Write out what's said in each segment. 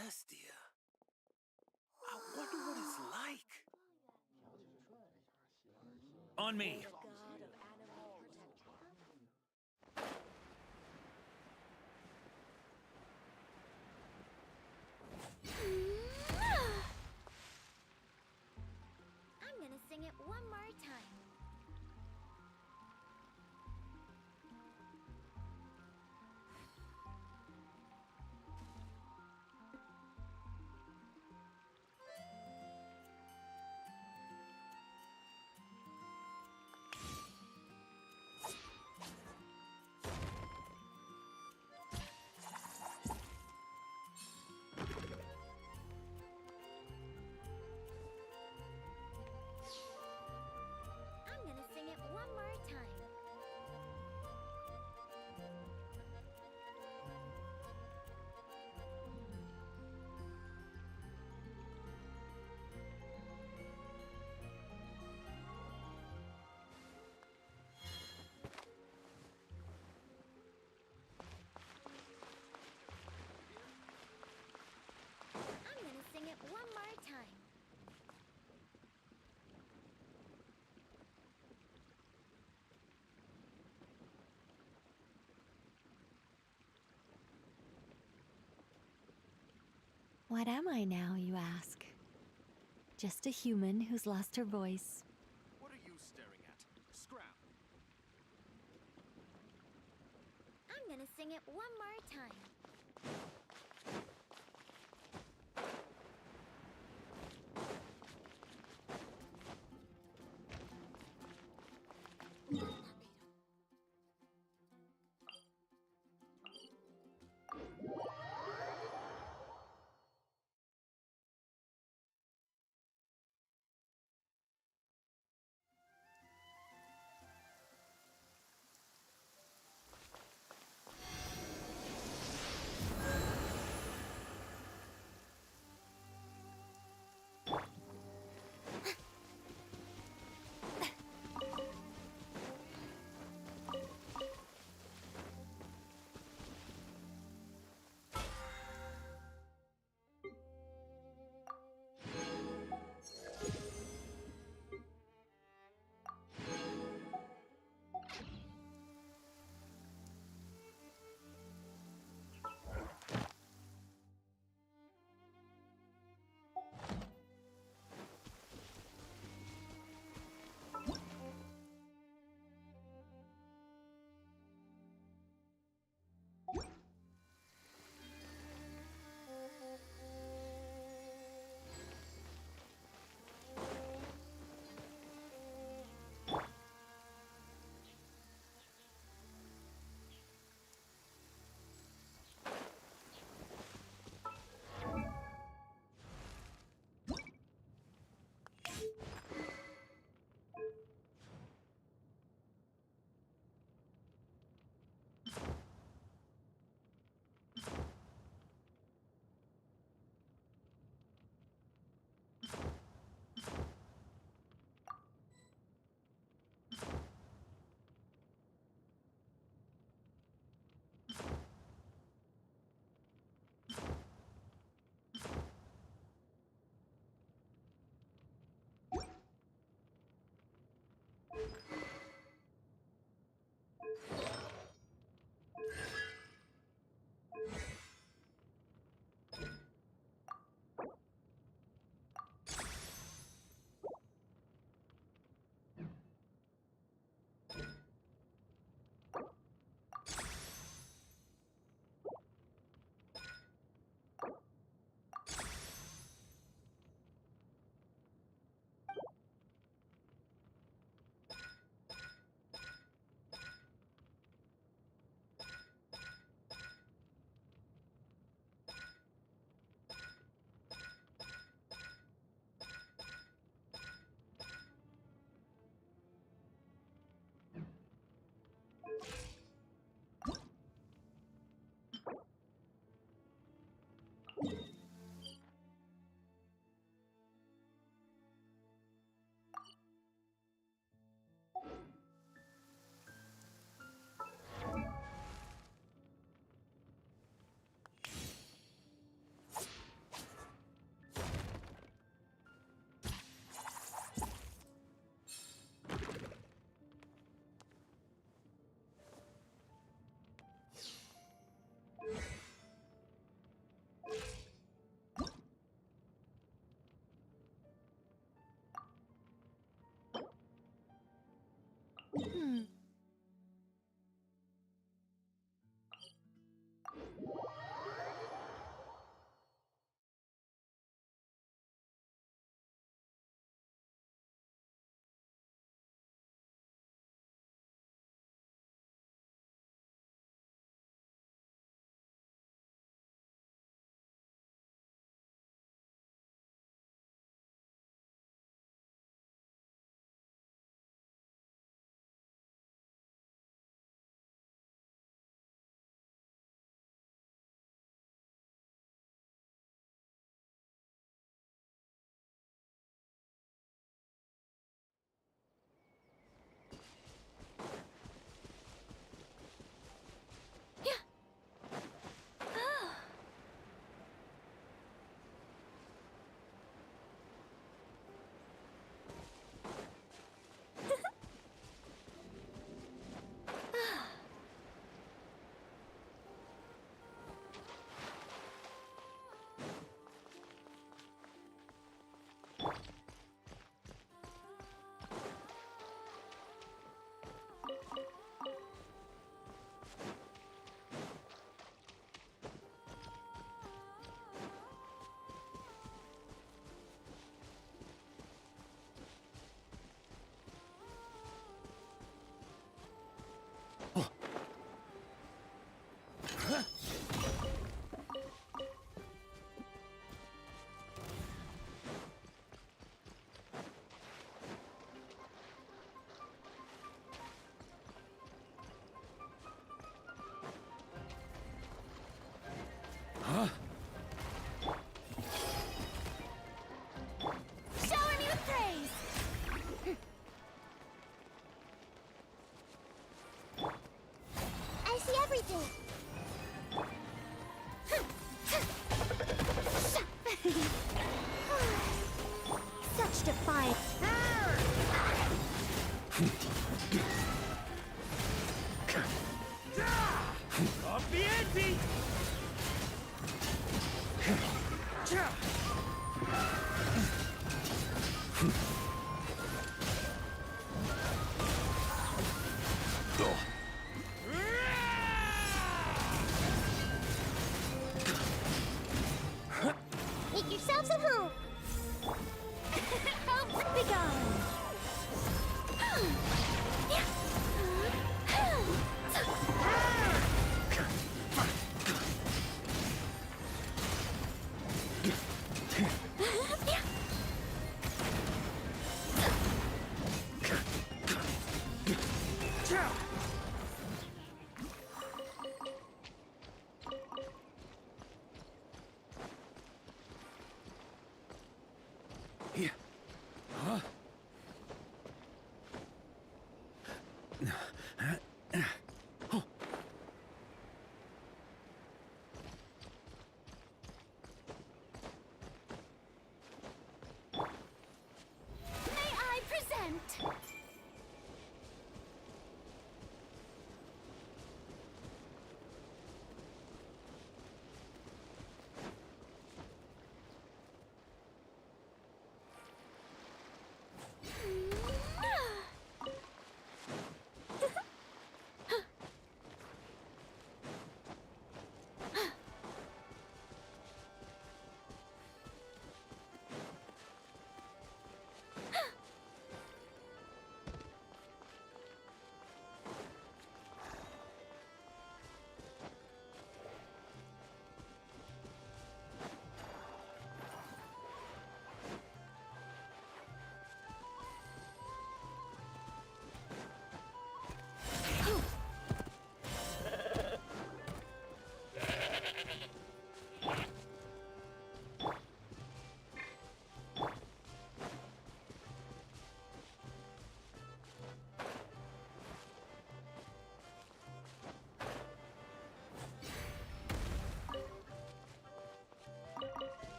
Celestia. I wonder what it's like. On me. The god of animal protection. I'm gonna sing it one more time. I'm gonna sing it one more time. I'm gonna sing it one more time. What am I now, you ask? Just a human who's lost her voice. What are you staring at? Scram. I'm gonna sing it one more time. Up the ante! Make yourselves at home. Hope be gone. May I present?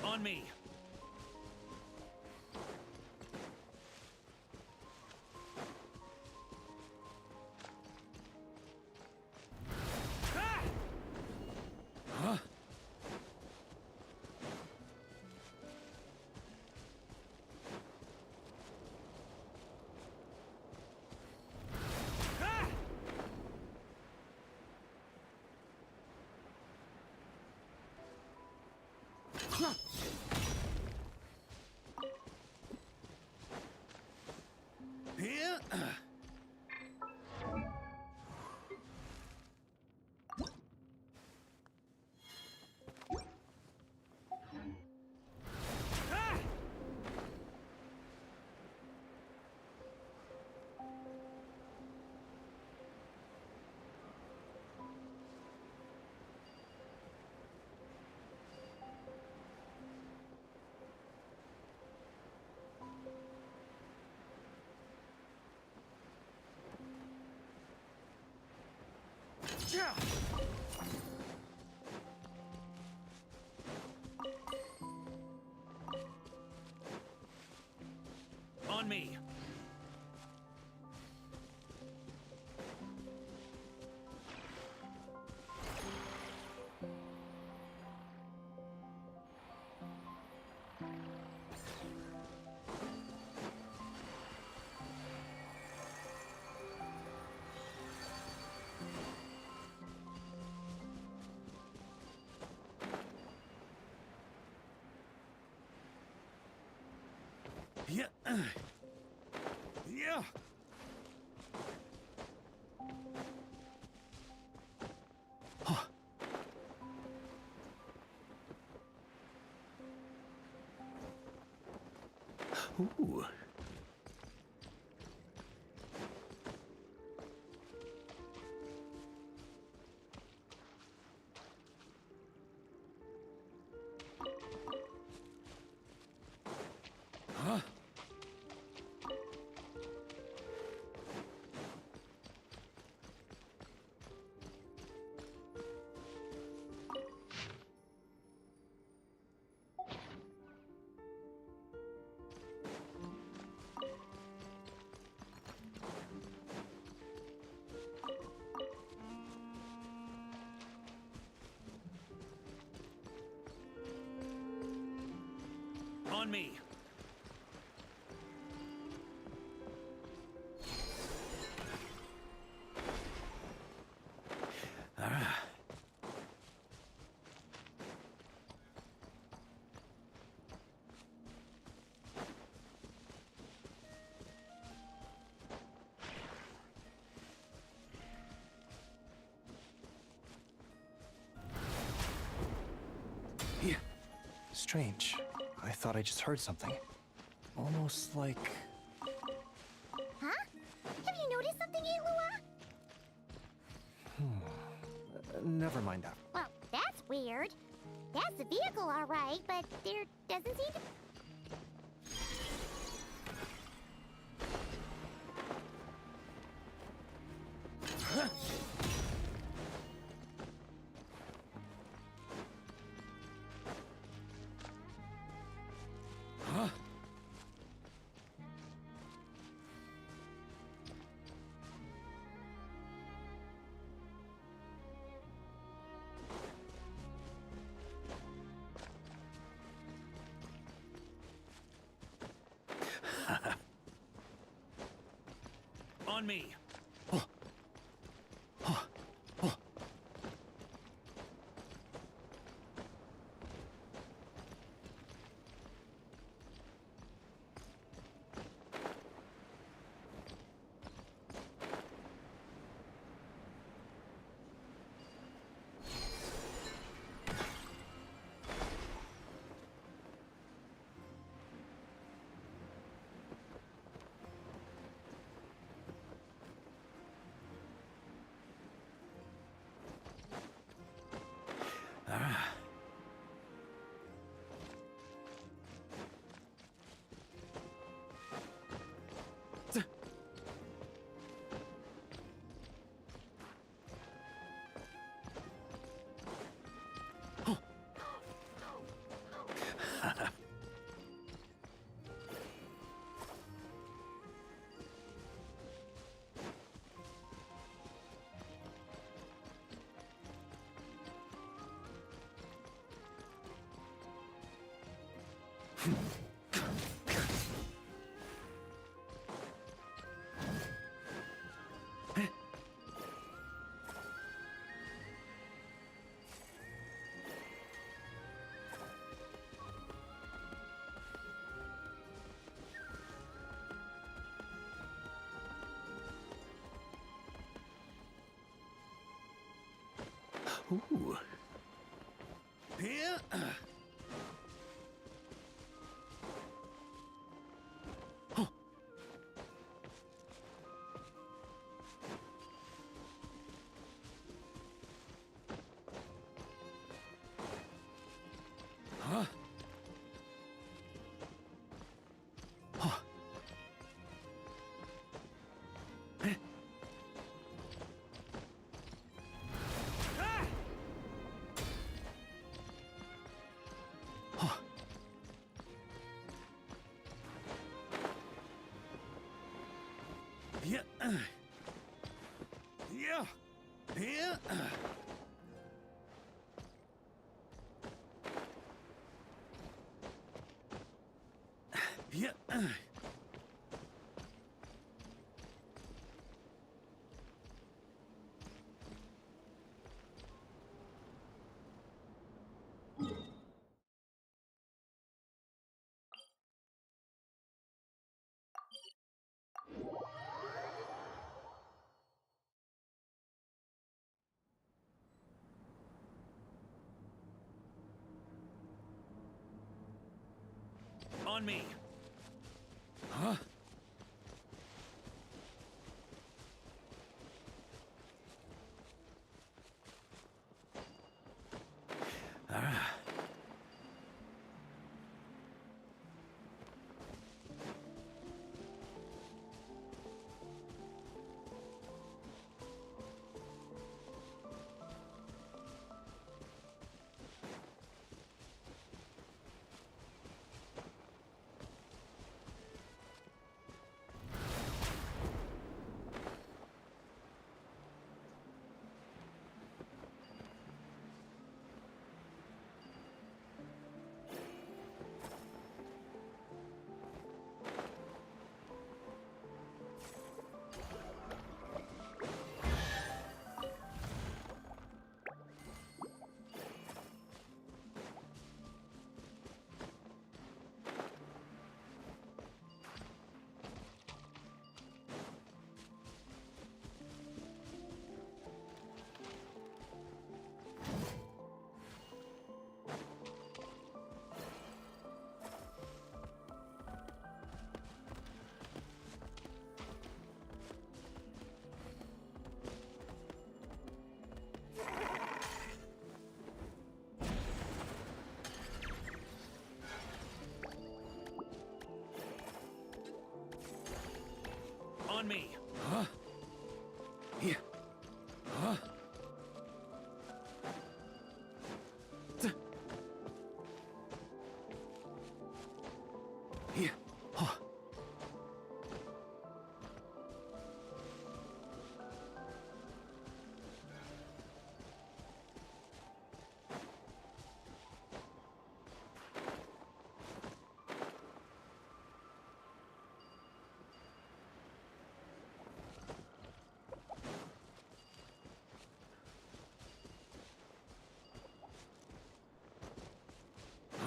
On me. Here. Yeah. On me. Yeah. Yeah. Huh. Ooh. Huh? On me. Ah. Yeah. Strange. I thought I just heard something. Almost like... Huh? Have you noticed something, Eilua? Never mind that. Well, that's weird. That's the vehicle, all right, but there doesn't seem to... Huh? On me. Ooh. Here. Oh. Huh? Oh. Eh. Ah! Oh. Yeah. Yeah. Yeah. Yeah. On me. Huh? Ah. On me. Huh? Yeah. Huh? Yeah. Huh.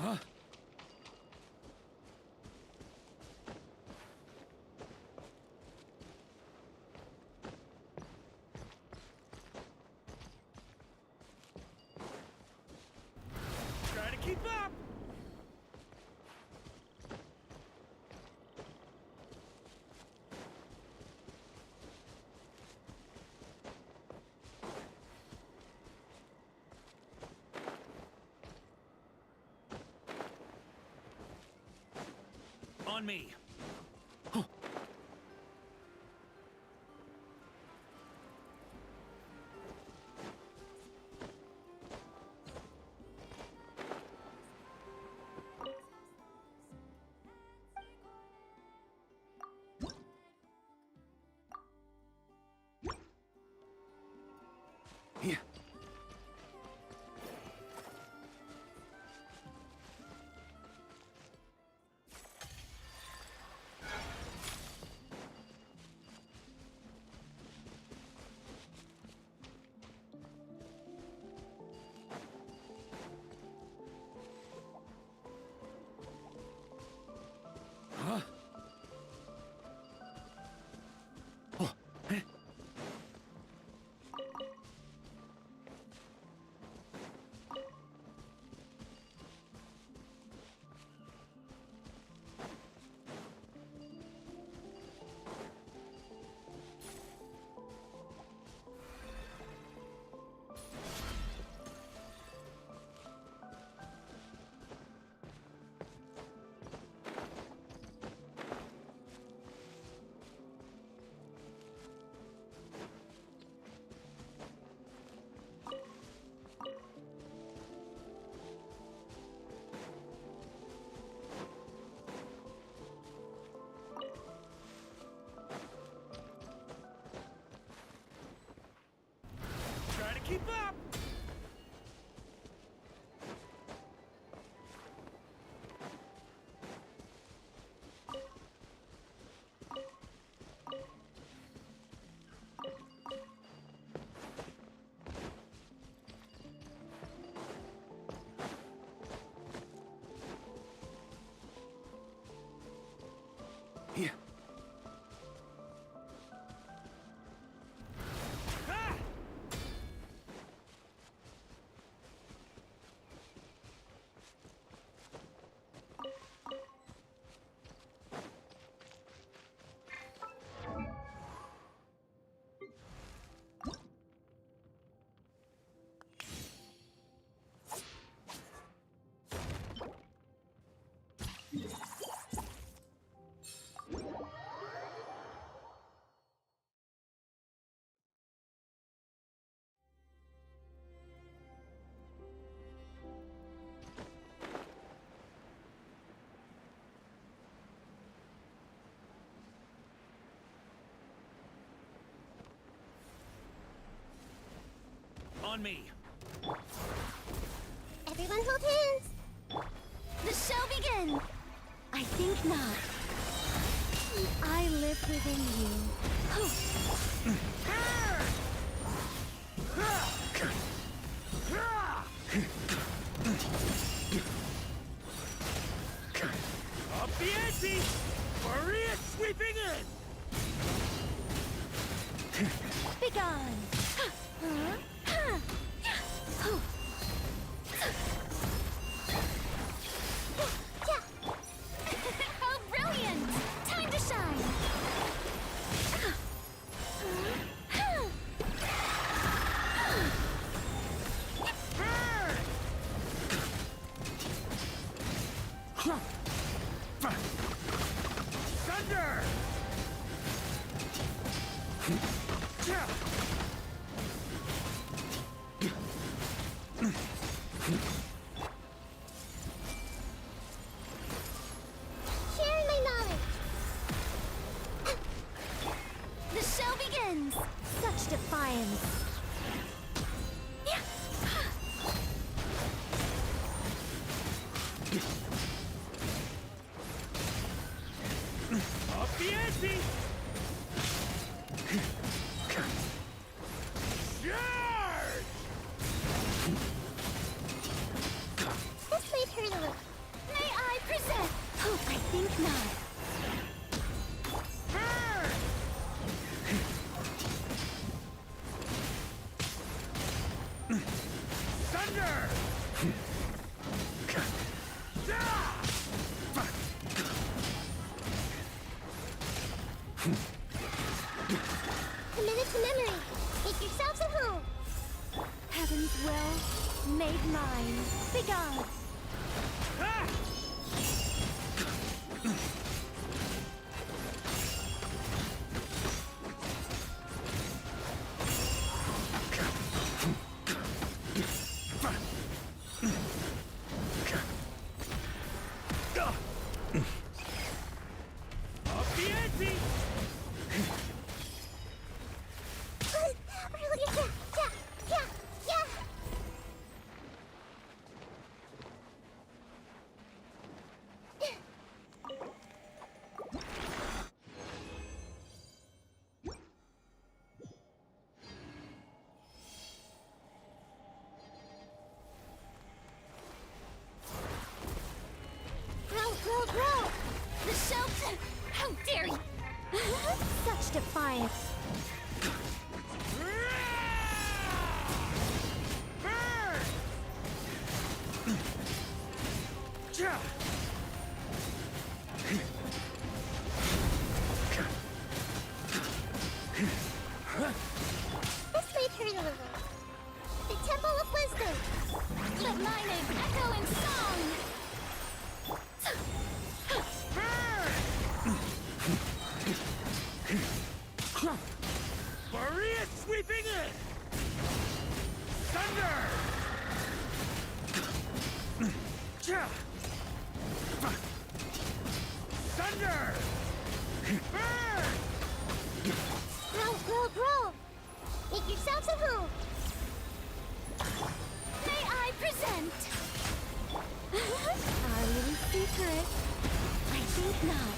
Huh? Try to keep up! On me. Oh. Yeah. Yeah. On me. Everyone hold hands. The show begins! I think not. I live within you. Up the ante! Maria sweeping in! Begone! How brilliant! Time to shine! Thunder! Sharing my knowledge. The show begins! Such defiance! Up the ante! Charge! This might hurt a little. May I present? Oh, I think not. Thunder! Committed to memory. Make yourselves at home. Heaven's will made mine. Begone! Ah! Up the ante! Yeah. Grow. The show... How dare you! Such defiance! This might hurt a little. The Temple of Wisdom. Let my name echo in song! Maria sweeping in! Thunder! Thunder! Grow. Make yourselves at home. May I present? Our little secret? I think not.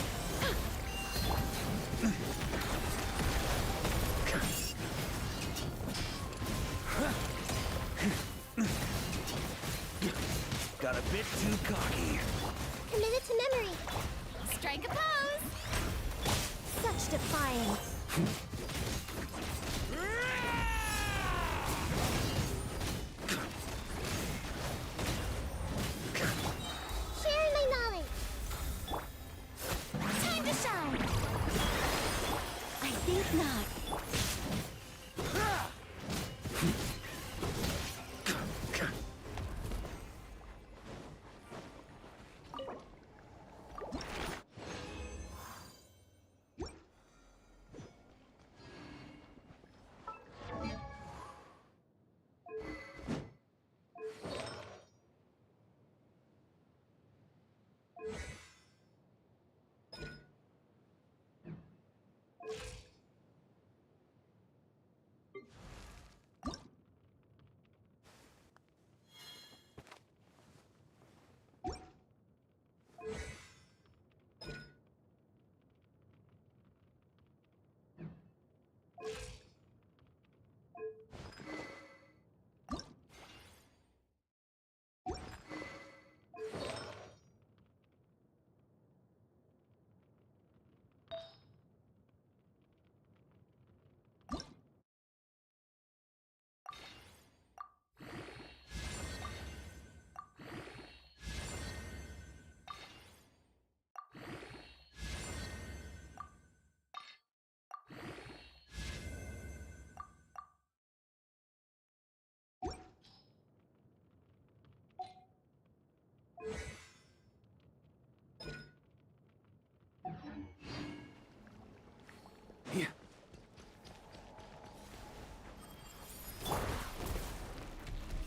Got a bit too cocky. Committed to memory. Strike a pose! defiance. Sharing my knowledge. Time to shine. I think not.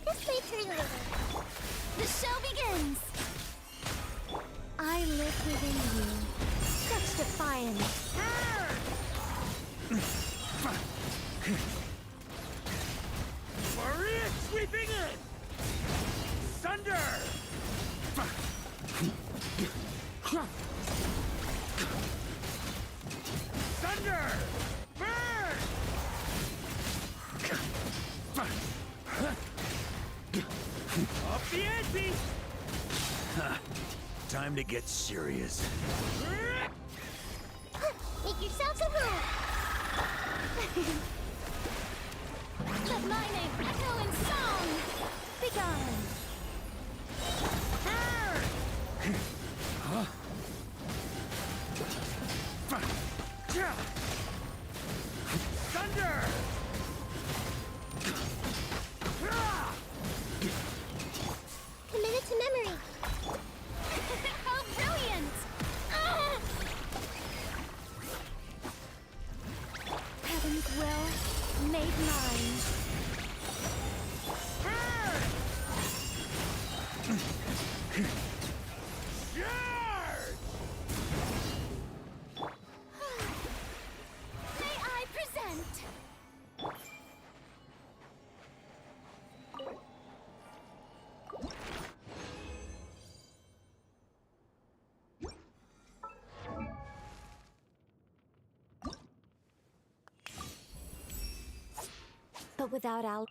This way through the river. The show begins! I live within you. Such defiance. Maria sweeping in! Thunder! Thunder! Burn! Up the ante! Time to get serious. Make yourselves at home. Let my name echo in song! Begone! Thunder! Committed to memory. How brilliant! Ah! Heaven's will made mine. May I present? But without Al.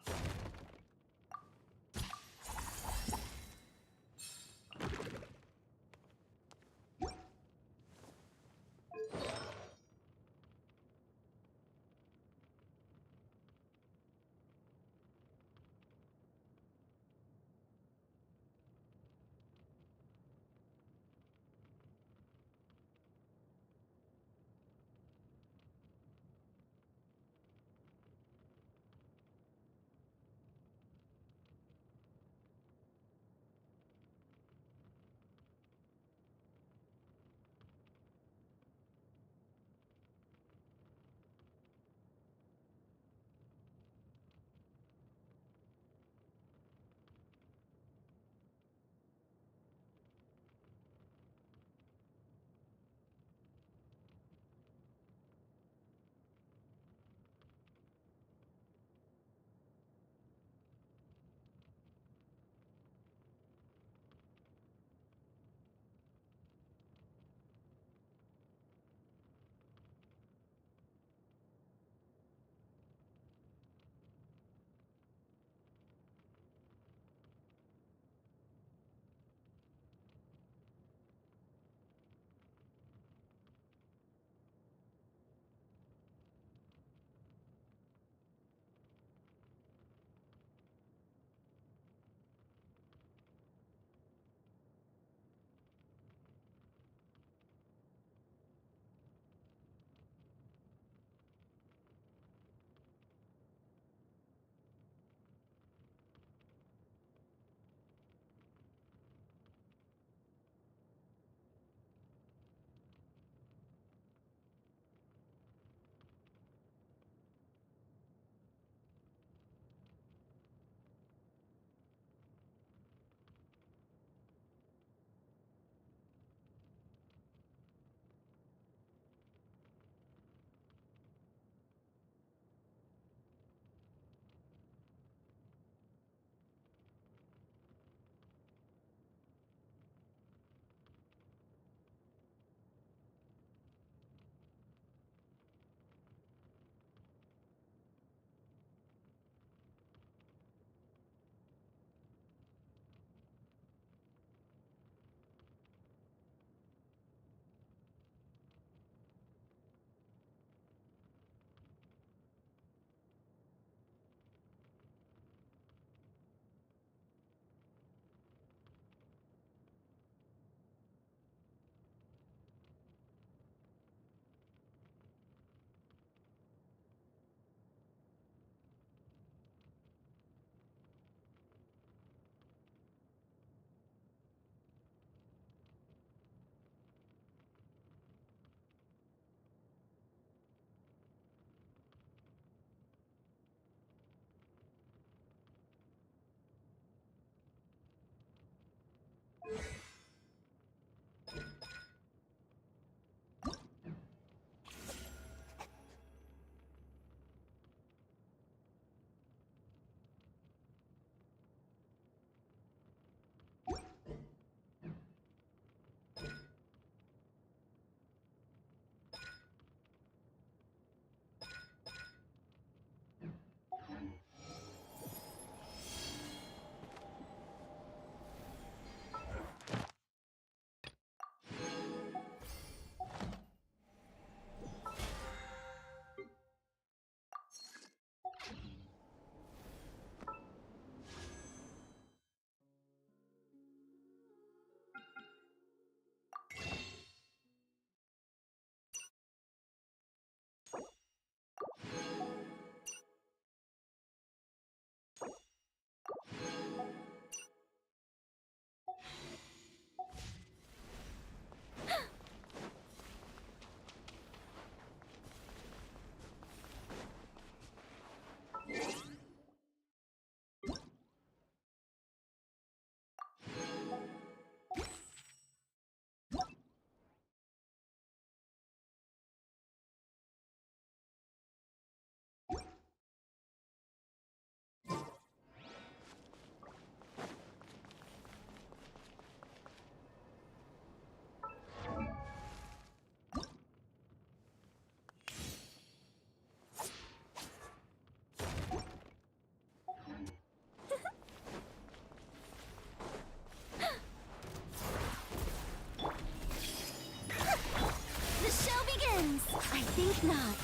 think not.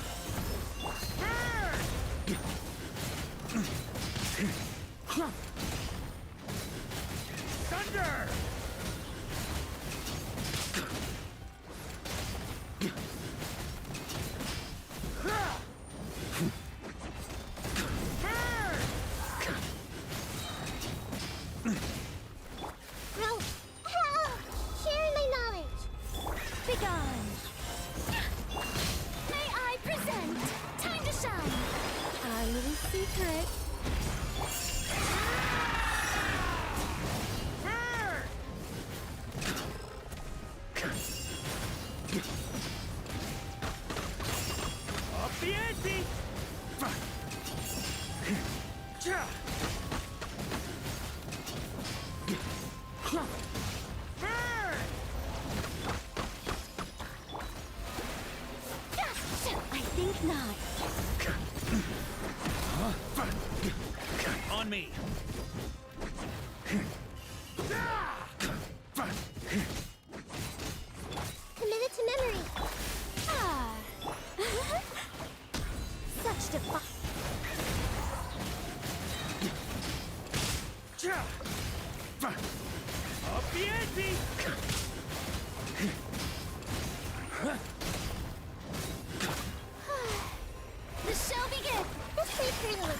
Thunder! Bro, sharing my knowledge. Begone! May I present? Time to shine! Our little secret. Up the ante! I think not. On me! Committed to memory. Ah. Such defi- Up the ante! The show begins! Let's wait for the little.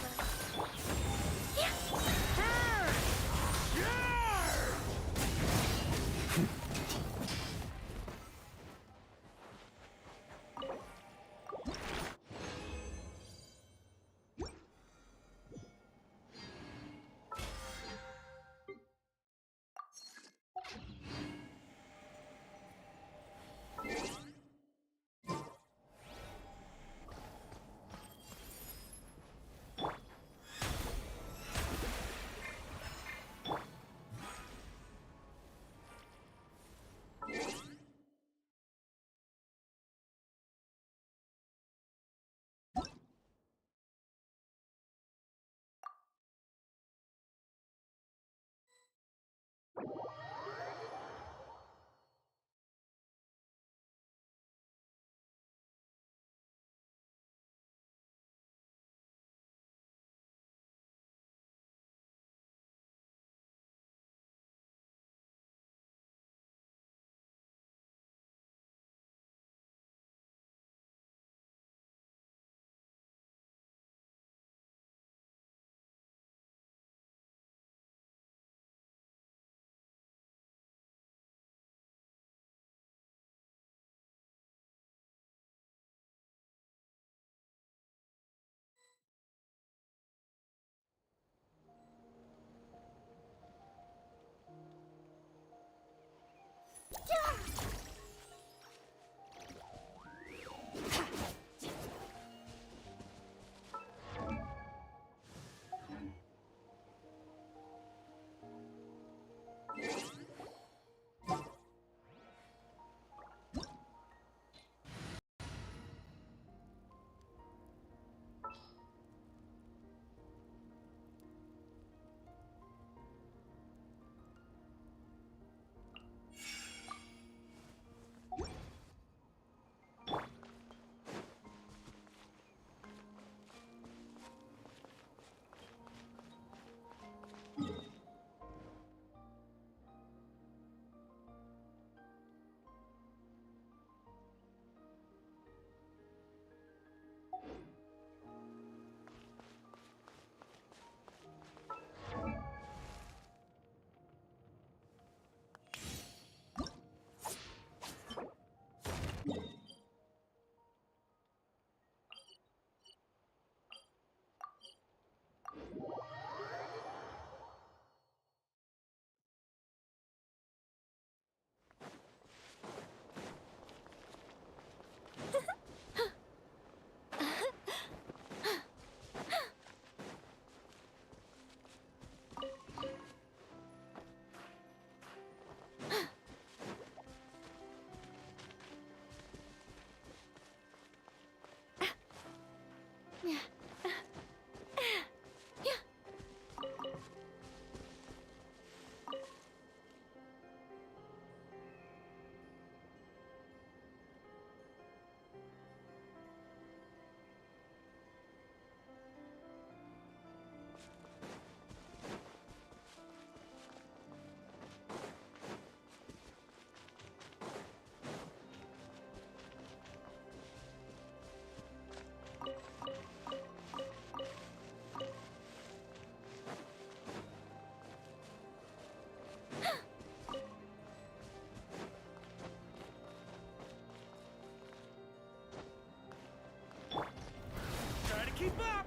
keep up!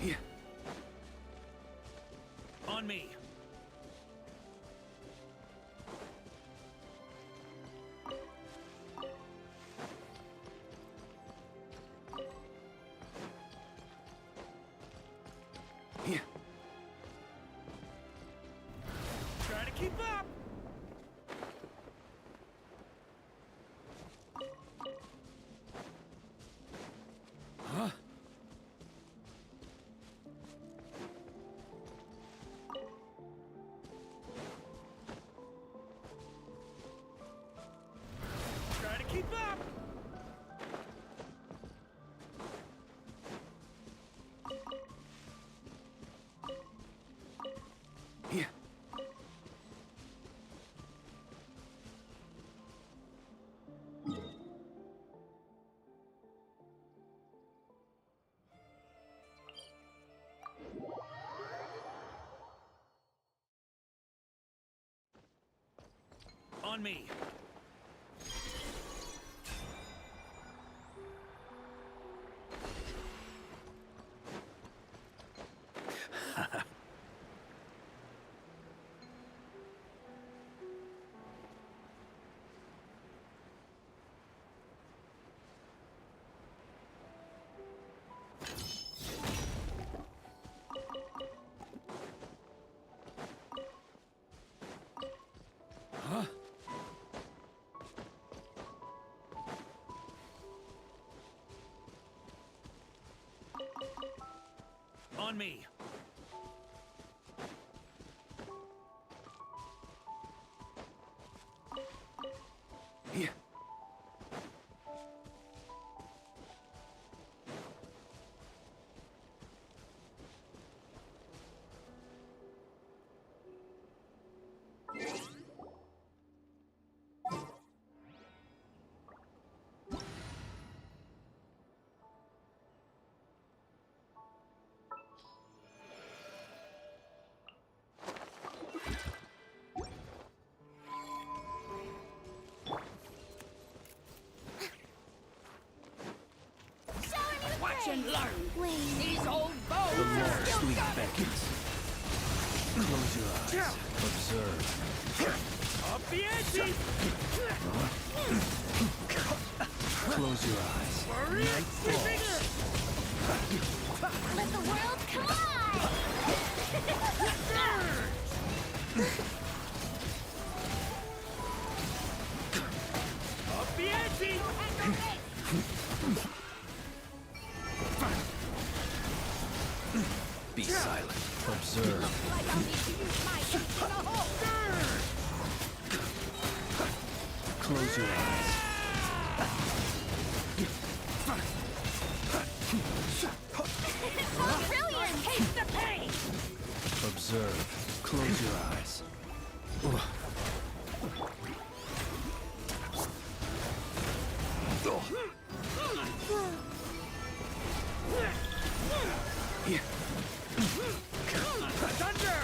Yeah. On me. Yeah. Try to keep up! Huh? Try to keep up! Yeah. On me. Huh? On me. Yeah. Watch and learn. Wait. These old The bones Lord are still sleep got it. beckons. Close your eyes. Observe. Up the ante! Close your eyes. Hurry Night up, falls. Let the world collide! Up the ante! Be silent. Observe. Like I'll need to use my feet in a hole. Close your eyes. Oh, brilliant! Taste the pain! Observe. Close your eyes. Yeah. Thunder!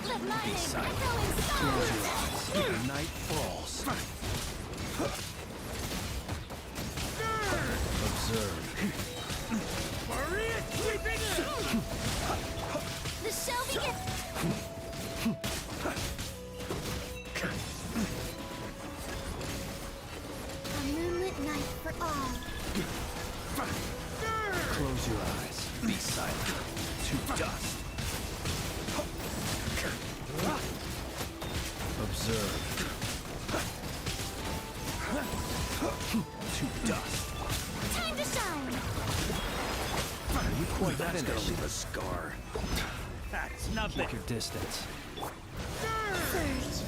Let my Be name silent. echo in Close songs! your eyes. Night falls. Observe. Hurry it, sweeping! The show begins! A moonlit night for all. Close your eyes. Be silent. To dust. Observe. To dust. Time to shine! Are you quite That's gonna finished? leave a scar. That's nothing. Keep your distance. Surge.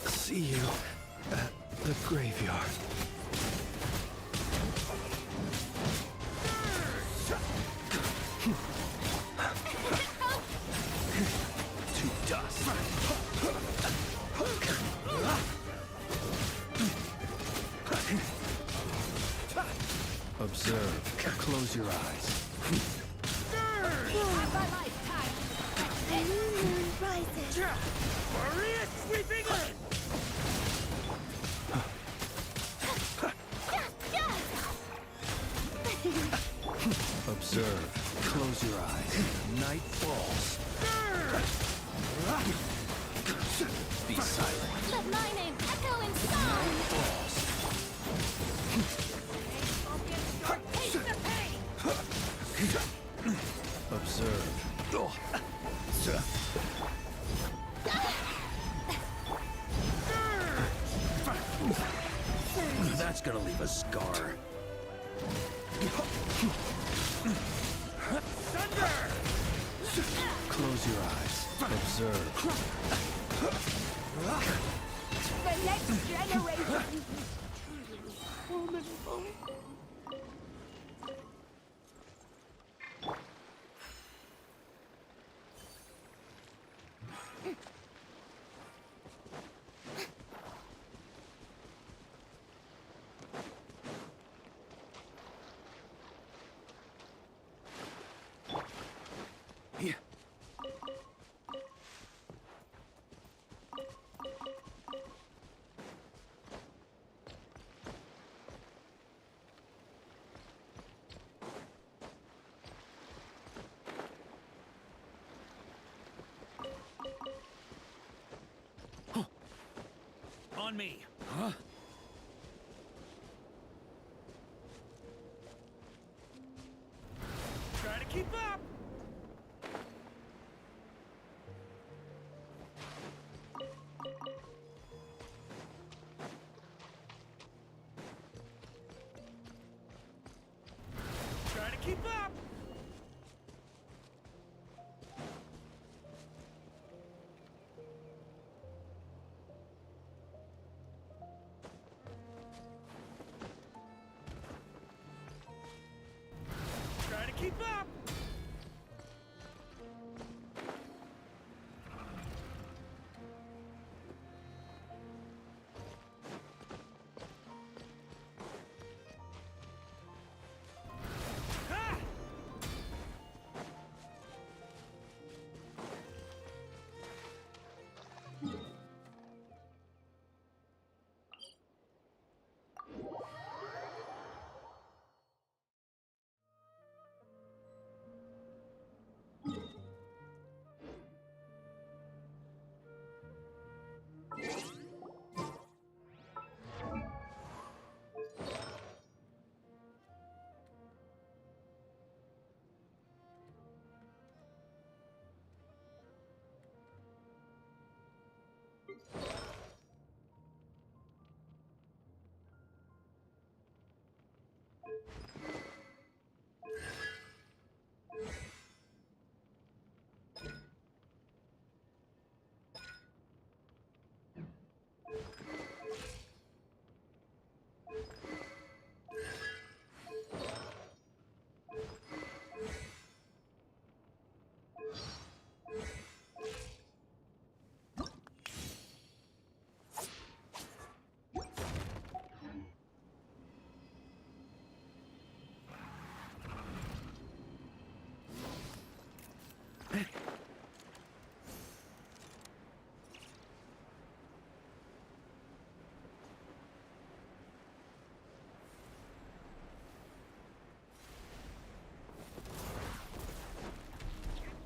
See you at the graveyard. To dust. Observe. Close your eyes. Have my lifetime! A new moon rises. Maria sweeping in! Observe. Close your eyes. Night falls. Be silent. Let my name echo in song. Falls. Taste the pain. Observe. That's gonna leave a scar. Thunder! Close your eyes. Observe. The next generation. Here. On me. Huh? Try to keep up! Try to keep up! Try to keep up! Ha!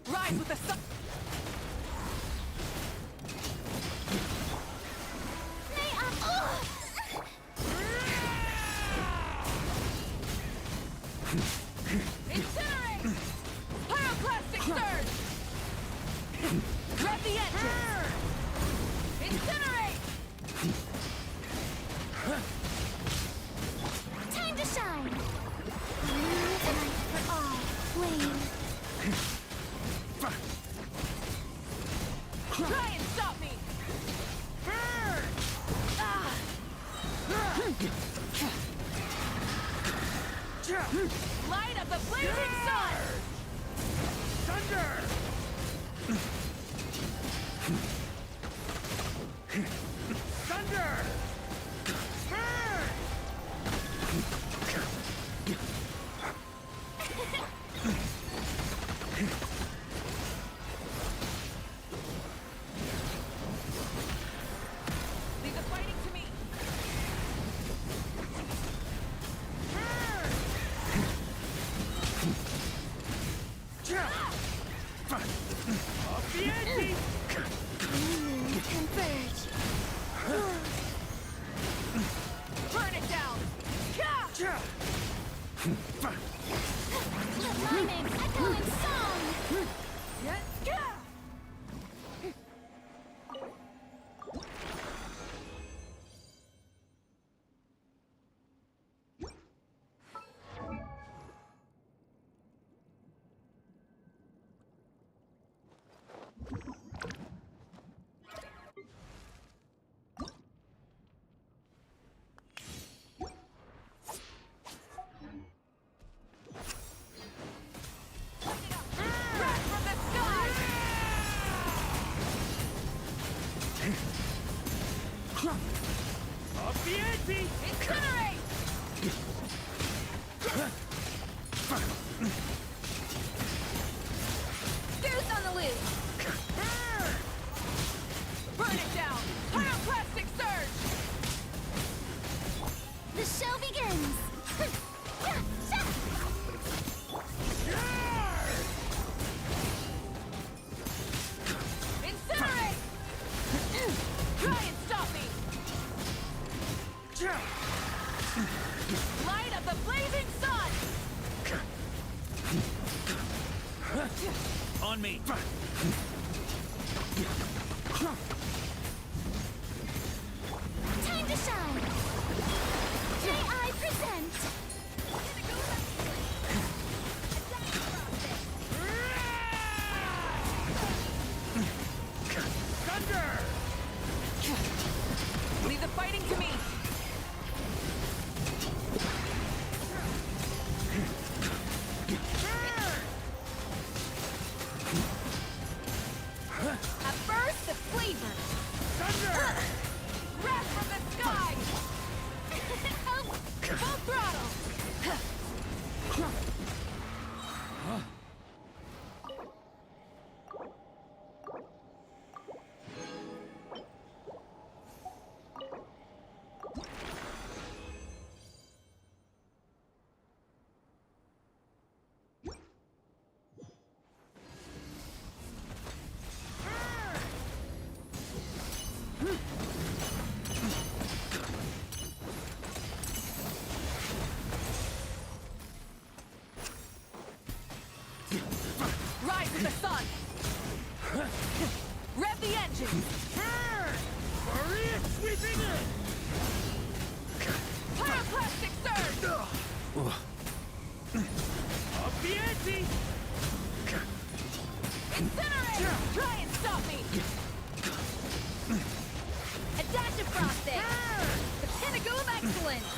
Rise with the sun. May Incinerate! Pyroclastic surge! Grab the entrance! Incinerate! time to shine. Tonight for all. Flame. Try and stop me! Light of the blazing sun! Thunder! Thunder! Off the edge! Converge. Burn it down! Ka! Let my name echo in song. Ka! Rat from the sky! Off the edge! Incinerate! Goose on the loose! Burn it down! Pyroclastic surge! The show begins. Incinerate! Try and stop me! Light of the blazing sun! On me! Time to shine. J.I. present. Thunder! Leave the fighting to me! A burst of flavor! Thunder! Wrath from the sky! Full throttle! Rise with the sun! Rev the engine! Maria sweeping in! Pyroclastic surge! Off the edge! Incinerate! Try and stop me! A dash of frosting! The pinnacle of excellence!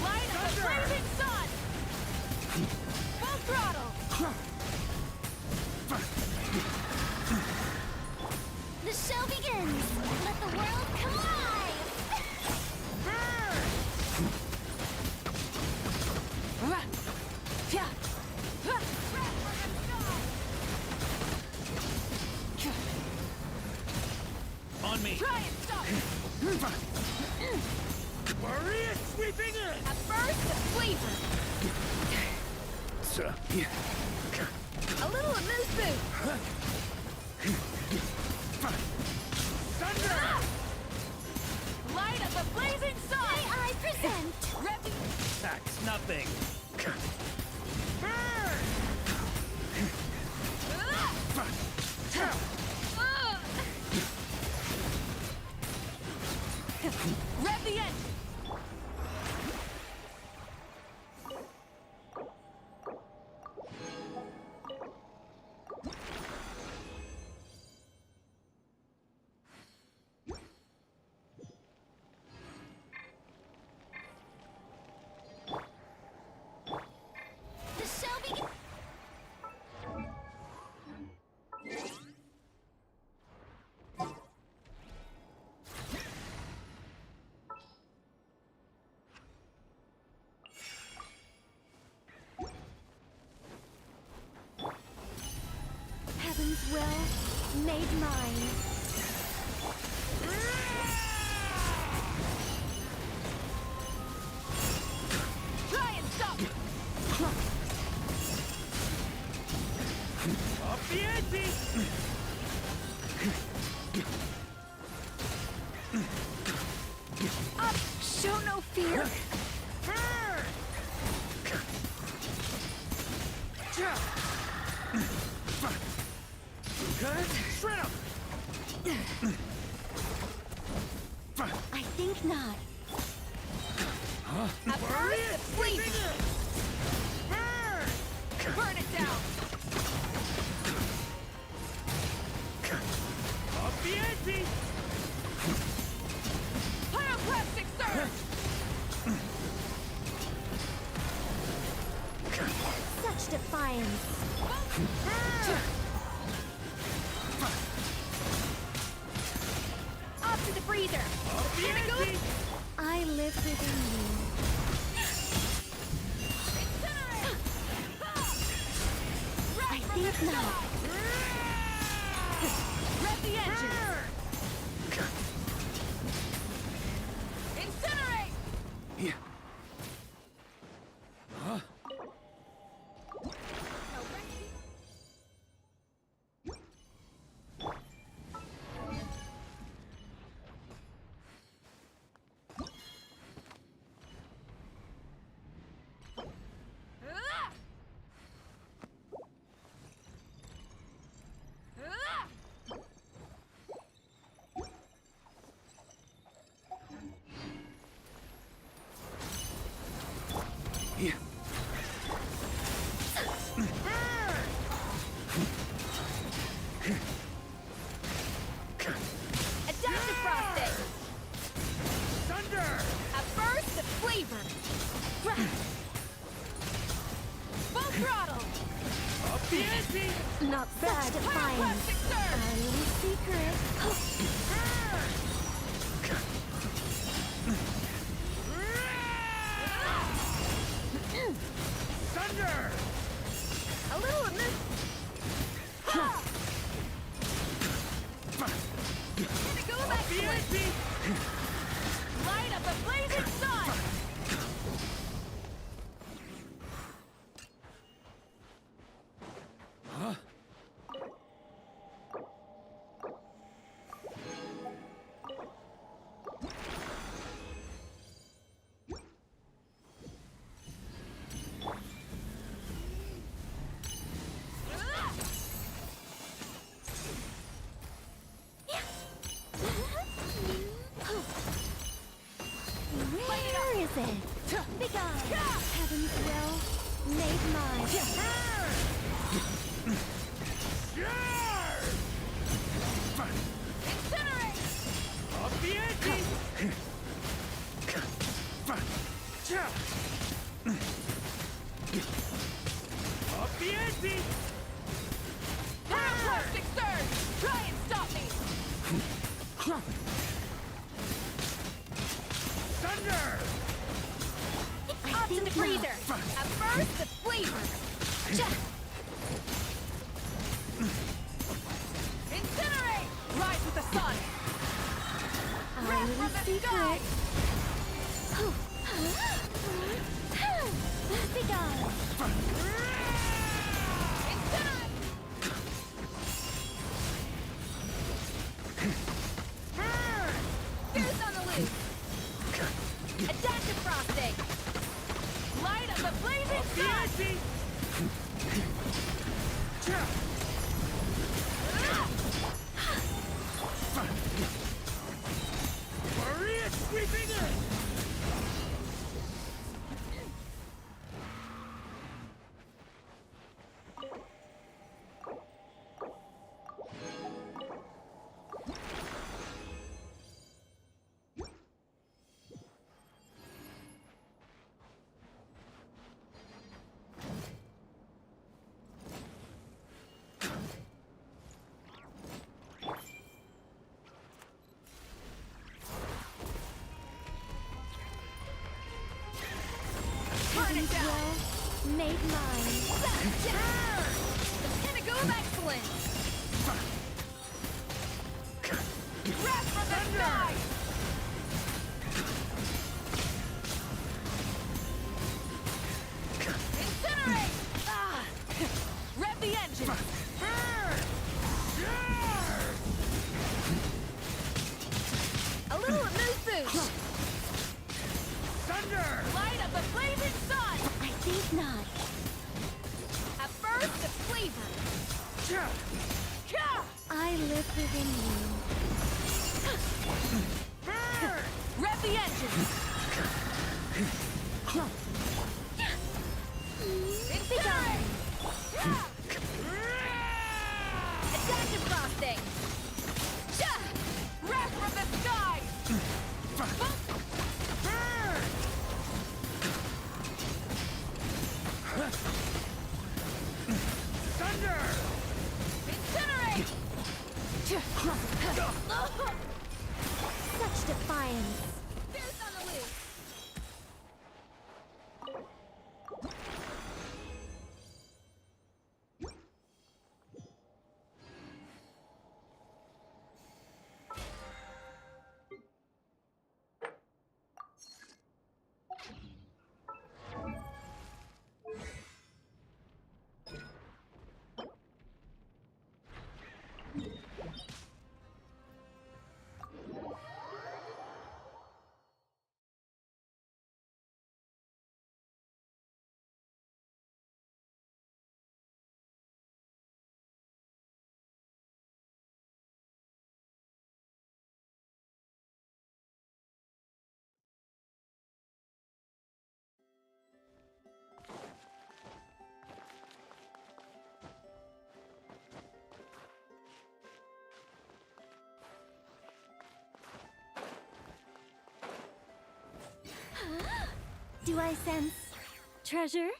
Light of the blazing sun! Full throttle! The show begins. Let the world come alive. On me! Try and stop me! Maria sweeping in! A burst of flavor! A little amuse boost! Thunder! Light of the blazing sun! J.I. present. Rev That's nothing! Rev the engine! The show begins. Heaven's will made mine. Try and stop me! Shred him! I think not. A burst of flavor. Burn it down. Up the ante! Pyroclastic surge. Such defiance. Off to the freezer. Up the ante! I live within you. Incinerate. I think not. Rev the engine. Incinerate. Yeah. Yeah. Adaptive frosting. Thunder! A burst of flavor. Full throttle. Up the ante! Not bad defiance. Pyroclastic surge. Our little secret. Thunder! A little of this. Gonna go back The to it. ante! Light up a blazing sun. Where is it? Begone. Heaven's will made mine. Incinerate. Up the ante! Up the ante! Pyroclastic surge. Try and stop me. Thunder! Off to the freezer. A burst of flavor. Incinerate. Rise with the sun. Our Wrath little from the sky. secret. Begone. Incinerate. Goose on the loose. Adaptive frosting. Light up a blazing Up the sun. ante! Maria sweeping in! Burn it down. Will made mine. The pinnacle of excellence. Wrath from the sky. Incinerate. Rev the engine. A little of moose boost. Thunder! Light up a blazing sun. I think not. A fever! I live within you. Rev the engines! Be gone! Adaptive frosting! Wrath from the skies! Thunder! Incinerate! Such defiance. Fierce on the loose! Do I sense treasure?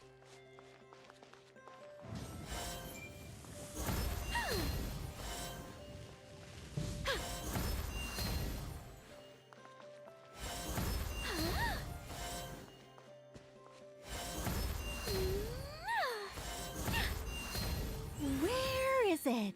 Where is it?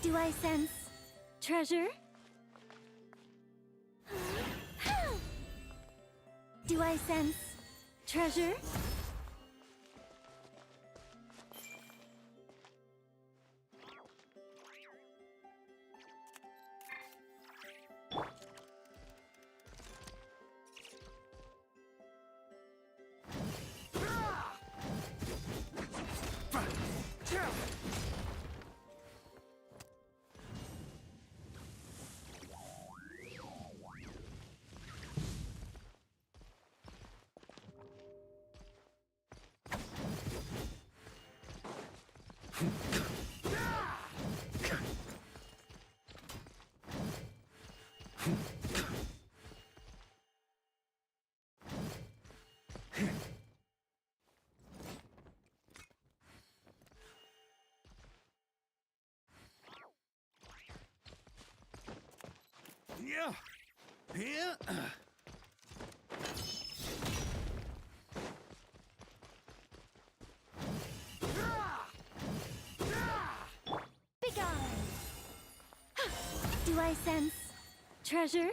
Do I sense treasure? Do I sense treasure? Yeah. Yeah. Be gone! Do I sense treasure?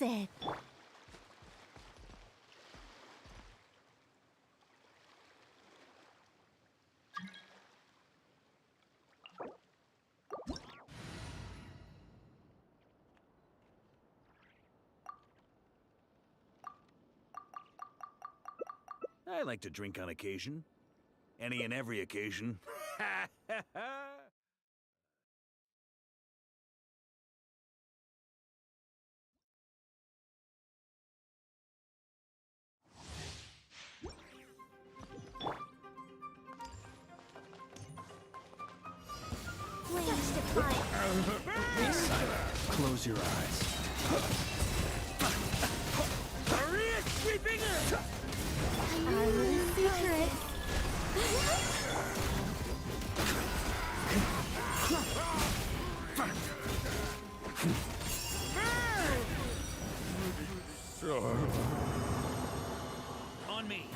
it. I like to drink on occasion. Any and every occasion. Such defiance. Close your eyes. Maria sweeping! Our little secret. On me.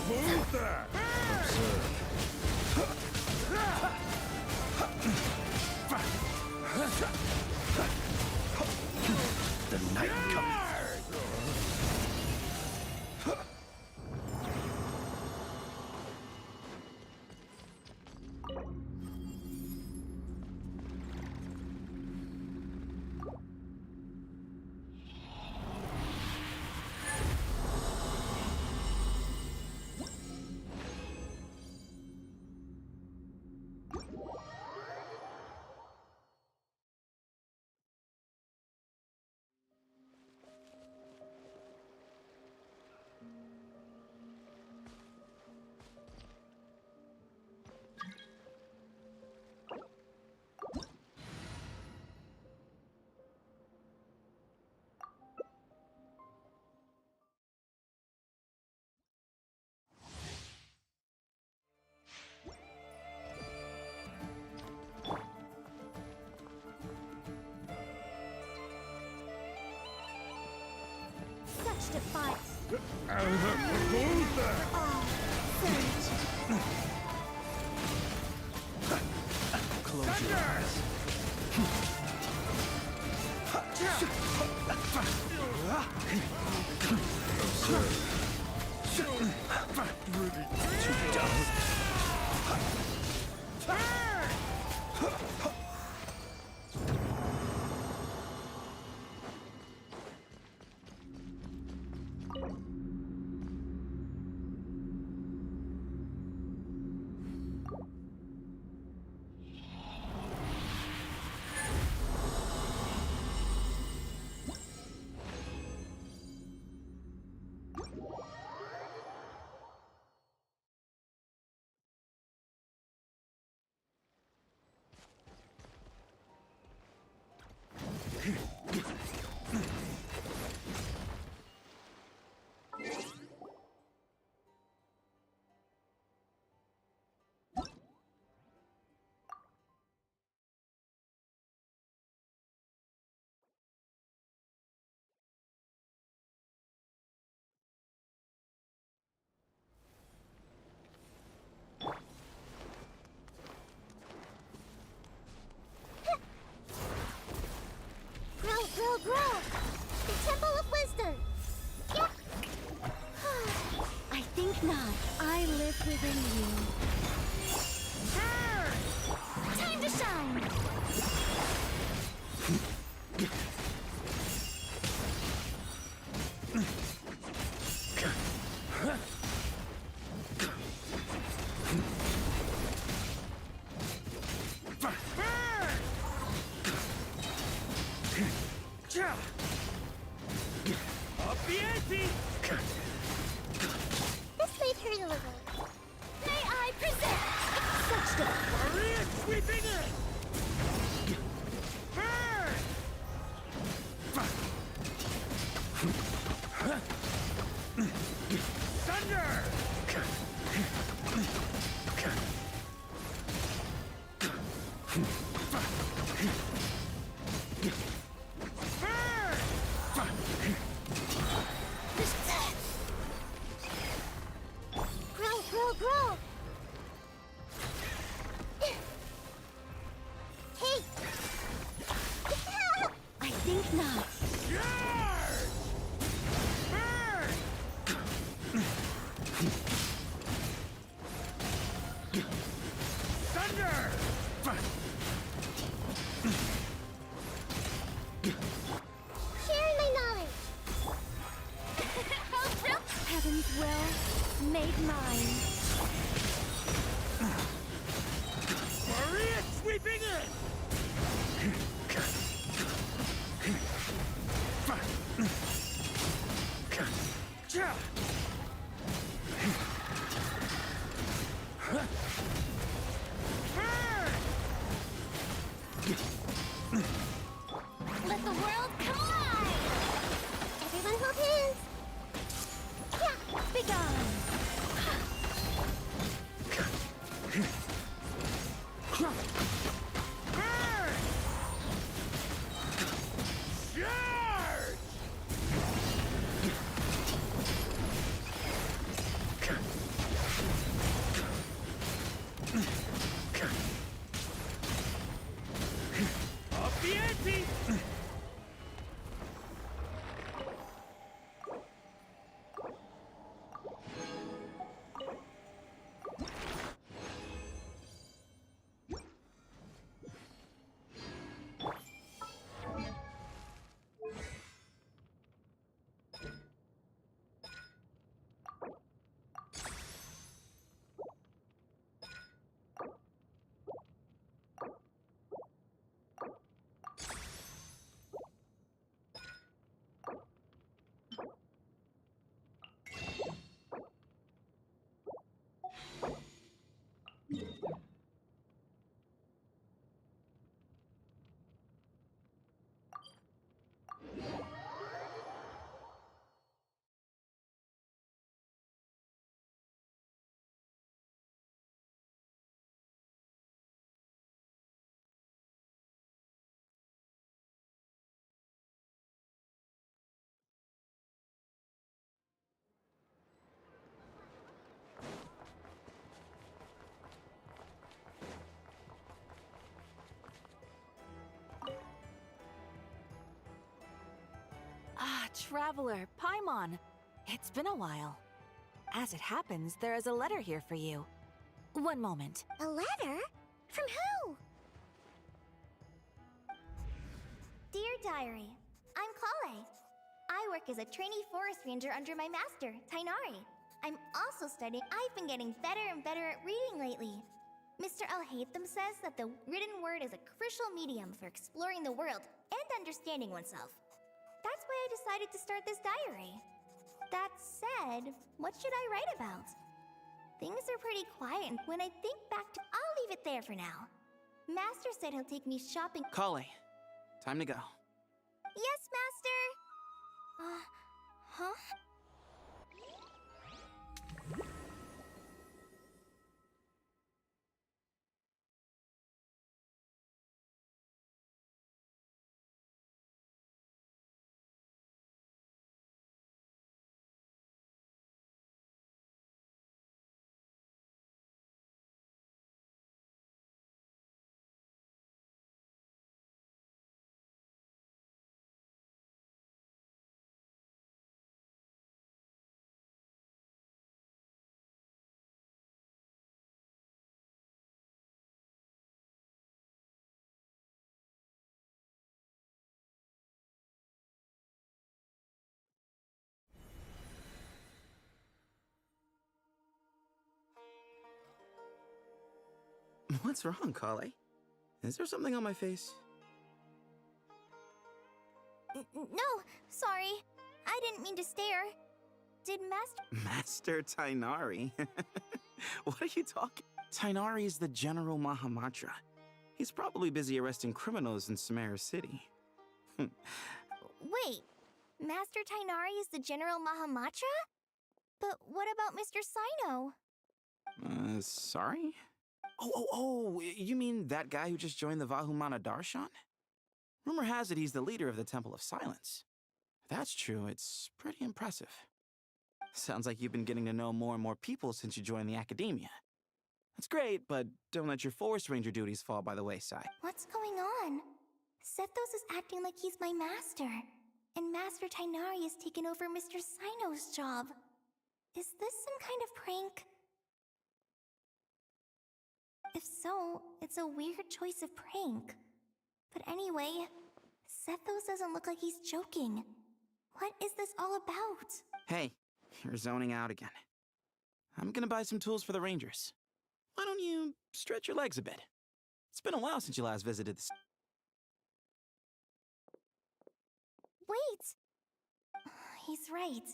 Move that! The night comes. Such defiance. Move that! Oh, surge. Close your eyes. Too dumb. think not. I live within you. Time to shine! Up the ante! This may hurt a little. May I present such the Maria sweeping in! Thunder! grow! Hey! I think not. Thunder! Sharing my knowledge! Heaven's will made mine. Maria sweeping in! Let the world come alive! Everyone hold hands! Yeah! Begone. Charge! Up the ante! Ah, Traveler, Paimon. It's been a while. As it happens, there is a letter here for you. One moment. A letter? From who? Dear Diary, I'm Kale. I work as a trainee forest ranger under my master, Tainari. I'm also studying. I've been getting better and better at reading lately. Mr. Alhaitham says that the written word is a crucial medium for exploring the world and understanding oneself. That's why I decided to start this diary. That said, what should I write about? Things are pretty quiet, and when I think back to... I'll leave it there for now. Master said he'll take me shopping... Kale, time to go. Yes, Master! Huh? What's wrong, Kale? Is there something on my face? No, sorry. I didn't mean to stare. Did Master Tainari? What are you talking? Tainari is the General Mahamatra. He's probably busy arresting criminals in Sumeru City. Wait, Master Tainari is the General Mahamatra? But what about Mr. Sino? Sorry? Oh, you mean that guy who just joined the Vahumana Darshan? Rumor has it he's the leader of the Temple of Silence. If that's true, it's pretty impressive. Sounds like you've been getting to know more and more people since you joined the academia. That's great, but don't let your forest ranger duties fall by the wayside. What's going on? Sethos is acting like he's my master, and Master Tainari has taken over Mr. Sino's job. Is this some kind of prank? If so, it's a weird choice of prank. But anyway, Sethos doesn't look like he's joking. What is this all about? Hey, you're zoning out again. I'm gonna buy some tools for the rangers. Why don't you stretch your legs a bit? It's been a while since you last visited the... Wait! He's right.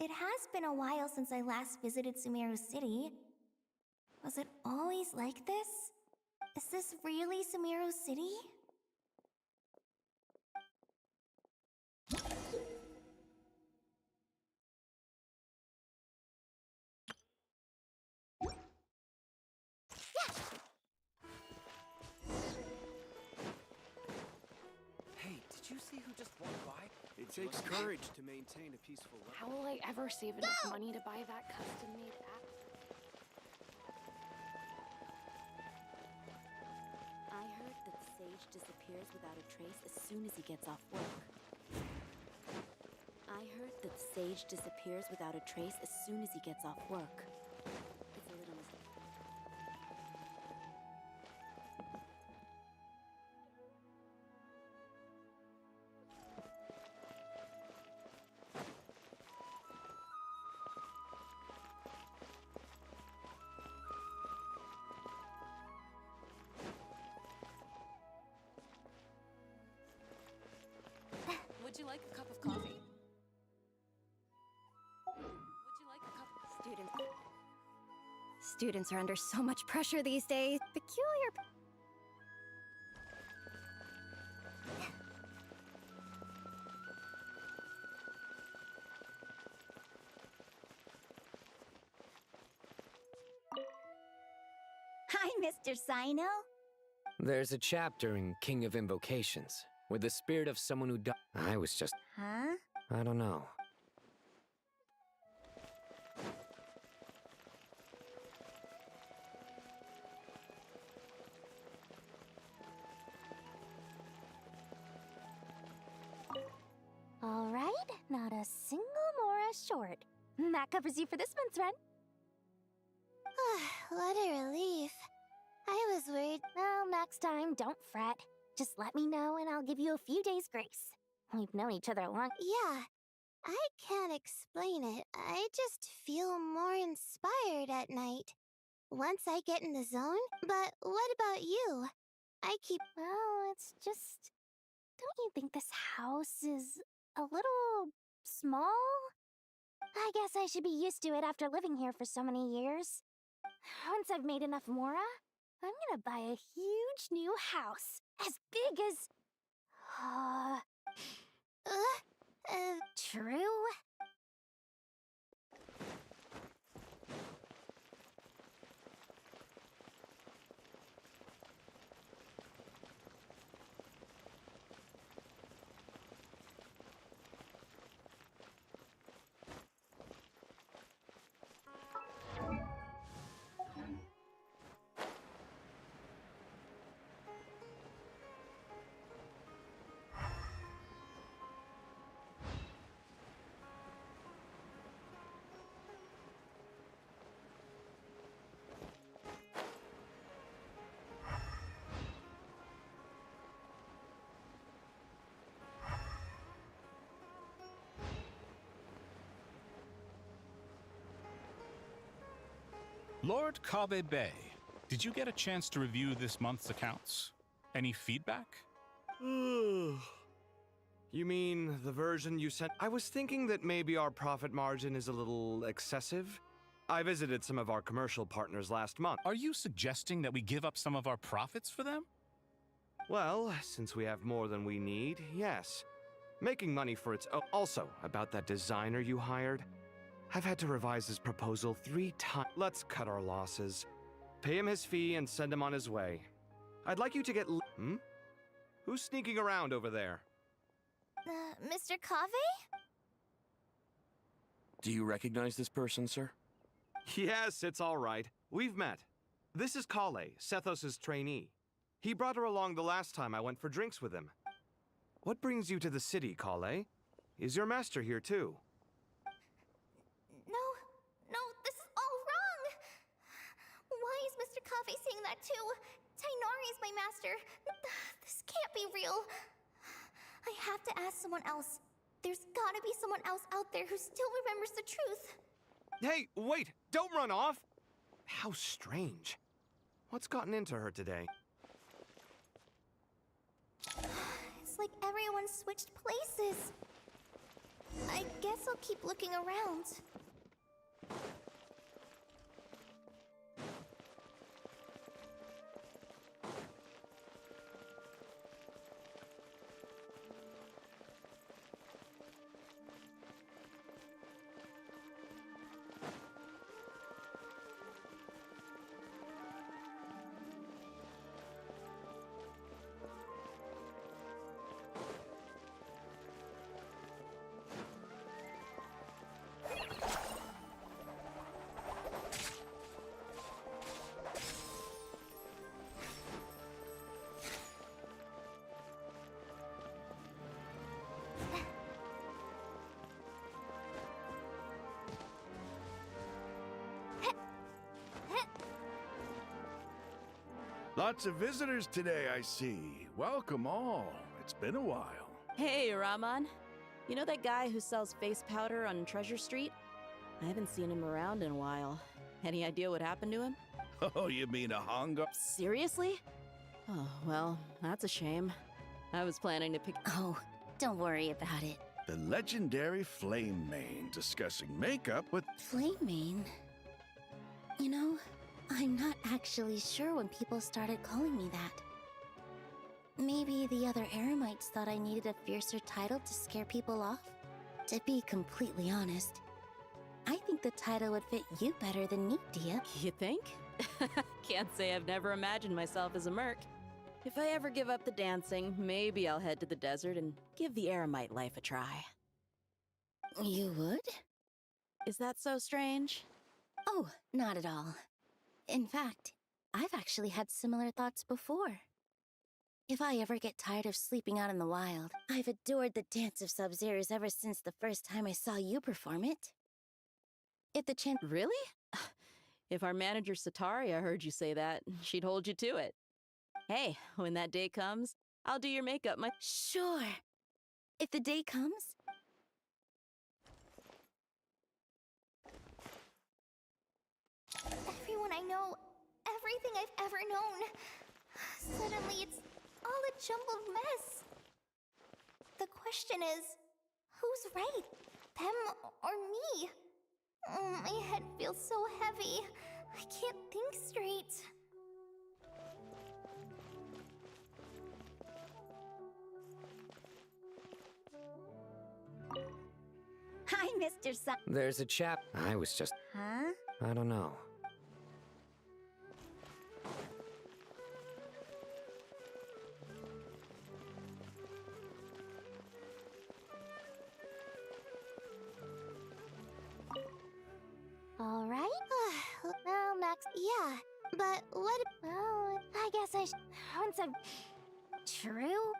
It has been a while since I last visited Sumeru City. Was it always like this? Is this really Sumeru City? Hey, did you see who just walked by? It takes courage to maintain a peaceful life. How will I ever save enough money to buy that custom-made app? I heard that Sage disappears without a trace as soon as he gets off work. I heard that Sage disappears without a trace as soon as he gets off work. It's a little Would you like a cup of coffee? Would you like a cup of... Students are under so much pressure these days. Peculiar. Hi, Mr. Sino. There's a chapter in King of Invocations with the spirit of someone who died. I was just... Huh? I don't know. All right, not a single Mora short. That covers you for this month's rent. What a relief. I was worried. Well, next time, don't fret. Just let me know and I'll give you a few days' grace. We've known each other long. Yeah, I can't explain it. I just feel more inspired at night. Once I get in the zone. But what about you? I keep... Well, it's just... Don't you think this house is a little small? I guess I should be used to it after living here for so many years. Once I've made enough Mora, I'm gonna buy a huge new house. As big as... True? Lord Kabe Bay, Did you get a chance to review this month's accounts? Any feedback? You mean the version you sent? I was thinking that maybe our profit margin is a little excessive. I visited some of our commercial partners last month. Are you suggesting that we give up some of our profits for them? Well, since we have more than we need, yes. Making money for its own. Also, about that designer you hired, I've had to revise his proposal 3 times. Let's cut our losses. Pay him his fee and send him on his way. I'd like you to get. Who's sneaking around over there? Mr. Kave? Do you recognize this person, sir? Yes, it's all right. We've met. This is Kale, Sethos' trainee. He brought her along the last time I went for drinks with him. What brings you to the city, Kale? Is your master here too? No, this is all wrong! Why is Mr. Kave saying that too? Tainari is my master. This can't be real. I have to ask someone else. There's gotta be someone else out there who still remembers the truth. Hey, wait! Don't run off! How strange. What's gotten into her today? It's like everyone switched places. I guess I'll keep looking around. Lots of visitors today, I see. Welcome all. It's been a while. Hey, Rahman. You know that guy who sells face powder on Treasure Street? I haven't seen him around in a while. Any idea what happened to him? Oh, you mean a Hongo? Seriously? Oh, well, that's a shame. I was planning to pick. Oh, don't worry about it. The legendary Flame Mane discussing makeup with... Flame Mane? You know, I'm not actually sure when people started calling me that. Maybe the other Eremites thought I needed a fiercer title to scare people off? To be completely honest, I think the title would fit you better than me, Dia. You think? Can't say I've never imagined myself as a merc. If I ever give up the dancing, maybe I'll head to the desert and give the Eremite life a try. You would? Is that so strange? Oh, not at all. In fact, I've actually had similar thoughts before. If I ever get tired of sleeping out in the wild, I've adored the dance of Sub-Zeros ever since the first time I saw you perform it. If the chance— Really? If our manager Sataria heard you say that, she'd hold you to it. Hey, when that day comes, I'll do your makeup Sure. If the day comes. Everyone I know, everything I've ever known. Suddenly it's all a jumbled mess. The question is, who's right? Them or me? My head feels so heavy. I can't think straight. Hi, Mr. Sun. There's a chap. I was just. Huh? I don't know. All right. Well, Max, yeah. But what? Well, I guess I once I'm true.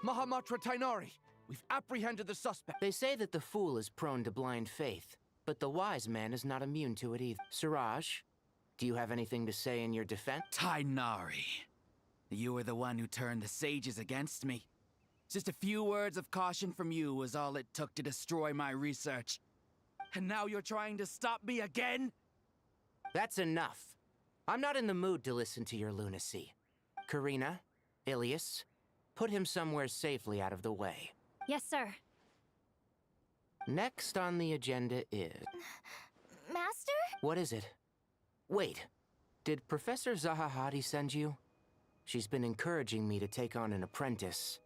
Mahamatra Tainari, we've apprehended the suspect. They say that the fool is prone to blind faith, but the wise man is not immune to it either. Siraj, do you have anything to say in your defense? Tainari. You were the one who turned the sages against me. Just a few words of caution from you was all it took to destroy my research. And now you're trying to stop me again? That's enough. I'm not in the mood to listen to your lunacy. Karina, Ilias, put him somewhere safely out of the way. Yes, sir. Next on the agenda is... Master? What is it? Wait, did Professor Zahahati send you? She's been encouraging me to take on an apprentice.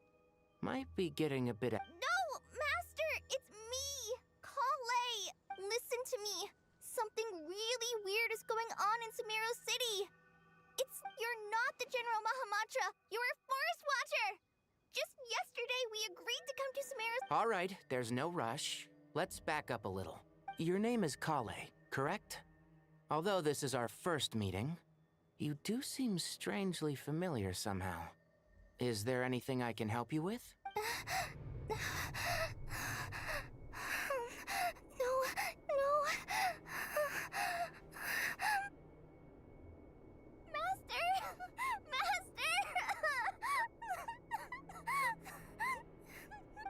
Might be getting a bit... No, Master! It's me! Kale! Listen to me. Something really weird is going on in Sumeru City. You're not the General Mahamatra. You're a Forest Watcher. Just yesterday, we agreed to come to Sumeru... All right, there's no rush. Let's back up a little. Your name is Kale, correct? Although this is our first meeting, you do seem strangely familiar somehow. Is there anything I can help you with? No.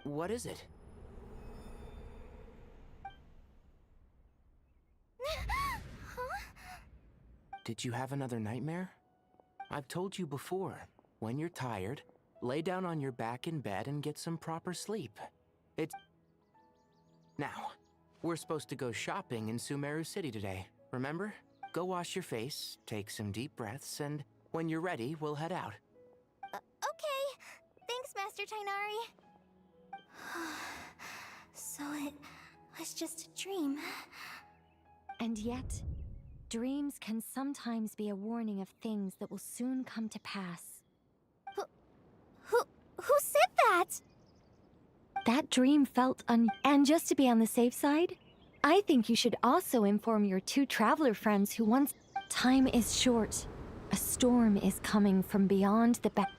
What is it? Did you have another nightmare? I've told you before, when you're tired, lay down on your back in bed and get some proper sleep. Now, we're supposed to go shopping in Sumeru City today, remember? Go wash your face, take some deep breaths, and when you're ready, we'll head out. Okay. Thanks, Master Tainari. So it was just a dream. And yet, dreams can sometimes be a warning of things that will soon come to pass. Who said that? That dream felt And just to be on the safe side, I think you should also inform your two traveler friends who once... Time is short. A storm is coming from beyond the back.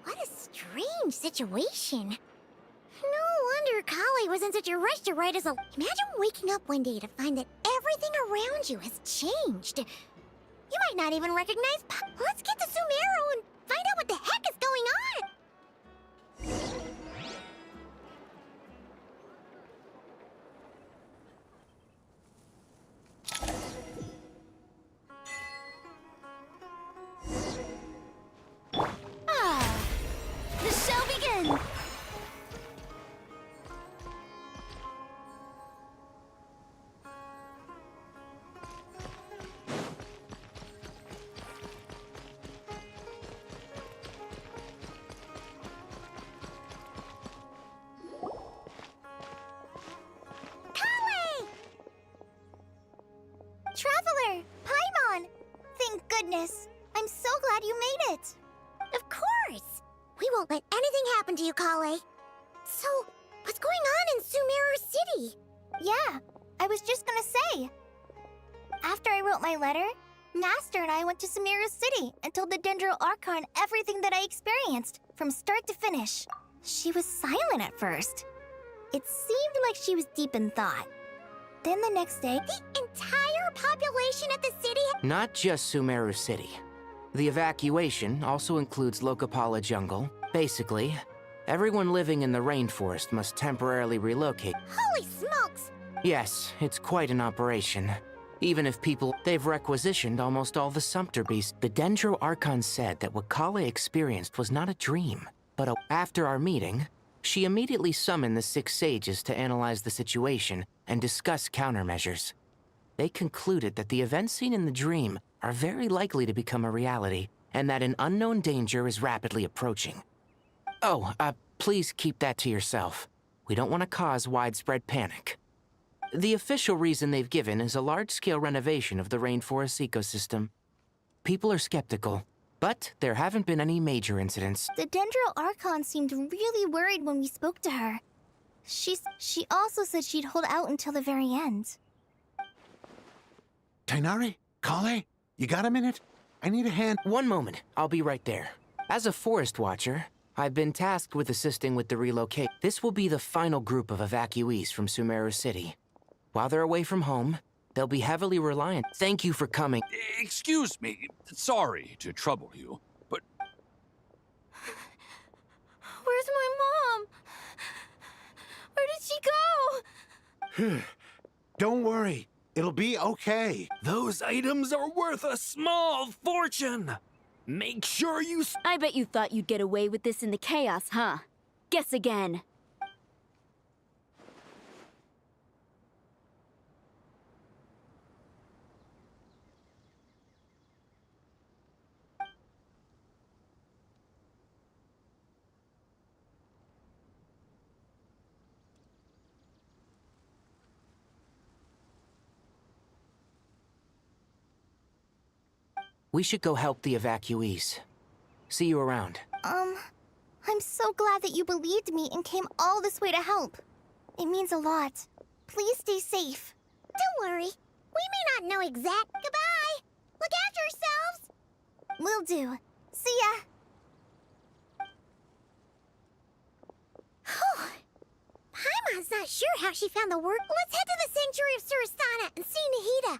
What a strange situation. No wonder Kali was in such a rush to write us a... Imagine waking up one day to find that everything around you has changed. You might not even recognize... Let's get to Sumeru and find out what the heck is going on! The show begins! Traveler! Paimon! Thank goodness! I'm so glad you made it! Of course! We won't let anything happen to you, Kale. So, what's going on in Sumeru City? Yeah, I was just gonna say. After I wrote my letter, Master and I went to Sumeru City and told the Dendro Archon everything that I experienced, from start to finish. She was silent at first. It seemed like she was deep in thought. Then the next day... The entire population of the city... Not just Sumeru City. The evacuation also includes Lokapala Jungle. Basically, everyone living in the rainforest must temporarily relocate. Holy smokes! Yes, it's quite an operation. Even if they've requisitioned almost all the Sumpter beasts. The Dendro Archon said that what Kale experienced was not a dream, but after our meeting, she immediately summoned the 6 sages to analyze the situation and discuss countermeasures. They concluded that the events seen in the dream are very likely to become a reality, and that an unknown danger is rapidly approaching. Oh, please keep that to yourself. We don't want to cause widespread panic. The official reason they've given is a large-scale renovation of the rainforest ecosystem. People are skeptical, but there haven't been any major incidents. The Dendro Archon seemed really worried when we spoke to her. She also said she'd hold out until the very end. Tainari? Kale? You got a minute? I need a hand. One moment. I'll be right there. As a forest watcher, I've been tasked with assisting with the relocate. This will be the final group of evacuees from Sumeru City. While they're away from home, they'll be heavily reliant. Thank you for coming. Excuse me. Sorry to trouble you, but... Where's my mom? Where did she go? Don't worry. It'll be okay. Those items are worth a small fortune. Make sure you... I bet you thought you'd get away with this in the chaos, huh? Guess again. We should go help the evacuees. See you around. I'm so glad that you believed me and came all this way to help. It means a lot. Please stay safe. Don't worry. We may not know exact. Goodbye! Look after yourselves! Will do. See ya! Whew. Paimon's not sure how she found the work. Let's head to the Sanctuary of Surasana and see Nahida.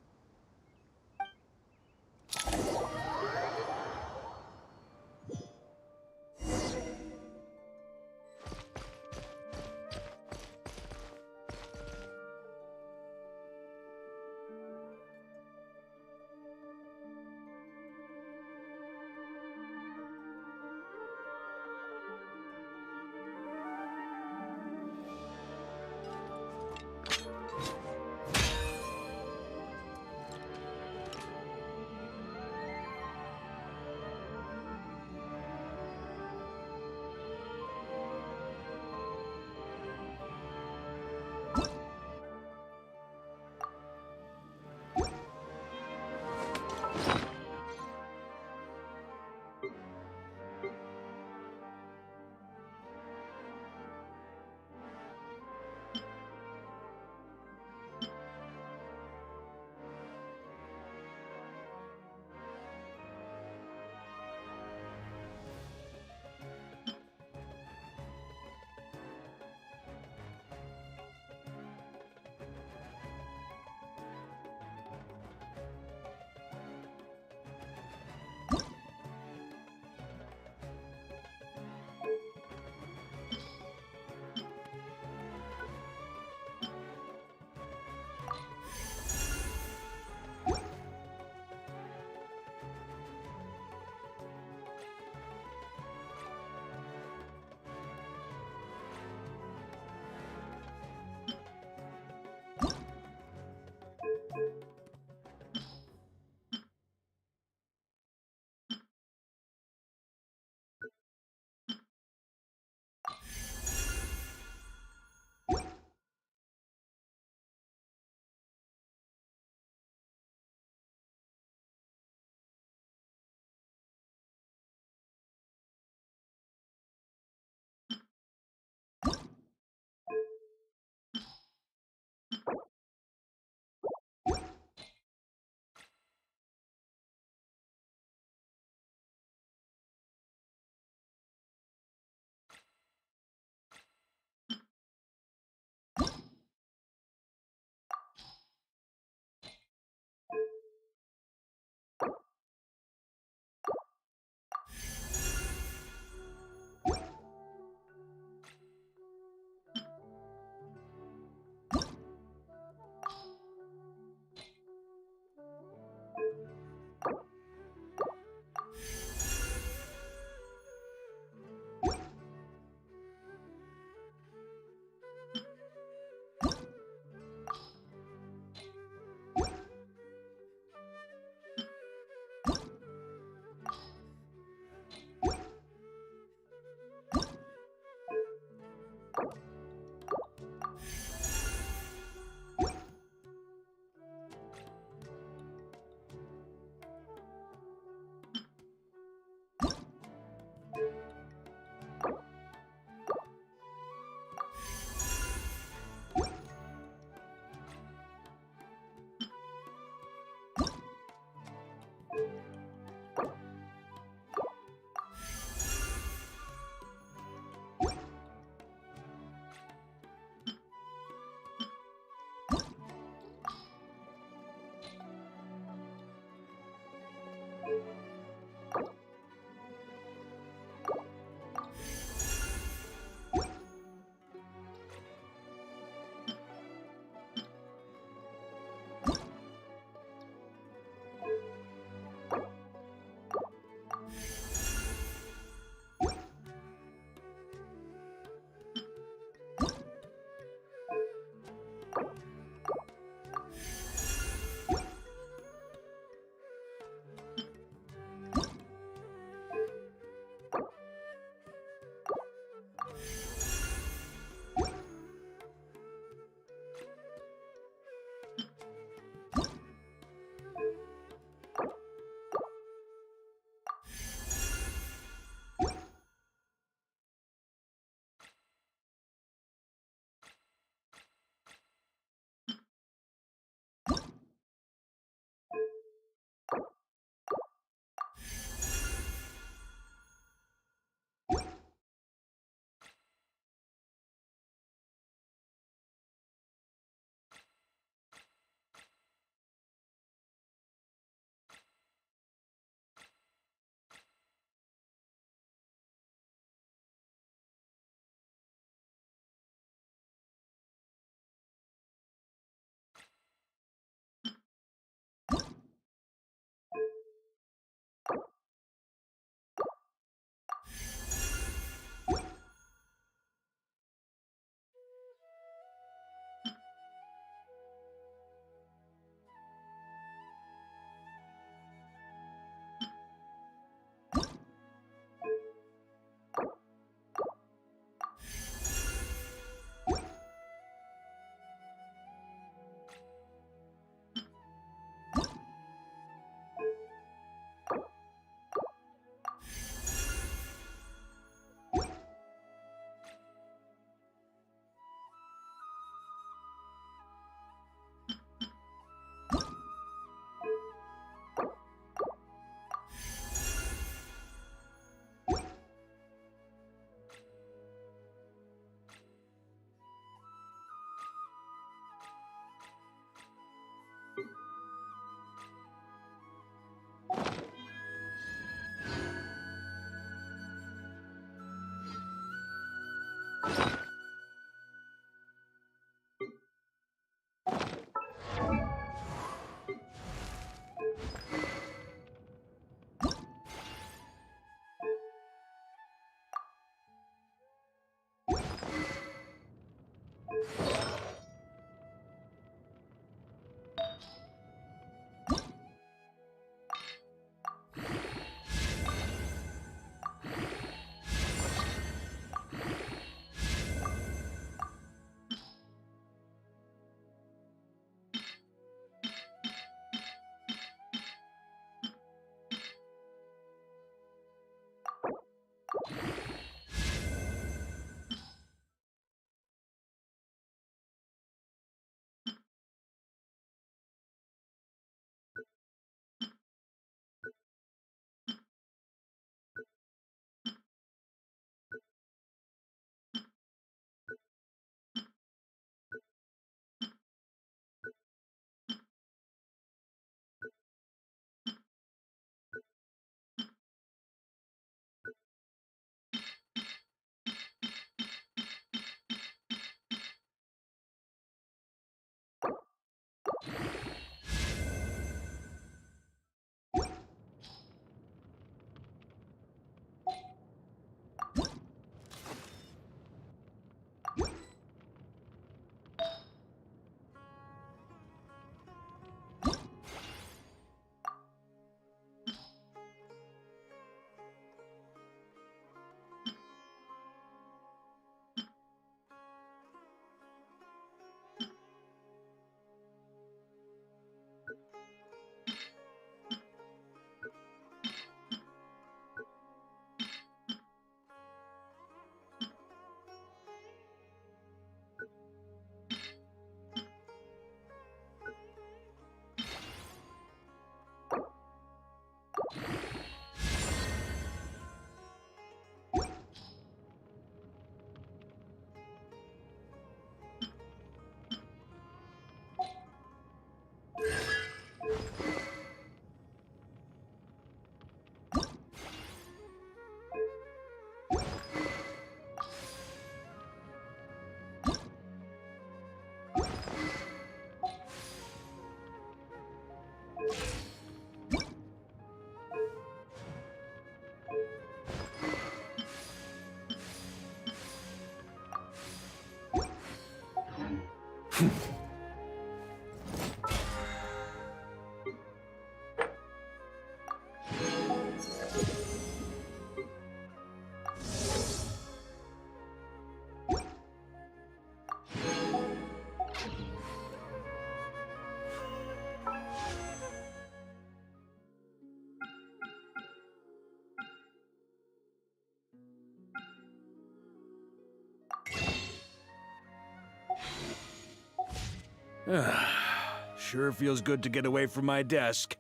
Sure feels good to get away from my desk.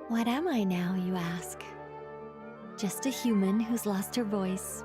What am I now, you ask? Just a human who's lost her voice.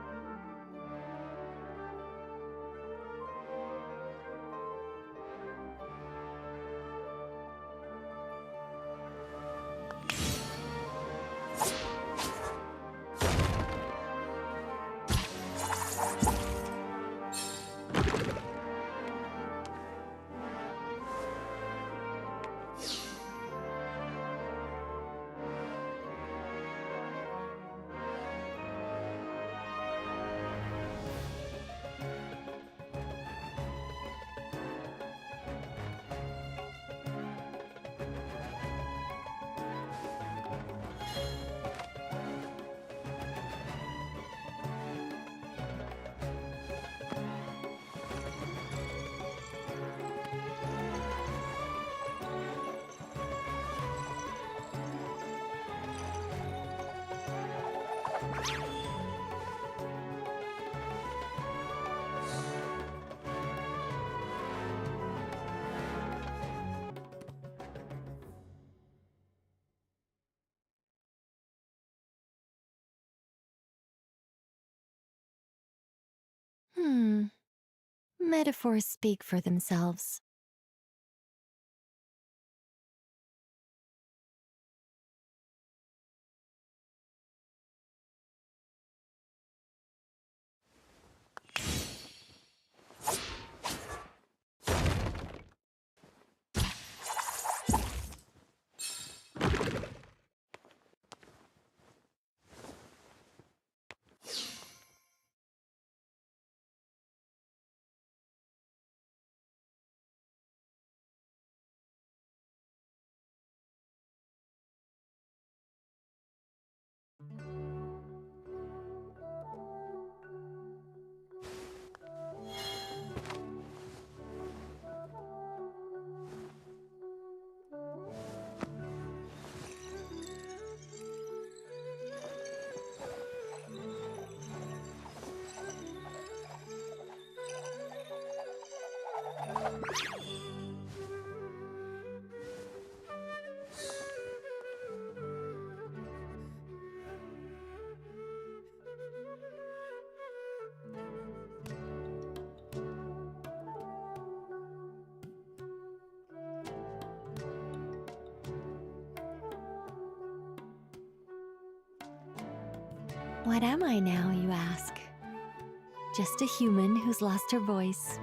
Metaphors speak for themselves. What am I now, you ask? Just a human who's lost her voice.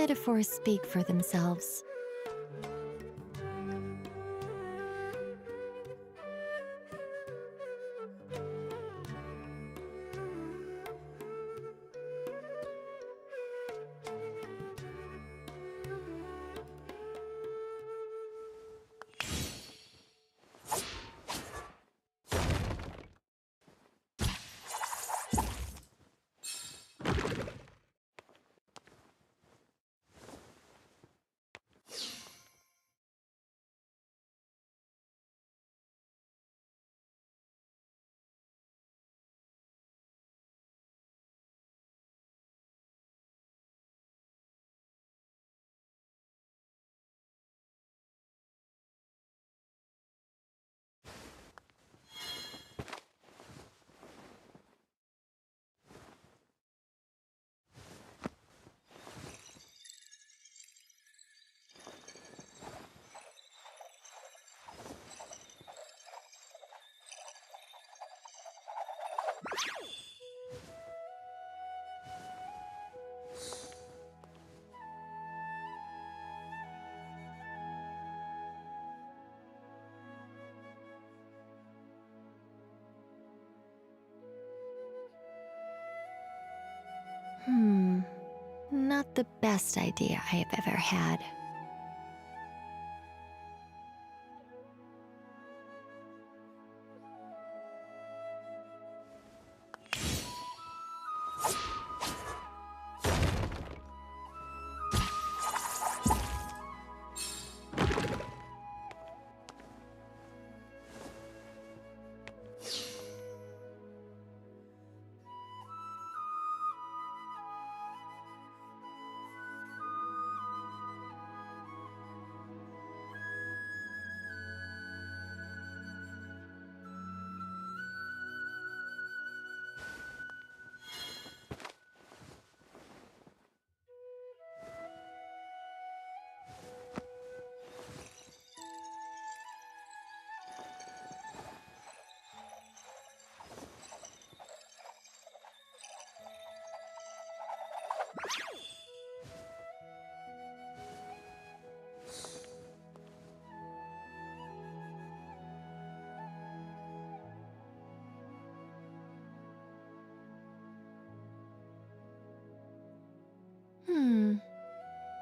Metaphors speak for themselves. Not the best idea I have ever had.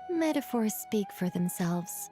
Metaphors speak for themselves.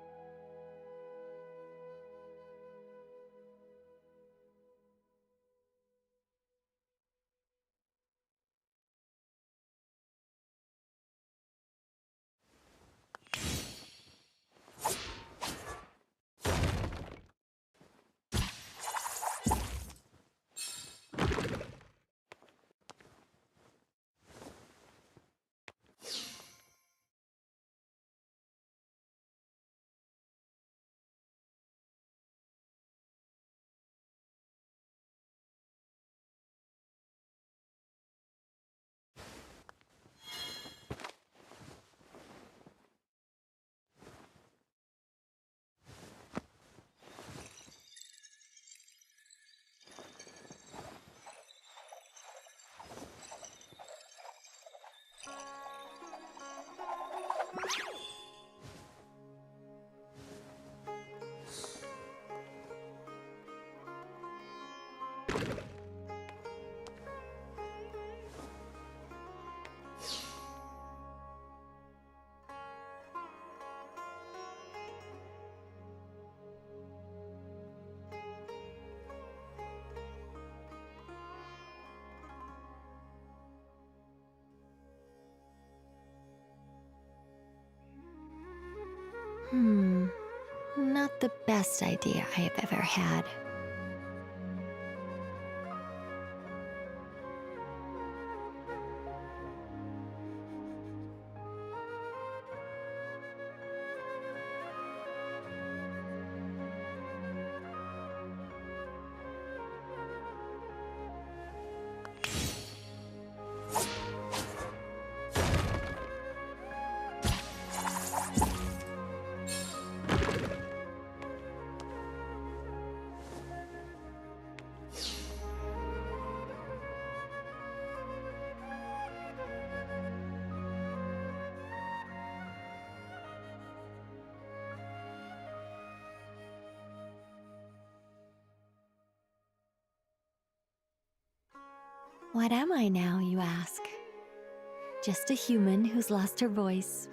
Not the best idea I have ever had. What am I now, you ask? Just a human who's lost her voice.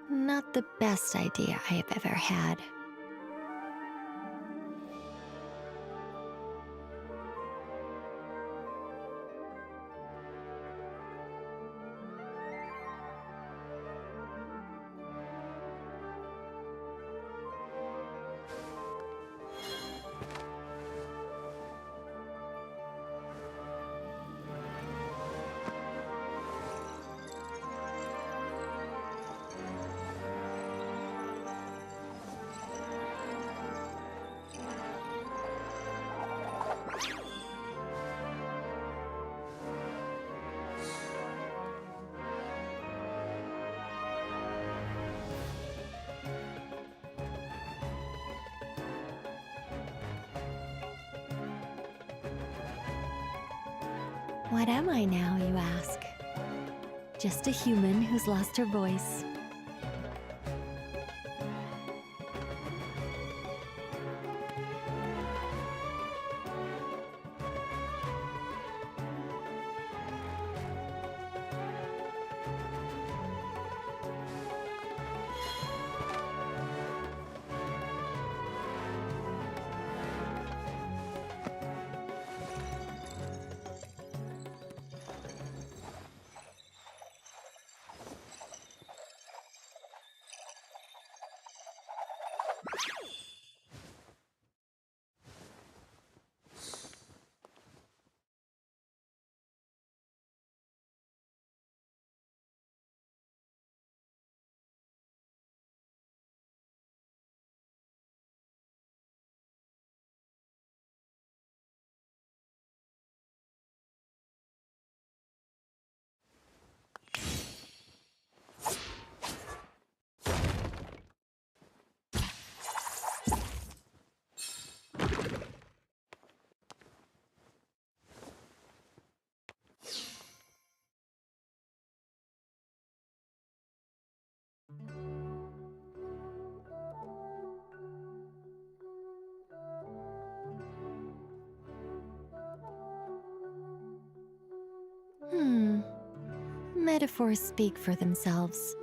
Not the best idea I have ever had. What am I now, you ask? Just a human who's lost her voice. Metaphors speak for themselves.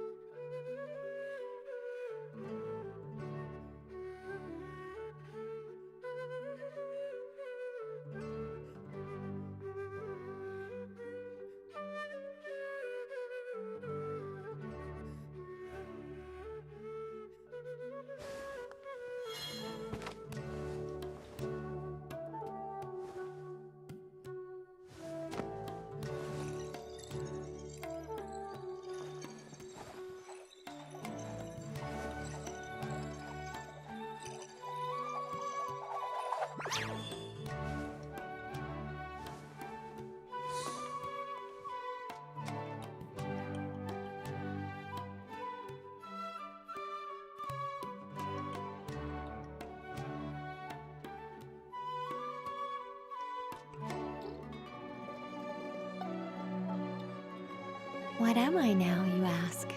What am I now, you ask?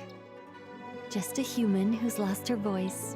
Just a human who's lost her voice.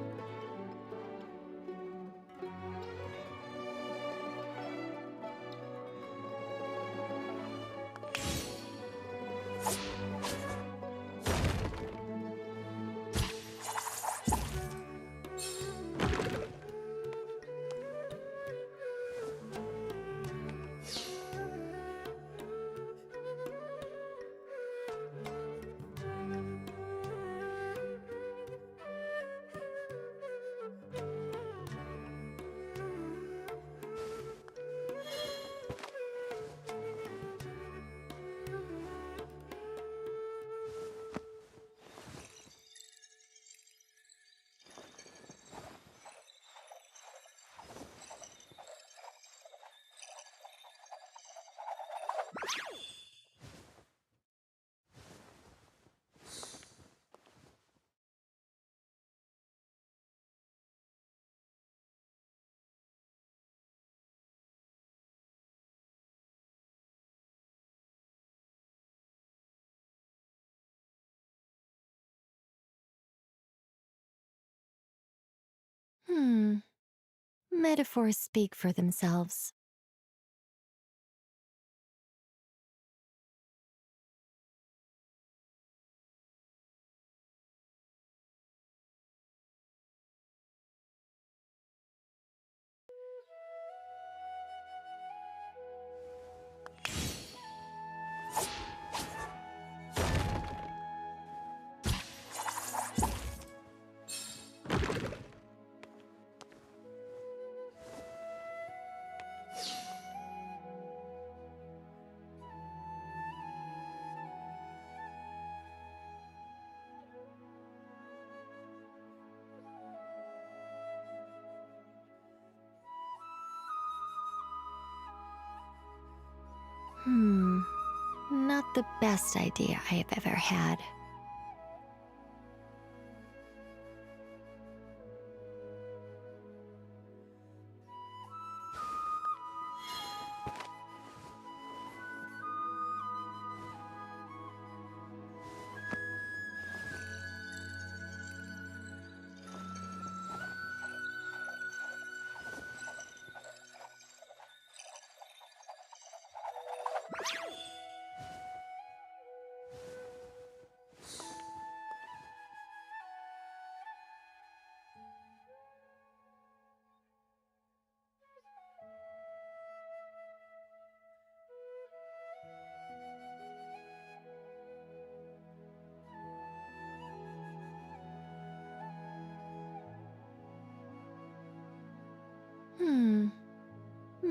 Metaphors speak for themselves. Not the best idea I have ever had.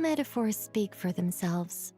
Metaphors speak for themselves.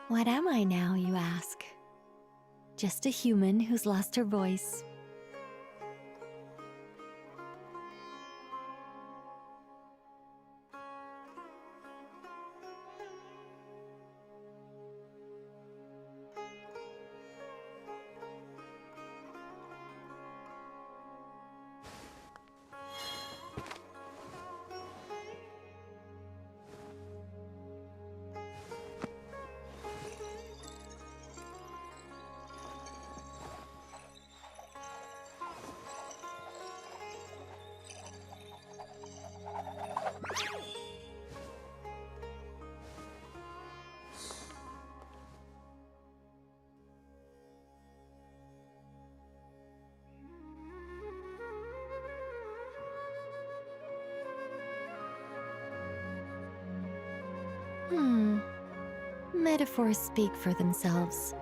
What am I now, you ask? Just a human who's lost her voice. Metaphors speak for themselves.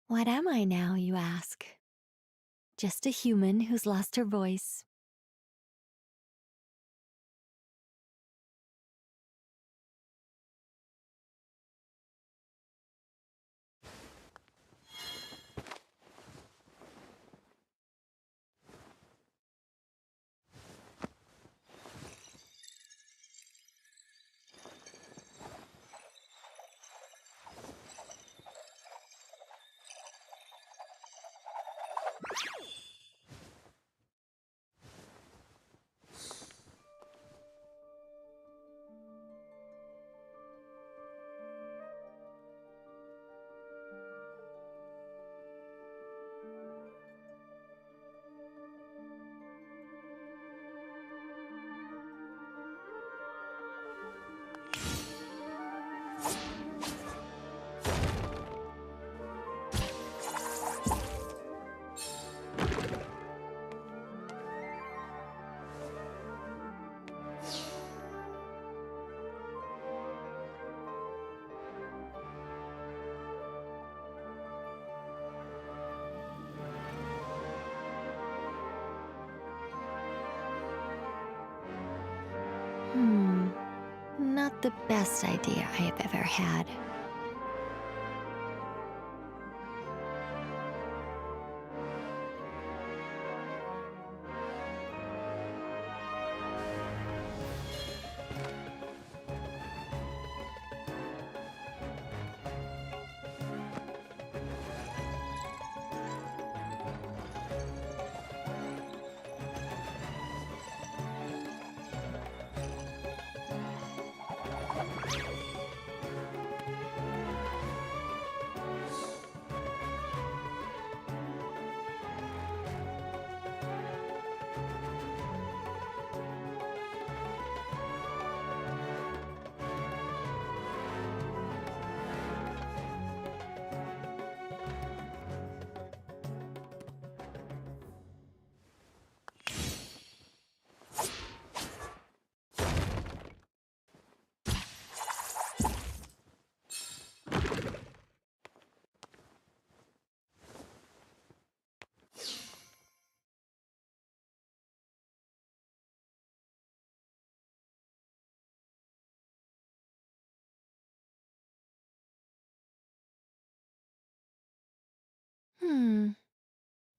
What am I now, you ask? Just a human who's lost her voice. Not the best idea I have ever had.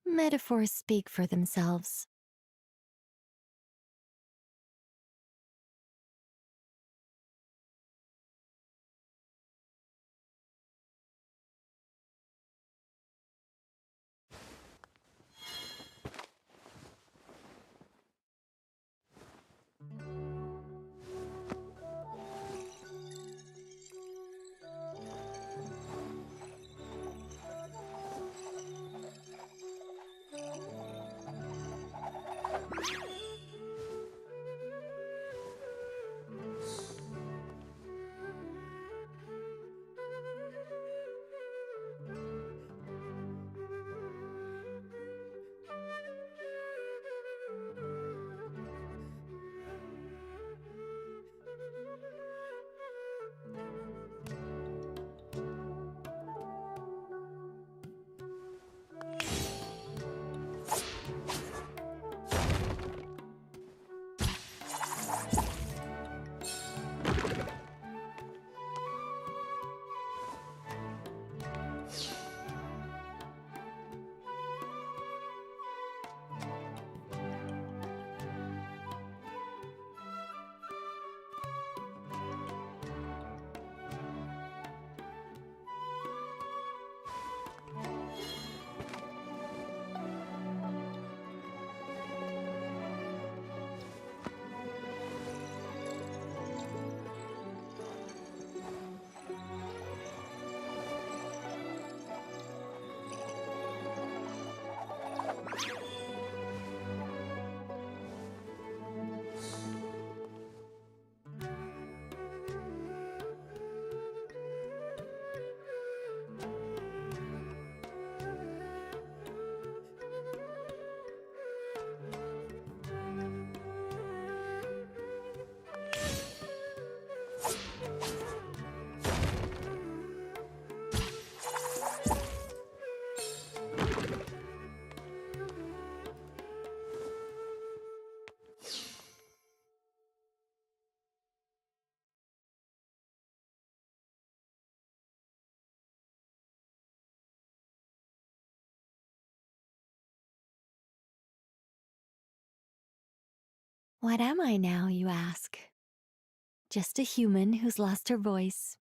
Metaphors speak for themselves. What am I now, you ask? Just a human who's lost her voice.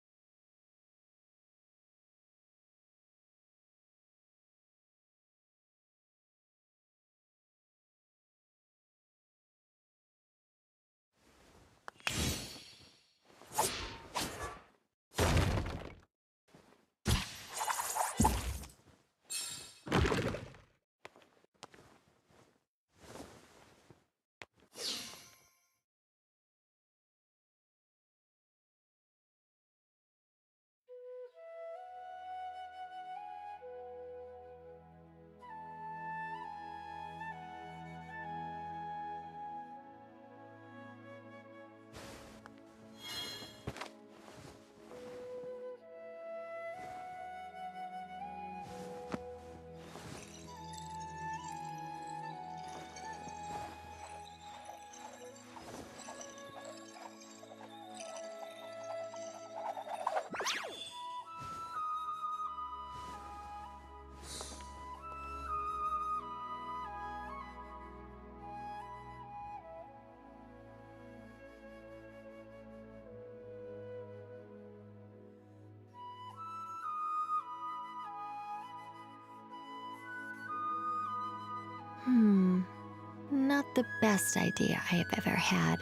Not the best idea I have ever had.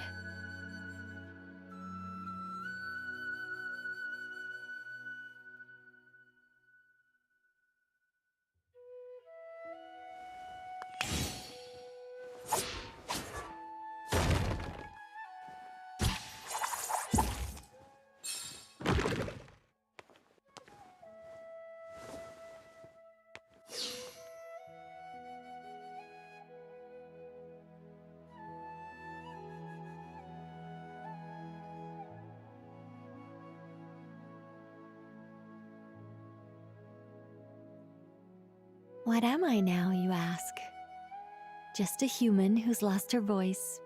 What am I now, you ask? Just a human who's lost her voice.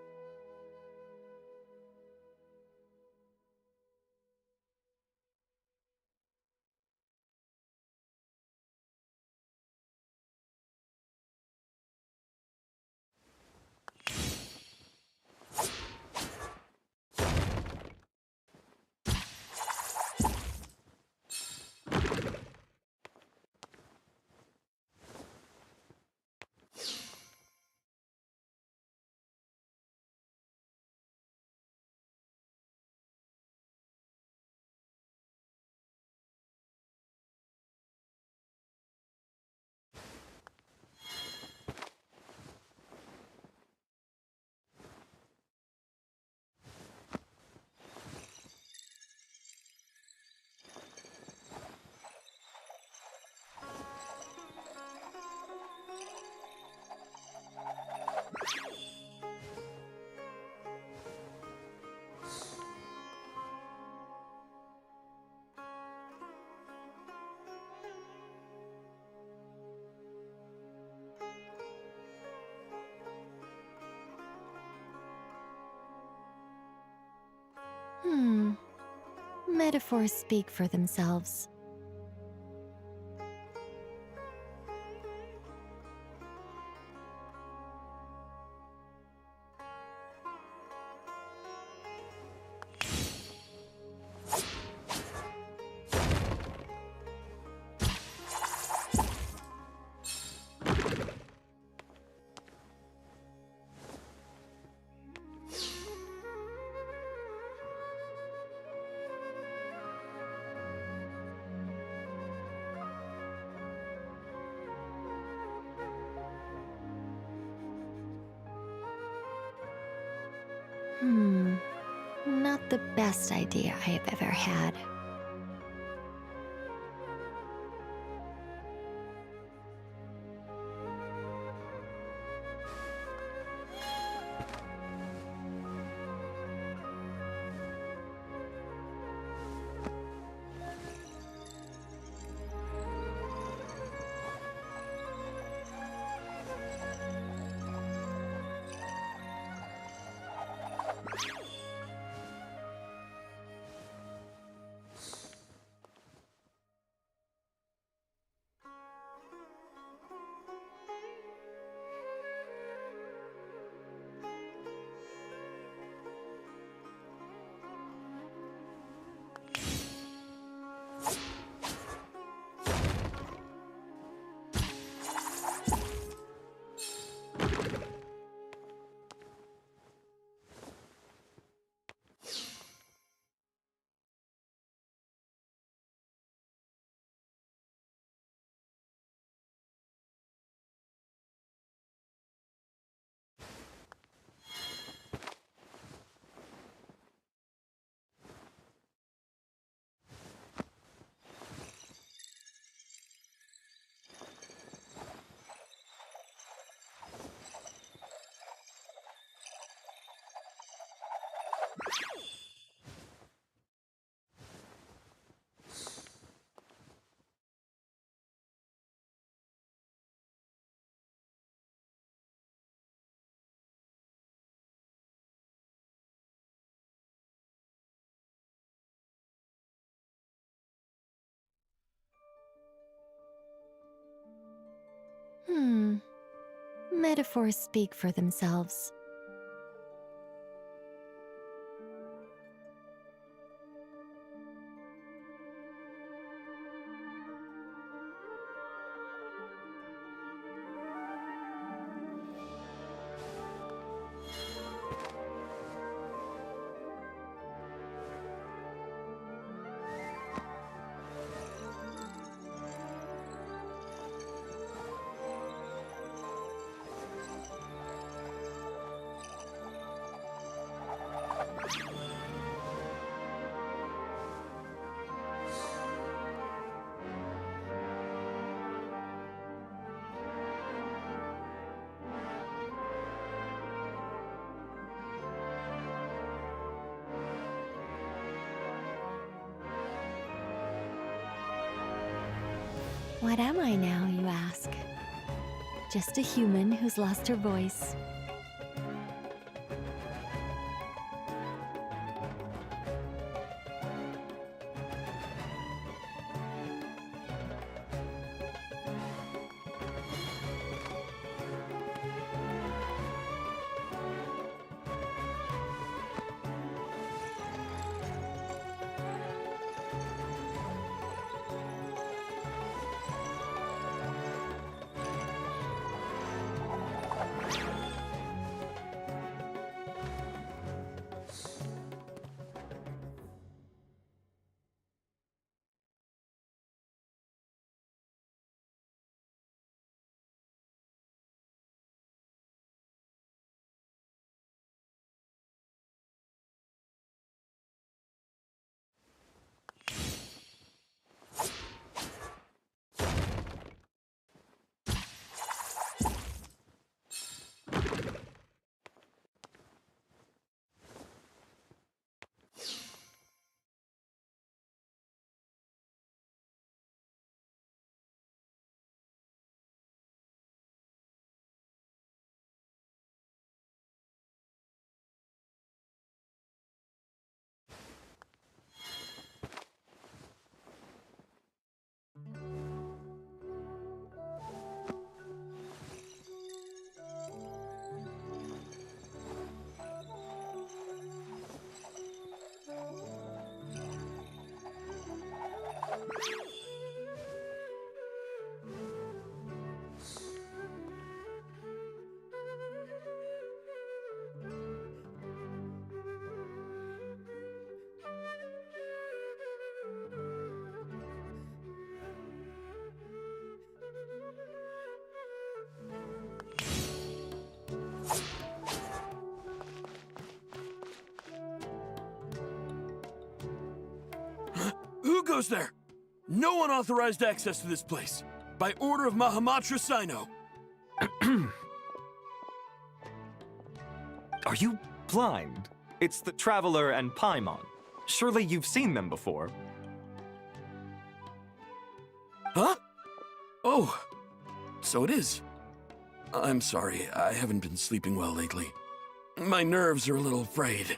Metaphors speak for themselves. Not the best idea I have ever had. Metaphors speak for themselves. What am I now, you ask? Just a human who's lost her voice. Who goes there? No unauthorized access to this place. By order of Mahamatra Sino. Are you blind? It's the Traveler and Paimon. Surely you've seen them before. Huh? Oh, so it is. I'm sorry, I haven't been sleeping well lately. My nerves are a little frayed.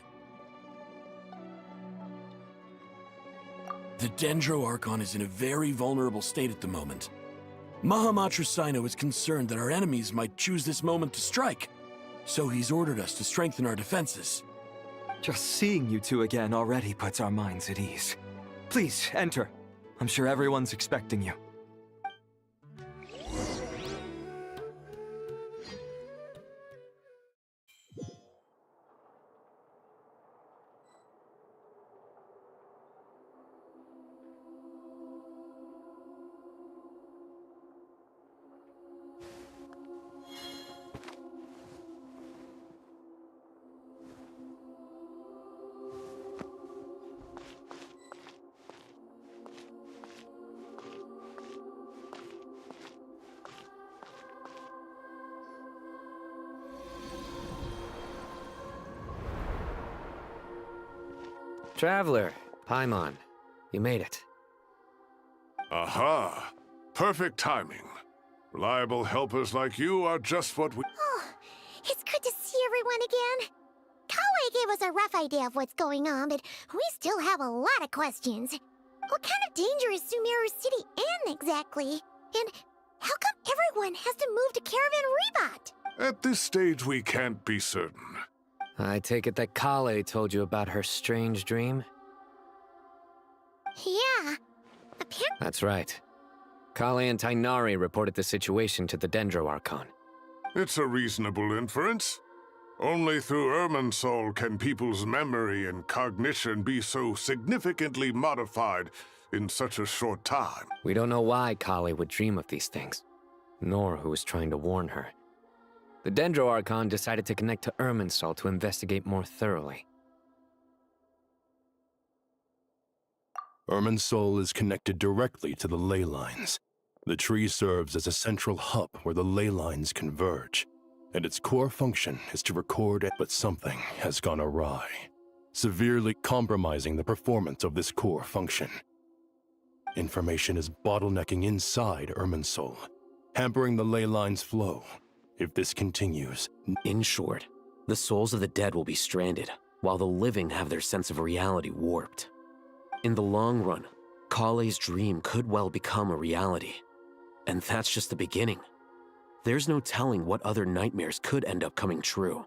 The Dendro Archon is in a very vulnerable state at the moment. Mahamatra Sino is concerned that our enemies might choose this moment to strike, so he's ordered us to strengthen our defenses. Just seeing you two again already puts our minds at ease. Please, enter. I'm sure everyone's expecting you. Traveler, Paimon, you made it. Aha! Perfect timing. Reliable helpers like you are just what we... Oh, it's good to see everyone again. Kawaii gave us a rough idea of what's going on, but we still have a lot of questions. What kind of danger is Sumeru City in exactly? And how come everyone has to move to Caravan Reebot? At this stage, we can't be certain. I take it that Kale told you about her strange dream? Yeah. That's right. Kale and Tainari reported the situation to the Dendro Archon. It's a reasonable inference. Only through Irminsul can people's memory and cognition be so significantly modified in such a short time. We don't know why Kale would dream of these things, nor who was trying to warn her. The Dendro Archon decided to connect to Irminsul to investigate more thoroughly. Irminsul is connected directly to the ley lines. The tree serves as a central hub where the ley lines converge, and its core function is to record it, but something has gone awry, severely compromising the performance of this core function. Information is bottlenecking inside Irminsul, hampering the ley lines' flow. If this continues... In short, the souls of the dead will be stranded, while the living have their sense of reality warped. In the long run, Kale's dream could well become a reality. And that's just the beginning. There's no telling what other nightmares could end up coming true.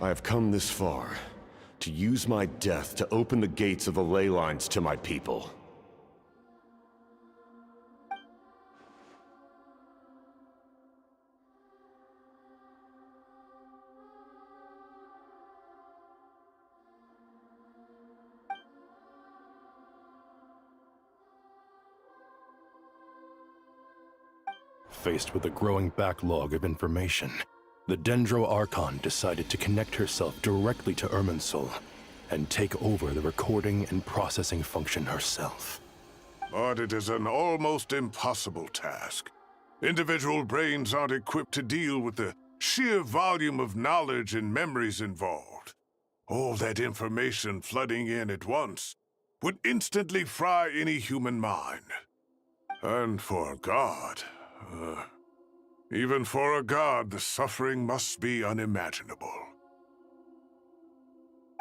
I have come this far, to use my death to open the gates of the ley lines to my people. Faced with a growing backlog of information, the Dendro Archon decided to connect herself directly to Irminsul and take over the recording and processing function herself. But it is an almost impossible task. Individual brains aren't equipped to deal with the sheer volume of knowledge and memories involved. All that information flooding in at once would instantly fry any human mind. And for a god, even for a god, the suffering must be unimaginable.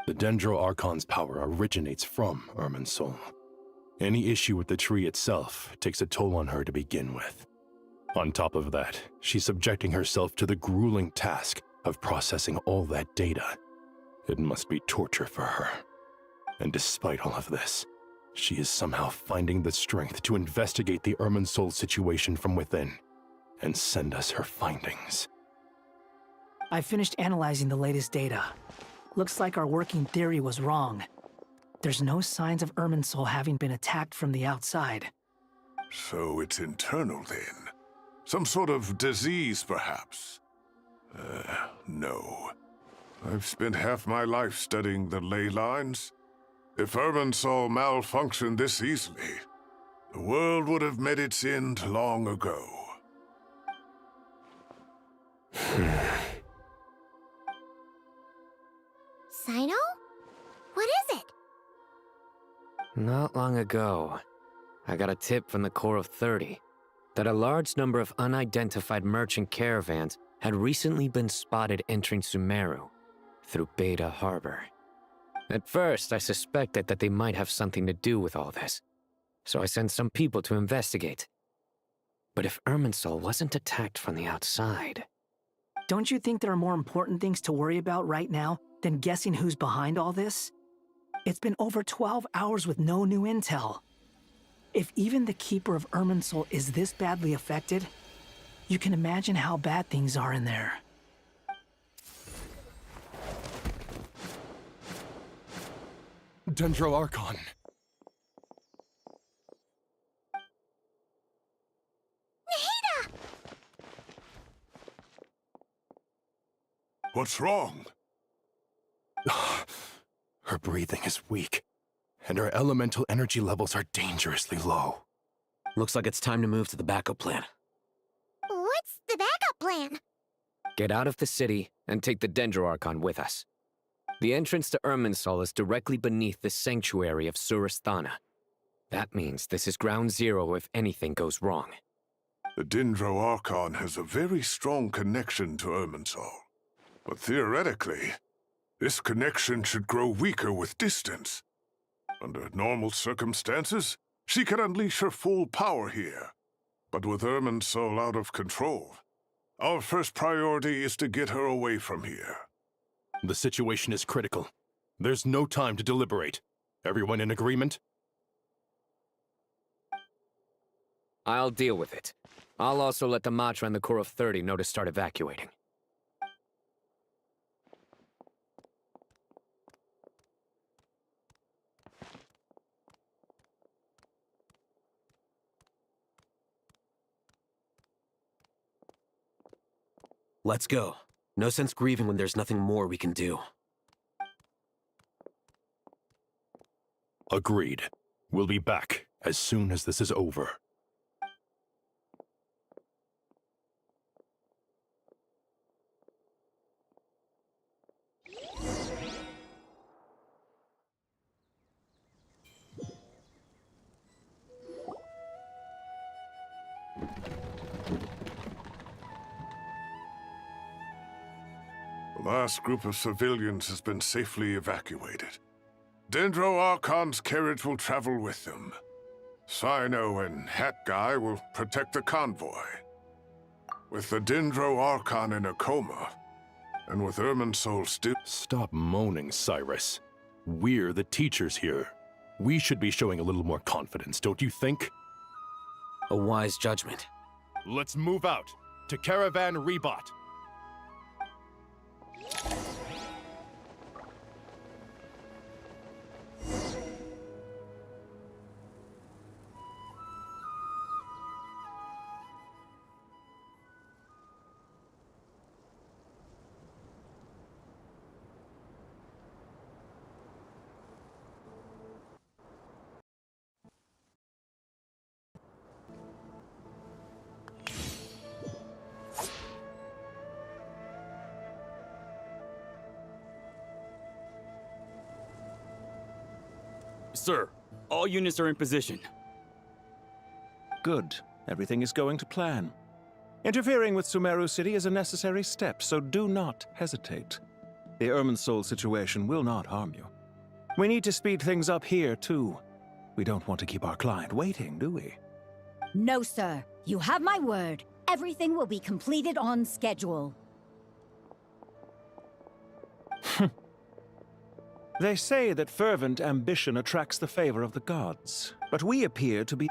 The Dendro Archon's power originates from Irminsul. Any issue with the tree itself takes a toll on her to begin with. On top of that, she's subjecting herself to the grueling task of processing all that data. It must be torture for her. And despite all of this, she is somehow finding the strength to investigate the Irminsul situation from within and send us her findings. I finished analyzing the latest data. Looks like our working theory was wrong. There's no signs of Irminsul having been attacked from the outside. So it's internal then? Some sort of disease, perhaps? No. I've spent half my life studying the ley lines. If Irminsul malfunctioned this easily, the world would have met its end long ago. Sino? What is it? Not long ago, I got a tip from the Corps of 30 that a large number of unidentified merchant caravans had recently been spotted entering Sumeru through Beta Harbor. At first, I suspected that they might have something to do with all this, so I sent some people to investigate. But if Irminsul wasn't attacked from the outside... Don't you think there are more important things to worry about right now than guessing who's behind all this? It's been over 12 hours with no new intel. If even the Keeper of Irminsul is this badly affected, you can imagine how bad things are in there. Dendro Archon. Nahida! What's wrong? Her breathing is weak, and her elemental energy levels are dangerously low. Looks like it's time to move to the backup plan. What's the backup plan? Get out of the city and take the Dendro Archon with us. The entrance to Irminsul is directly beneath the sanctuary of Surasthana. That means this is ground zero if anything goes wrong. The Dendro Archon has a very strong connection to Irminsul. But theoretically, This connection should grow weaker with distance. Under normal circumstances, she can unleash her full power here. But with Irmin's soul out of control, our first priority is to get her away from here. The situation is critical. There's no time to deliberate. Everyone in agreement? I'll deal with it. I'll also let the Matra and the Core of 30 know to start evacuating. Let's go. No sense grieving when there's nothing more we can do. Agreed. We'll be back as soon as this is over. The last group of civilians has been safely evacuated. Dendro Archon's carriage will travel with them. Sino and Hat Guy will protect the convoy. With the Dendro Archon in a coma, and with Irminsoul still— Stop moaning, Cyrus. We're the teachers here. We should be showing a little more confidence, don't you think? A wise judgment. Let's move out to Caravan Rebot. Sir, all units are in position. Good. Everything is going to plan. Interfering with Sumeru City is a necessary step, so do not hesitate. The Irminsoul situation will not harm you. We need to speed things up here, too. We don't want to keep our client waiting, do we? No, sir. You have my word. Everything will be completed on schedule. They say that fervent ambition attracts the favor of the gods, but we appear to be—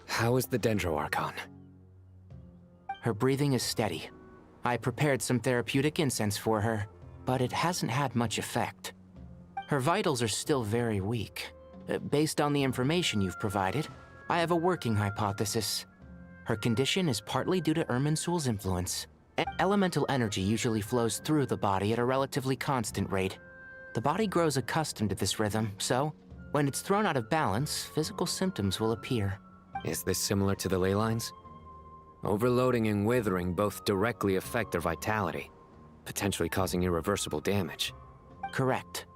How is the Dendro Archon? Her breathing is steady. I prepared some therapeutic incense for her, but it hasn't had much effect. Her vitals are still very weak. Based on the information you've provided, I have a working hypothesis. Her condition is partly due to Irminsoul's influence. Elemental energy usually flows through the body at a relatively constant rate. The body grows accustomed to this rhythm, so when it's thrown out of balance, physical symptoms will appear. Is this similar to the ley lines? Overloading and withering both directly affect their vitality, potentially causing irreversible damage. Correct.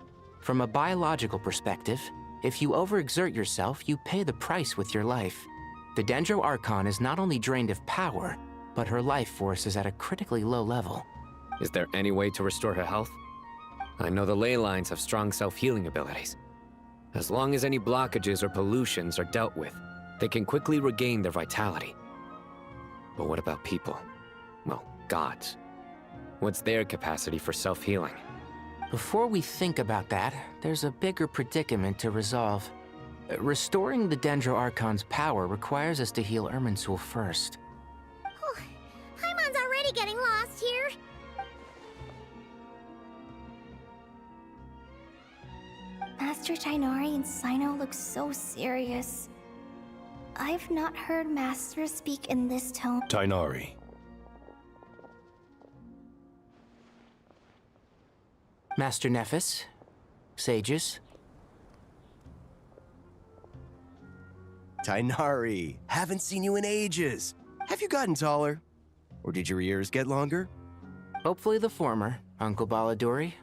From a biological perspective, if you overexert yourself, you pay the price with your life. The Dendro Archon is not only drained of power, but her life force is at a critically low level. Is there any way to restore her health? I know the ley lines have strong self-healing abilities. As long as any blockages or pollutions are dealt with, they can quickly regain their vitality. But what about people? Well, gods. What's their capacity for self-healing? Before we think about that, there's a bigger predicament to resolve. Restoring the Dendro Archon's power requires us to heal Irminsoul first. Paimon's already getting lost here. Master Tainari and Sino look so serious. I've not heard Master speak in this tone. Tainari. Master Nephis, sages. Tainari, haven't seen you in ages. Have you gotten taller? Or did your ears get longer? Hopefully the former, Uncle Baladuri.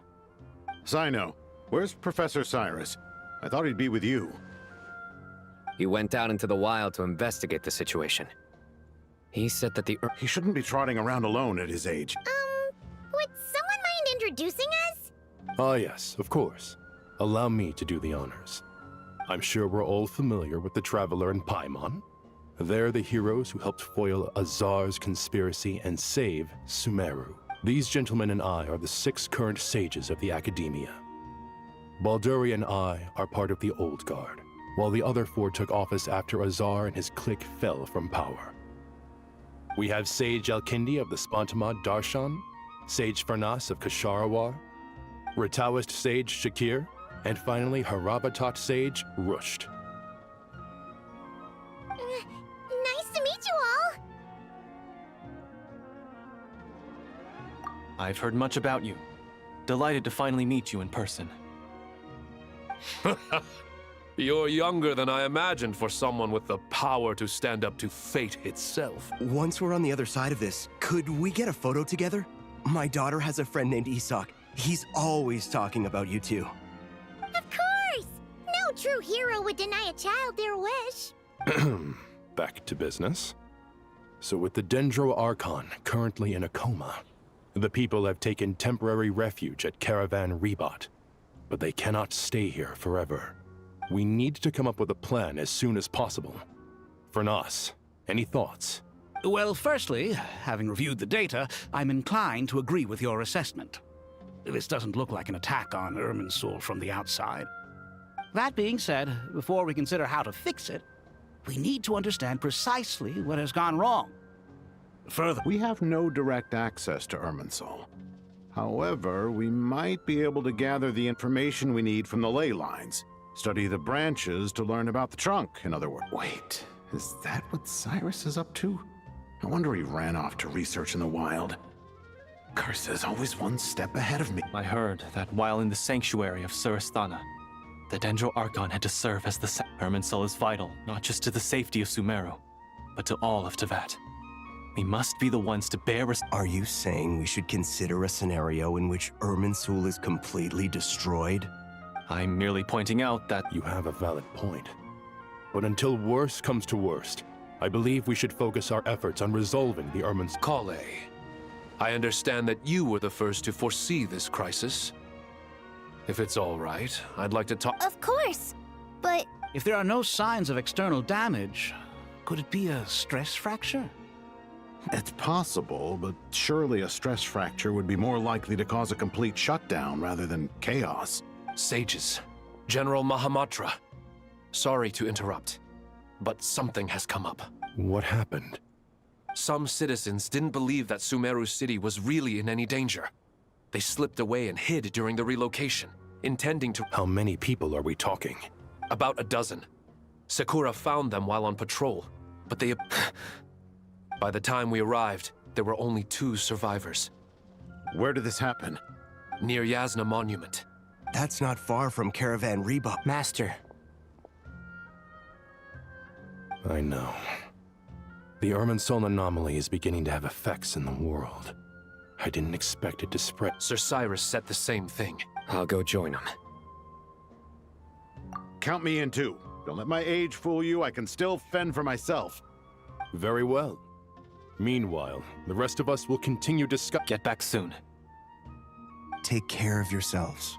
Sino, where's Professor Cyrus? I thought he'd be with you. He went out into the wild to investigate the situation. He said that He shouldn't be trotting around alone at his age. Would someone mind introducing us? Ah, yes, of course. Allow me to do the honors. I'm sure we're all familiar with the Traveler and Paimon. They're the heroes who helped foil Azar's conspiracy and save Sumeru. These gentlemen and I are the 6 current sages of the Academia. Balduri and I are part of the Old Guard, while the other 4 took office after Azar and his clique fell from power. We have Sage Alkindi of the Spantamad Darshan, Sage Farnas of Kasharawar, Rataoist Sage Shakir, and finally Haravatat Sage Rusht. Nice to meet you all! I've heard much about you. Delighted to finally meet you in person. You're younger than I imagined for someone with the power to stand up to fate itself. Once we're on the other side of this, could we get a photo together? My daughter has a friend named Isak. He's always talking about you two. Of course! No true hero would deny a child their wish. Back to business. So with the Dendro Archon currently in a coma, the people have taken temporary refuge at Caravan Rebot. But they cannot stay here forever. We need to come up with a plan as soon as possible. Fernas, any thoughts? Well, firstly, having reviewed the data, I'm inclined to agree with your assessment. This doesn't look like an attack on Irminsul from the outside. That being said, before we consider how to fix it, we need to understand precisely what has gone wrong. Further, we have no direct access to Irminsul. However, we might be able to gather the information we need from the ley lines. Study the branches to learn about the trunk, in other words. Wait, is that what Cyrus is up to? No wonder he ran off to research in the wild. Curse, always one step ahead of me. I heard that while in the sanctuary of Surasthana, the Dendro Archon had to serve as the Irminsul is vital, not just to the safety of Sumeru, but to all of Teyvat. We must be the ones to bear Are you saying we should consider a scenario in which Irminsul is completely destroyed? I'm merely pointing out that you have a valid point. But until worst comes to worst, I believe we should focus our efforts on resolving the Irminsul. Kale, I understand that you were the first to foresee this crisis. If it's all right, I'd like to talk— Of course, but... If there are no signs of external damage, could it be a stress fracture? It's possible, but surely a stress fracture would be more likely to cause a complete shutdown rather than chaos. Sages, General Mahamatra, sorry to interrupt, but something has come up. What happened? Some citizens didn't believe that Sumeru City was really in any danger. They slipped away and hid during the relocation, intending to— How many people are we talking? About a dozen. Sakura found them while on patrol, but they— By the time we arrived, there were only 2 survivors. Where did this happen? Near Yasna Monument. That's not far from Caravan Rebot. Master. I know. The Irminsul anomaly is beginning to have effects in the world. I didn't expect it to spread. Sir Cyrus said the same thing. I'll go join him. Count me in too. Don't let my age fool you. I can still fend for myself. Very well. Meanwhile, the rest of us will continue discuss— Get back soon. Take care of yourselves.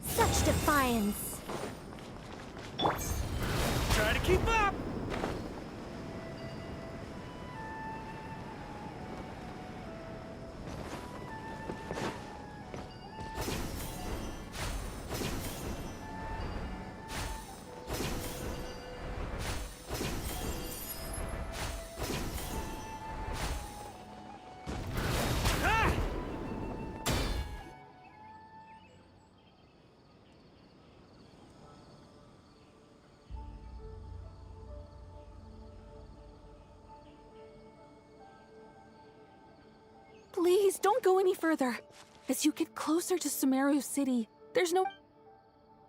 Such defiance. Try to keep up! Please, don't go any further. As you get closer to Sumeru City, there's no...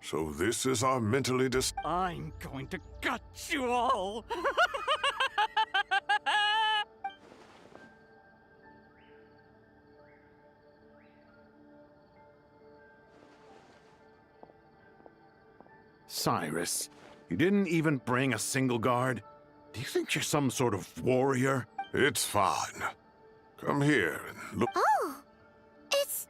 So this is our mentally I'm going to gut you all! Cyrus, you didn't even bring a single guard? Do you think you're some sort of warrior? It's fine. Come here and look. Oh! It's...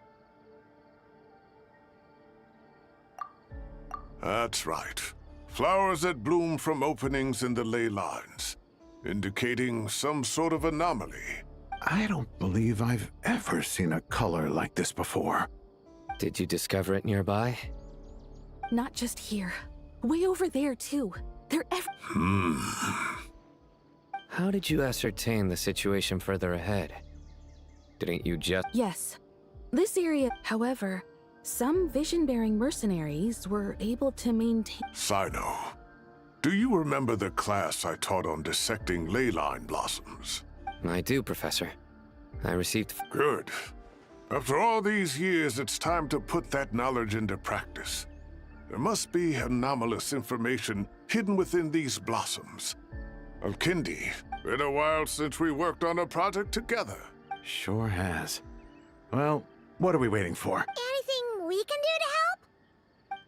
That's right. Flowers that bloom from openings in the ley lines, indicating some sort of anomaly. I don't believe I've ever seen a color like this before. Did you discover it nearby? Not just here. Way over there, too. They're How did you ascertain the situation further ahead? Didn't you just... Yes. This area, however, some vision-bearing mercenaries were able to maintain... Sino, do you remember the class I taught on dissecting ley line blossoms? I do, Professor. I received... Good. After all these years, it's time to put that knowledge into practice. There must be anomalous information hidden within these blossoms. Alkindi, been a while since we worked on a project together. Sure has. Well, what are we waiting for? Anything we can do to help?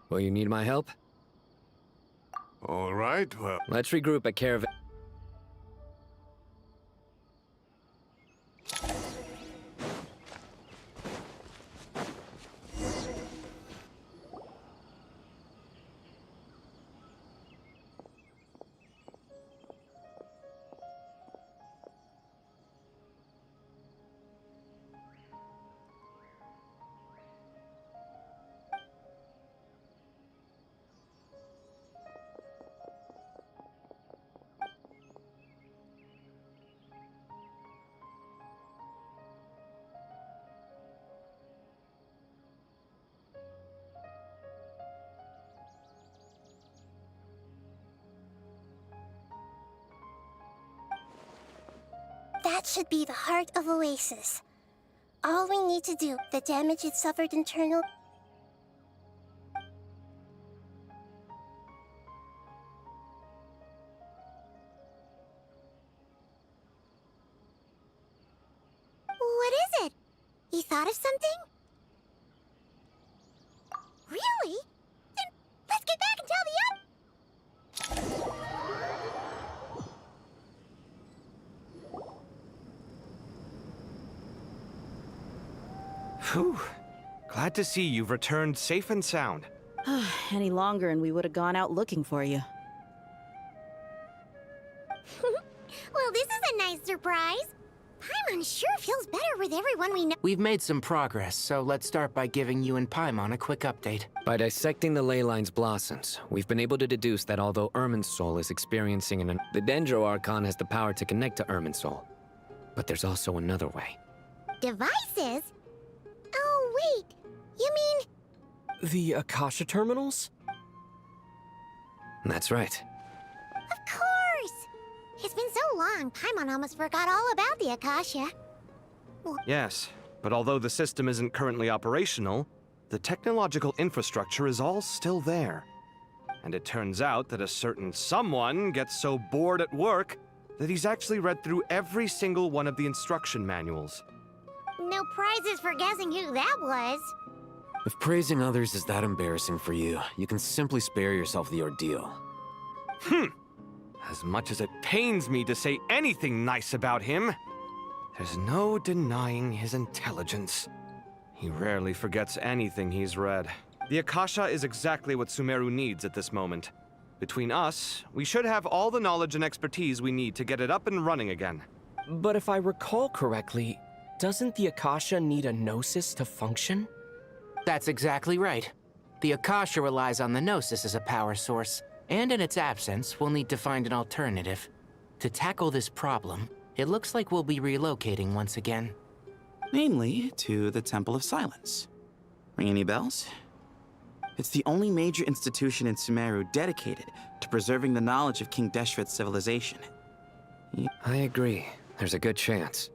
Will you need my help? All right, well... Let's regroup at Caravan... That should be the heart of Oasis. All we need to do, the damage it suffered internal... What is it? You thought of something? Really? Then let's get back and tell the Whew. Glad to see you've returned safe and sound. Any longer and we would have gone out looking for you. Well, this is a nice surprise. Paimon sure feels better with everyone we know. We've made some progress, so let's start by giving you and Paimon a quick update. By dissecting the ley line's blossoms, we've been able to deduce that although Irminsul is experiencing the Dendro Archon has the power to connect to Irminsul. But there's also another way. Devices? Oh, wait. You mean... The Akasha terminals? That's right. Of course! It's been so long, Paimon almost forgot all about the Akasha. Yes, but although the system isn't currently operational, the technological infrastructure is all still there. And it turns out that a certain someone gets so bored at work that he's actually read through every single one of the instruction manuals. No prizes for guessing who that was. If praising others is that embarrassing for you, you can simply spare yourself the ordeal. As much as it pains me to say anything nice about him, there's no denying his intelligence. He rarely forgets anything he's read. The Akasha is exactly what Sumeru needs at this moment. Between us, we should have all the knowledge and expertise we need to get it up and running again. But if I recall correctly, doesn't the Akasha need a Gnosis to function? That's exactly right. The Akasha relies on the Gnosis as a power source, and in its absence, we'll need to find an alternative. To tackle this problem, it looks like we'll be relocating once again. Namely, to the Temple of Silence. Ring any bells? It's the only major institution in Sumeru dedicated to preserving the knowledge of King Deshret's civilization. I agree. There's a good chance.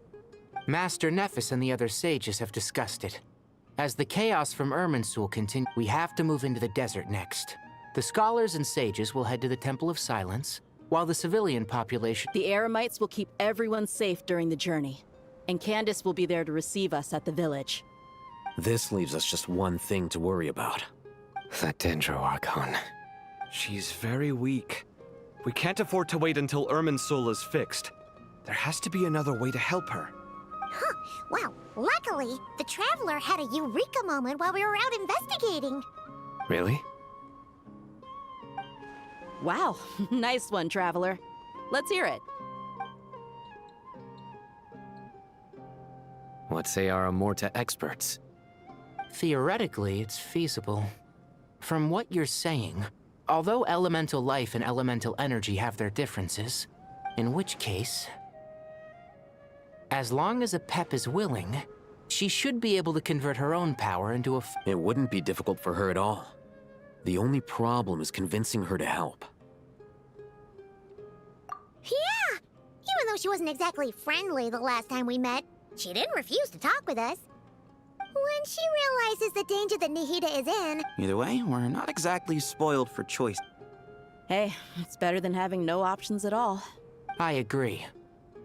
Master Nephis and the other sages have discussed it. As the chaos from Irminsul continues, we have to move into the desert next. The scholars and sages will head to the Temple of Silence, while the civilian population... The Eremites will keep everyone safe during the journey, and Candace will be there to receive us at the village. This leaves us just one thing to worry about. That Dendro Archon. She's very weak. We can't afford to wait until Irminsul is fixed. There has to be another way to help her. Huh. Wow, luckily, the Traveler had a eureka moment while we were out investigating. Really? Wow, nice one, Traveler. Let's hear it. What say our Amorta experts? Theoretically, it's feasible. From what you're saying, although elemental life and elemental energy have their differences, in which case, as long as Apep is willing, she should be able to convert her own power into a... It wouldn't be difficult for her at all. The only problem is convincing her to help. Yeah! Even though she wasn't exactly friendly the last time we met, she didn't refuse to talk with us. When she realizes the danger that Nahida is in... Either way, we're not exactly spoiled for choice. Hey, it's better than having no options at all. I agree.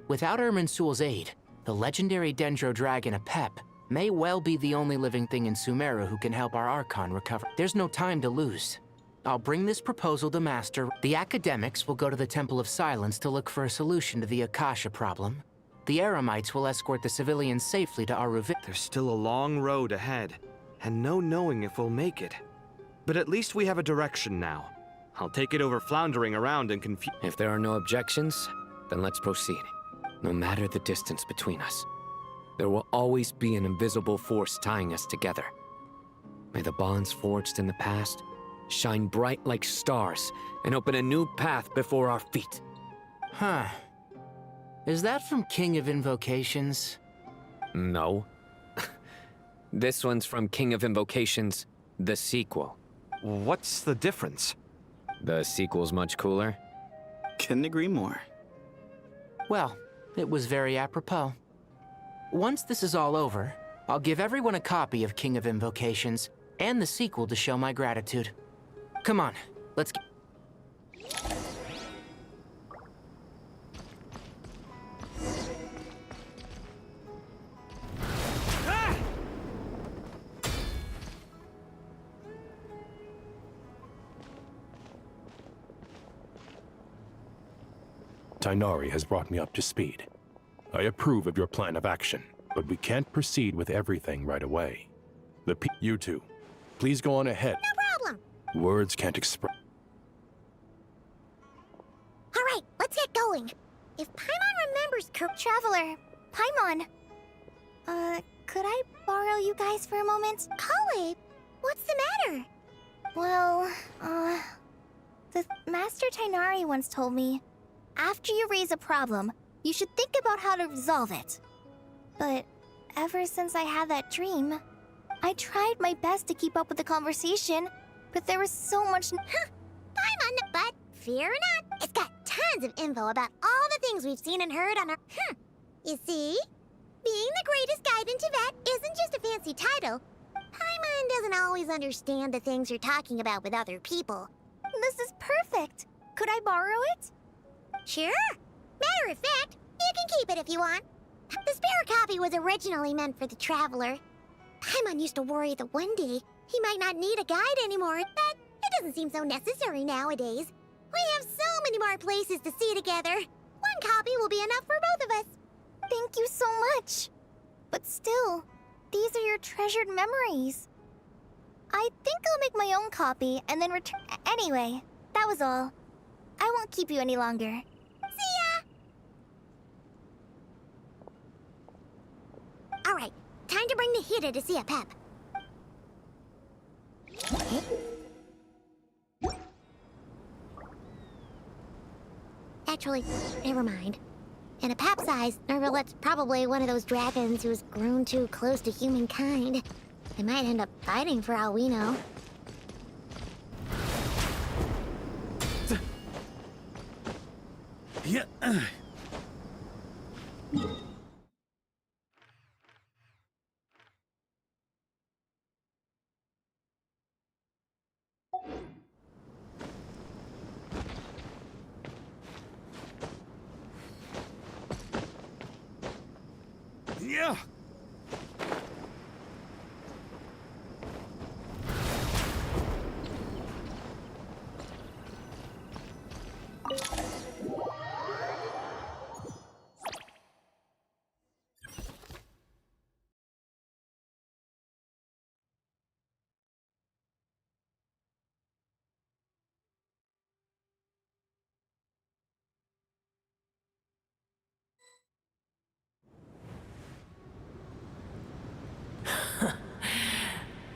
Without Irminsul's aid, the legendary Dendro Dragon Apep may well be the only living thing in Sumeru who can help our Archon recover. There's no time to lose. I'll bring this proposal to Master. The academics will go to the Temple of Silence to look for a solution to the Akasha problem. The Eremites will escort the civilians safely to Aruvi. There's still a long road ahead, and no knowing if we'll make it. But at least we have a direction now. I'll take it over floundering around and confuse. If there are no objections, then let's proceed. No matter the distance between us, there will always be an invisible force tying us together. May the bonds forged in the past shine bright like stars and open a new path before our feet. Huh. Is that from King of Invocations? No. This one's from King of Invocations, the sequel. What's the difference? The sequel's much cooler. Couldn't agree more. Well, it was very apropos. Once this is all over, I'll give everyone a copy of King of Invocations and the sequel to show my gratitude. Come on, let's get... Tainari has brought me up to speed. I approve of your plan of action, but we can't proceed with everything right away. You two, please go on ahead. No problem. Words can't express. All right, let's get going. If Paimon remembers Traveler, Paimon. Could I borrow you guys for a moment? Kale, what's the matter? Well, the Master Tainari once told me, after you raise a problem, you should think about how to resolve it. But ever since I had that dream, I tried my best to keep up with the conversation, but there was so much... Paimon, but fear not, it's got tons of info about all the things we've seen and heard on our... You see? Being the greatest guide in Tibet isn't just a fancy title. Paimon doesn't always understand the things you're talking about with other people. This is perfect. Could I borrow it? Sure. Matter of fact, you can keep it if you want. The spare copy was originally meant for the Traveler. Paimon used to worry that one day he might not need a guide anymore, but it doesn't seem so necessary nowadays. We have so many more places to see together. One copy will be enough for both of us. Thank you so much. But still, these are your treasured memories. I think I'll make my own copy and then return... Anyway, that was all. I won't keep you any longer. See ya! All right, time to bring Nahida to see Apep. Actually, never mind. In Apep's eyes, Nervalet's probably one of those dragons who's grown too close to humankind. They might end up fighting for all we know. Yeah. Yeah.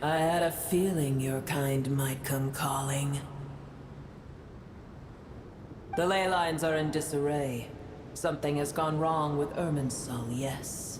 I had a feeling your kind might come calling. The ley lines are in disarray. Something has gone wrong with Irminsul, yes.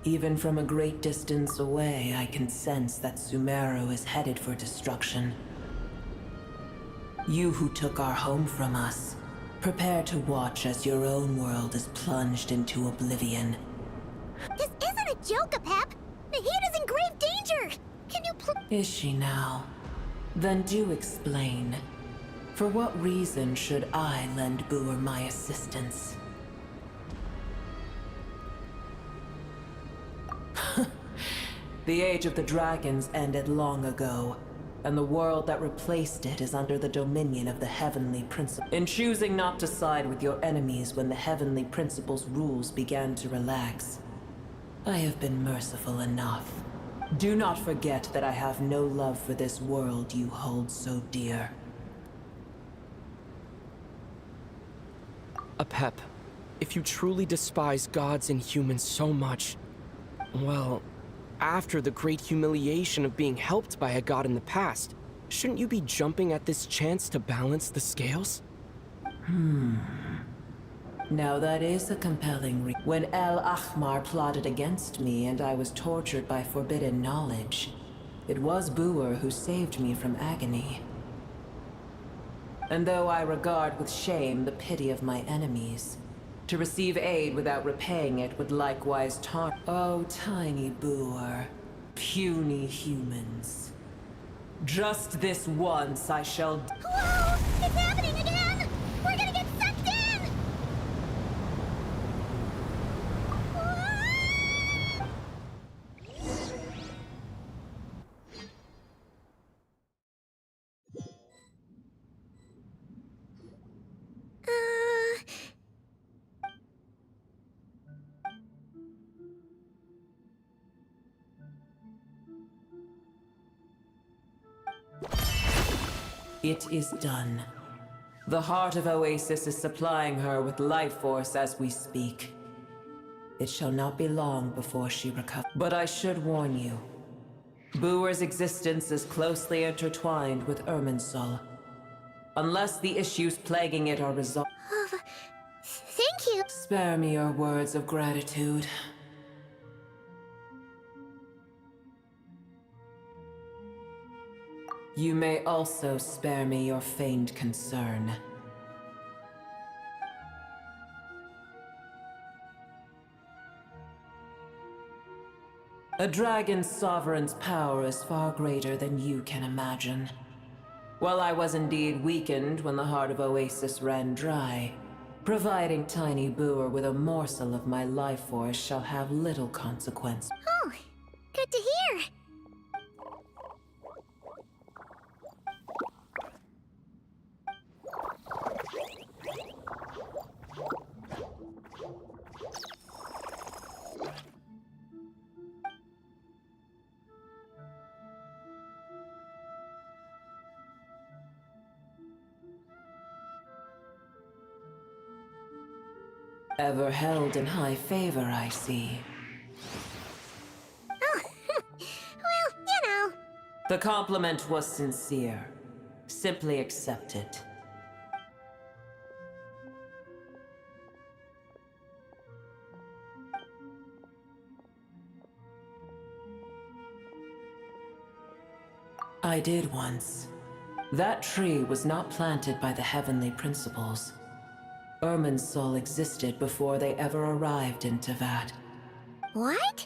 Even from a great distance away, I can sense that Sumeru is headed for destruction. You who took our home from us, prepare to watch as your own world is plunged into oblivion. This isn't a joke, Apep! Nahida's in grave danger! Can you Is she now? Then do explain. For what reason should I lend Boor my assistance? The Age of the Dragons ended long ago, and the world that replaced it is under the dominion of the Heavenly Principle. In choosing not to side with your enemies when the Heavenly Principle's rules began to relax, I have been merciful enough. Do not forget that I have no love for this world you hold so dear. Apep, if you truly despise gods and humans so much, well, after the great humiliation of being helped by a god in the past, shouldn't you be jumping at this chance to balance the scales? Now that is a compelling When El Ahmar plotted against me and I was tortured by forbidden knowledge, it was Buer who saved me from agony. And though I regard with shame the pity of my enemies, to receive aid without repaying it would likewise taunt. Oh, tiny Buer, puny humans. Just this once I shall. Whoa! It's happening again! We're gonna get sucked in! It is done. The heart of Oasis is supplying her with life force as we speak. It shall not be long before she recovers. But I should warn you. Buer's existence is closely intertwined with Irminsul. Unless the issues plaguing it are resolved. Thank you. Spare me your words of gratitude. You may also spare me your feigned concern. A dragon's sovereign's power is far greater than you can imagine. While I was indeed weakened when the heart of Oasis ran dry, providing tiny Buer with a morsel of my life force shall have little consequence. Oh, good to hear. Ever held in high favor, I see. Oh, well, you know. The compliment was sincere. Simply accept it. I did once. That tree was not planted by the heavenly principles. Irminsul existed before they ever arrived in Tevat. What?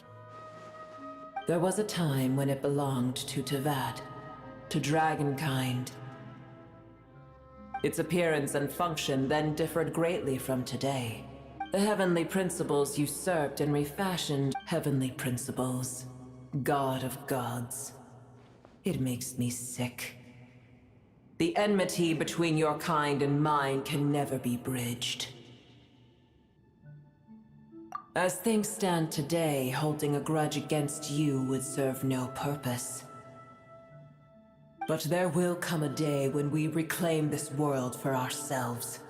There was a time when it belonged to Tevat, to dragonkind. Its appearance and function then differed greatly from today. The heavenly principles usurped and refashioned heavenly principles. God of gods. It makes me sick. The enmity between your kind and mine can never be bridged. As things stand today, holding a grudge against you would serve no purpose. But there will come a day when we reclaim this world for ourselves.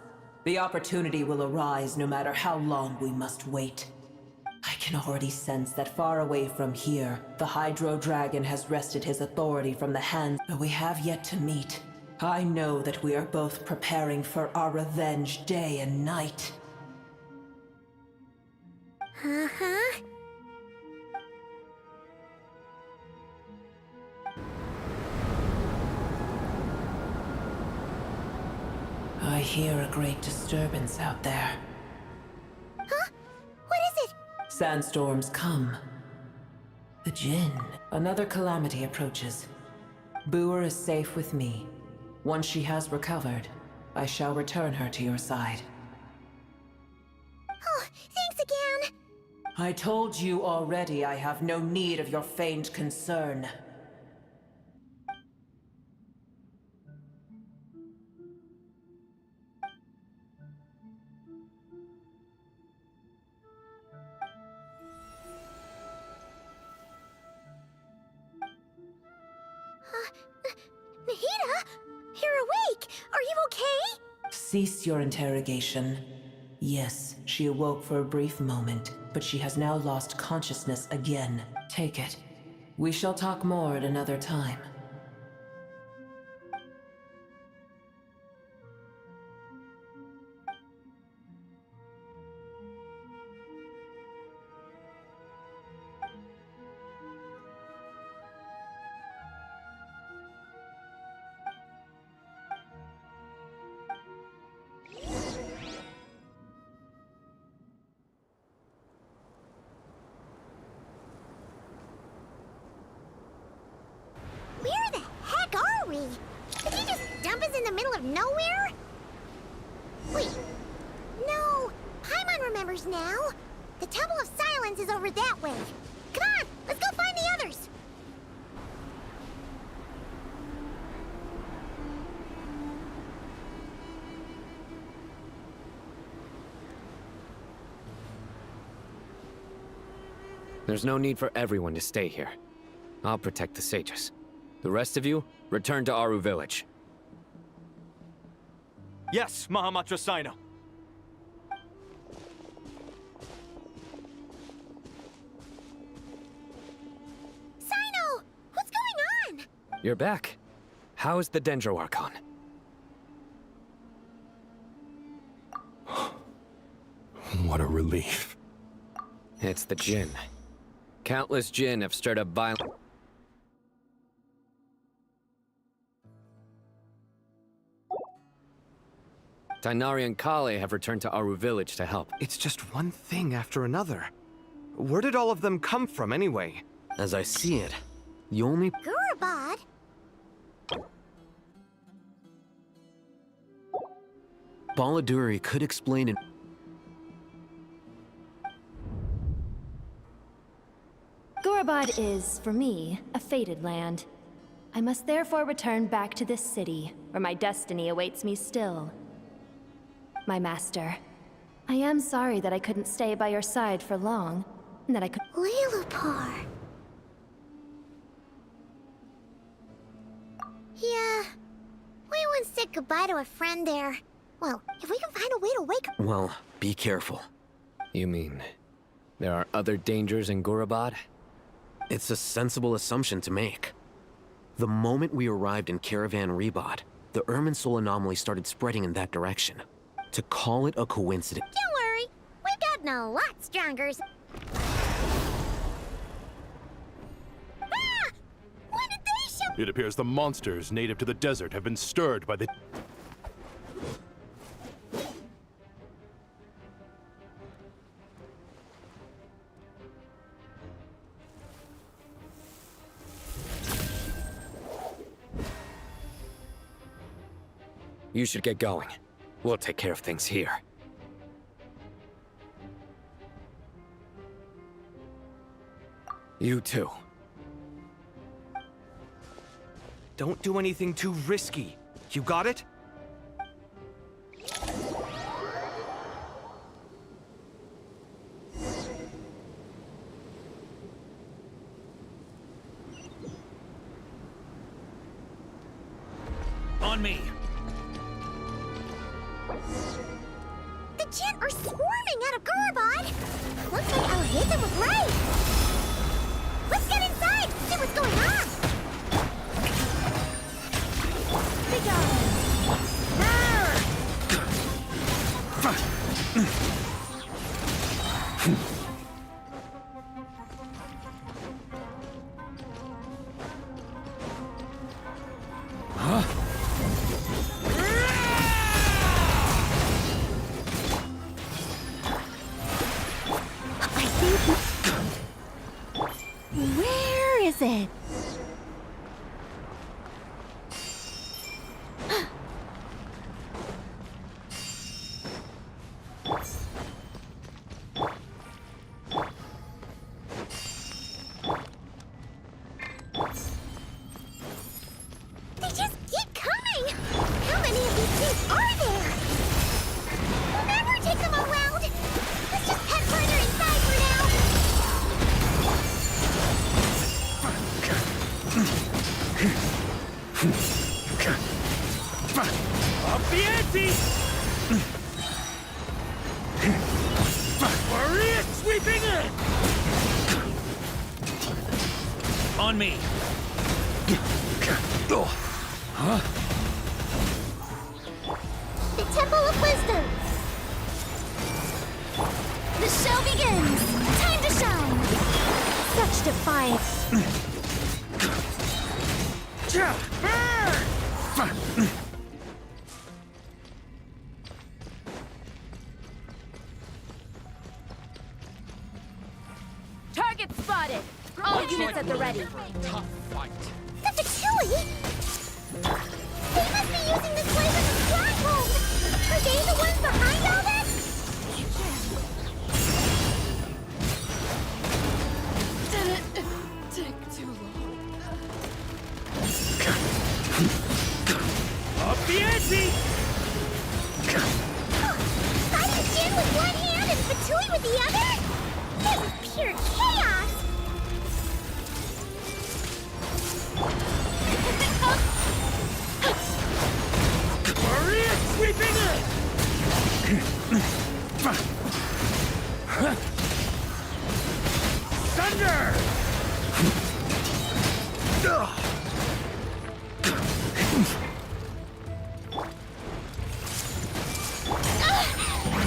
The opportunity will arise no matter how long we must wait. I can already sense that far away from here, the Hydro Dragon has wrested his authority from the hands, but we have yet to meet. I know that we are both preparing for our revenge day and night. Uh-huh. I hear a great disturbance out there. Huh? What is it? Sandstorms come. The Jinn. Another calamity approaches. Buer is safe with me. Once she has recovered, I shall return her to your side. Oh, thanks again. I told you already I have no need of your feigned concern. Nahida? You're awake! Are you okay? Cease your interrogation. Yes, she awoke for a brief moment, but she has now lost consciousness again. Take it. We shall talk more at another time. of nowhere? Wait. No. Paimon remembers now. The Temple of Silence is over that way. Come on, let's go find the others. There's no need for everyone to stay here. I'll protect the sages. The rest of you, return to Aru village. Yes, Mahamatra Sino. Sino! What's going on? You're back. How's the Dendro Archon? What a relief. It's the Jinn. Countless Jinn have stirred up violence. Tainari and Kale have returned to Aru village to help. It's just one thing after another. Where did all of them come from, anyway? As I see it, the only... Gurabad? Baladuri could explain it. Gurabad is, for me, a fated land. I must therefore return back to this city, where my destiny awaits me still. My master, I am sorry that I couldn't stay by your side for long, and that I could— Lilupar. Yeah, we once said goodbye to a friend there. Well, if we can find a way to wake up— Well, be careful. You mean, there are other dangers in Gurabad? It's a sensible assumption to make. The moment we arrived in Caravan Rebod, the Irminsul anomaly started spreading in that direction. To call it a coincidence... Don't worry, we've gotten a lot stronger. Ah! When did they show— It appears the monsters native to the desert have been stirred by the... You should get going. We'll take care of things here. You too. Don't do anything too risky. You got it? On me! The Jinn are swarming out of Gurabad! Looks like our Nathan was right! Let's get inside, see what's going on! Be gone! Where is it? They just keep coming! How many of these things are there? We'll never take them all out! Let's just head further inside for now! Up the ante! Warrior sweeping in! On me! The Temple of Wisdom! The show begins! Time to shine! Such defiance! Target spotted! All units at the ready. Dr. Chewie! They must be using this place as a Are they the ones behind all this? Did it take too long? Up the ante! Fighting Jin with one hand and Fatui with the other? This is pure chaos! Maria sweeping it! Thunder!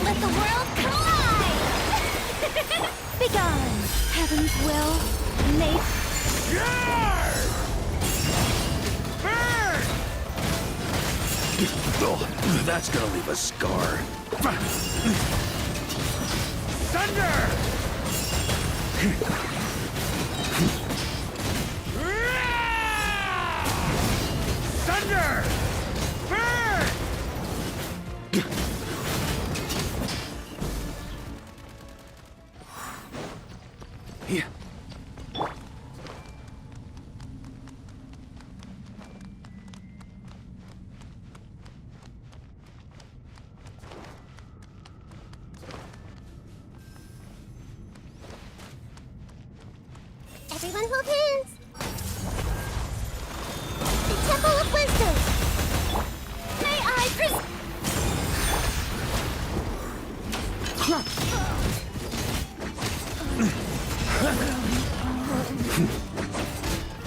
Let the world collide! Begone! Heaven's will, may... Oh, that's gonna leave a scar. Thunder! Thunder! Burn! Yeah. Everyone hold hands! The Temple of Wisdom! May I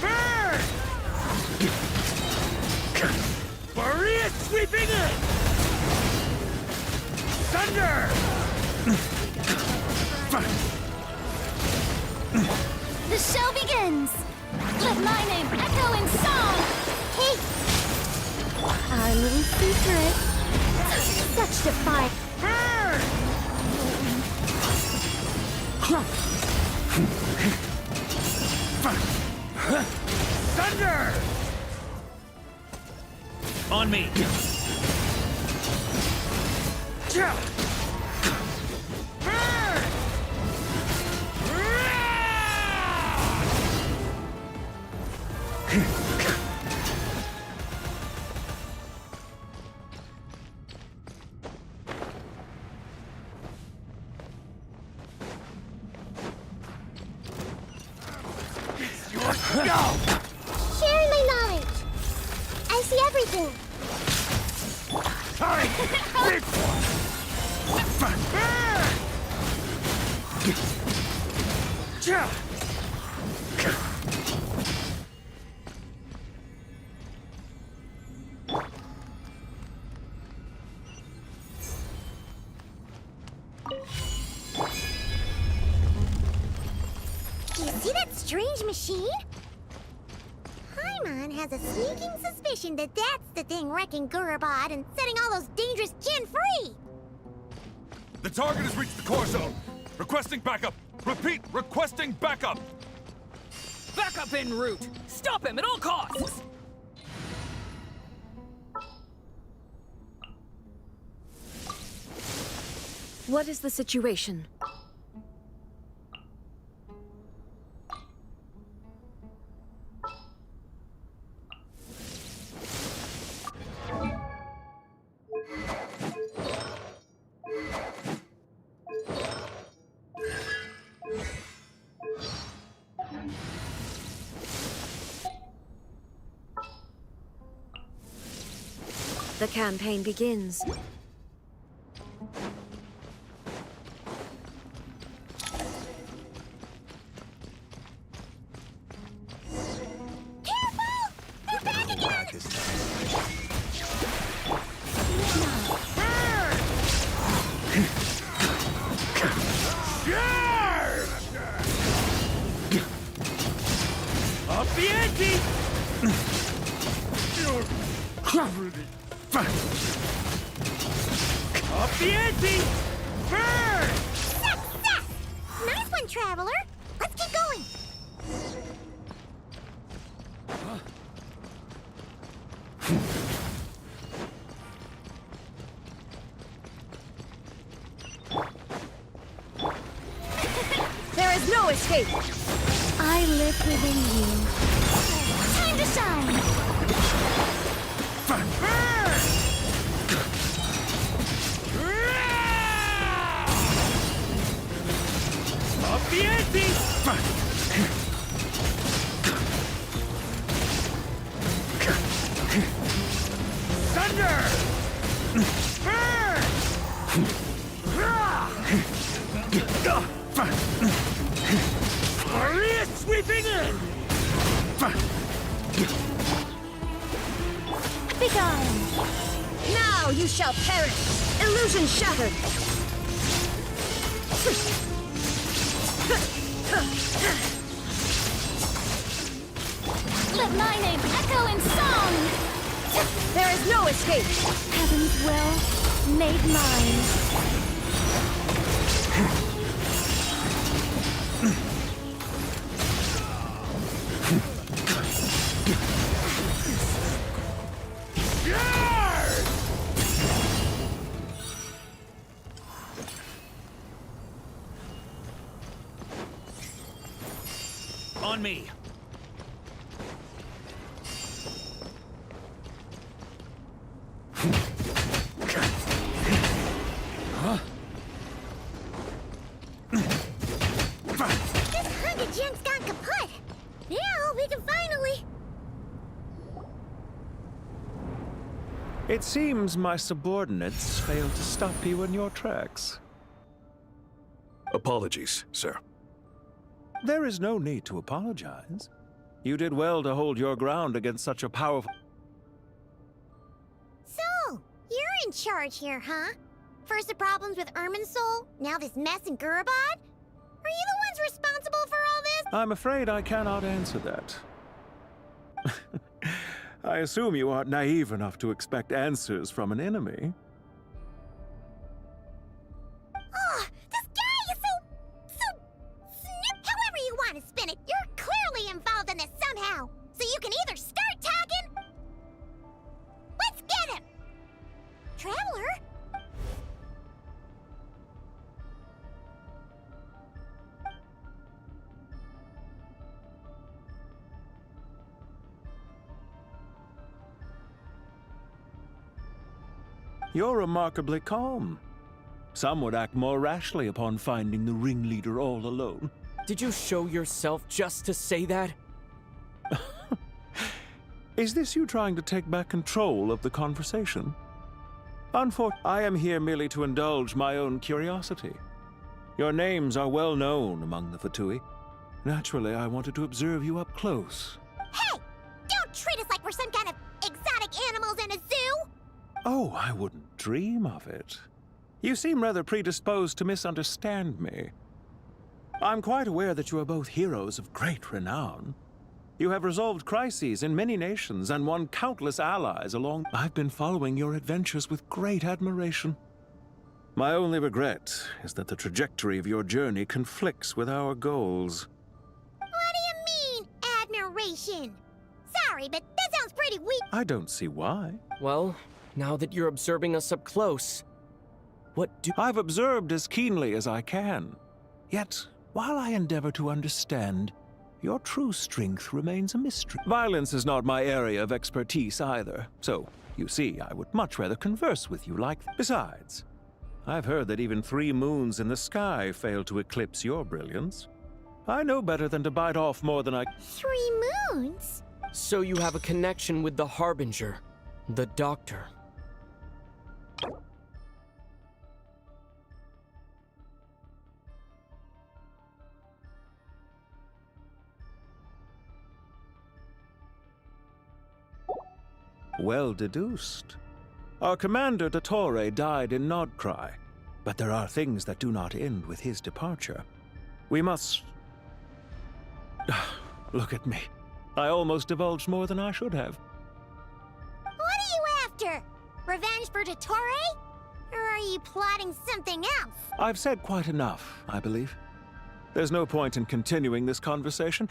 Burn! Maria sweeping it! Thunder! The show begins! Let my name echo in song! Hey! Our little secret. Such defiance. Burn! Thunder! On me! Burn! Sharing my knowledge! I see everything! Time! Big one! Do you see that strange machine? Paimon has a sneaking suspicion that that's the thing wrecking Gurubad and setting all those dangerous Jin free! The target has reached the core zone. Requesting backup. Repeat, requesting backup. Backup en route! Stop him at all costs! What is the situation? The campaign begins. Up the ante! Up the ante! Burn! Success! Nice one, Traveler! Let's keep going! no escape! I live within you. Time to shine! Up the ante! Thunder! Maria sweeping in! Begone! Now you shall perish! Illusion shattered! Let my name echo in song! There is no escape! Heaven's will made mine. On me! Huh? This Hunger Gen's gone kaput! Now we can finally... It seems my subordinates failed to stop you in your tracks. Apologies, sir. There is no need to apologize. You did well to hold your ground against such a powerful... So, you're in charge here, huh? First the problems with Irminsul, now this mess in Gurabad? Are you the ones responsible for all this? I'm afraid I cannot answer that. I assume you aren't naive enough to expect answers from an enemy. Oh, this guy is so snip. However you want to spin it, you're clearly involved in this somehow. So you can either start talking... Let's get him! Traveler? You're remarkably calm. Some would act more rashly upon finding the ringleader all alone. Did you show yourself just to say that? Is this you trying to take back control of the conversation? Unfortunately, I am here merely to indulge my own curiosity. Your names are well known among the Fatui. Naturally, I wanted to observe you up close. Hey! Don't treat us like we're some kind of exotic animals in a zoo! Oh, I wouldn't dream of it. You seem rather predisposed to misunderstand me. I'm quite aware that you are both heroes of great renown. You have resolved crises in many nations and won countless allies along... I've been following your adventures with great admiration. My only regret is that the trajectory of your journey conflicts with our goals. What do you mean, admiration? Sorry, but that sounds pretty weak. I don't see why. Well, now that you're observing us up close, I've observed as keenly as I can. Yet, while I endeavor to understand, your true strength remains a mystery. Violence is not my area of expertise either, so, you see, I would much rather converse with you like... Besides, I've heard that even 3 moons in the sky fail to eclipse your brilliance. I know better than to bite off more than I... 3 moons? So you have a connection with the Harbinger, the Doctor. Well deduced. Our commander, Dottore, died in Nodcry, but there are things that do not end with his departure. We must... Look at me. I almost divulged more than I should have. What are you after? Revenge for Dottore? Or are you plotting something else? I've said quite enough, I believe. There's no point in continuing this conversation,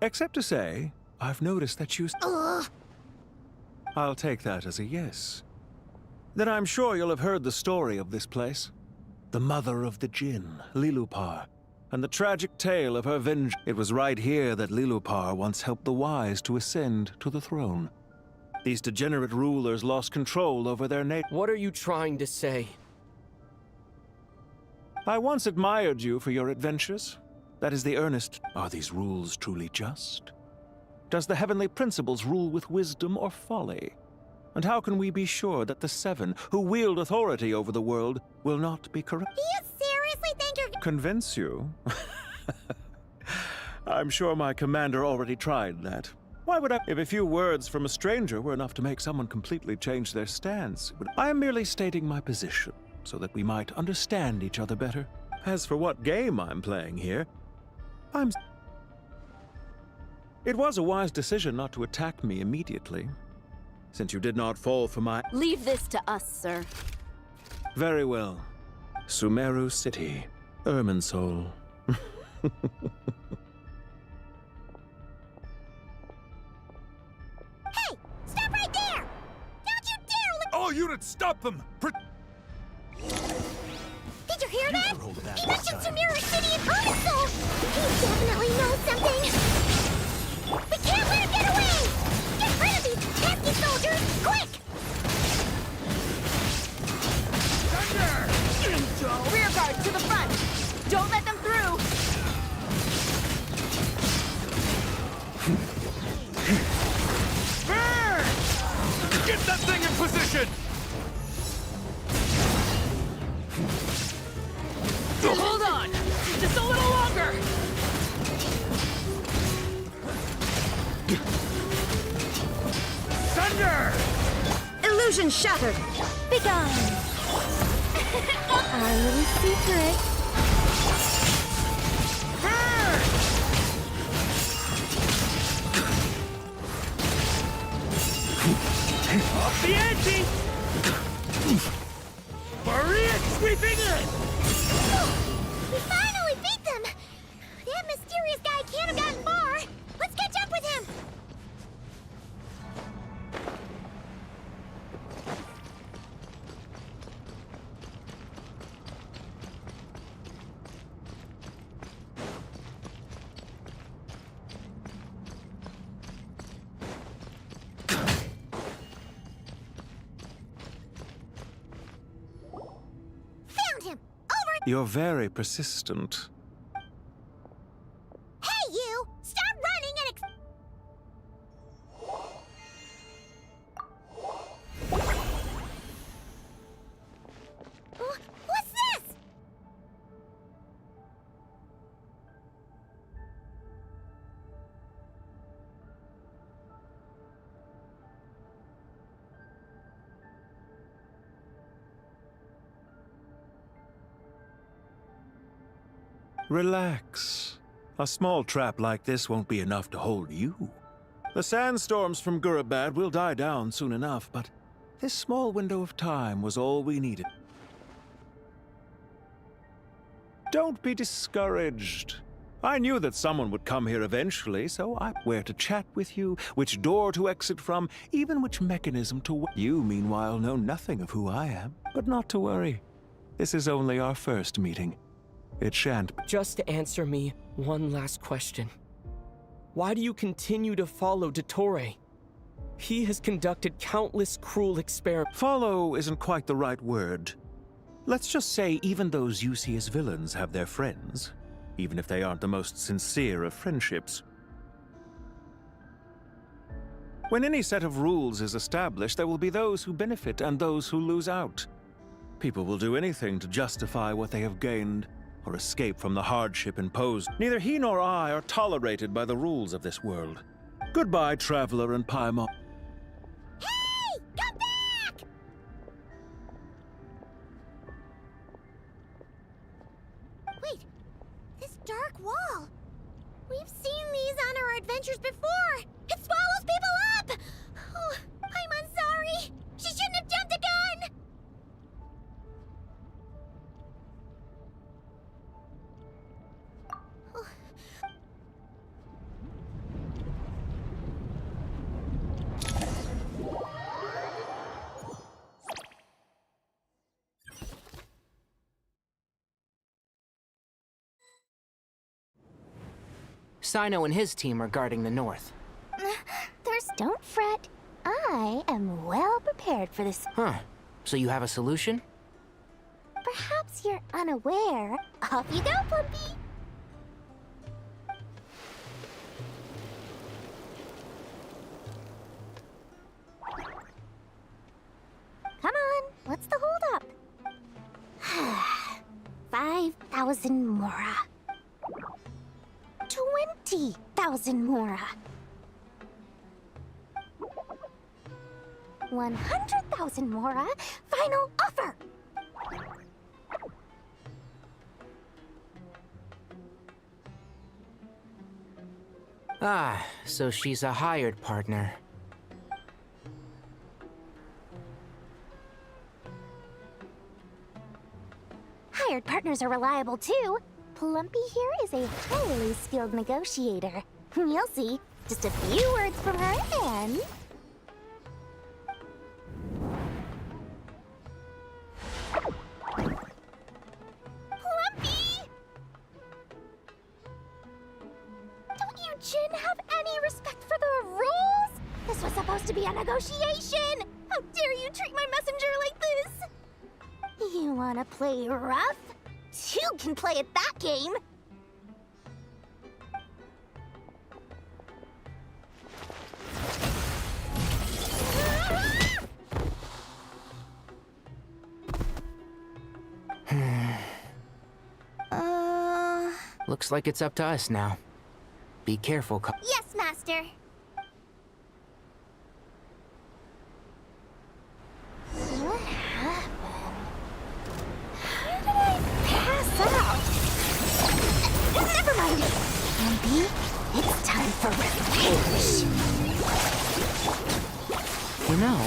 except to say, I've noticed that you... Ugh. I'll take that as a yes. Then I'm sure you'll have heard the story of this place. The mother of the Jinn, Lilupar. and the tragic tale of her vengeance. It was right here that Lilupar once helped the wise to ascend to the throne. These degenerate rulers lost control over their nation. What are you trying to say? I once admired you for your adventures. That is the earnest. Are these rules truly just? Does the heavenly principles rule with wisdom or folly? And how can we be sure that the seven, who wield authority over the world, will not be corrupt? Do you seriously think you're... Convince you? I'm sure my commander already tried that. Why would I? If a few words from a stranger were enough to make someone completely change their stance, I am merely stating my position, so that we might understand each other better. As for what game I'm playing here, It was a wise decision not to attack me immediately, since you did not fall for my... Leave this to us, sir. Very well. Sumeru City, Irminsul. Hey! Stop right there! Don't you dare... All units, stop them! Did you hear that? He mentioned Sumeru City and Irminsul! He definitely knows something! We can't let him get away! Get rid of these pesky soldiers, quick! Thunder! Rear guard to the front! Don't let them through! Burn! Get that thing in position! Hold on! Just a little longer! Thunder! Illusion shattered! Begone! Our little secret. Burn! Off the ante! Maria sweeping in! We finally beat them! That mysterious guy can't have gotten far! Let's catch up with him! Found him! Over! You're very persistent. Hey, you! Stop running and What's this? Relax. A small trap like this won't be enough to hold you. The sandstorms from Gurabad will die down soon enough, but this small window of time was all we needed. Don't be discouraged. I knew that someone would come here eventually, so I where to chat with you, which door to exit from, even which mechanism to... You, meanwhile, know nothing of who I am. But not to worry. This is only our first meeting. It shan't be. Just answer me one last question. Why do you continue to follow Dottore? He has conducted countless cruel experiments. Follow isn't quite the right word. Let's just say even those you see as villains have their friends, even if they aren't the most sincere of friendships. When any set of rules is established, there will be those who benefit and those who lose out. People will do anything to justify what they have gained, or escape from the hardship imposed. Neither he nor I are tolerated by the rules of this world. Goodbye, Traveler and Paimon. Hey! Come back! Wait, this dark wall. We've seen these on our adventures before. It swallows people up! Oh, I'm sorry. She shouldn't have jumped the gun! Sino and his team are guarding the north. Don't fret. I am well prepared for this. Huh. So you have a solution? Perhaps you're unaware. Off you go, Plumpy! Come on, what's the holdup? 5,000 mora. 20,000 mora. 100,000 mora. Final offer! Ah, so she's a hired partner. Hired partners are reliable too. Plumpy here is a highly skilled negotiator. You'll see. Just a few words from her and... Plumpy! Don't you, Jin, have any respect for the rules? This was supposed to be a negotiation! How dare you treat my messenger like this? You wanna play rough? Two can play at that game! Looks like it's up to us now. Be careful, Yes, Master! What happened? How did I pass out? Never mind! Plumpy, it's time for revenge! You know,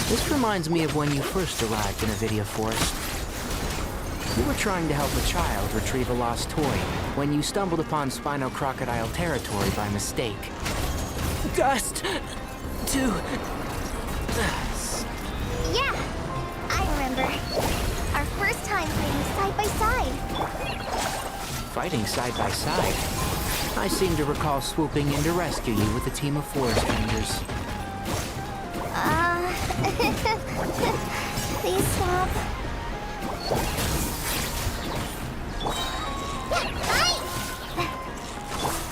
this reminds me of when you first arrived in Avidia Forest. You were trying to help a child retrieve a lost toy when you stumbled upon Spino Crocodile territory by mistake. Dust! To... dust. Yeah, I remember. Our first time fighting side by side. Fighting side by side? I seem to recall swooping in to rescue you with a team of forest rangers. Please stop.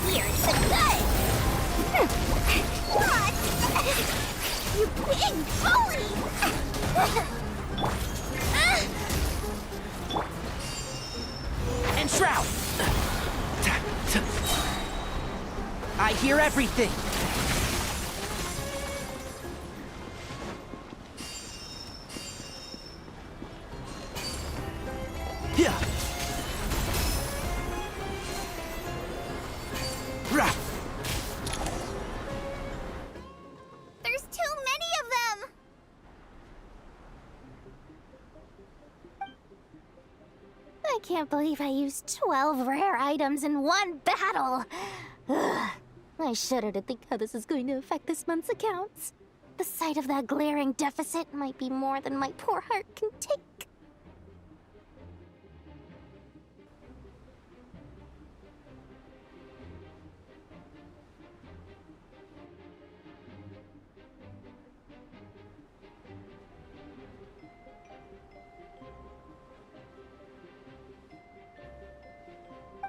Here's the good! What? You big bully! And Shroud! I hear everything! Yeah. There's too many of them! I can't believe I used 12 rare items in one battle! Ugh. I shudder to think how this is going to affect this month's accounts. The sight of that glaring deficit might be more than my poor heart can take.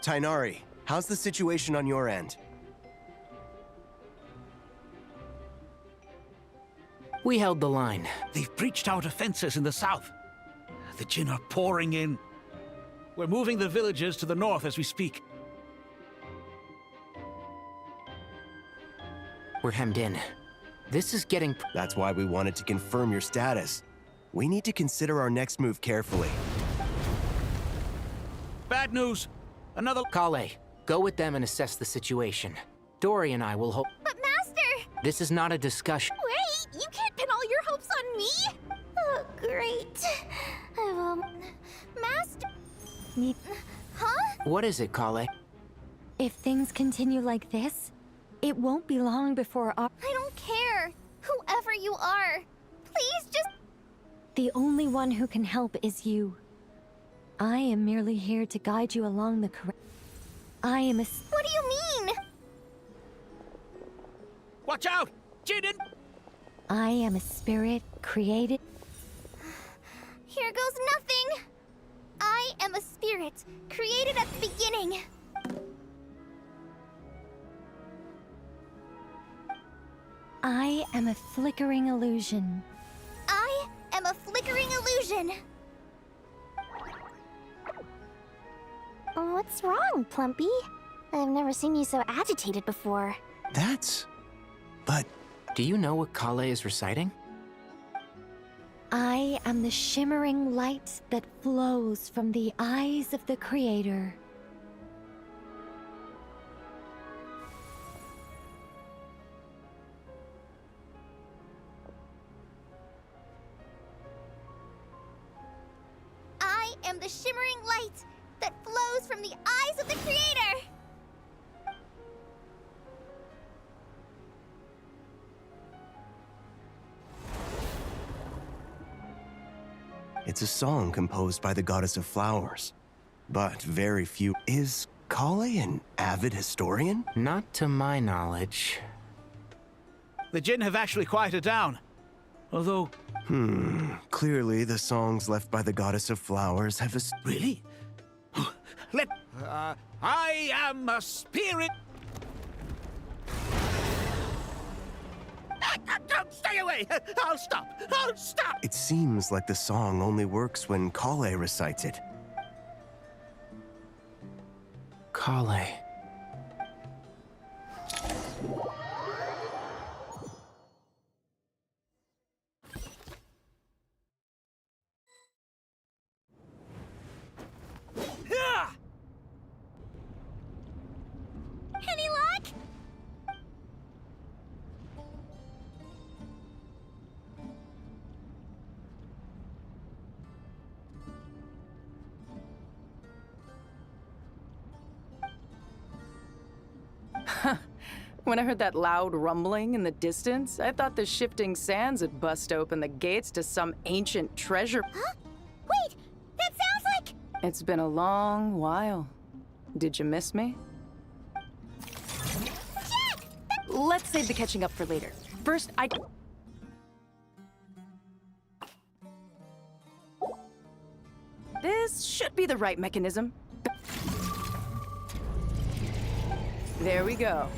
Tainari, how's the situation on your end? We held the line. They've breached our defenses in the south. The Jin are pouring in. We're moving the villagers to the north as we speak. We're hemmed in. This is getting... That's why we wanted to confirm your status. We need to consider our next move carefully. Bad news! Another... Kale, go with them and assess the situation. Dory and I will hope... But Master! This is not a discussion. Wait! You can't pin all your hopes on me! Oh, great. Master... Huh? What is it, Kale? If things continue like this, it won't be long before our... I don't care! Whoever you are! Please just... The only one who can help is you. I am merely here to guide you along the correct... I am a... What do you mean? Watch out! Jin and... I am a spirit created... Here goes nothing! I am a spirit, created at the beginning. I am a flickering illusion. I am a flickering illusion. What's wrong, Plumpy? I've never seen you so agitated before. But... Do you know what Kale is reciting? I am the shimmering light that flows from the eyes of the Creator. I am the shimmering light that flows from the eyes of the Creator! It's a song composed by the goddess of flowers. But very few... Is Kale an avid historian? Not to my knowledge. The Jinn have actually quieted down. Although... Clearly the songs left by the goddess of flowers have a... Really? I am a spirit... Stay away! I'll stop! I'll stop! It seems like the song only works when Kale recites it. Kale. Any luck? When I heard that loud rumbling in the distance, I thought the shifting sands had bust open the gates to some ancient treasure. Huh? Wait! That sounds like... It's been a long while. Did you miss me? Jack! Let's save the catching up for later. First, This should be the right mechanism. There we go.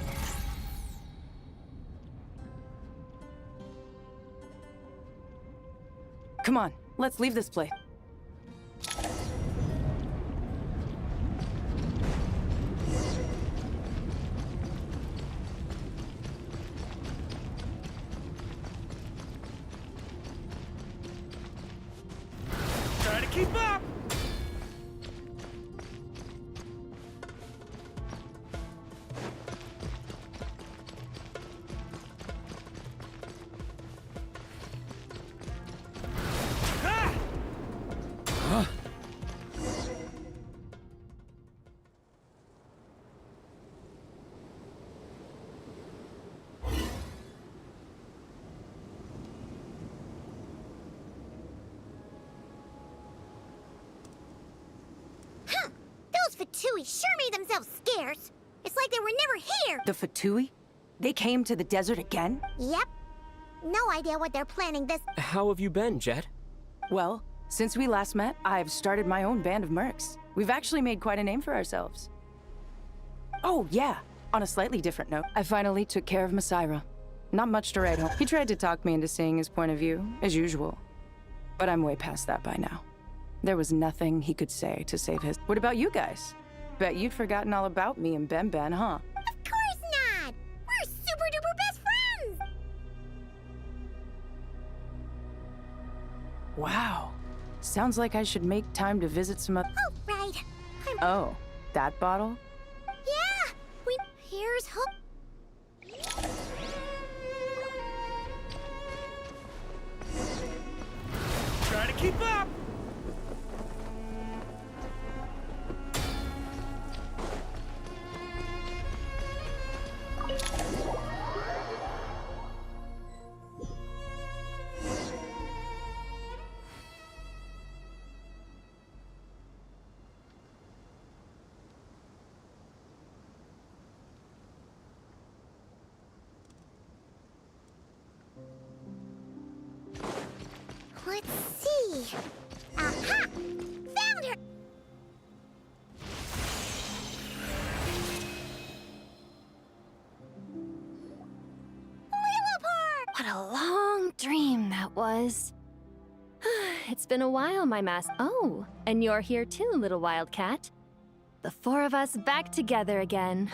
Come on, let's leave this place. Try to keep up! Fatui sure made themselves scarce. It's like they were never here. The Fatui? They came to the desert again? Yep. No idea what they're planning this. How have you been, Jet? Well, since we last met, I've started my own band of mercs. We've actually made quite a name for ourselves. Oh, yeah. On a slightly different note, I finally took care of Masaira. Not much to write home. He tried to talk me into seeing his point of view, as usual. But I'm way past that by now. There was nothing he could say to save his... What about you guys? Bet you'd forgotten all about me and Ben, huh? Of course not! We're super duper best friends! Wow. Sounds like I should make time to visit some other... Oh, right. Oh, that bottle? Yeah! Here's hope. Try to keep up! Let's see. Aha! Found her! What a long dream that was. It's been a while, my Oh, and you're here too, little wildcat. The four of us back together again.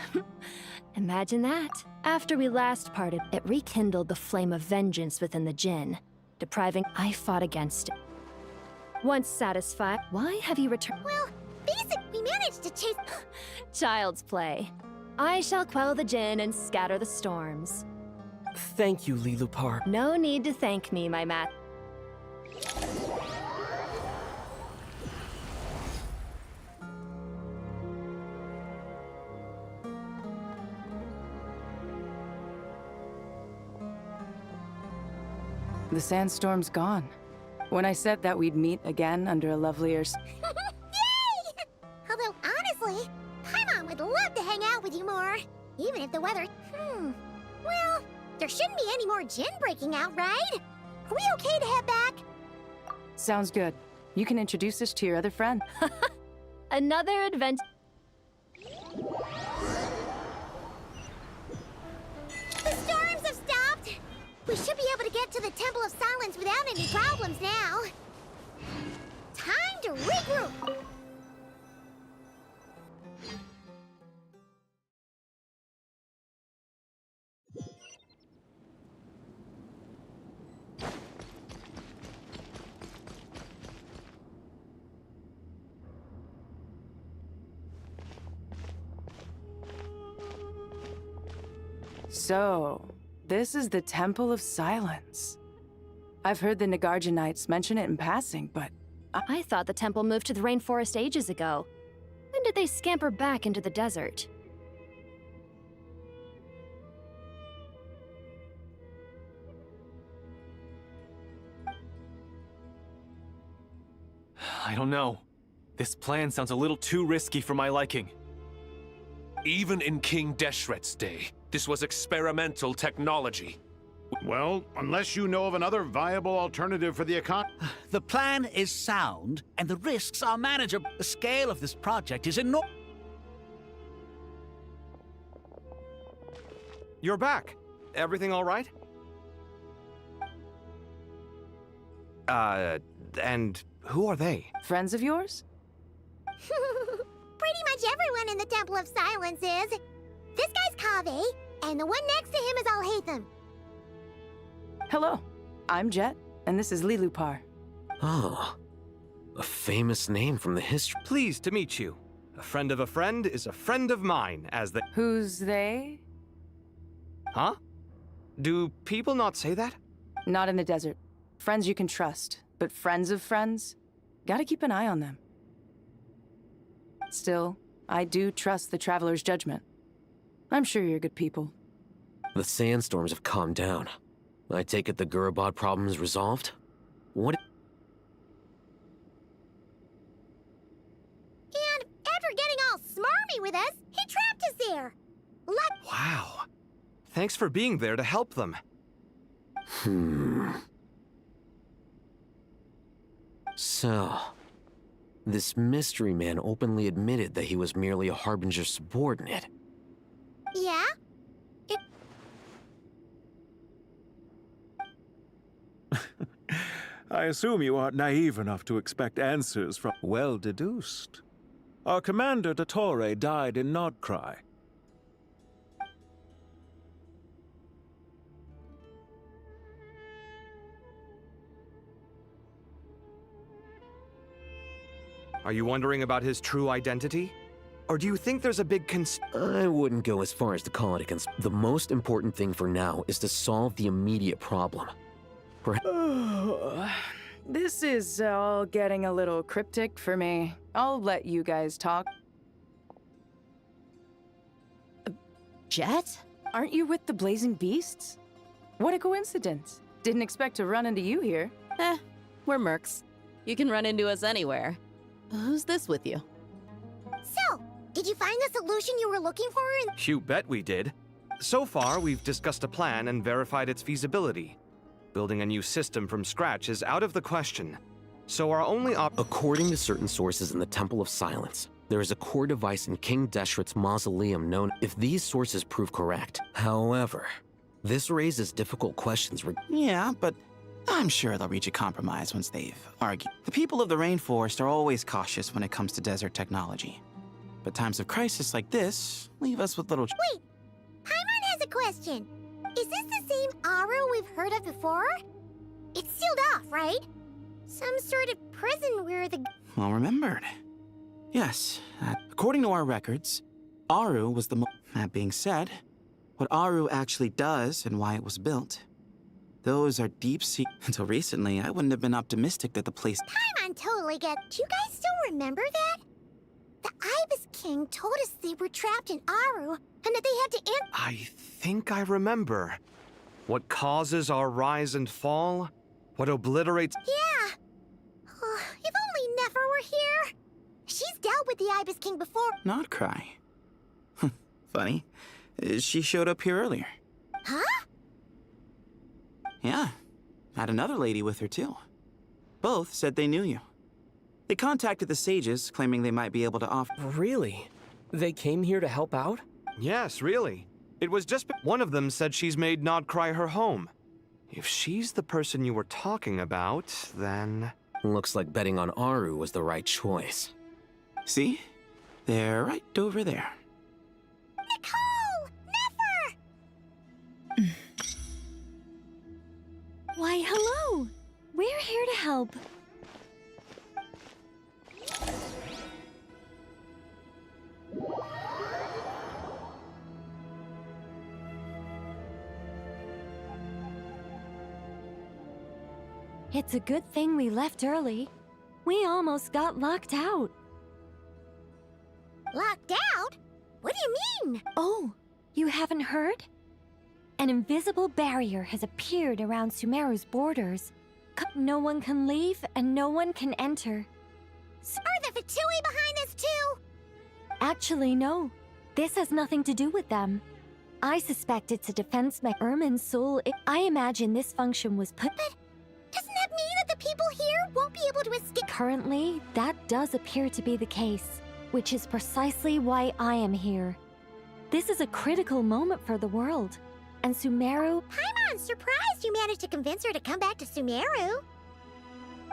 Imagine that. After we last parted, it rekindled the flame of vengeance within the Jinn, depriving I fought against it. Once satisfied, why have you returned? Well, we managed to chase... Child's play. I shall quell the Jinn and scatter the storms. Thank you, Lilupar. No need to thank me, my mat. The sandstorm's gone. When I said that we'd meet again under a lovelier... Yay! Although, honestly, Paimon would love to hang out with you more. Even if the weather... Well, there shouldn't be any more Jinn breaking out, right? Are we okay to head back? Sounds good. You can introduce us to your other friend. Another adventure. The storms have stopped! We should be able to get to the Temple of Silence without any problems now. Time to regroup! So, this is the Temple of Silence. I've heard the Nagarjanites mention it in passing, but... I thought the temple moved to the rainforest ages ago. When did they scamper back into the desert? I don't know. This plan sounds a little too risky for my liking. Even in King Deshret's day, this was experimental technology. Well, unless you know of another viable alternative for the economy. The plan is sound, and the risks are manageable. The scale of this project is enormous. You're back. Everything all right? And who are they? Friends of yours? Pretty much everyone in the Temple of Silence is. This guy's Kaveh, and the one next to him is Alhaitham. Hello, I'm Jet, and this is Lilupar. Oh, a famous name from the history. Pleased to meet you. A friend of a friend is a friend of mine, as the... Who's they? Huh? Do people not say that? Not in the desert. Friends you can trust, but friends of friends? Gotta keep an eye on them. Still, I do trust the Traveler's judgment. I'm sure you're good people. The sandstorms have calmed down. I take it the Gurubad problem is resolved? What? And after getting all smarmy with us, he trapped us there. Wow. Thanks for being there to help them. So, this mystery man openly admitted that he was merely a Harbinger subordinate. Yeah? I assume you aren't naive enough to expect answers from... Well deduced. Our commander, Dottore, died in Nodcry. Are you wondering about his true identity? Or do you think there's a big I wouldn't go as far as to call it a The most important thing for now is to solve the immediate problem. This is all getting a little cryptic for me. I'll let you guys talk. Jet? Aren't you with the Blazing Beasts? What a coincidence. Didn't expect to run into you here. We're mercs. You can run into us anywhere. Who's this with you? So, did you find the solution you were looking for in... You bet we did. So far, we've discussed a plan and verified its feasibility. Building a new system from scratch is out of the question. So our only According to certain sources in the Temple of Silence, there is a core device in King Deshret's mausoleum known if these sources prove correct. However, this raises difficult questions. Yeah, but I'm sure they'll reach a compromise once they've argued. The people of the rainforest are always cautious when it comes to desert technology. But times of crisis like this leave us with little... Wait! Paimon has a question. Is this the same Aru we've heard of before? It's sealed off, right? Some sort of prison where the... Well remembered. Yes, according to our records, Aru was the That being said, what Aru actually does and why it was built, those are deep sea... Until recently, I wouldn't have been optimistic that the place... Paimon totally get... Do you guys still remember that? The Ibis King told us they were trapped in Aru, and that they had to I think I remember. What causes our rise and fall? What obliterates... Yeah! Oh, if only Nefer were here! She's dealt with the Ibis King before. Not cry. Funny. She showed up here earlier. Huh? Yeah. Had another lady with her, too. Both said they knew you. They contacted the sages, claiming they might be able to offer... Really? They came here to help out? Yes, really. It was just... One of them said she's made Nod Cry her home. If she's the person you were talking about, then... Looks like betting on Aru was the right choice. See? They're right over there. Nicole! Nefer! Why, hello! We're here to help. It's a good thing we left early. We almost got locked out. Locked out? What do you mean? Oh, you haven't heard? An invisible barrier has appeared around Sumeru's borders. No one can leave and no one can enter. Are the Fatui behind this too? Actually, no. This has nothing to do with them. I suspect it's a defense Irmin's soul. I imagine this function was put... But doesn't that mean that the people here won't be able to escape? Currently, that does appear to be the case, which is precisely why I am here. This is a critical moment for the world, and Sumeru... Paimon's surprised you managed to convince her to come back to Sumeru.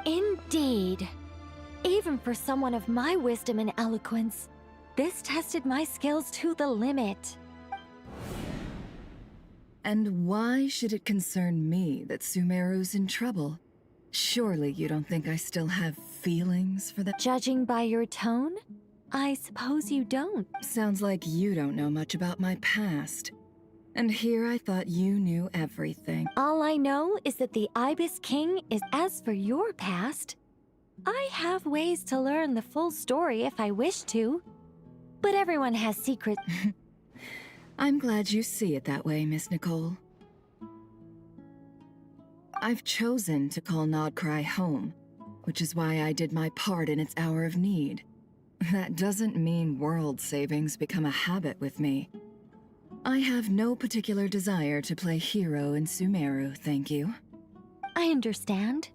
Indeed. Even for someone of my wisdom and eloquence, this tested my skills to the limit. And why should it concern me that Sumeru's in trouble? Surely you don't think I still have feelings for that? Judging by your tone, I suppose you don't. Sounds like you don't know much about my past. And here I thought you knew everything. All I know is that the Ibis King is... As for your past, I have ways to learn the full story if I wish to. But everyone has secrets. I'm glad you see it that way, Miss Nicole. I've chosen to call Nod Cry home, which is why I did my part in its hour of need. That doesn't mean world savings become a habit with me. I have no particular desire to play hero in Sumeru, thank you. I understand.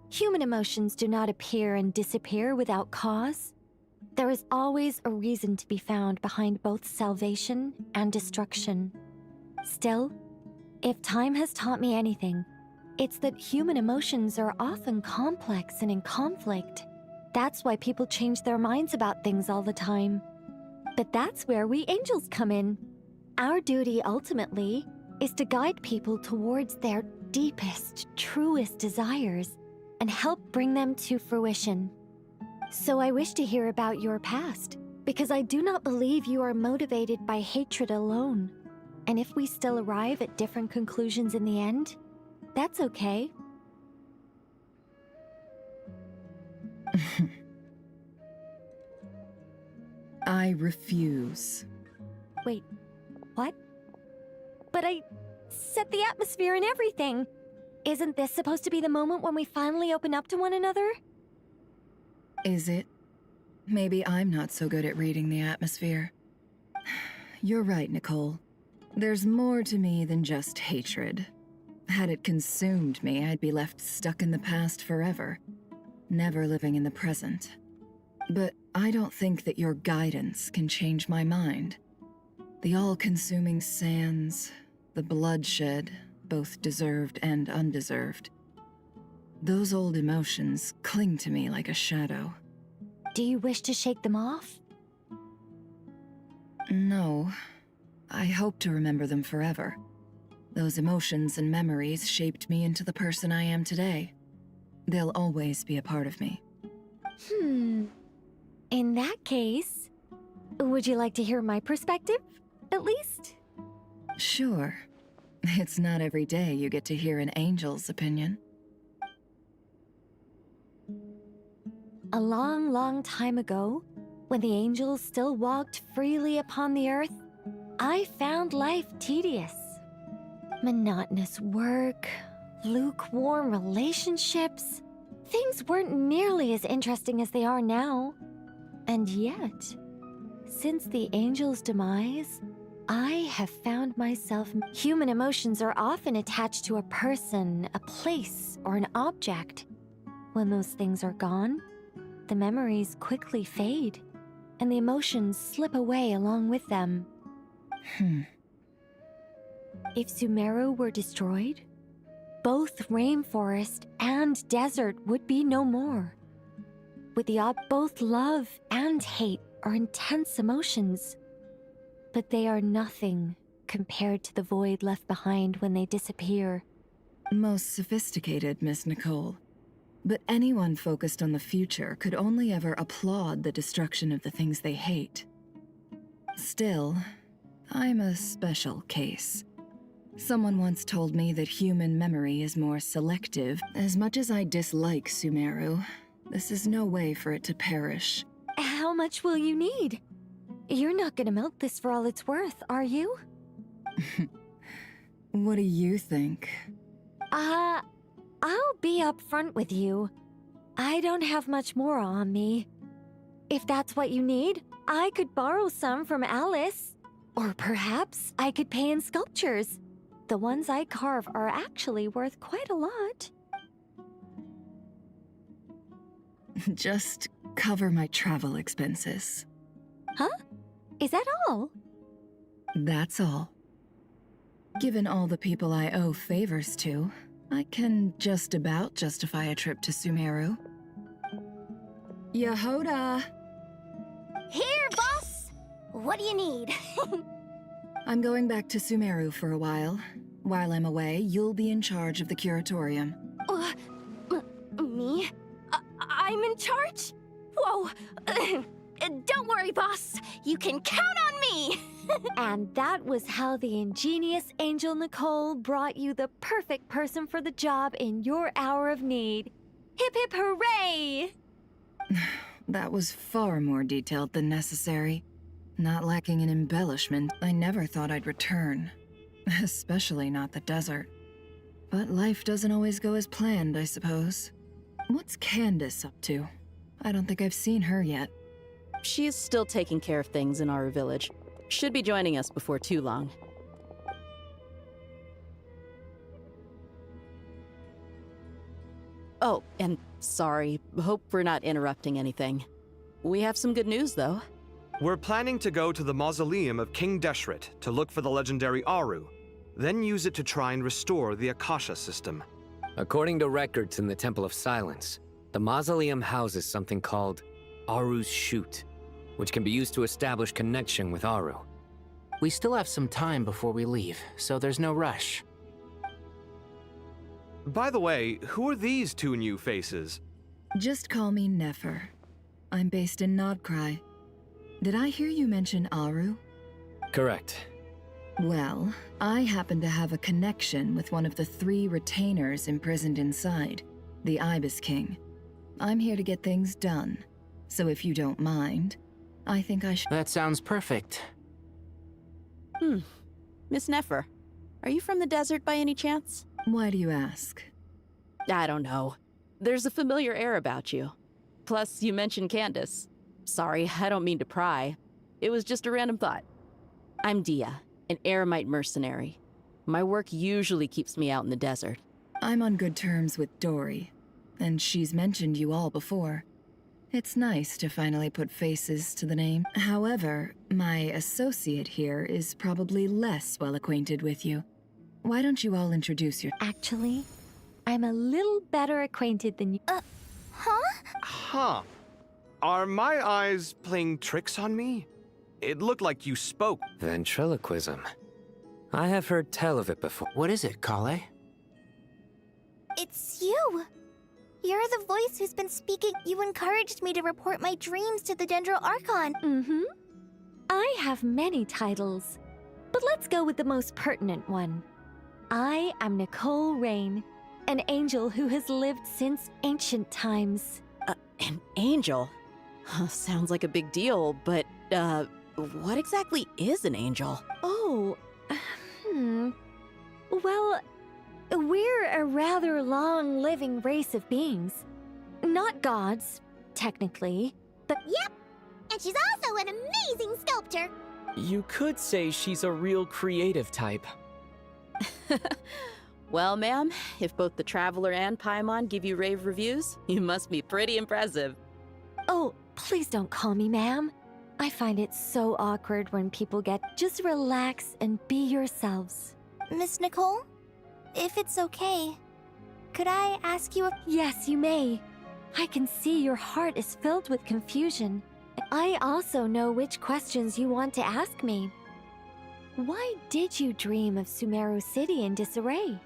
Human emotions do not appear and disappear without cause. There is always a reason to be found behind both salvation and destruction. Still, if time has taught me anything, it's that human emotions are often complex and in conflict. That's why people change their minds about things all the time. But that's where we angels come in. Our duty, ultimately, is to guide people towards their deepest, truest desires and help bring them to fruition. So I wish to hear about your past, because I do not believe you are motivated by hatred alone. And if we still arrive at different conclusions in the end, that's okay. I refuse. Wait, what? But I set the atmosphere and everything. Isn't this supposed to be the moment when we finally open up to one another? Is it? Maybe I'm not so good at reading the atmosphere. You're right, Nicole. There's more to me than just hatred. Had it consumed me, I'd be left stuck in the past forever, never living in the present. But I don't think that your guidance can change my mind. The all-consuming sands, the bloodshed, both deserved and undeserved. Those old emotions cling to me like a shadow. Do you wish to shake them off? No. I hope to remember them forever. Those emotions and memories shaped me into the person I am today. They'll always be a part of me. In that case, would you like to hear my perspective, at least? Sure. It's not every day you get to hear an angel's opinion. A long, long time ago, when the angels still walked freely upon the earth, I found life tedious. Monotonous work, lukewarm relationships. Things weren't nearly as interesting as they are now. And yet, since the angel's demise, I have found myself... Human emotions are often attached to a person, a place, or an object. When those things are gone, the memories quickly fade, and the emotions slip away along with them. If Sumeru were destroyed, both rainforest and desert would be no more. With the both love and hate are intense emotions, but they are nothing compared to the void left behind when they disappear. Most sophisticated, Miss Nicole. But anyone focused on the future could only ever applaud the destruction of the things they hate. Still, I'm a special case. Someone once told me that human memory is more selective. As much as I dislike Sumeru, this is no way for it to perish. How much will you need? You're not gonna milk this for all it's worth, are you? What do you think? I'll be upfront with you. I don't have much more on me. If that's what you need, I could borrow some from Alice. Or perhaps I could pay in sculptures. The ones I carve are actually worth quite a lot. Just cover my travel expenses. Huh? Is that all? That's all. Given all the people I owe favors to, I can just about justify a trip to Sumeru. Yehoda! Here, boss! What do you need? I'm going back to Sumeru for a while. While I'm away, you'll be in charge of the curatorium. Me? I'm in charge? Whoa! Don't worry, boss. You can count on me! And that was how the ingenious Angel Nicole brought you the perfect person for the job in your hour of need. Hip hip hooray! That was far more detailed than necessary. Not lacking in embellishment, I never thought I'd return. Especially not the desert. But life doesn't always go as planned, I suppose. What's Candace up to? I don't think I've seen her yet. She is still taking care of things in our village. Should be joining us before too long. Oh, and sorry. Hope we're not interrupting anything. We have some good news, though. We're planning to go to the mausoleum of King Deshret to look for the legendary Aru, then use it to try and restore the Akasha system. According to records in the Temple of Silence, the mausoleum houses something called Aru's Chute, which can be used to establish connection with Aru. We still have some time before we leave, so there's no rush. By the way, who are these two new faces? Just call me Nefer. I'm based in Nodcry. Did I hear you mention Aru? Correct. Well, I happen to have a connection with one of the 3 retainers imprisoned inside, the Ibis King. I'm here to get things done, so if you don't mind, I think I should... That sounds perfect. Miss Nefer, are you from the desert by any chance? Why do you ask? I don't know. There's a familiar air about you. Plus, you mentioned Candace. Sorry, I don't mean to pry. It was just a random thought. I'm Dia, an Eremite mercenary. My work usually keeps me out in the desert. I'm on good terms with Dory, and she's mentioned you all before. It's nice to finally put faces to the name. However, my associate here is probably less well acquainted with you. Why don't you all introduce your— Actually, I'm a little better acquainted than you. Huh. Are my eyes playing tricks on me? It looked like you spoke. Ventriloquism. I have heard tell of it before. What is it, Kale? It's you! You're the voice who's been speaking. You encouraged me to report my dreams to the Dendro Archon. Mm-hmm. I have many titles, but let's go with the most pertinent one. I am Nicole Rain, an angel who has lived since ancient times. An angel? Sounds like a big deal, but, what exactly is an angel? Oh, Well, we're a rather long-living race of beings. Not gods, technically, but— Yep! And she's also an amazing sculptor! You could say she's a real creative type. Well, ma'am, if both the Traveler and Paimon give you rave reviews, you must be pretty impressive. Oh, please don't call me ma'am. I find it so awkward when people get— Just relax and be yourselves. Miss Nicole? If it's okay, could I ask you a— Yes, you may. I can see your heart is filled with confusion. I also know which questions you want to ask me. Why did you dream of Sumeru City in disarray?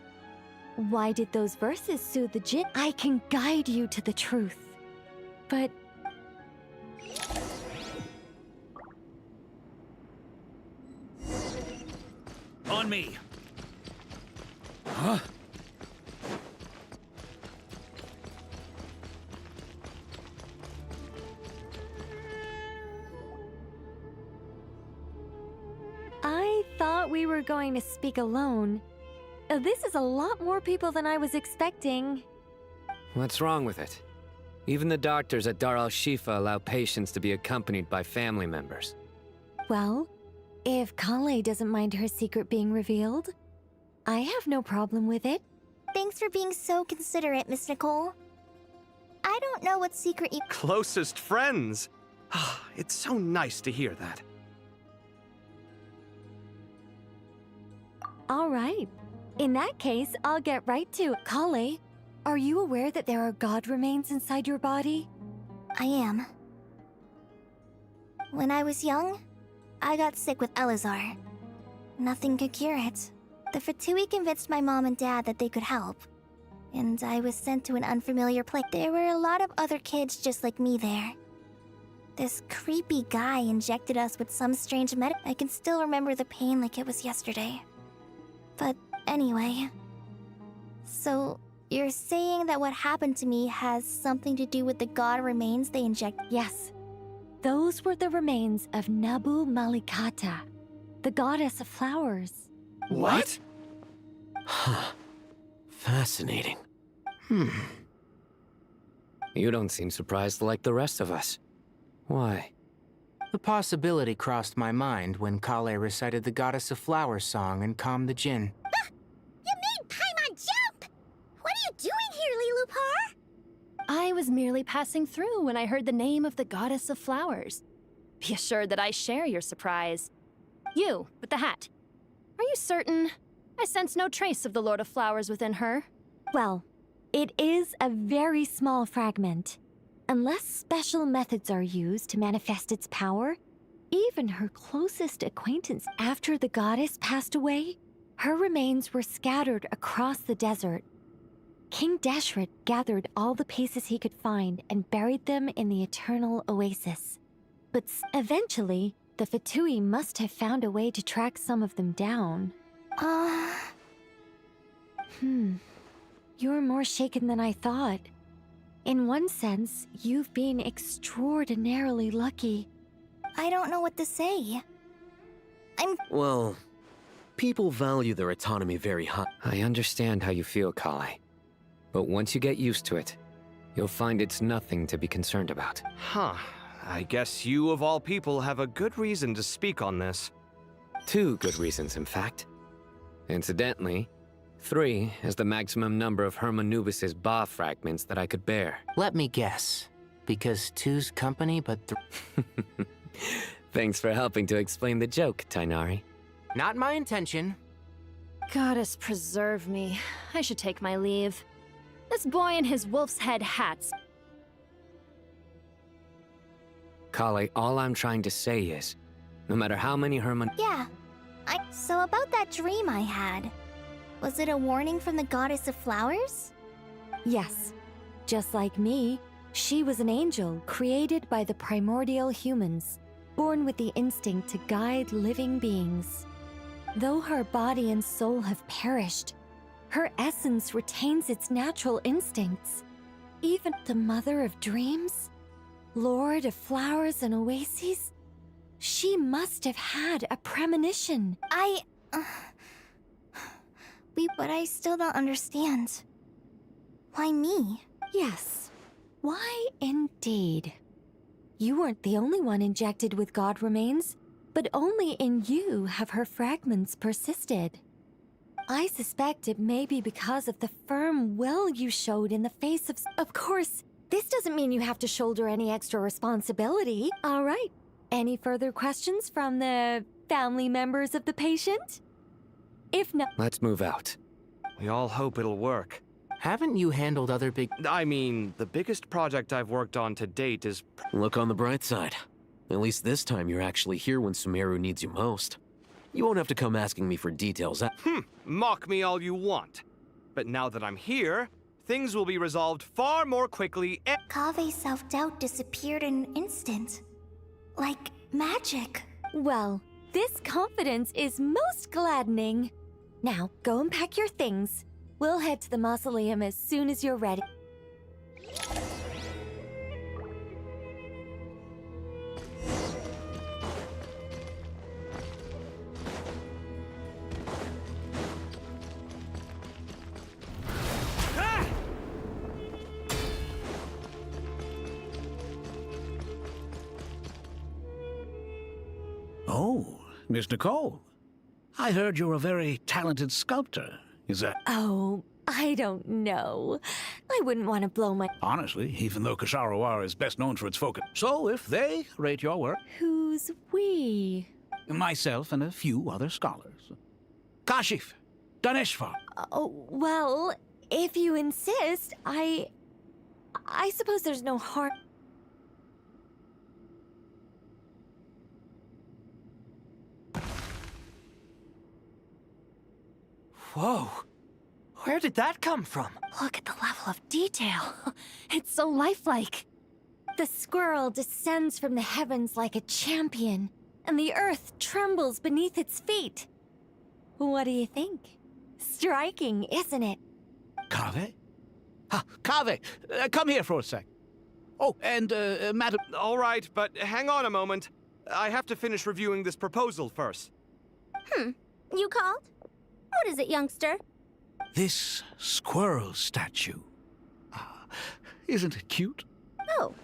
Why did those verses soothe the jinn? I can guide you to the truth. But— On me! Huh? I thought we were going to speak alone. This is a lot more people than I was expecting. What's wrong with it? Even the doctors at Dar al-Shifa allow patients to be accompanied by family members. Well, if Kale doesn't mind her secret being revealed, I have no problem with it. Thanks for being so considerate, Miss Nicole. I don't know what secret you— Closest friends! It's so nice to hear that. All right. In that case, I'll get right to it. Kale, are you aware that there are god remains inside your body? I am. When I was young, I got sick with Elazar. Nothing could cure it. The Fatui convinced my mom and dad that they could help, and I was sent to an unfamiliar place. There were a lot of other kids just like me there. This creepy guy injected us with some strange I can still remember the pain like it was yesterday. But anyway... So, you're saying that what happened to me has something to do with the god remains they inject— Yes. Those were the remains of Nabu Malikata, the goddess of flowers. What? Huh. Fascinating. You don't seem surprised like the rest of us. Why? The possibility crossed my mind when Kale recited the Goddess of Flowers song and calmed the djinn. You made Paimon jump! What are you doing here, Lilupar? I was merely passing through when I heard the name of the Goddess of Flowers. Be assured that I share your surprise. You, with the hat. Are you certain? I sense no trace of the Lord of Flowers within her. Well, it is a very small fragment. Unless special methods are used to manifest its power, even her closest acquaintance after the goddess passed away, her remains were scattered across the desert. King Deshret gathered all the pieces he could find and buried them in the eternal oasis. But eventually, the Fatui must have found a way to track some of them down. You're more shaken than I thought. In one sense, you've been extraordinarily lucky. I don't know what to say. Well, people value their autonomy very high. I understand how you feel, Kale. But once you get used to it, you'll find it's nothing to be concerned about. Huh. I guess you, of all people, have a good reason to speak on this. 2 good reasons, in fact. Incidentally, 3 is the maximum number of Hermanubis's Ba fragments that I could bear. Let me guess. Because 2's company, but Thanks for helping to explain the joke, Tainari. Not my intention. Goddess preserve me. I should take my leave. This boy and his wolf's head hats. Kale, all I'm trying to say is, no matter how many Yeah. So about that dream I had. Was it a warning from the goddess of flowers? Yes. Just like me, she was an angel created by the primordial humans, born with the instinct to guide living beings. Though her body and soul have perished, her essence retains its natural instincts. Even the mother of dreams, lord of flowers and oases, she must have had a premonition. But I still don't understand. Why me? Yes. Why indeed? You weren't the only one injected with god remains, but only in you have her fragments persisted. I suspect it may be because of the firm will you showed in the face of... Of course, this doesn't mean you have to shoulder any extra responsibility. All right. Any further questions from the family members of the patient? If not... Let's move out. We all hope it'll work. Haven't you handled other big... I mean, the biggest project I've worked on to date is... Look on the bright side. At least this time you're actually here when Sumeru needs you most. You won't have to come asking me for details. Mock me all you want. But now that I'm here, things will be resolved far more quickly. Kave's self-doubt disappeared in an instant. Like magic. Well, this confidence is most gladdening. Now, go and pack your things. We'll head to the mausoleum as soon as you're ready. Oh, Miss Nicole. I heard you're a very talented sculptor. Is that... Oh, I don't know. I wouldn't want to blow my... Honestly, even though Kasharawar is best known for its focus. So if they rate your work... Who's we? Myself and a few other scholars. Kashif, Daneshvar. Oh, well, if you insist, I suppose there's no harm... Whoa. Where did that come from? Look at the level of detail. It's so lifelike. The squirrel descends from the heavens like a champion, and the earth trembles beneath its feet. What do you think? Striking, isn't it? Kave? Kave, come here for a sec. Oh, and, madam... All right, but hang on a moment. I have to finish reviewing this proposal first. You called? What is it, youngster? This squirrel statue. Isn't it cute? Oh,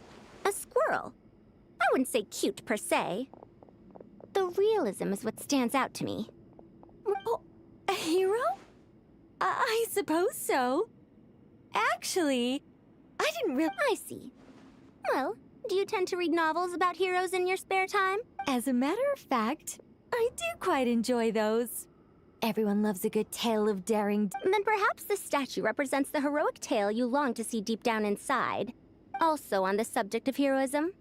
a squirrel. I wouldn't say cute per se. The realism is what stands out to me. Oh, a hero? I suppose so. Actually, I didn't really... I see. Well, do you tend to read novels about heroes in your spare time? As a matter of fact, I do quite enjoy those. Everyone loves a good tale of daring. Then perhaps the statue represents the heroic tale you long to see deep down inside. Also on the subject of heroism,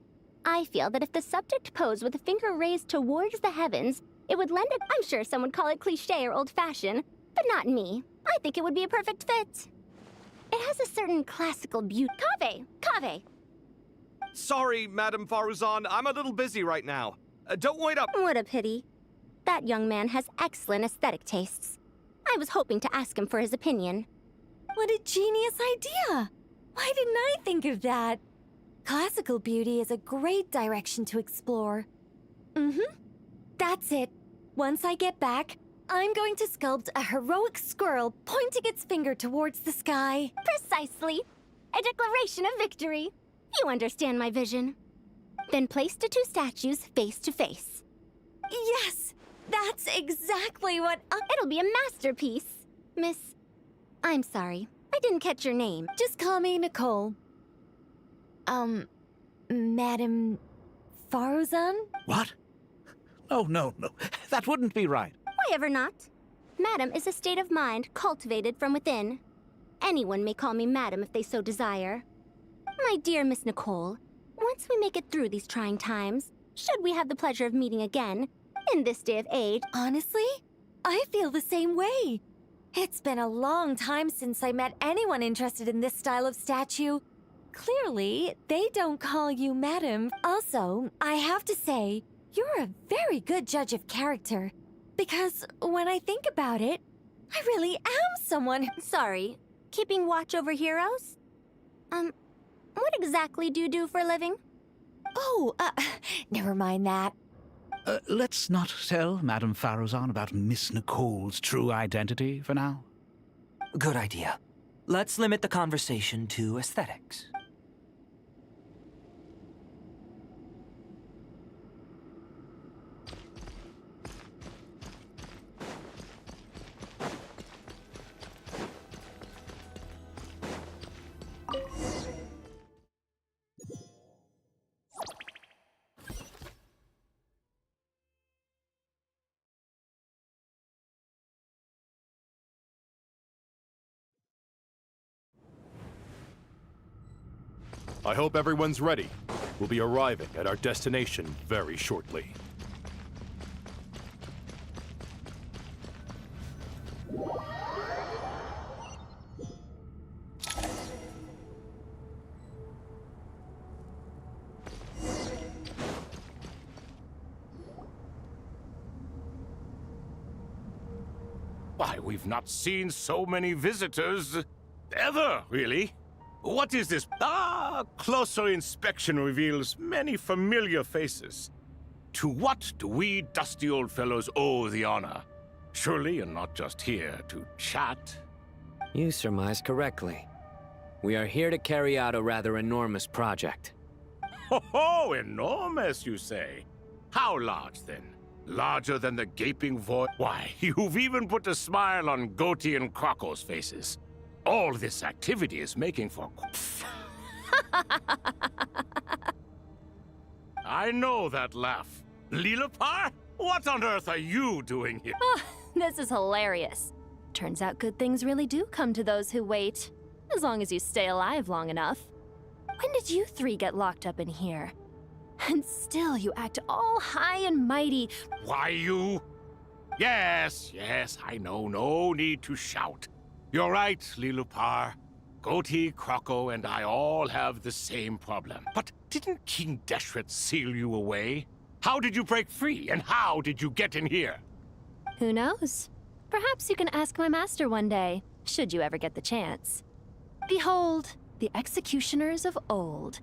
I feel that if the subject posed with a finger raised towards the heavens, it would lend a... I'm sure some would call it cliché or old-fashioned, but not me. I think it would be a perfect fit. It has a certain classical beauty. Kave! Sorry, Madame Faruzan, I'm a little busy right now. Don't wait up. What a pity. That young man has excellent aesthetic tastes. I was hoping to ask him for his opinion. What a genius idea! Why didn't I think of that? Classical beauty is a great direction to explore. That's it. Once I get back, I'm going to sculpt a heroic squirrel pointing its finger towards the sky. Precisely. A declaration of victory. You understand my vision. Then place the two statues face to face. Yes! That's exactly what It'll be a masterpiece. Miss... I'm sorry. I didn't catch your name. Just call me Nicole. Madam Faruzan? What? Oh, no. That wouldn't be right. Why ever not? Madam is a state of mind cultivated from within. Anyone may call me Madam if they so desire. My dear Miss Nicole, once we make it through these trying times, should we have the pleasure of meeting again, in this day of age... Honestly, I feel the same way. It's been a long time since I met anyone interested in this style of statue. Clearly, they don't call you Madam. Also, I have to say, you're a very good judge of character. Because when I think about it, I really am someone... Sorry, keeping watch over heroes? What exactly do you do for a living? Oh, never mind that. Let's not tell Madame Faruzan about Miss Nicole's true identity for now. Good idea. Let's limit the conversation to aesthetics. I hope everyone's ready. We'll be arriving at our destination very shortly. Why, we've not seen so many visitors ever, really. What is this? Closer inspection reveals many familiar faces. To what do we dusty old fellows owe the honor? Surely you're not just here to chat. You surmise correctly. We are here to carry out a rather enormous project. Ho, enormous, you say? How large, then? Larger than the gaping void? Why, you've even put a smile on Goatee and Crocco's faces. All this activity is making for... I know that laugh. Lilipar? What on earth are you doing here? Oh, this is hilarious. Turns out good things really do come to those who wait. As long as you stay alive long enough. When did you three get locked up in here? And still you act all high and mighty. Why, you... Yes, I know. No need to shout. You're right, Lilipar. Goatee, Crocco, and I all have the same problem. But didn't King Deshret seal you away? How did you break free, and how did you get in here? Who knows? Perhaps you can ask my master one day, should you ever get the chance. Behold, the executioners of old.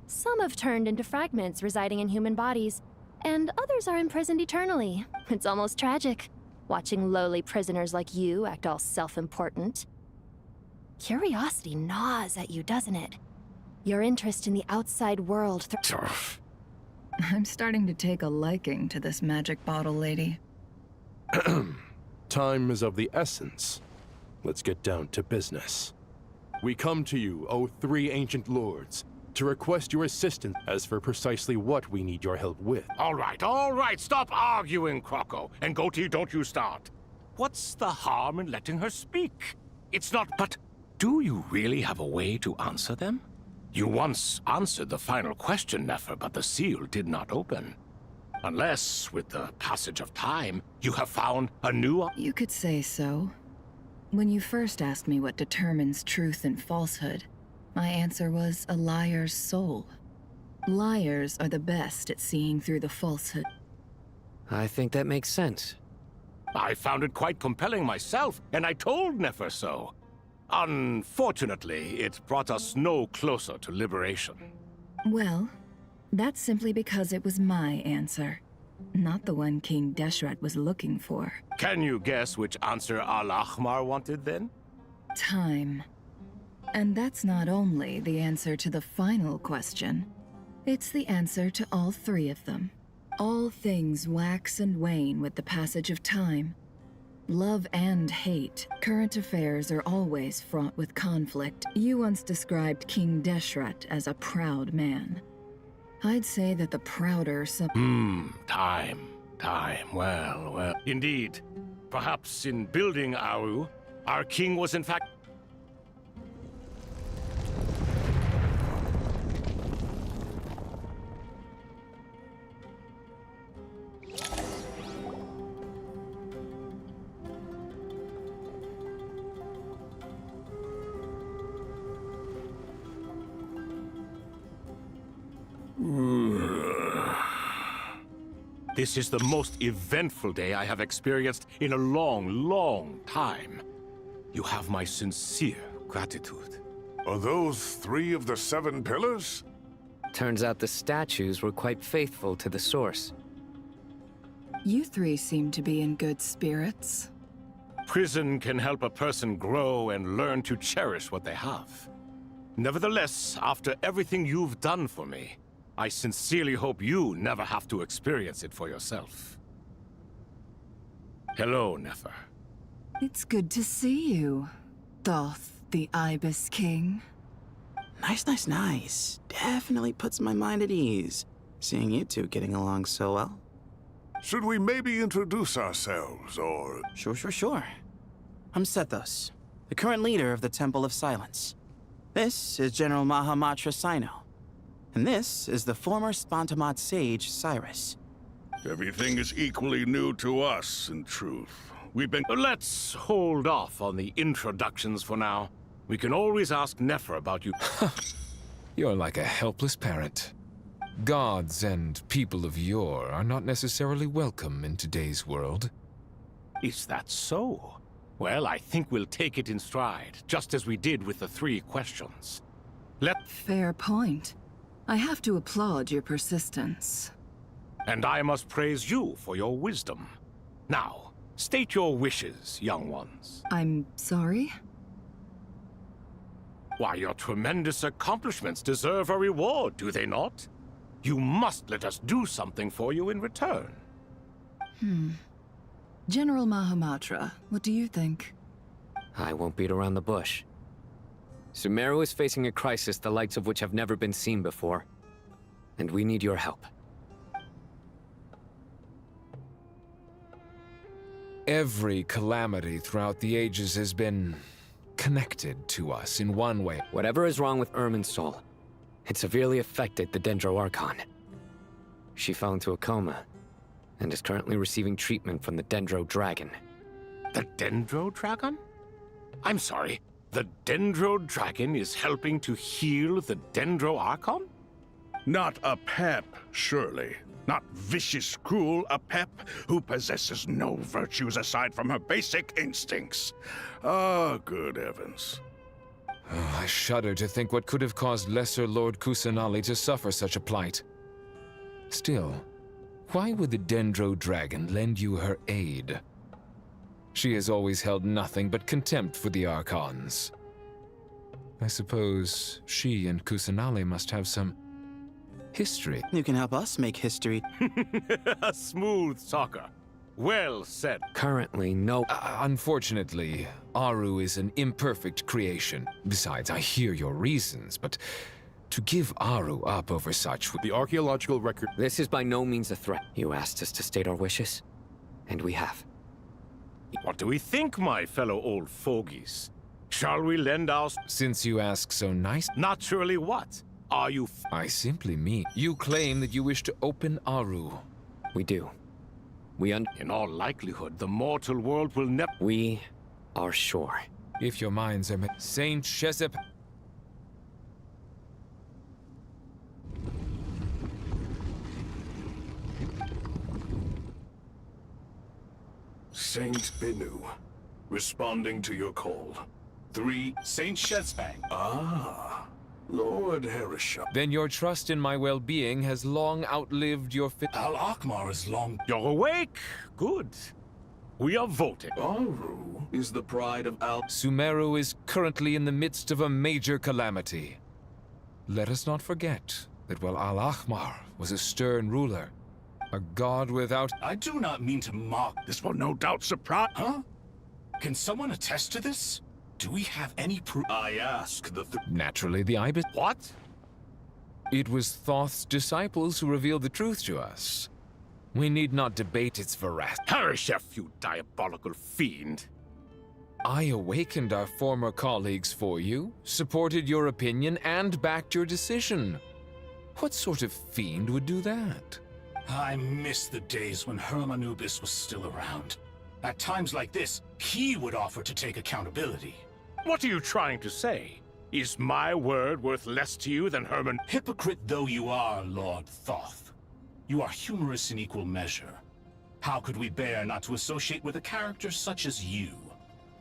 Some have turned into fragments residing in human bodies, and others are imprisoned eternally. It's almost tragic, watching lowly prisoners like you act all self-important. Curiosity gnaws at you, doesn't it? Your interest in the outside world... I'm starting to take a liking to this magic bottle lady. Time is of the essence. Let's get down to business. We come to you, O three ancient lords, to request your assistance as for precisely what we need your help with. All right, stop arguing, Crocco. And Goatee, don't you start. What's the harm in letting her speak? It's not... But do you really have a way to answer them? You once answered the final question, Nefer, but the seal did not open. Unless, with the passage of time, you have found a new... You could say so. When you first asked me what determines truth and falsehood, my answer was a liar's soul. Liars are the best at seeing through the falsehood. I think that makes sense. I found it quite compelling myself, and I told Nefer so. Unfortunately, it brought us no closer to liberation. Well, that's simply because it was my answer, not the one King Deshret was looking for. Can you guess which answer Al-Ahmar wanted then? Time. And that's not only the answer to the final question, it's the answer to all three of them. All things wax and wane with the passage of time. Love and hate, current affairs are always fraught with conflict. You once described King Deshret as a proud man. I'd say that the prouder Time. Well. Indeed. Perhaps in building Aru, our king was in fact... This is the most eventful day I have experienced in a long time. You have my sincere gratitude. Are those 3 of the 7 pillars? Turns out the statues were quite faithful to the source. You 3 seem to be in good spirits. Prison can help a person grow and learn to cherish what they have. Nevertheless, after everything you've done for me, I sincerely hope you never have to experience it for yourself. Hello, Nefer. It's good to see you, Thoth, the Ibis King. Nice. Definitely puts my mind at ease, seeing you two getting along so well. Should we maybe introduce ourselves, or... Sure. I'm Sethos, the current leader of the Temple of Silence. This is General Mahamatra Sino. And this is the former Spantamat sage, Cyrus. Everything is equally new to us, in truth. We've been... Let's hold off on the introductions for now. We can always ask Nefer about you. You're like a helpless parent. Gods and people of yore are not necessarily welcome in today's world. Is that so? Well, I think we'll take it in stride, just as we did with the 3 questions. Fair point. I have to applaud your persistence. And I must praise you for your wisdom. Now, state your wishes, young ones. I'm sorry? Why, your tremendous accomplishments deserve a reward, do they not? You must let us do something for you in return. General Mahamatra, what do you think? I won't beat around the bush. Sumeru is facing a crisis the likes of which have never been seen before. And we need your help. Every calamity throughout the ages has been connected to us in one way. Whatever is wrong with Irminsul, it severely affected the Dendro Archon. She fell into a coma and is currently receiving treatment from the Dendro Dragon. The Dendro Dragon? I'm sorry. The Dendro Dragon is helping to heal the Dendro Archon? Not a pep, surely. Not vicious, cruel, a pep who possesses no virtues aside from her basic instincts. Ah, good heavens. Oh, I shudder to think what could have caused Lesser Lord Kusanali to suffer such a plight. Still, why would the Dendro Dragon lend you her aid? She has always held nothing but contempt for the Archons. I suppose she and Kusanali must have some history. You can help us make history. A smooth talker. Well said. Currently, no. Unfortunately, Aru is an imperfect creation. Besides, I hear your reasons, but to give Aru up over such... The archaeological record... This is by no means a threat. You asked us to state our wishes, and we have. What do we think, my fellow old fogies? Shall we lend our... Since you ask so nice... Naturally what? Are you... I simply mean... You claim that you wish to open Aru. We do. In all likelihood, the mortal world will never... We are sure. If your minds are... Saint Shezep... Saint Binu, responding to your call. 3 Saint Shezbang. Ah, Lord Herisham. Then your trust in my well-being has long outlived your Al-Akmar is long... You're awake? Good. We are voting. Aru is the pride of Sumeru is currently in the midst of a major calamity. Let us not forget that while Al-Akmar was a stern ruler, A god without... I do not mean to mock. This will no doubt surprise... Huh? Can someone attest to this? Do we have any proof? I ask the... Naturally, the Ibis... What? It was Thoth's disciples who revealed the truth to us. We need not debate its veracity. Harishef, you diabolical fiend. I awakened our former colleagues for you, supported your opinion, and backed your decision. What sort of fiend would do that? I miss the days when Hermanubis was still around. At times like this, he would offer to take accountability. What are you trying to say? Is my word worth less to you than Herman? Hypocrite though you are, Lord Thoth, you are humorous in equal measure. How could we bear not to associate with a character such as you?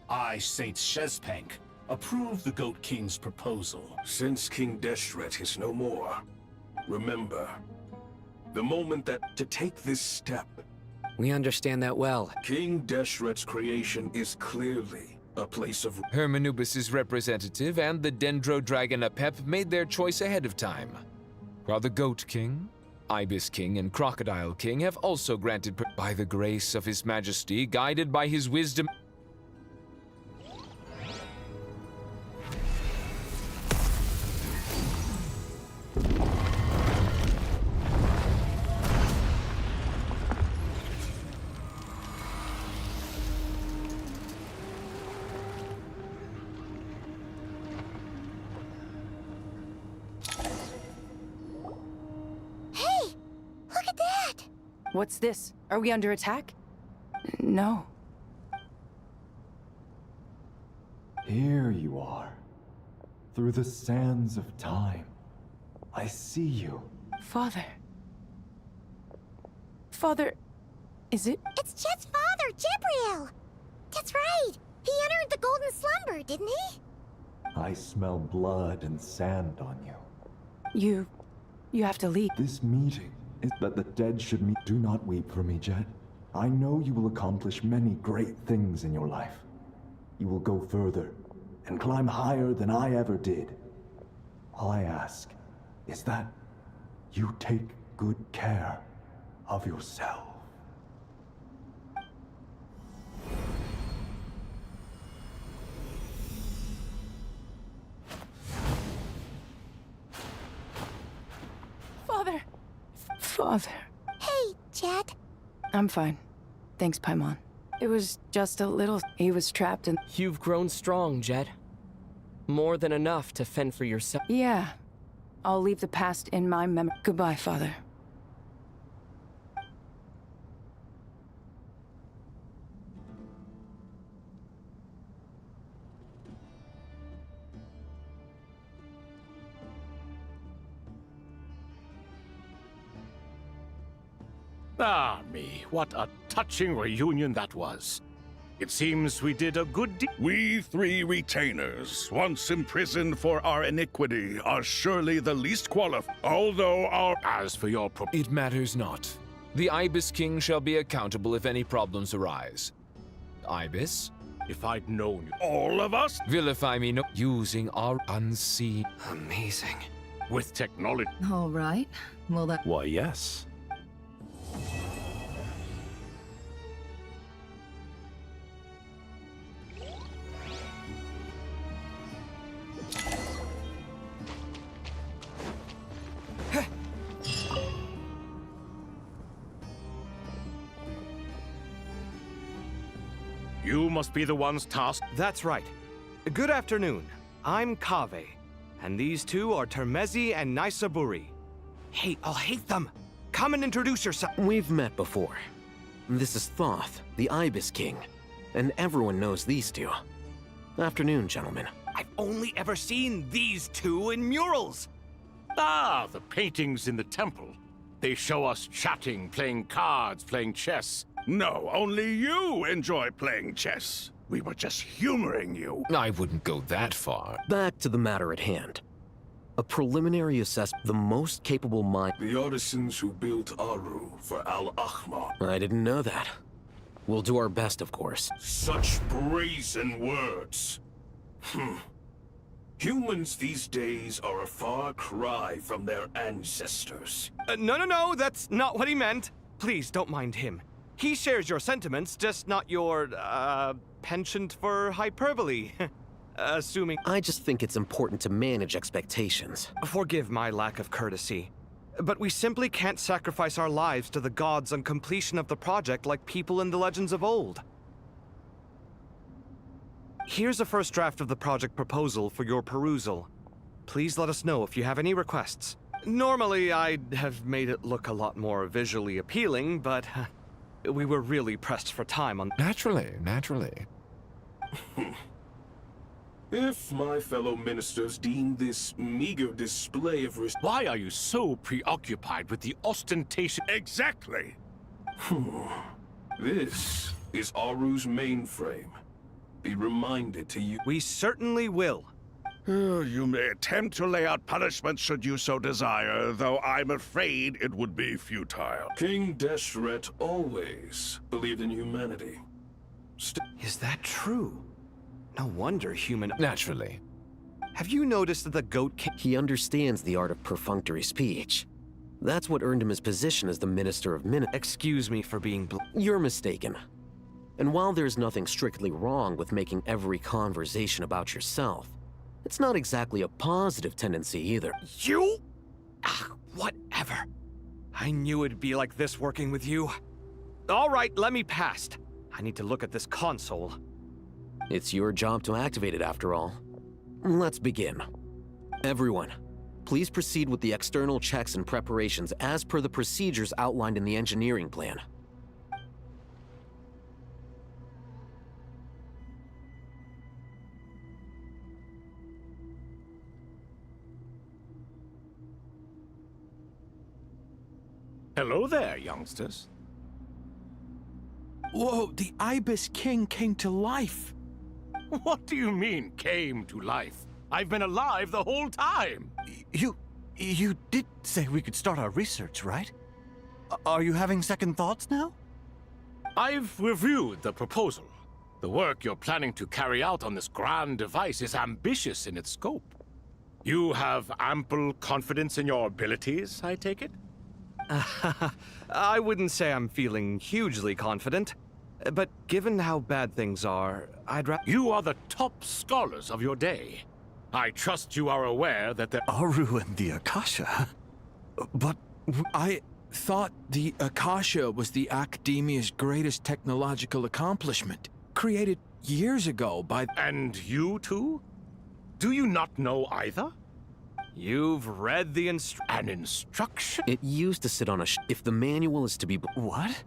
I, Saint Shezpank, approve the Goat King's proposal. Since King Deshret is no more, remember, the moment that to take this step... We understand that well. King Deshret's creation is clearly a place of... Hermanubis' representative and the Dendro Dragon Apep made their choice ahead of time, while the Goat King, Ibis King, and Crocodile King have also granted by the grace of His Majesty, guided by his wisdom... What's this? Are we under attack? No. Here you are. Through the sands of time. I see you. Father. Father, is it? It's Jet's father, Jibril! That's right! He entered the Golden Slumber, didn't he? I smell blood and sand on you. You have to leave. This meeting is that the dead should meet. Do not weep for me, Jet. I know you will accomplish many great things in your life. You will go further and climb higher than I ever did. All I ask is that you take good care of yourself. Father. Hey, Jet. I'm fine. Thanks, Paimon. It was just a little... He was trapped in... You've grown strong, Jet. More than enough to fend for yourself. Yeah. I'll leave the past in my memory. Goodbye, Father. Ah, me, what a touching reunion that was. It seems we did a good deed. We three retainers, once imprisoned for our iniquity, are surely the least qualified, although our... As for your It matters not. The Ibis King shall be accountable if any problems arise. Ibis? If I'd known you... All of us? Vilify me no... Using our unseen... Amazing. With technology... All right. Well, that... Why, yes. You must be the ones tasked. That's right. Good afternoon. I'm Kaveh, and these two are Termezi and Naisaburi. Hey, I'll hate them. Come and introduce yourself. We've met before. This is Thoth, the Ibis King, and everyone knows these two. Afternoon, gentlemen. I've only ever seen these two in murals. Ah, the paintings in the temple. They show us chatting, playing cards, playing chess. No, only you enjoy playing chess. We were just humoring you. I wouldn't go that far. Back to the matter at hand. A preliminary assessment, the most capable mind... The artisans who built Aru for Al-Ahmar. I didn't know that. We'll do our best, of course. Such brazen words. Humans these days are a far cry from their ancestors. No, that's not what he meant. please don't mind him. He shares your sentiments, just not your, penchant for hyperbole. Assuming... I just think it's important to manage expectations. Forgive my lack of courtesy, but we simply can't sacrifice our lives to the gods on completion of the project like people in the legends of old. Here's a first draft of the project proposal for your perusal. Please let us know if you have any requests. Normally, I'd have made it look a lot more visually appealing, but we were really pressed for time on... Naturally, naturally. If my fellow ministers deem this meager display of Why are you so preoccupied with the ostentation? Exactly! This is Aru's mainframe. Be reminded to you. We certainly will. You may attempt to lay out punishment should you so desire, though I'm afraid it would be futile. King Deshret always believed in humanity. Is that true? No wonder human... Naturally. Have you noticed that the goat king... He understands the art of perfunctory speech. That's what earned him his position as the Minister of Minutes. Excuse me for being... You're mistaken. And while there's nothing strictly wrong with making every conversation about yourself, it's not exactly a positive tendency either. You? Whatever. I knew it'd be like this working with you. All right, let me past. I need to look at this console. It's your job to activate it after all. Let's begin. Everyone, please proceed with the external checks and preparations as per the procedures outlined in the engineering plan. Hello there, youngsters. Whoa, the Ibis King came to life. What do you mean, came to life? I've been alive the whole time. You did say we could start our research, right? Are you having second thoughts now? I've reviewed the proposal. The work you're planning to carry out on this grand device is ambitious in its scope. You have ample confidence in your abilities, I take it? I wouldn't say I'm feeling hugely confident, but given how bad things are, I'd rather... You are the top scholars of your day. I trust you are aware that the... Aru and the Akasha? But I thought the Akasha was the Academia's greatest technological accomplishment, created years ago by... And you too? Do you not know either? You've read the an instruction? It used to sit on a if the manual is to be... What?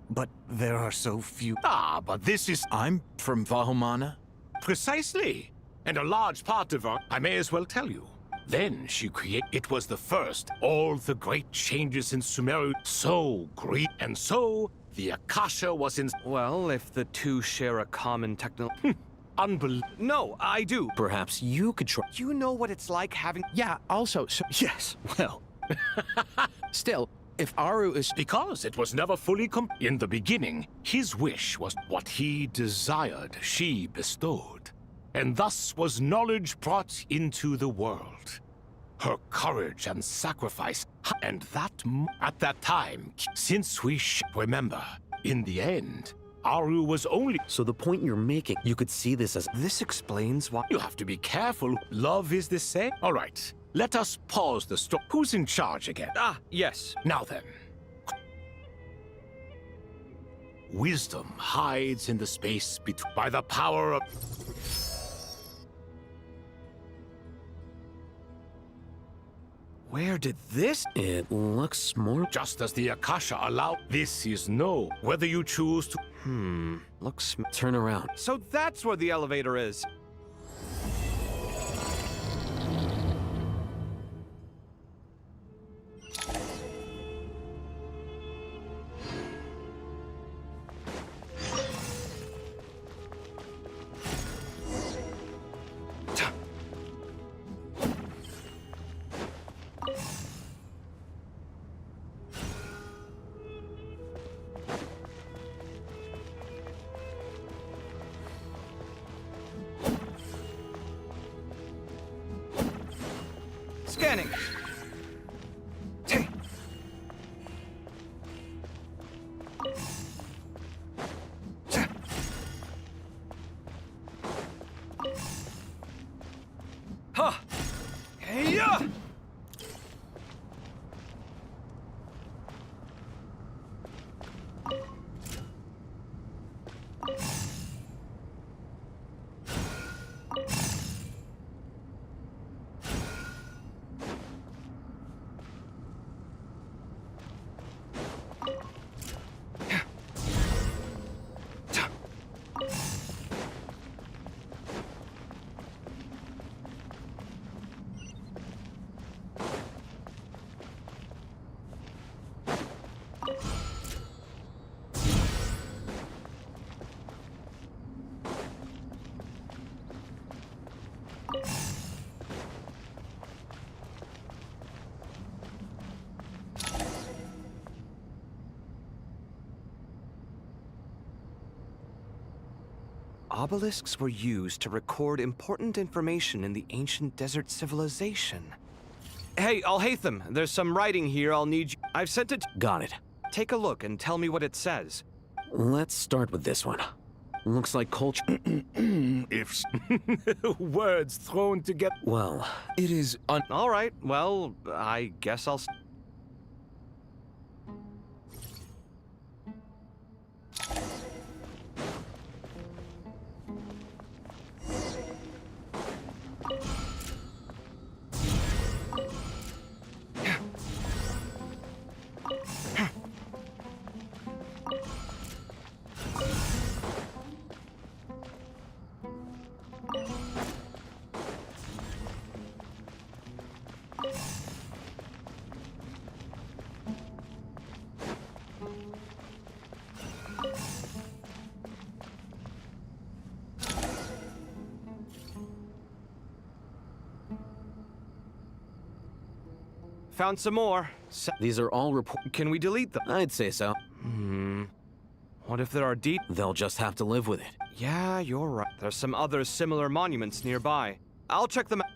But there are so few... But this is... I'm from Vahumana. Precisely. And a large part of our... I may as well tell you. Then she created... It was the first. All the great changes in Sumeru. So great. And so, the Akasha was in... Well, if the two share a common technology... Unbelievable. No, I do. Perhaps you could try... You know what it's like having... Yeah, also, so, yes, well... Still, if Aru is... Because it was never fully in the beginning, his wish was what he desired, she bestowed. And thus was knowledge brought into the world. Her courage and sacrifice, and that at that time, since we remember, in the end... Aru was only... So the point you're making, you could see this as... This explains why... You have to be careful. Love is the same. All right, let us pause the story. Who's in charge again? Yes. Now then. Wisdom hides in the space between... By the power of... Where did this... It looks more... Just as the Akasha allowed... This is no. Whether you choose to... Looks... Turn around. So that's where the elevator is. Hey-ya! Obelisks were used to record important information in the ancient desert civilization. Hey, Alhaitham, there's some writing here I'll need you. I've sent it. Got it. Take a look and tell me what it says. Let's start with this one. Looks like culture. If words thrown together. Well, it is all right, well, I guess I'll. Found some more. These are all reports. Can we delete them? I'd say so. What if there are They'll just have to live with it. Yeah, you're right. There's some other similar monuments nearby. I'll check them out.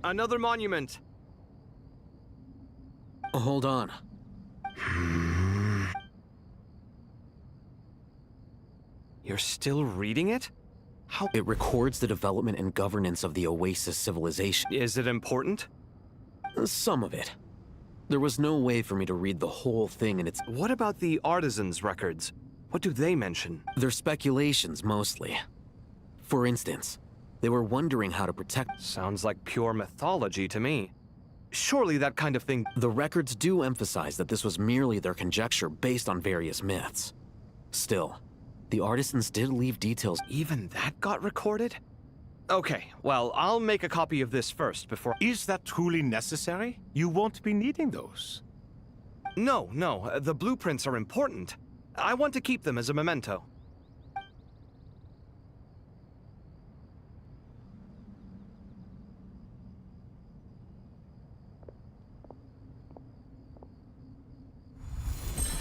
Another monument. Hold on. You're still reading it? How? It records the development and governance of the Oasis civilization. Is it important? Some of it. There was no way for me to read the whole thing in its... What about the artisans' records? What do they mention? They're speculations, mostly. For instance, they were wondering how to protect... Sounds like pure mythology to me. Surely that kind of thing... The records do emphasize that this was merely their conjecture based on various myths. Still, the artisans did leave details... Even that got recorded? Okay, well, I'll make a copy of this first before... Is that truly necessary? You won't be needing those. No, the blueprints are important. I want to keep them as a memento.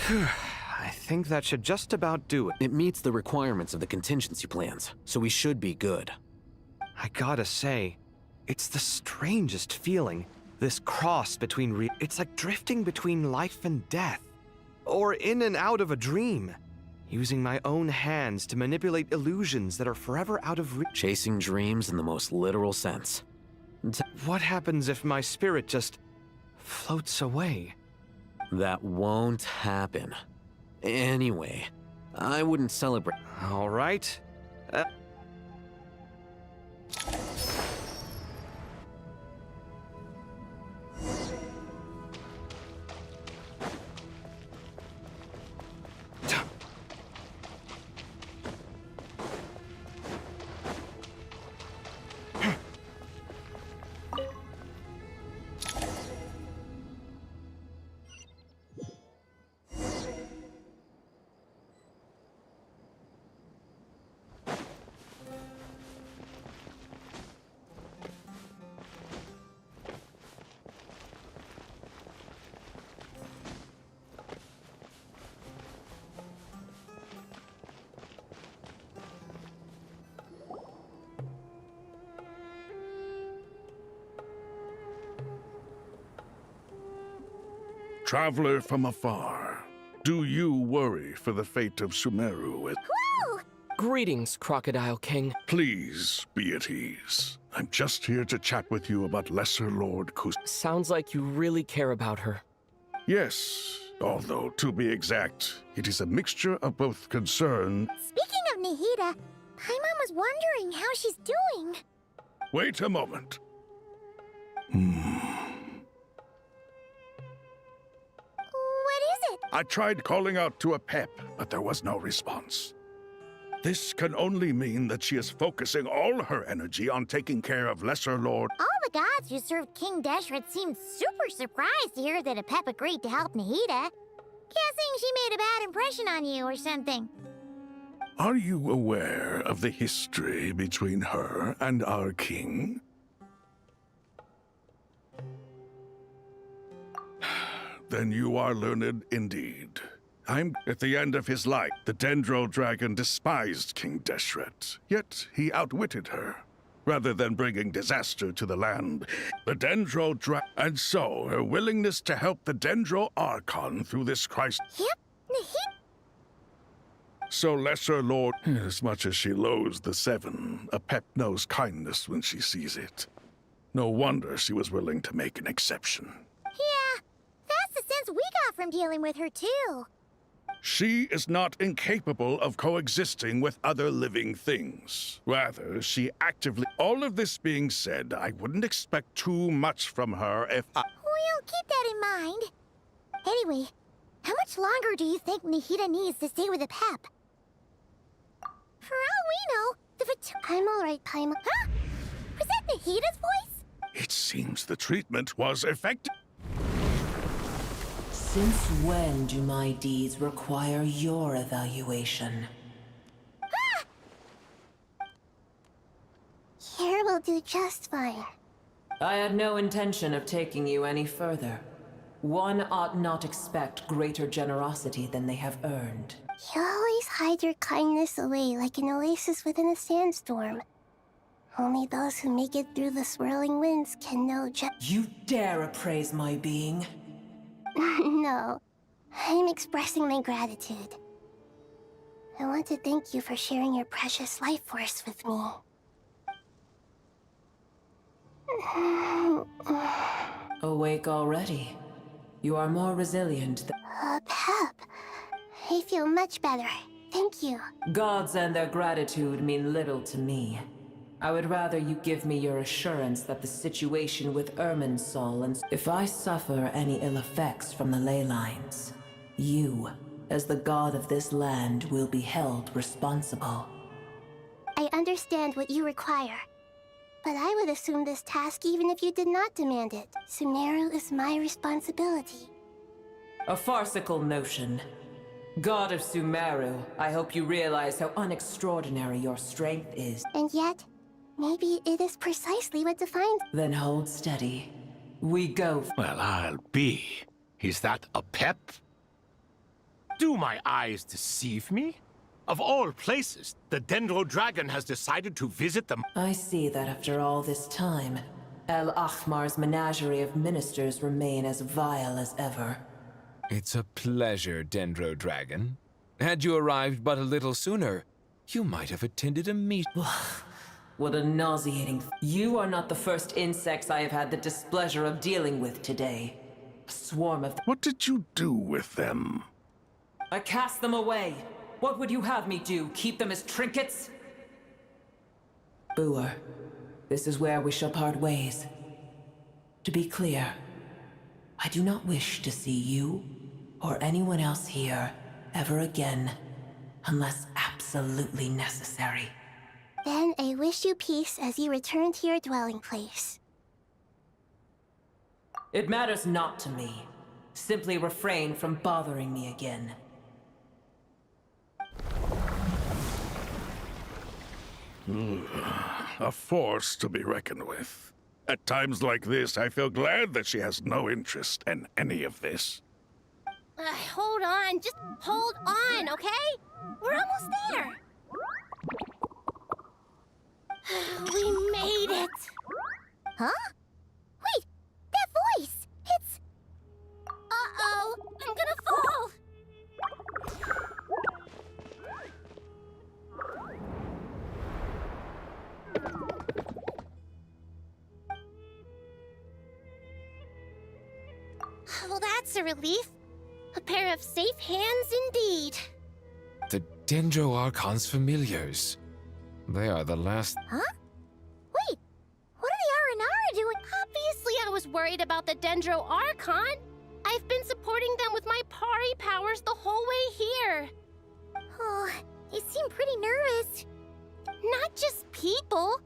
I think that should just about do it. It meets the requirements of the contingency plans, so we should be good. I gotta say, it's the strangest feeling. This cross between it's like drifting between life and death. Or in and out of a dream. Using my own hands to manipulate illusions that are forever out of reach. Chasing dreams in the most literal sense. What happens if my spirit just floats away? That won't happen. Anyway, I wouldn't celebrate. All right. Traveler from afar, do you worry for the fate of Sumeru? Woo! Greetings, Crocodile King. Please be at ease. I'm just here to chat with you about Lesser Lord Kus. Sounds like you really care about her. Yes, although to be exact, it is a mixture of both concern. Speaking of Nahida, Paimon was wondering how she's doing. Wait a moment. What is it? I tried calling out to a pep, but there was no response. This can only mean that she is focusing all her energy on taking care of Lesser Lord. All the gods who served King Deshret seemed super surprised to hear that a pep agreed to help Nahida. Guessing she made a bad impression on you or something. Are you aware of the history between her and our king? Then you are learned indeed. I'm at the end of his life. The Dendro Dragon despised King Deshret, yet he outwitted her. Rather than bringing disaster to the land, the Dendro Dragon... And so, her willingness to help the Dendro Archon through this crisis... Yep, So Lesser Lord, as much as she loathes the Seven, a pep knows kindness when she sees it. No wonder she was willing to make an exception. Yeah, that's the sense we got from dealing with her, too. She is not incapable of coexisting with other living things. Rather, she actively... All of this being said, I wouldn't expect too much from her if I... We'll keep that in mind. Anyway, how much longer do you think Nahida needs to stay with the pep? For all we know, I'm alright, Paimon. Huh? Was that Nahida's voice? It seems the treatment was effective. Since when do my deeds require your evaluation? Here will do just fine. I had no intention of taking you any further. One ought not expect greater generosity than they have earned. You always hide your kindness away like an oasis within a sandstorm. Only those who make it through the swirling winds can know just... You dare appraise my being? No, I'm expressing my gratitude. I want to thank you for sharing your precious life force with me. Awake already. You are more resilient than... Pep. I feel much better. Thank you. Gods and their gratitude mean little to me. I would rather you give me your assurance that the situation with Irminsul and... If I suffer any ill effects from the ley lines, you, as the god of this land, will be held responsible. I understand what you require. But I would assume this task even if you did not demand it. Sumeru is my responsibility. A farcical notion. God of Sumeru, I hope you realize how unextraordinary your strength is. And yet, maybe it is precisely what defines... Then hold steady. We go. Well, I'll be. Is that a pep? Do my eyes deceive me? Of all places, the Dendro Dragon has decided to visit them. I see that after all this time, El Ahmar's menagerie of ministers remain as vile as ever. It's a pleasure, Dendro Dragon. Had you arrived but a little sooner, you might have attended a meet. What a nauseating... You are not the first insects I have had the displeasure of dealing with today. A swarm of... What did you do with them? I cast them away. What would you have me do? Keep them as trinkets? Boer, this is where we shall part ways. To be clear, I do not wish to see you or anyone else here ever again, unless absolutely necessary. Then I wish you peace as you return to your dwelling place. It matters not to me. Simply refrain from bothering me again. A force to be reckoned with. At times like this, I feel glad that she has no interest in any of this. Hold on, just hold on, okay? We're almost there. We made it. Huh? Wait, that voice! It's... Uh-oh. Well, that's a relief. A pair of safe hands indeed. The Dendro Archon's familiars. They are the last. Huh? Wait, what are the Aranara doing? Obviously, I was worried about the Dendro Archon. I've been supporting them with my Pari powers the whole way here. Oh, you seem pretty nervous. Not just people.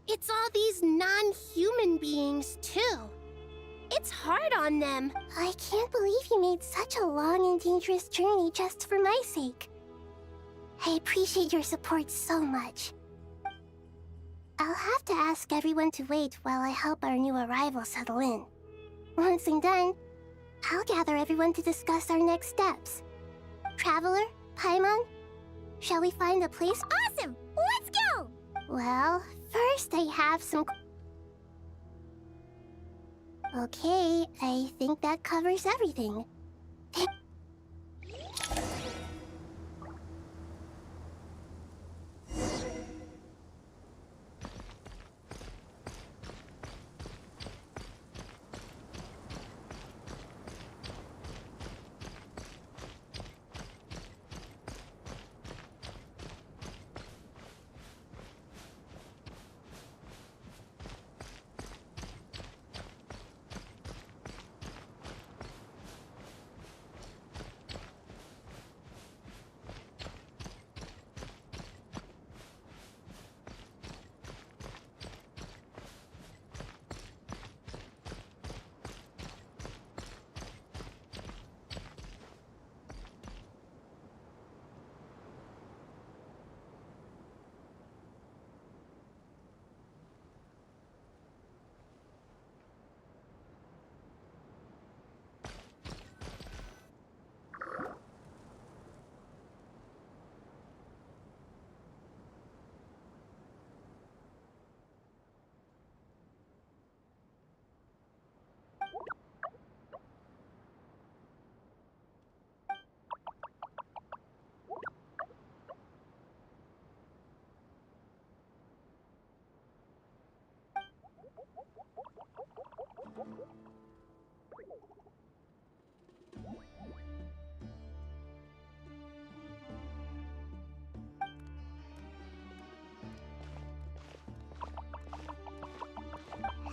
It's all these non-human beings, too. It's hard on them. I can't believe you made such a long and dangerous journey just for my sake. I appreciate your support so much. I'll have to ask everyone to wait while I help our new arrival settle in. Once I'm done, I'll gather everyone to discuss our next steps. Traveler, Paimon, shall we find a place? Awesome! Let's go! Well, first I have some... Okay, I think that covers everything.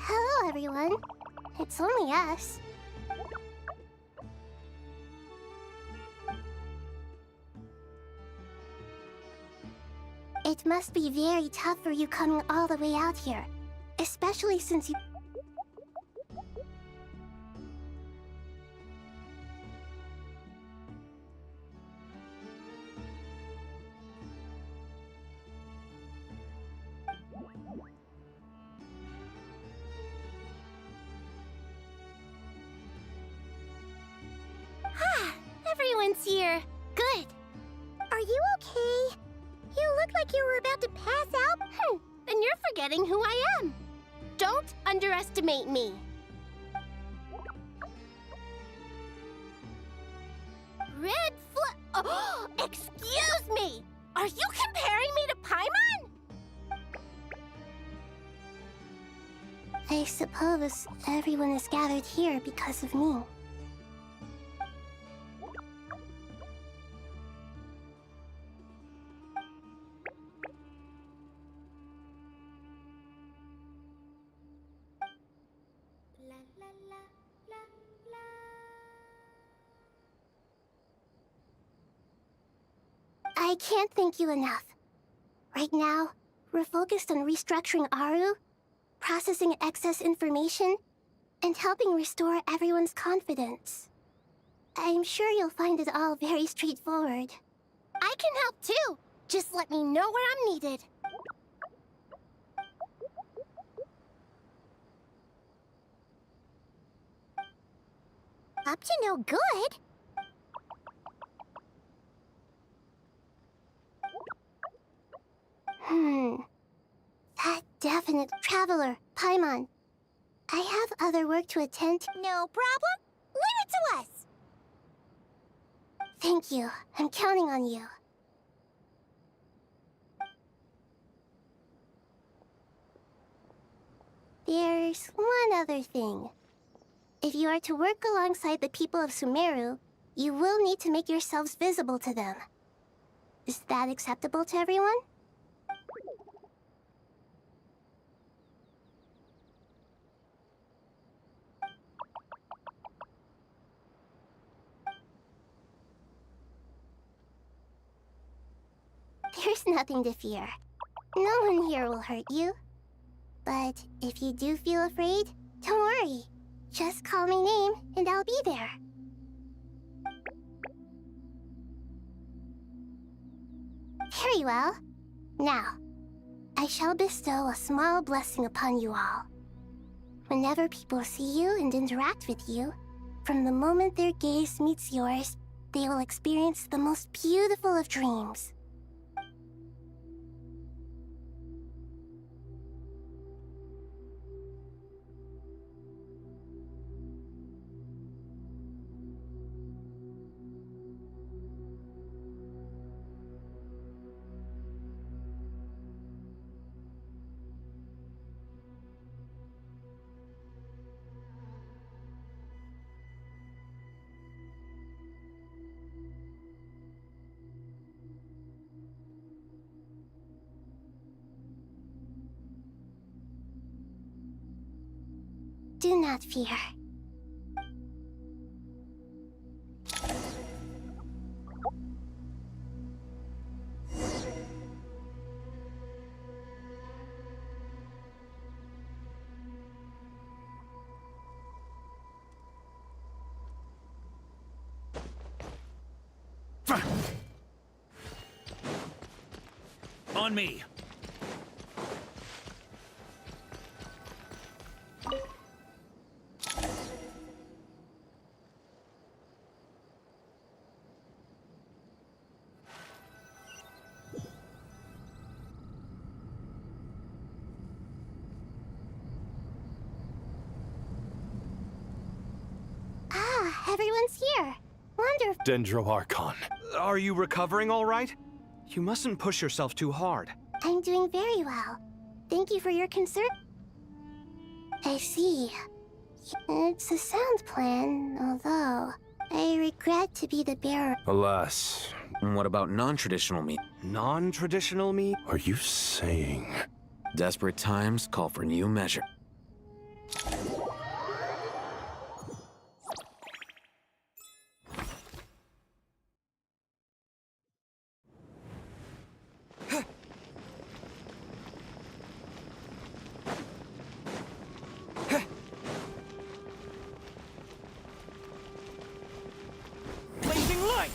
Hello, everyone. It's only us. It must be very tough for you coming all the way out here, especially since you... Everyone's here. Good. Are you okay? You look like you were about to pass out. Then you're forgetting who I am. Don't underestimate me. Red Oh, excuse me! Are you comparing me to Paimon? I suppose everyone is gathered here because of me. I can't thank you enough. Right now, we're focused on restructuring Aru, processing excess information, and helping restore everyone's confidence. I'm sure you'll find it all very straightforward. I can help too. Just let me know where I'm needed. Up to no good? That definite... Traveler, Paimon. I have other work to attend to. No problem. Leave it to us. Thank you. I'm counting on you. There's one other thing. If you are to work alongside the people of Sumeru, you will need to make yourselves visible to them. Is that acceptable to everyone? There's nothing to fear. No one here will hurt you. But if you do feel afraid, don't worry. Just call my name and I'll be there. Very well. Now, I shall bestow a small blessing upon you all. Whenever people see you and interact with you, from the moment their gaze meets yours, they will experience the most beautiful of dreams. Do not fear. On me. Everyone's here. Wonderful. Dendro-Archon. Are you recovering all right? You mustn't push yourself too hard. I'm doing very well. Thank you for your concern. I see. It's a sound plan, although I regret to be the bearer. Alas. What about non-traditional meat? Non-traditional meat? Are you saying... Desperate times call for new measure. Blazing light!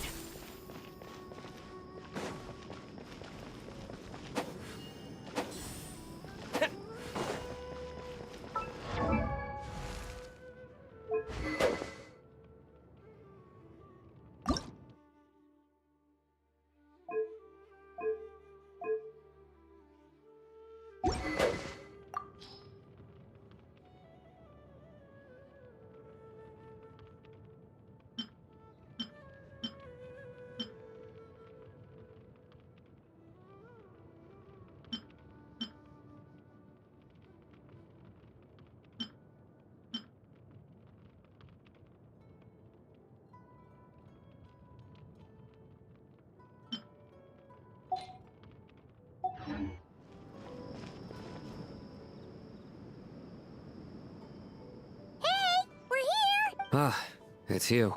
Ah, it's you.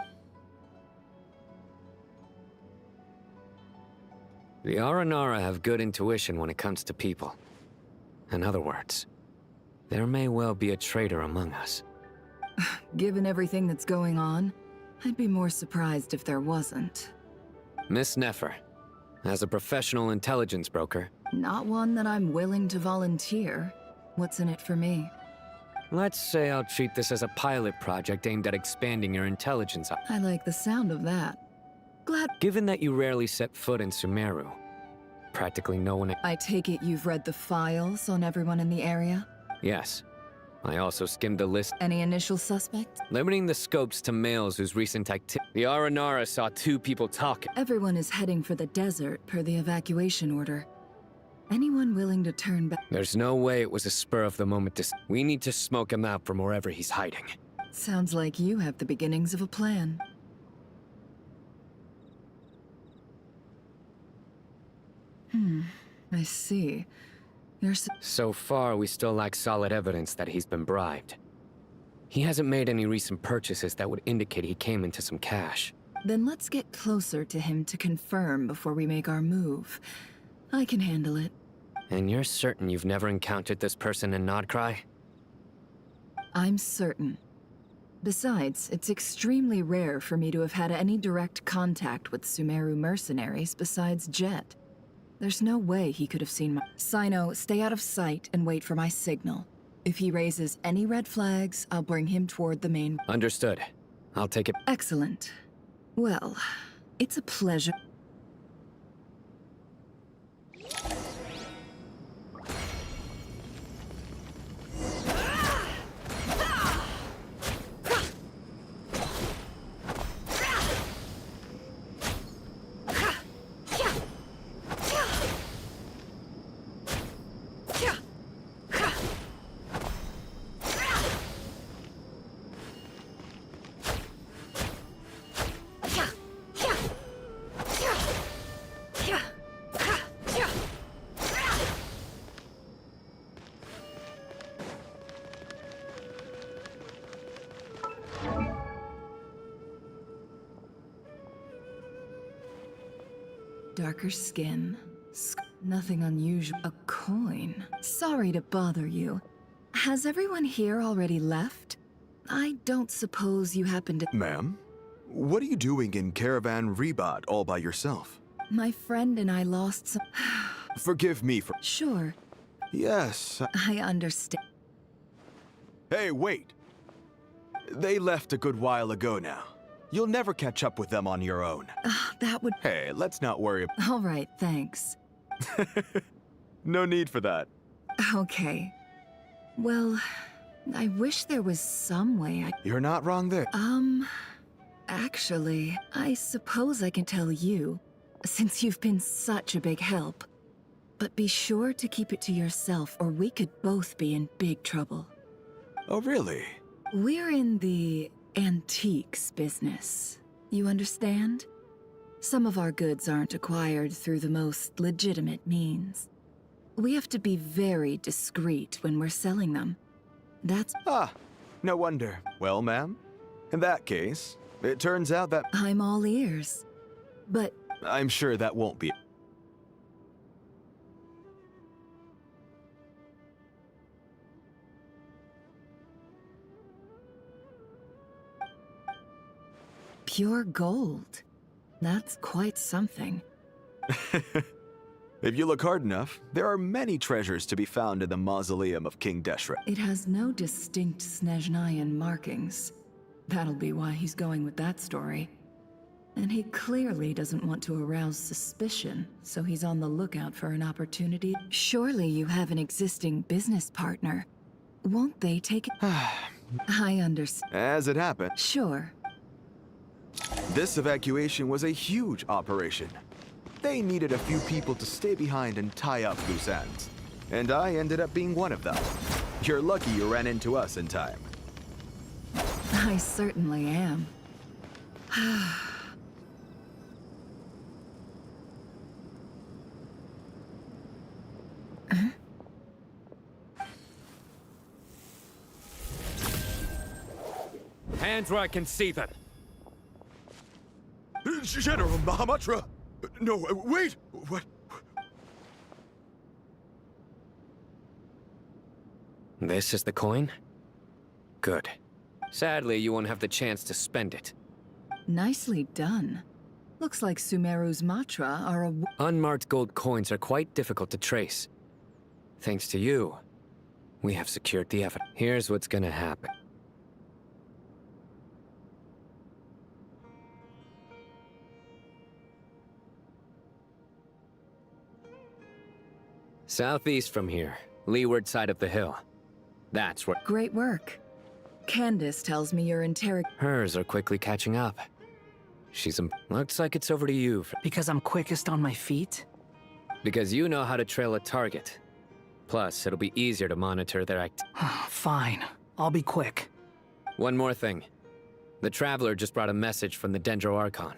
The Aranara have good intuition when it comes to people. In other words, there may well be a traitor among us. Given everything that's going on, I'd be more surprised if there wasn't. Miss Nefer, as a professional intelligence broker... Not one that I'm willing to volunteer. What's in it for me? Let's say I'll treat this as a pilot project aimed at expanding your intelligence. I like the sound of that. Glad... Given that you rarely set foot in Sumeru, practically no one... I take it you've read the files on everyone in the area? Yes. I also skimmed the list. Any initial suspects? Limiting the scopes to males whose recent activity... The Aranara saw 2 people talking. Everyone is heading for the desert per the evacuation order. Anyone willing to turn back? There's no way it was a spur of the moment. We need to smoke him out from wherever he's hiding. Sounds like you have the beginnings of a plan. I see. So far, we still lack solid evidence that he's been bribed. He hasn't made any recent purchases that would indicate he came into some cash. Then let's get closer to him to confirm before we make our move. I can handle it. And you're certain you've never encountered this person in Nodcry? I'm certain. Besides, it's extremely rare for me to have had any direct contact with Sumeru mercenaries besides Jet. There's no way he could have seen my— Sino, stay out of sight and wait for my signal. If he raises any red flags, I'll bring him toward the main— Understood. I'll take it. Excellent. Well, it's a pleasure. Darker skin. Nothing unusual. A coin. Sorry to bother you. Has everyone here already left? I don't suppose you happen to— Ma'am? What are you doing in Caravan Rebat all by yourself? My friend and I lost some— Forgive me for— Sure. Yes. I understand. Hey, wait! They left a good while ago now. You'll never catch up with them on your own. That would— Hey, let's not worry. All right, thanks. No need for that. Okay. Well, I wish there was some way I— You're not wrong there. Actually, I suppose I can tell you, since you've been such a big help. But be sure to keep it to yourself, or we could both be in big trouble. Oh, really? We're in the antiques business. You understand? Some of our goods aren't acquired through the most legitimate means. We have to be very discreet when we're selling them. That's— Ah, no wonder. Well, ma'am, in that case, it turns out that— I'm all ears. But— I'm sure that won't be— pure gold. That's quite something. If you look hard enough, there are many treasures to be found in the mausoleum of King Deshret. It has no distinct Snezhnayan markings. That'll be why he's going with that story. And he clearly doesn't want to arouse suspicion, so he's on the lookout for an opportunity. Surely you have an existing business partner. Won't they take it? I understand. As it happened. Sure. This evacuation was a huge operation. They needed a few people to stay behind and tie up loose ends. And I ended up being one of them. You're lucky you ran into us in time. I certainly am. Hands where I can see them. General Mahamatra! No, wait! What? This is the coin? Good. Sadly, you won't have the chance to spend it. Nicely done. Looks like Sumeru's Matra are a— Unmarked gold coins are quite difficult to trace. Thanks to you, we have secured the evidence. Here's what's gonna happen. Southeast from here, leeward side of the hill. That's where— Great work. Candace tells me you're Hers are quickly catching up. Looks like it's over to you. Because I'm quickest on my feet? Because you know how to trail a target. Plus, it'll be easier to monitor their Fine. I'll be quick. One more thing. The Traveler just brought a message from the Dendro Archon.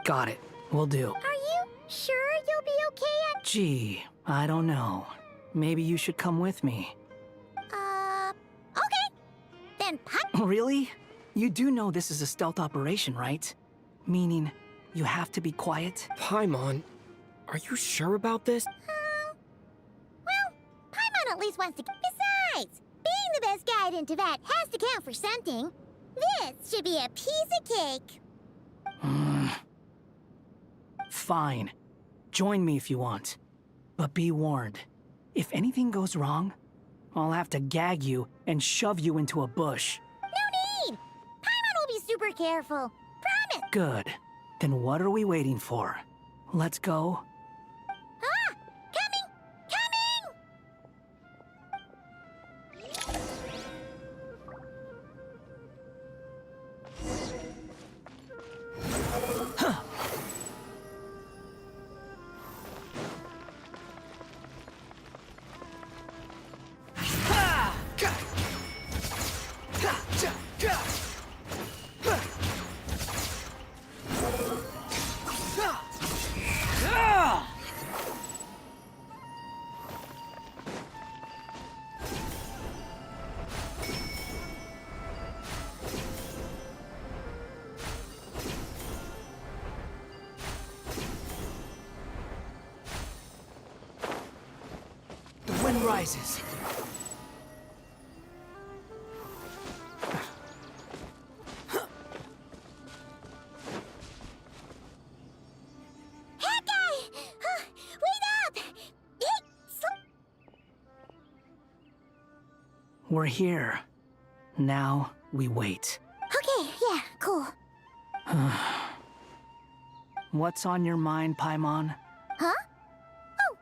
Got it. Will do. Are you sure you'll be okay? Gee, I don't know. Maybe you should come with me. Okay. Then Really? You do know this is a stealth operation, right? Meaning, you have to be quiet? Paimon, are you sure about this? Well, Paimon at least wants to... Besides, being the best guide in Teyvat has to count for something. This should be a piece of cake. Fine. Join me if you want. But be warned. If anything goes wrong, I'll have to gag you and shove you into a bush. No need! Paimon will be super careful. Promise! Good. Then what are we waiting for? Let's go. Ah! Coming! Coming! The wind rises. We're here. Now we wait. Okay, yeah, cool. What's on your mind, Paimon? Huh? Oh,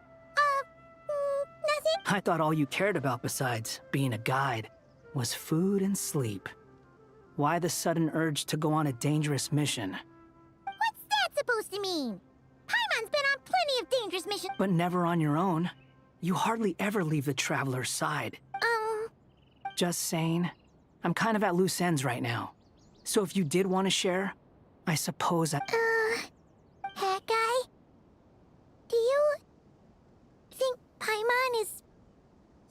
nothing. I thought all you cared about besides being a guide was food and sleep. Why the sudden urge to go on a dangerous mission? What's that supposed to mean? Paimon's been on plenty of dangerous missions. But never on your own. You hardly ever leave the Traveler's side. Just saying. I'm kind of at loose ends right now. So if you did want to share, I suppose Hat guy? Do you think Paimon is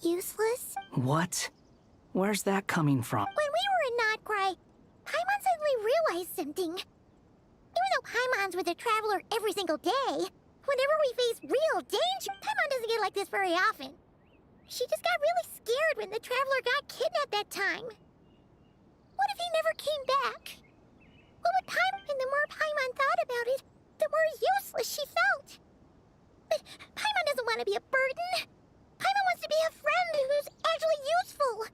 useless? What? Where's that coming from? When we were in Notcry, Paimon suddenly realized something. Even though Paimon's with the Traveler every single day, whenever we face real danger, Paimon doesn't get like this very often. She just got really scared when the Traveler got kidnapped that time. What if he never came back? What would Paimon... And the more Paimon thought about it, the more useless she felt. But Paimon doesn't want to be a burden. Paimon wants to be a friend who's actually useful.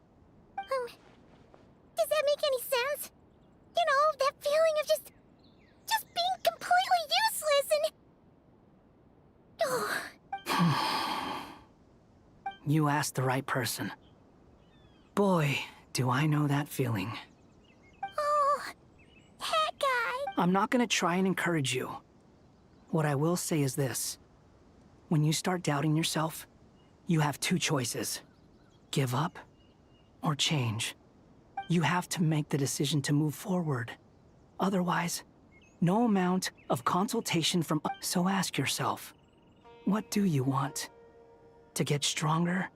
Does that make any sense? You know, that feeling of just being completely useless and... You asked the right person. Boy, do I know that feeling. Oh, Hat guy. I'm not gonna try and encourage you. What I will say is this. When you start doubting yourself, you have two choices. Give up or change. You have to make the decision to move forward. Otherwise, no amount of consultation from... So ask yourself, what do you want? To get stronger?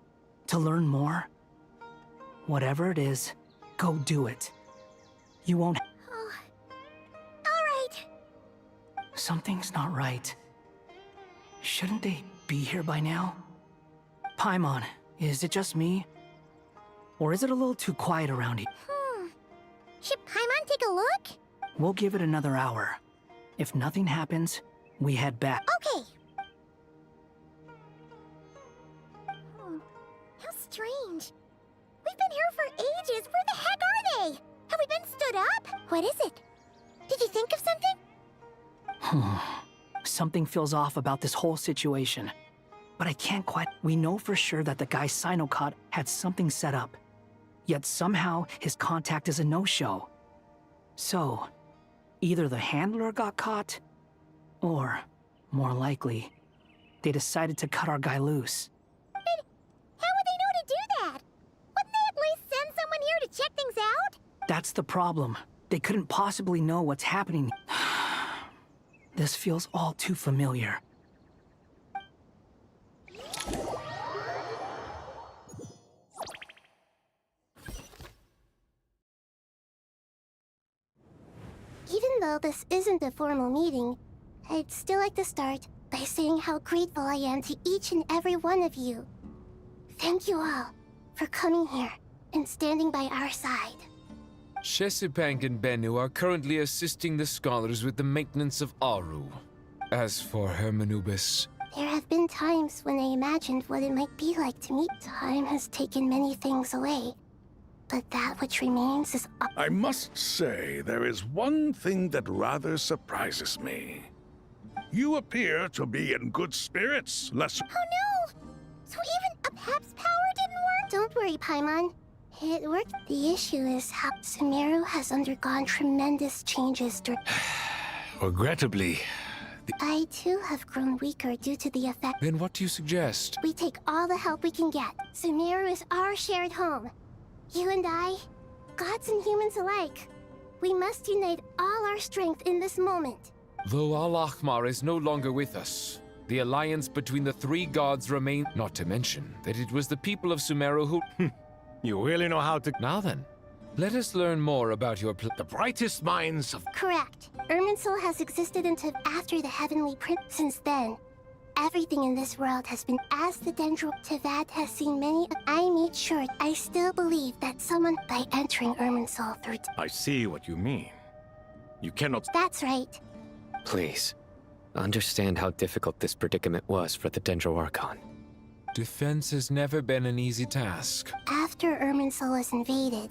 To learn more? Whatever it is, go do it. You won't... All right. Something's not right. Shouldn't they be here by now? Paimon, is it just me? Or is it a little too quiet around here? Should Paimon take a look? We'll give it another hour. If nothing happens, we head back. Okay. How strange. We've been here for ages. Where the heck are they? Have we been stood up? What is it? Did you think of something? Something feels off about this whole situation. But I can't quite... We know for sure that the guy Sinocot had something set up. Yet somehow his contact is a no-show. So, either the handler got caught, or, more likely, they decided to cut our guy loose. But how would they know to do that? Wouldn't they at least send someone here to check things out? That's the problem. They couldn't possibly know what's happening. This feels all too familiar. Even though this isn't a formal meeting, I'd still like to start by saying how grateful I am to each and every one of you. Thank you all for coming here and standing by our side. Chesapeake and Bennu are currently assisting the scholars with the maintenance of Aru. As for Hermanubis, There have been times when I imagined what it might be like to meet. Time has taken many things away, but that which remains is... I must say, there is one thing that rather surprises me. You appear to be in good spirits, Lesser. Oh no! So even a Pep's power didn't work? Don't worry, Paimon. It worked. The issue is how Sumeru has undergone tremendous changes during... Regrettably, I too have grown weaker due to the effect... then what do you suggest? We take all the help we can get. Sumeru is our shared home. You and I, gods and humans alike. We must unite all our strength in this moment. Though Al-Ahmar is no longer with us, the alliance between the three gods remains, not to mention that it was the people of Sumeru who... You really know how to... Now then, let us learn more about your The brightest minds of... Correct. Irminsul has existed until after the Heavenly Prince. Since then, everything in this world has been as the Dendro. Tavad has seen many... I made sure. I still believe that someone by entering Irminsul through... I see what you mean. You cannot... That's right. Please, understand how difficult this predicament was for the Dendro Archon. defense has never been an easy task. After Irminsul was invaded,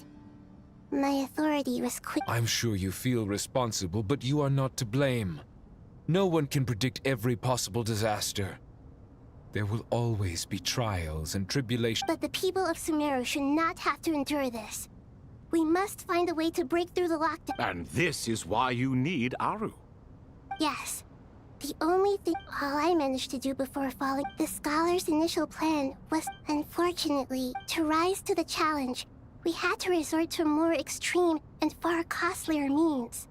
my authority was quick. I'm sure you feel responsible, but you are not to blame. No one can predict every possible disaster. There will always be trials and tribulations. But the people of Sumeru should not have to endure this. We must find a way to break through the lockdown. And this is why you need Aru. Yes. The only thing all I managed to do before falling, the scholar's initial plan was, unfortunately, to rise to the challenge. We had to resort to more extreme and far costlier means.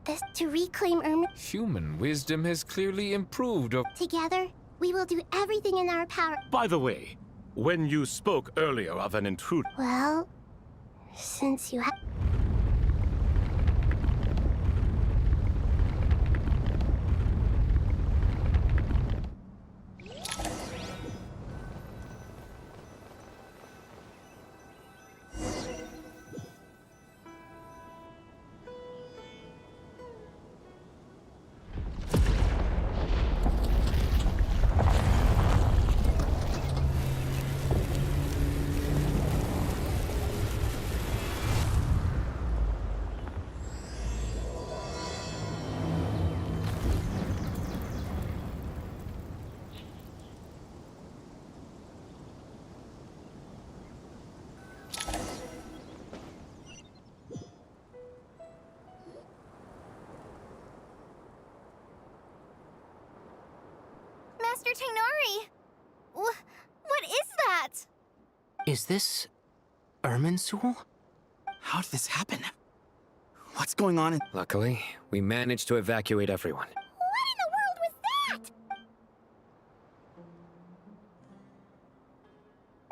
This to reclaim Human wisdom has clearly improved. Together, we will do everything in our power. By the way, when you spoke earlier of an intruder... Well, since you have... Master Tainari! What is that? Is this Irminsul? How did this happen? What's going on? Luckily, we managed to evacuate everyone. What in the world was that?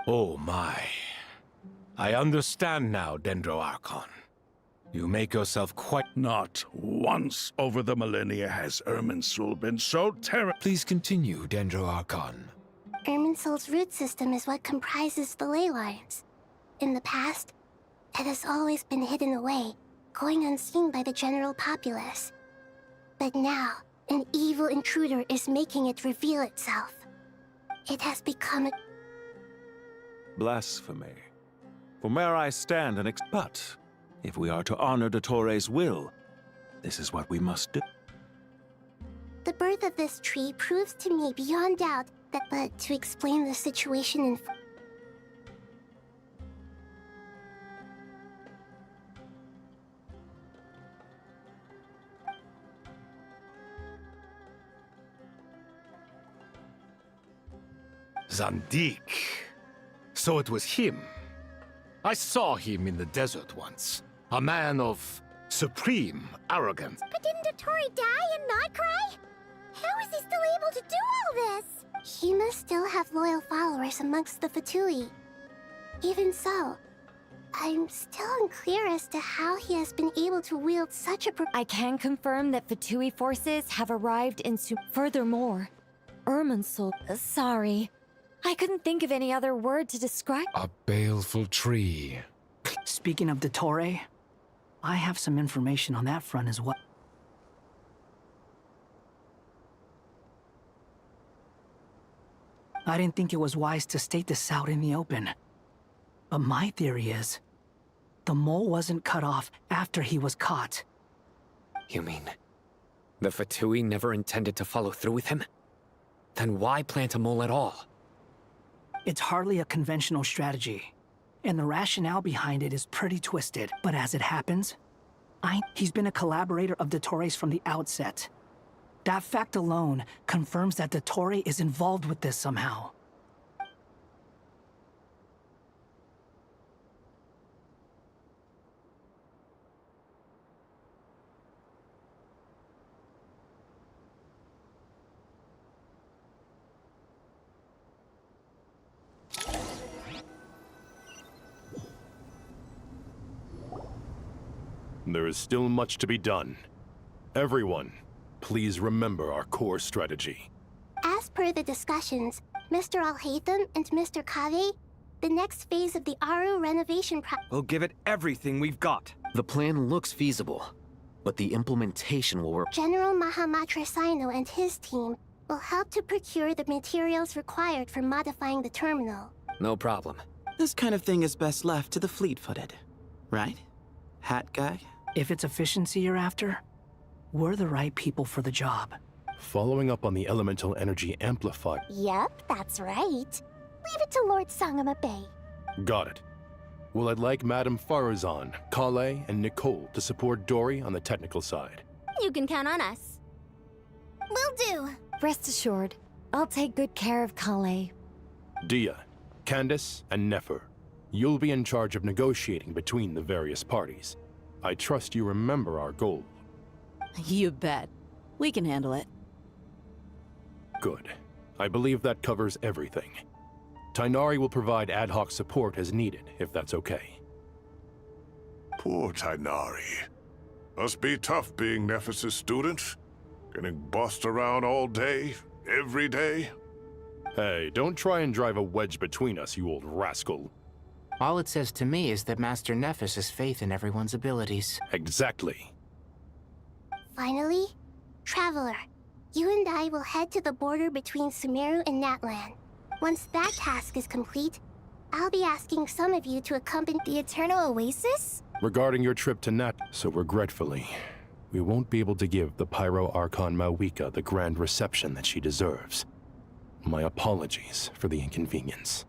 Oh my. I understand now, Dendro Archon. You make yourself quite... Not once over the millennia has Irminsul been so terrible. Please continue, Dendro Archon. Irminsul's root system is what comprises the ley lines. In the past, it has always been hidden away, going unseen by the general populace. But now, an evil intruder is making it reveal itself. It has become a... Blasphemy. From where I stand and but if we are to honor Dottores' will, this is what we must do. The birth of this tree proves to me beyond doubt that... But to explain the situation in... Zandik. So it was him. I saw him in the desert once. A man of supreme arrogance. But didn't Dottore die and not cry? How is he still able to do all this? He must still have loyal followers amongst the Fatui. Even so, I'm still unclear as to how he has been able to wield such a... I can confirm that Fatui forces have arrived in Furthermore, Irminsul... Sorry. I couldn't think of any other word to describe... A baleful tree. Speaking of Dottore, I have some information on that front as well. I didn't think it was wise to state this out in the open. But my theory is, the mole wasn't cut off after he was caught. You mean, the Fatui never intended to follow through with him? Then why plant a mole at all? It's hardly a conventional strategy, and the rationale behind it is pretty twisted. But as it happens, he's been a collaborator of Dottore's from the outset. That fact alone confirms that Dottore is involved with this somehow. There is still much to be done. Everyone, please remember our core strategy. As per the discussions, Mr. Al-Haytham and Mr. Kaveh, the next phase of the Aru renovation We'll give it everything we've got. The plan looks feasible, but the implementation will work. General Mahamatra Sino and his team will help to procure the materials required for modifying the terminal. No problem. This kind of thing is best left to the fleet-footed, right? Hat guy? If it's efficiency you're after, we're the right people for the job. Following up on the elemental energy amplifier. Yep, that's right. Leave it to Lord Sangama Bay. Got it. Well, I'd like Madame Farazan, Kale, and Nicole to support Dory on the technical side. You can count on us. Will do. Rest assured, I'll take good care of Kale. Dia, Candace, and Nefer, you'll be in charge of negotiating between the various parties. I trust you remember our goal. You bet. We can handle it. Good. I believe that covers everything. Tainari will provide ad hoc support as needed, if that's okay. Poor Tainari. Must be tough being Nephis' student. Getting bossed around all day, every day. Hey, don't try and drive a wedge between us, you old rascal. All it says to me is that Master Nephis has faith in everyone's abilities. Exactly. Finally, Traveler, you and I will head to the border between Sumeru and Natlan. Once that task is complete, I'll be asking some of you to accompany the Eternal Oasis? Regarding your trip to Nat, so regretfully, we won't be able to give the Pyro Archon Mawika the grand reception that she deserves. My apologies for the inconvenience.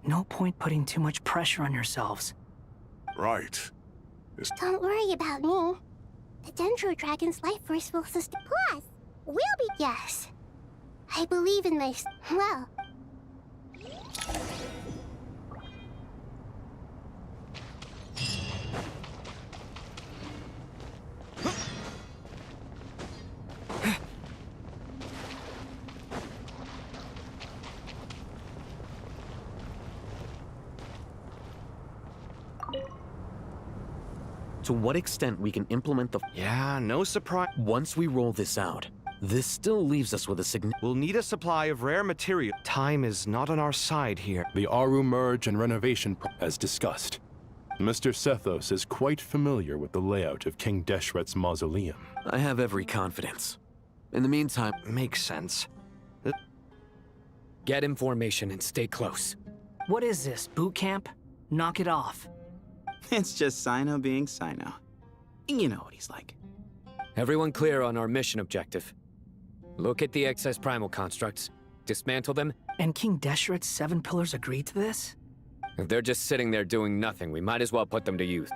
No point putting too much pressure on yourselves. Right. Don't worry about me. The Dendro Dragon's life force will sustain. Plus, we'll be. Yes. I believe in my. Well. To what extent we can implement the... Yeah, no surprise. Once we roll this out, this still leaves us with a We'll need a supply of rare material. Time is not on our side here. The Aru merge and renovation, as discussed. Mr. Sethos is quite familiar with the layout of King Deshret's mausoleum. I have every confidence. In the meantime... Makes sense. Get information and stay close. What is this, boot camp? Knock it off. It's just Sino being Sino. You know what he's like. Everyone clear on our mission objective. Look at the excess primal constructs, dismantle them. And King Deshret's 7 pillars agreed to this? If they're just sitting there doing nothing, we might as well put them to use.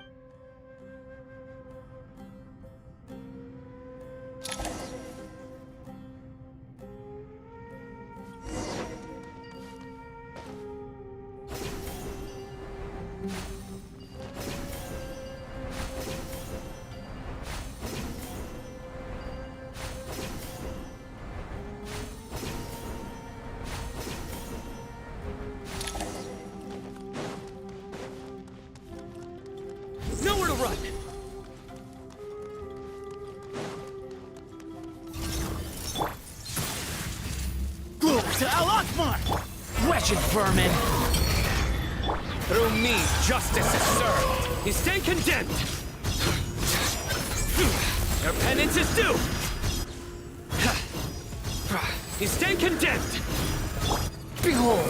run! To Al Akbar! Wretched vermin! Through me, justice is served. You stay condemned. Your penance is due. You stay condemned. Behold!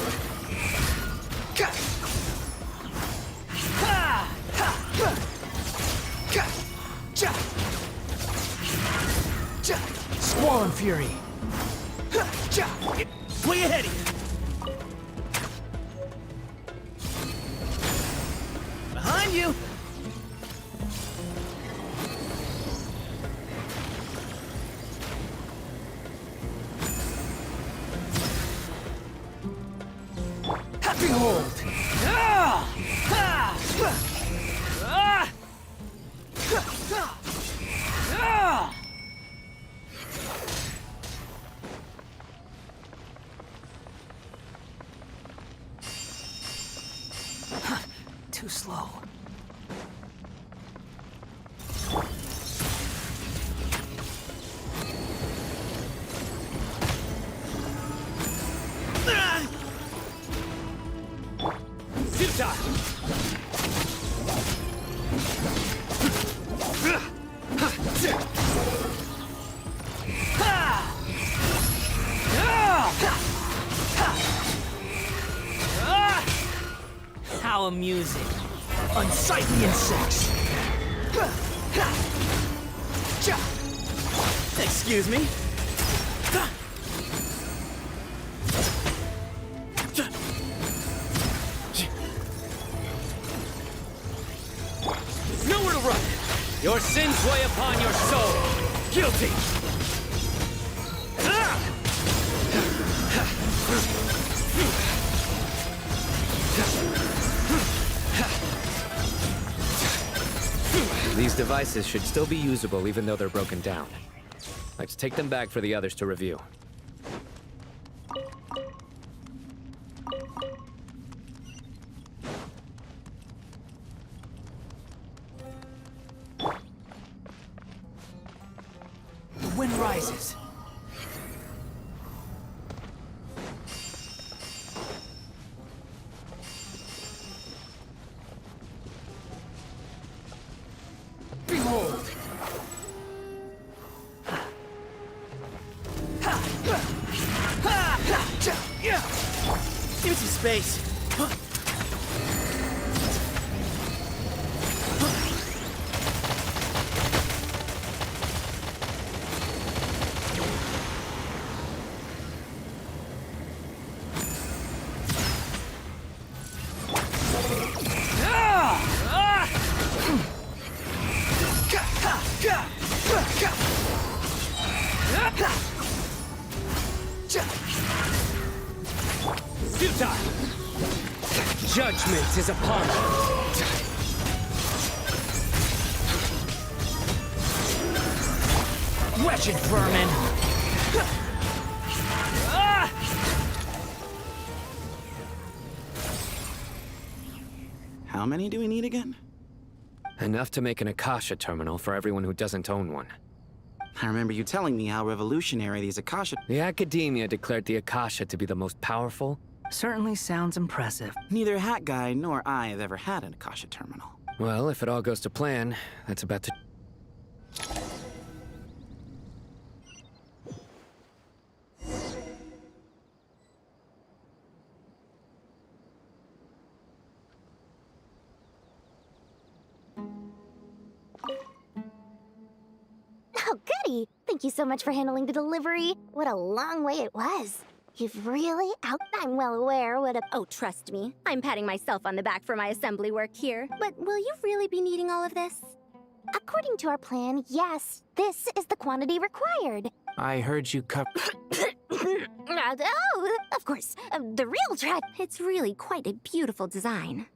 Squall and fury! Way ahead of you! Behind you! Behold! Too slow. How amusing. Unsightly insects. Excuse me? Nowhere to run. Your sins weigh upon your soul. Guilty. These devices should still be usable even though they're broken down. Let's take them back for the others to review. The wind rises. Behold! Give me some space. Judgment is upon us. Wretched vermin! How many do we need again? Enough to make an Akasha terminal for everyone who doesn't own one. I remember you telling me how revolutionary these Akasha... The Academia declared the Akasha to be the most powerful. Certainly sounds impressive. Neither Hat Guy nor I have ever had an Akasha terminal. Well, if it all goes to plan, that's about to... Oh, goody! Thank you so much for handling the delivery. What a long way it was. You've really out... I'm well aware what a... Oh, trust me. I'm patting myself on the back for my assembly work here. But will you really be needing all of this? According to our plan, yes. This is the quantity required. I heard you cover... Oh, of course. The real It's really quite a beautiful design.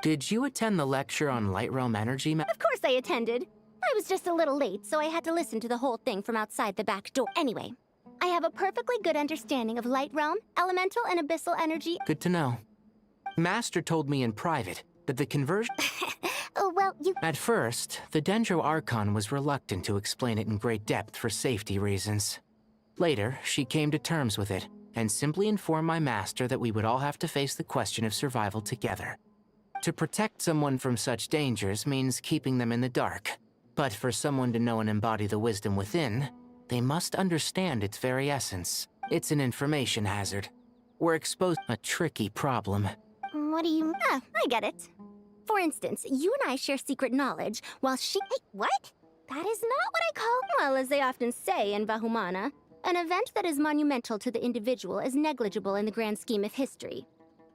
Did you attend the lecture on Light Realm Energy? Of course I attended. I was just a little late, so I had to listen to the whole thing from outside the back door. Anyway, I have a perfectly good understanding of Light Realm, Elemental, and Abyssal energy. Good to know. Master told me in private that the conversion... Oh, well, you... At first, the Dendro Archon was reluctant to explain it in great depth for safety reasons. Later, she came to terms with it, and simply informed my master that we would all have to face the question of survival together. To protect someone from such dangers means keeping them in the dark. But for someone to know and embody the wisdom within, they must understand its very essence. It's an information hazard. We're exposed to a tricky problem. What do you... Ah, I get it. For instance, you and I share secret knowledge, while she... Hey, what? That is not what I call... Well, as they often say in Vahumana, an event that is monumental to the individual is negligible in the grand scheme of history.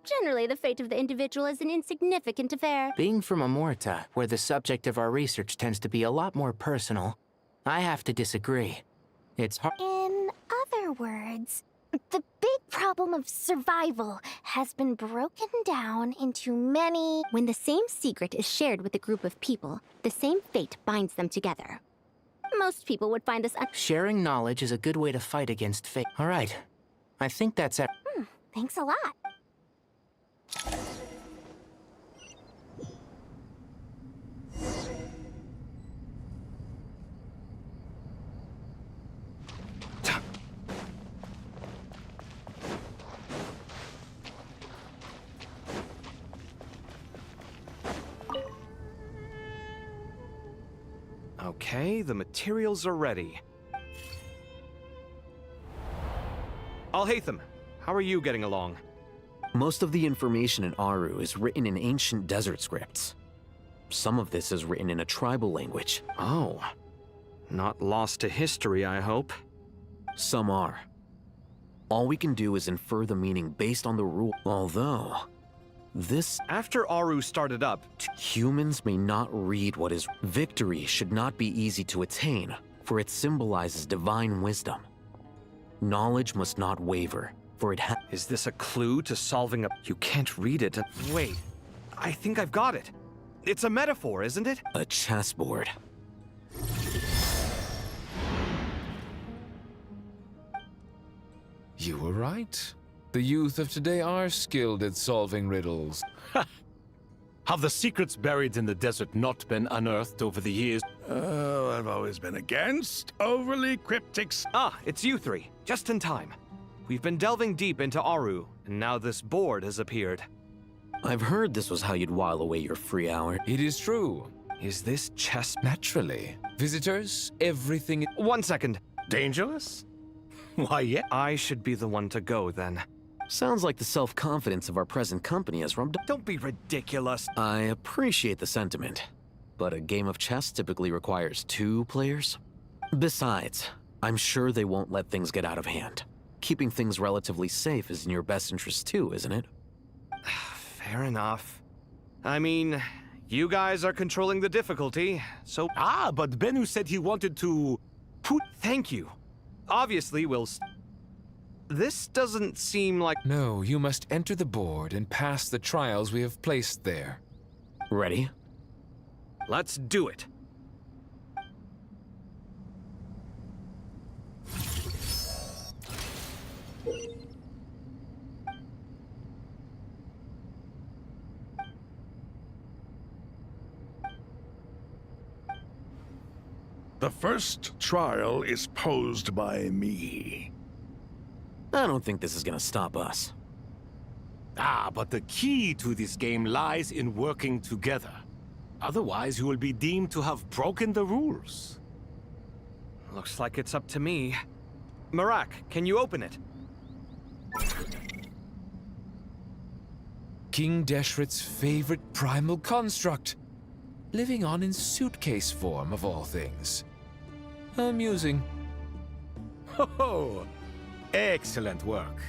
Generally, the fate of the individual is an insignificant affair. Being from Amorta, where the subject of our research tends to be a lot more personal, I have to disagree. It's hard. In other words, the big problem of survival has been broken down into many... When the same secret is shared with a group of people, the same fate binds them together. Most people would find this... Sharing knowledge is a good way to fight against fate. All right. I think that's it. Thanks a lot. Okay, the materials are ready. Alhaitham, how are you getting along? Most of the information in Aru is written in ancient desert scripts. Some of this is written in a tribal language. Oh. Not lost to history, I hope. Some are. All we can do is infer the meaning based on the rule. Although, this... After Aru started up... Humans may not read what is... Victory should not be easy to attain, for it symbolizes divine wisdom. Knowledge must not waver, for it Is this a clue to solving a... You can't read it and... Wait, I think I've got it. It's a metaphor, isn't it? A chessboard. You were right. The youth of today are skilled at solving riddles. Have the secrets buried in the desert not been unearthed over the years? Oh, I've always been against overly cryptic... Ah, it's you three. Just in time. We've been delving deep into Aru, and now this board has appeared. I've heard this was how you'd while away your free hour. It is true. Is this chess... Naturally. Visitors, everything... 1 second. Dangerous? Why, yeah. I should be the one to go, then. Sounds like the self-confidence of our present company has rubbed... Don't be ridiculous. I appreciate the sentiment, but a game of chess typically requires 2 players. Besides, I'm sure they won't let things get out of hand. Keeping things relatively safe is in your best interest too, isn't it? Fair enough. I mean, you guys are controlling the difficulty, so... Ah, but Bennu said he wanted to... Thank you. Obviously, we'll... This doesn't seem like... No, you must enter the board and pass the trials we have placed there. Ready? Let's do it. The first trial is posed by me. I don't think this is gonna stop us. Ah, but the key to this game lies in working together. Otherwise, you will be deemed to have broken the rules. Looks like it's up to me. Marak, can you open it? King Deshret's favorite primal construct. Living on in suitcase form, of all things. Amusing. Ho ho! Excellent work.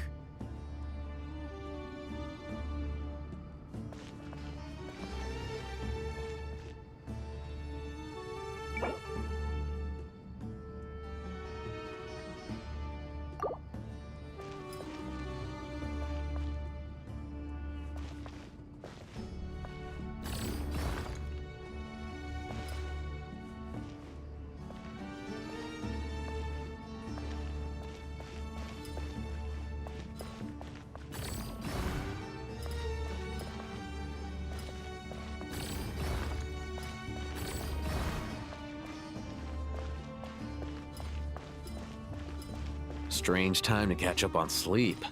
Strange time to catch up on sleep.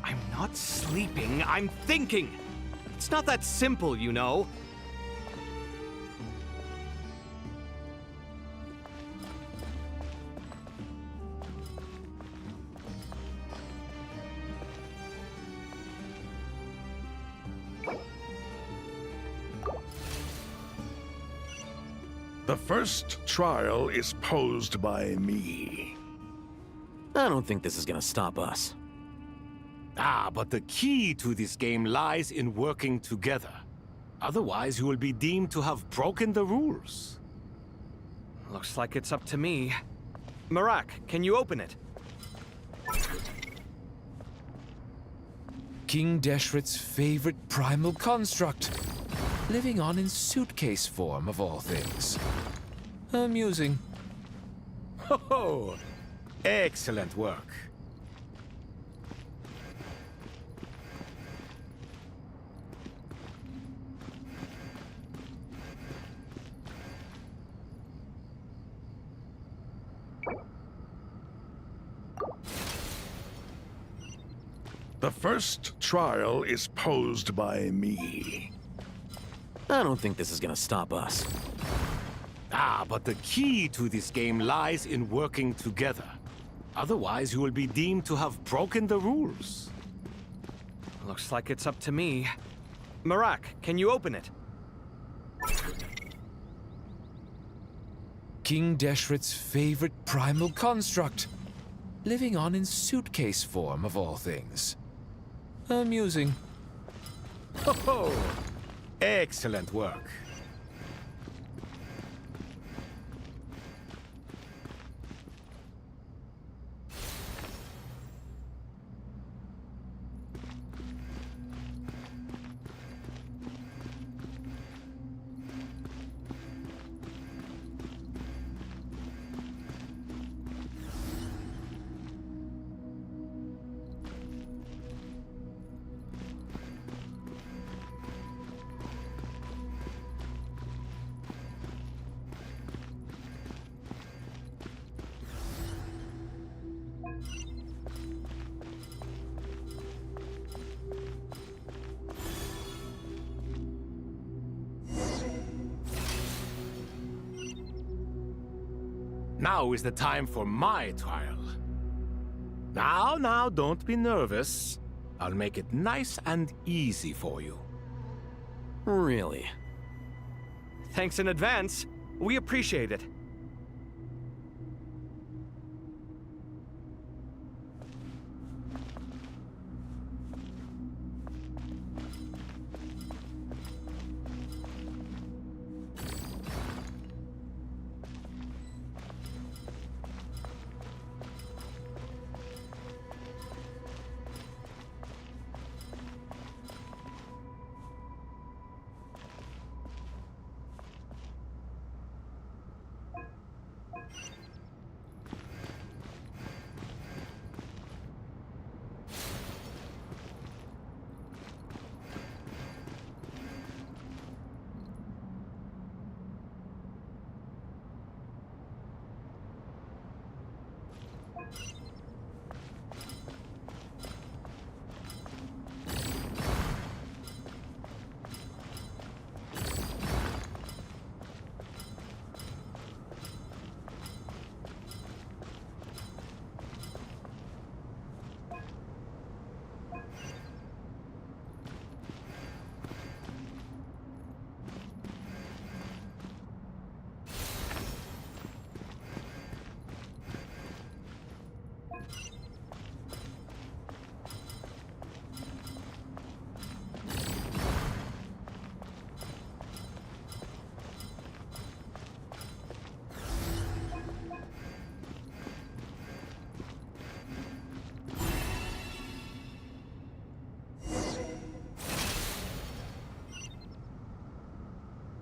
I'm not sleeping, I'm thinking! It's not that simple, you know. The first trial is posed by me. I don't think this is gonna stop us. Ah, but the key to this game lies in working together. Otherwise, you will be deemed to have broken the rules. Looks like it's up to me. Marak, can you open it? King Deshret's favorite primal construct. Living on in suitcase form, of all things. Amusing. Ho-ho! Excellent work. The first trial is posed by me. I don't think this is gonna stop us. Ah, but the key to this game lies in working together. Otherwise, you will be deemed to have broken the rules. Looks like it's up to me. Marak, can you open it? King Deshret's favorite primal construct. Living on in suitcase form, of all things. Amusing. Ho-ho! Excellent work. Now is the time for my trial. Now, don't be nervous. I'll make it nice and easy for you. Really? Thanks in advance. We appreciate it.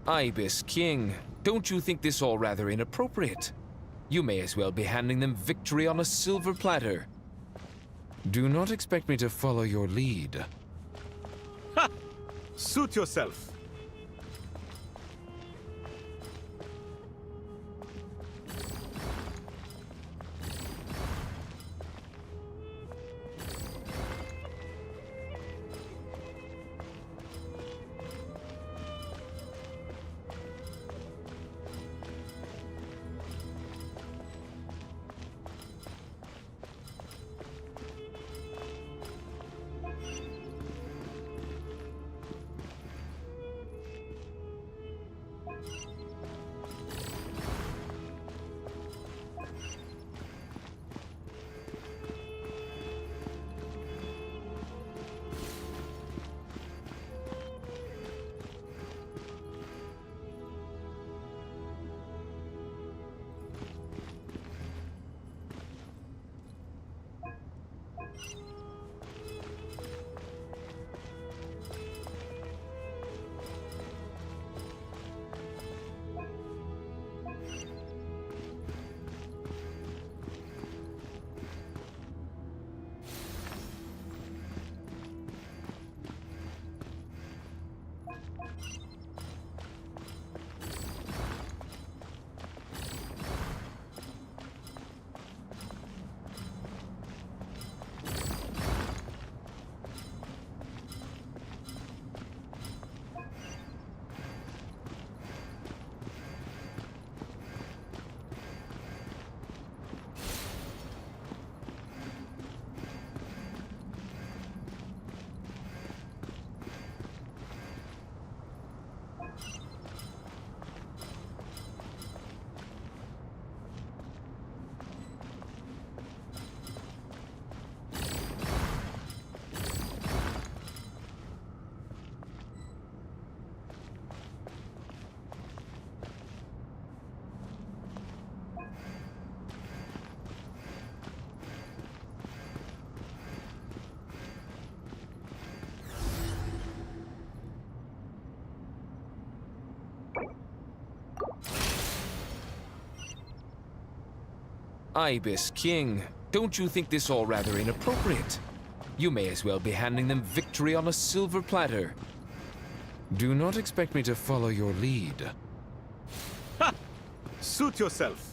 Ibis King, don't you think this all rather inappropriate? You may as well be handing them victory on a silver platter. Do not expect me to follow your lead. Ha! Suit yourself. Ibis King, don't you think this all rather inappropriate? You may as well be handing them victory on a silver platter. Do not expect me to follow your lead. Ha! Suit yourself.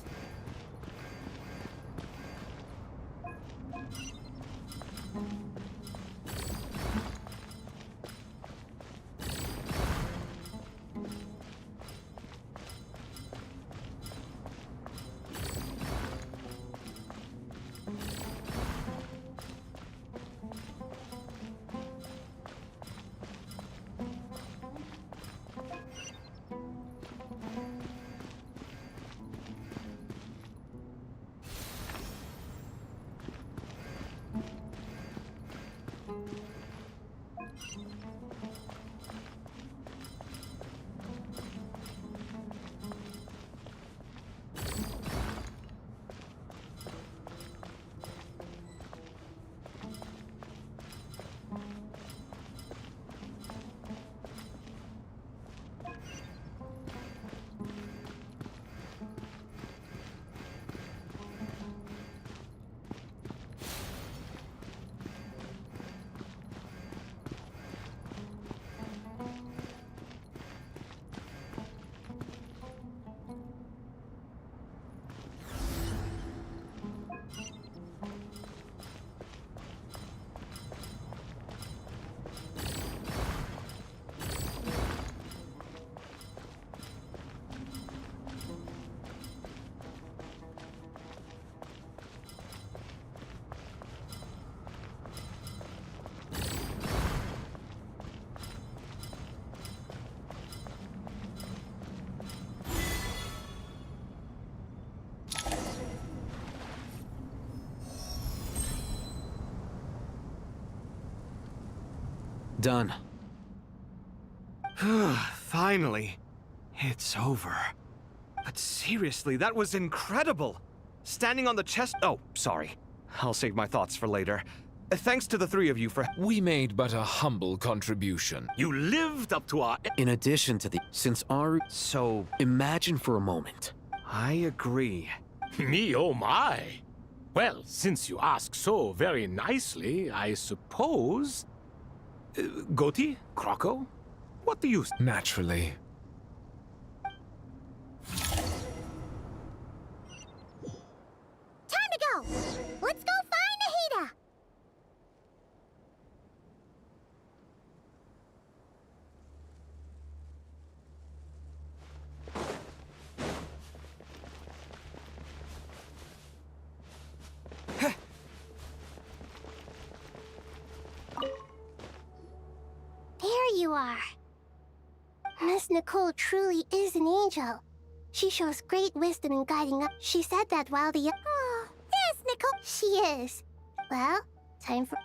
Done. Finally. It's over. But seriously, that was incredible. Standing on the chest... Oh, sorry. I'll save my thoughts for later. Thanks to the three of you for... We made but a humble contribution. You lived up to our... In addition to the... Since our... So... Imagine for a moment. I agree. Me, oh my. Well, since you ask so very nicely, I suppose... Goti? Croco? What do you... Naturally. Time to go! Let's go find Nahida! There you are. Miss Nicole truly is an angel. She shows great wisdom in guiding us. She said that while the... Oh, yes, Nicole. She is. Well, time for...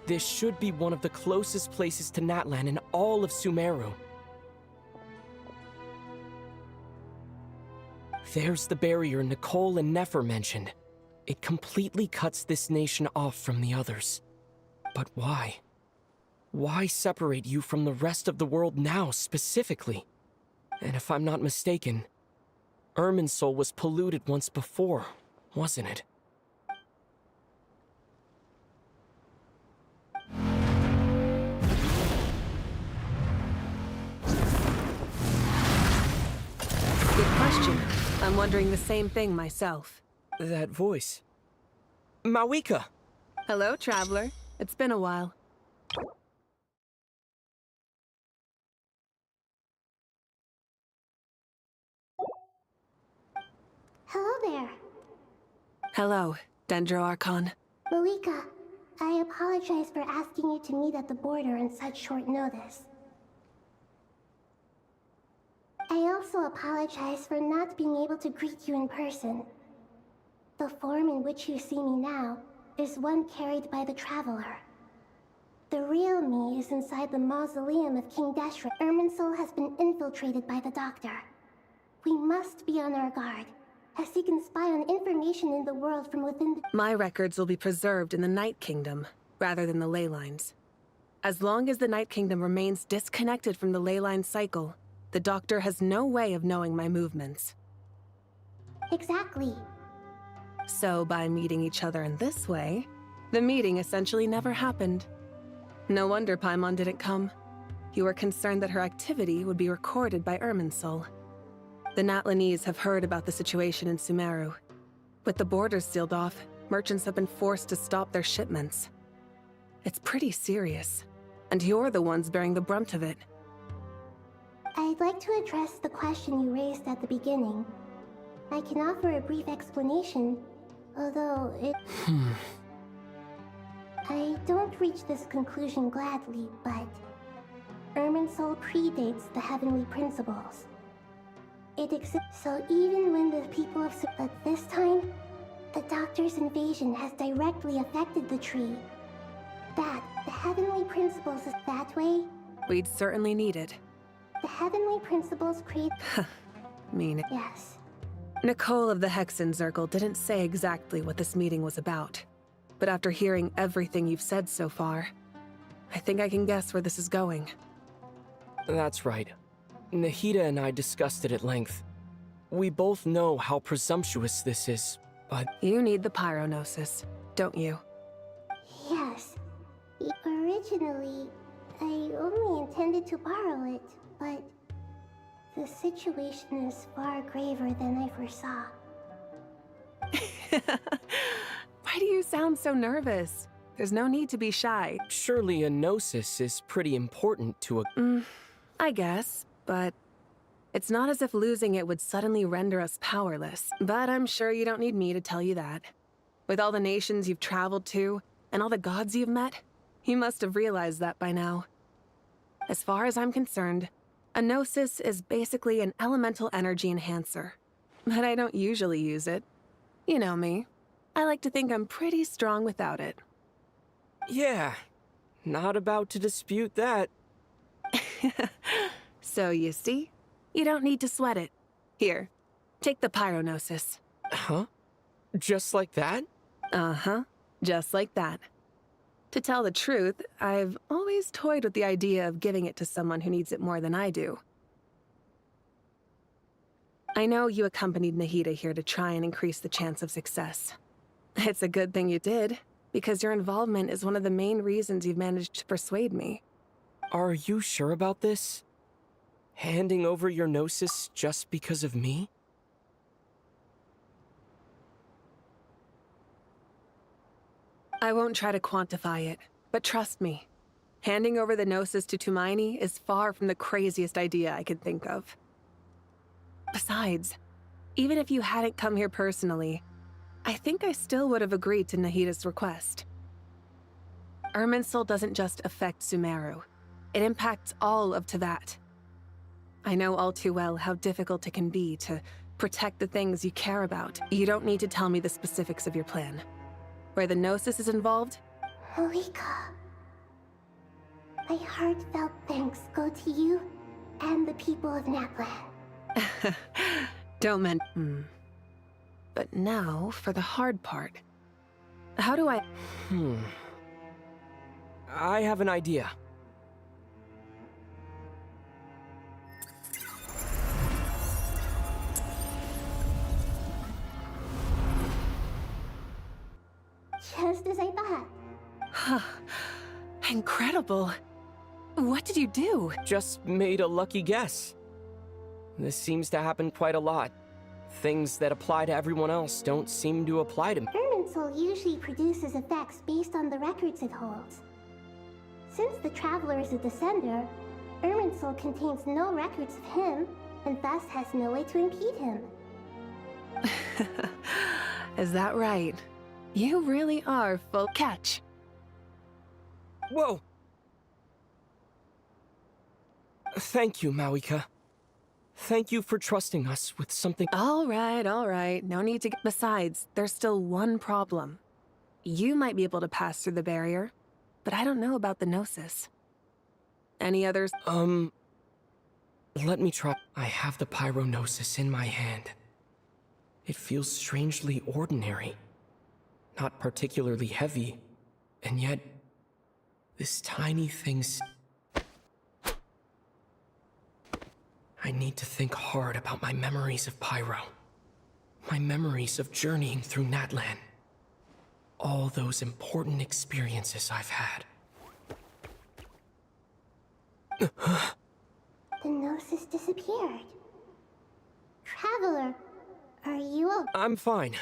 This should be one of the closest places to Natlan in all of Sumeru. There's the barrier Nicole and Nefer mentioned. It completely cuts this nation off from the others. But why? Why separate you from the rest of the world now, specifically? And if I'm not mistaken, Irminsul was polluted once before, wasn't it? Good question. I'm wondering the same thing myself. That voice. Mawika! Hello, traveler. It's been a while. Hello there. Hello, Dendro Archon. Malika, I apologize for asking you to meet at the border on such short notice. I also apologize for not being able to greet you in person. The form in which you see me now is one carried by the Traveler. The real me is inside the mausoleum of King Deshret. Irminsul has been infiltrated by the Doctor. We must be on our guard, as he can spy on information in the world from within the— My records will be preserved in the Night Kingdom, rather than the ley lines. As long as the Night Kingdom remains disconnected from the ley line cycle, the Doctor has no way of knowing my movements. Exactly. So by meeting each other in this way, the meeting essentially never happened. No wonder Paimon didn't come. You were concerned that her activity would be recorded by Irminsul. The Natlanese have heard about the situation in Sumeru. With the borders sealed off, merchants have been forced to stop their shipments. It's pretty serious, and you're the ones bearing the brunt of it. I'd like to address the question you raised at the beginning. I can offer a brief explanation, although it— I don't reach this conclusion gladly, but Irminsul predates the heavenly principles. It exists, so even when the people of— But this time, the Doctor's invasion has directly affected the tree. The heavenly principles is that way? We'd certainly need it. The heavenly principles create— Mean it. Yes. Nicole of the Hexen Circle didn't say exactly what this meeting was about. But after hearing everything you've said so far, I think I can guess where this is going. That's right. Nahida and I discussed it at length. We both know how presumptuous this is, but— You need the Pyronosis, don't you? Yes. Originally, I only intended to borrow it, but the situation is far graver than I foresaw. Why do you sound so nervous? There's no need to be shy. Surely a gnosis is pretty important to a— I guess, but it's not as if losing it would suddenly render us powerless. But I'm sure you don't need me to tell you that. With all the nations you've traveled to, and all the gods you've met, you must have realized that by now. As far as I'm concerned, a gnosis is basically an elemental energy enhancer. But I don't usually use it. You know me. I like to think I'm pretty strong without it. Yeah, not about to dispute that. So you see, you don't need to sweat it. Here, take the Pyronosis. Huh? Just like that? Uh-huh, just like that. To tell the truth, I've always toyed with the idea of giving it to someone who needs it more than I do. I know you accompanied Nahida here to try and increase the chance of success. It's a good thing you did, because your involvement is one of the main reasons you've managed to persuade me. Are you sure about this? Handing over your gnosis just because of me? I won't try to quantify it, but trust me, handing over the gnosis to Tumaini is far from the craziest idea I could think of. Besides, even if you hadn't come here personally, I think I still would have agreed to Nahida's request. Irminsul doesn't just affect Sumeru. It impacts all of Teyvat. I know all too well how difficult it can be to protect the things you care about. You don't need to tell me the specifics of your plan. Where the Gnosis is involved? Malika, my heartfelt thanks go to you and the people of Natlan. Don't mention. But now for the hard part. How do I... I have an idea. Just as I thought. Incredible. What did you do? Just made a lucky guess. This seems to happen quite a lot. Things that apply to everyone else don't seem to apply to me. Irminsul usually produces effects based on the records it holds. Since the Traveler is a descender, Irminsul contains no records of him, and thus has no way to impede him. Is that right? You really are full catch. Whoa! Thank you, Mawika. Thank you for trusting us with something— All right. No need to get— Besides, there's still one problem. You might be able to pass through the barrier, but I don't know about the Gnosis. Any others? Let me try. I have the Pyronosis in my hand. It feels strangely ordinary. Not particularly heavy, and yet this tiny thing's... I need to think hard about my memories of Pyro. My memories of journeying through Natlan. All those important experiences I've had. The Gnosis disappeared. Traveler, are you okay? I'm fine.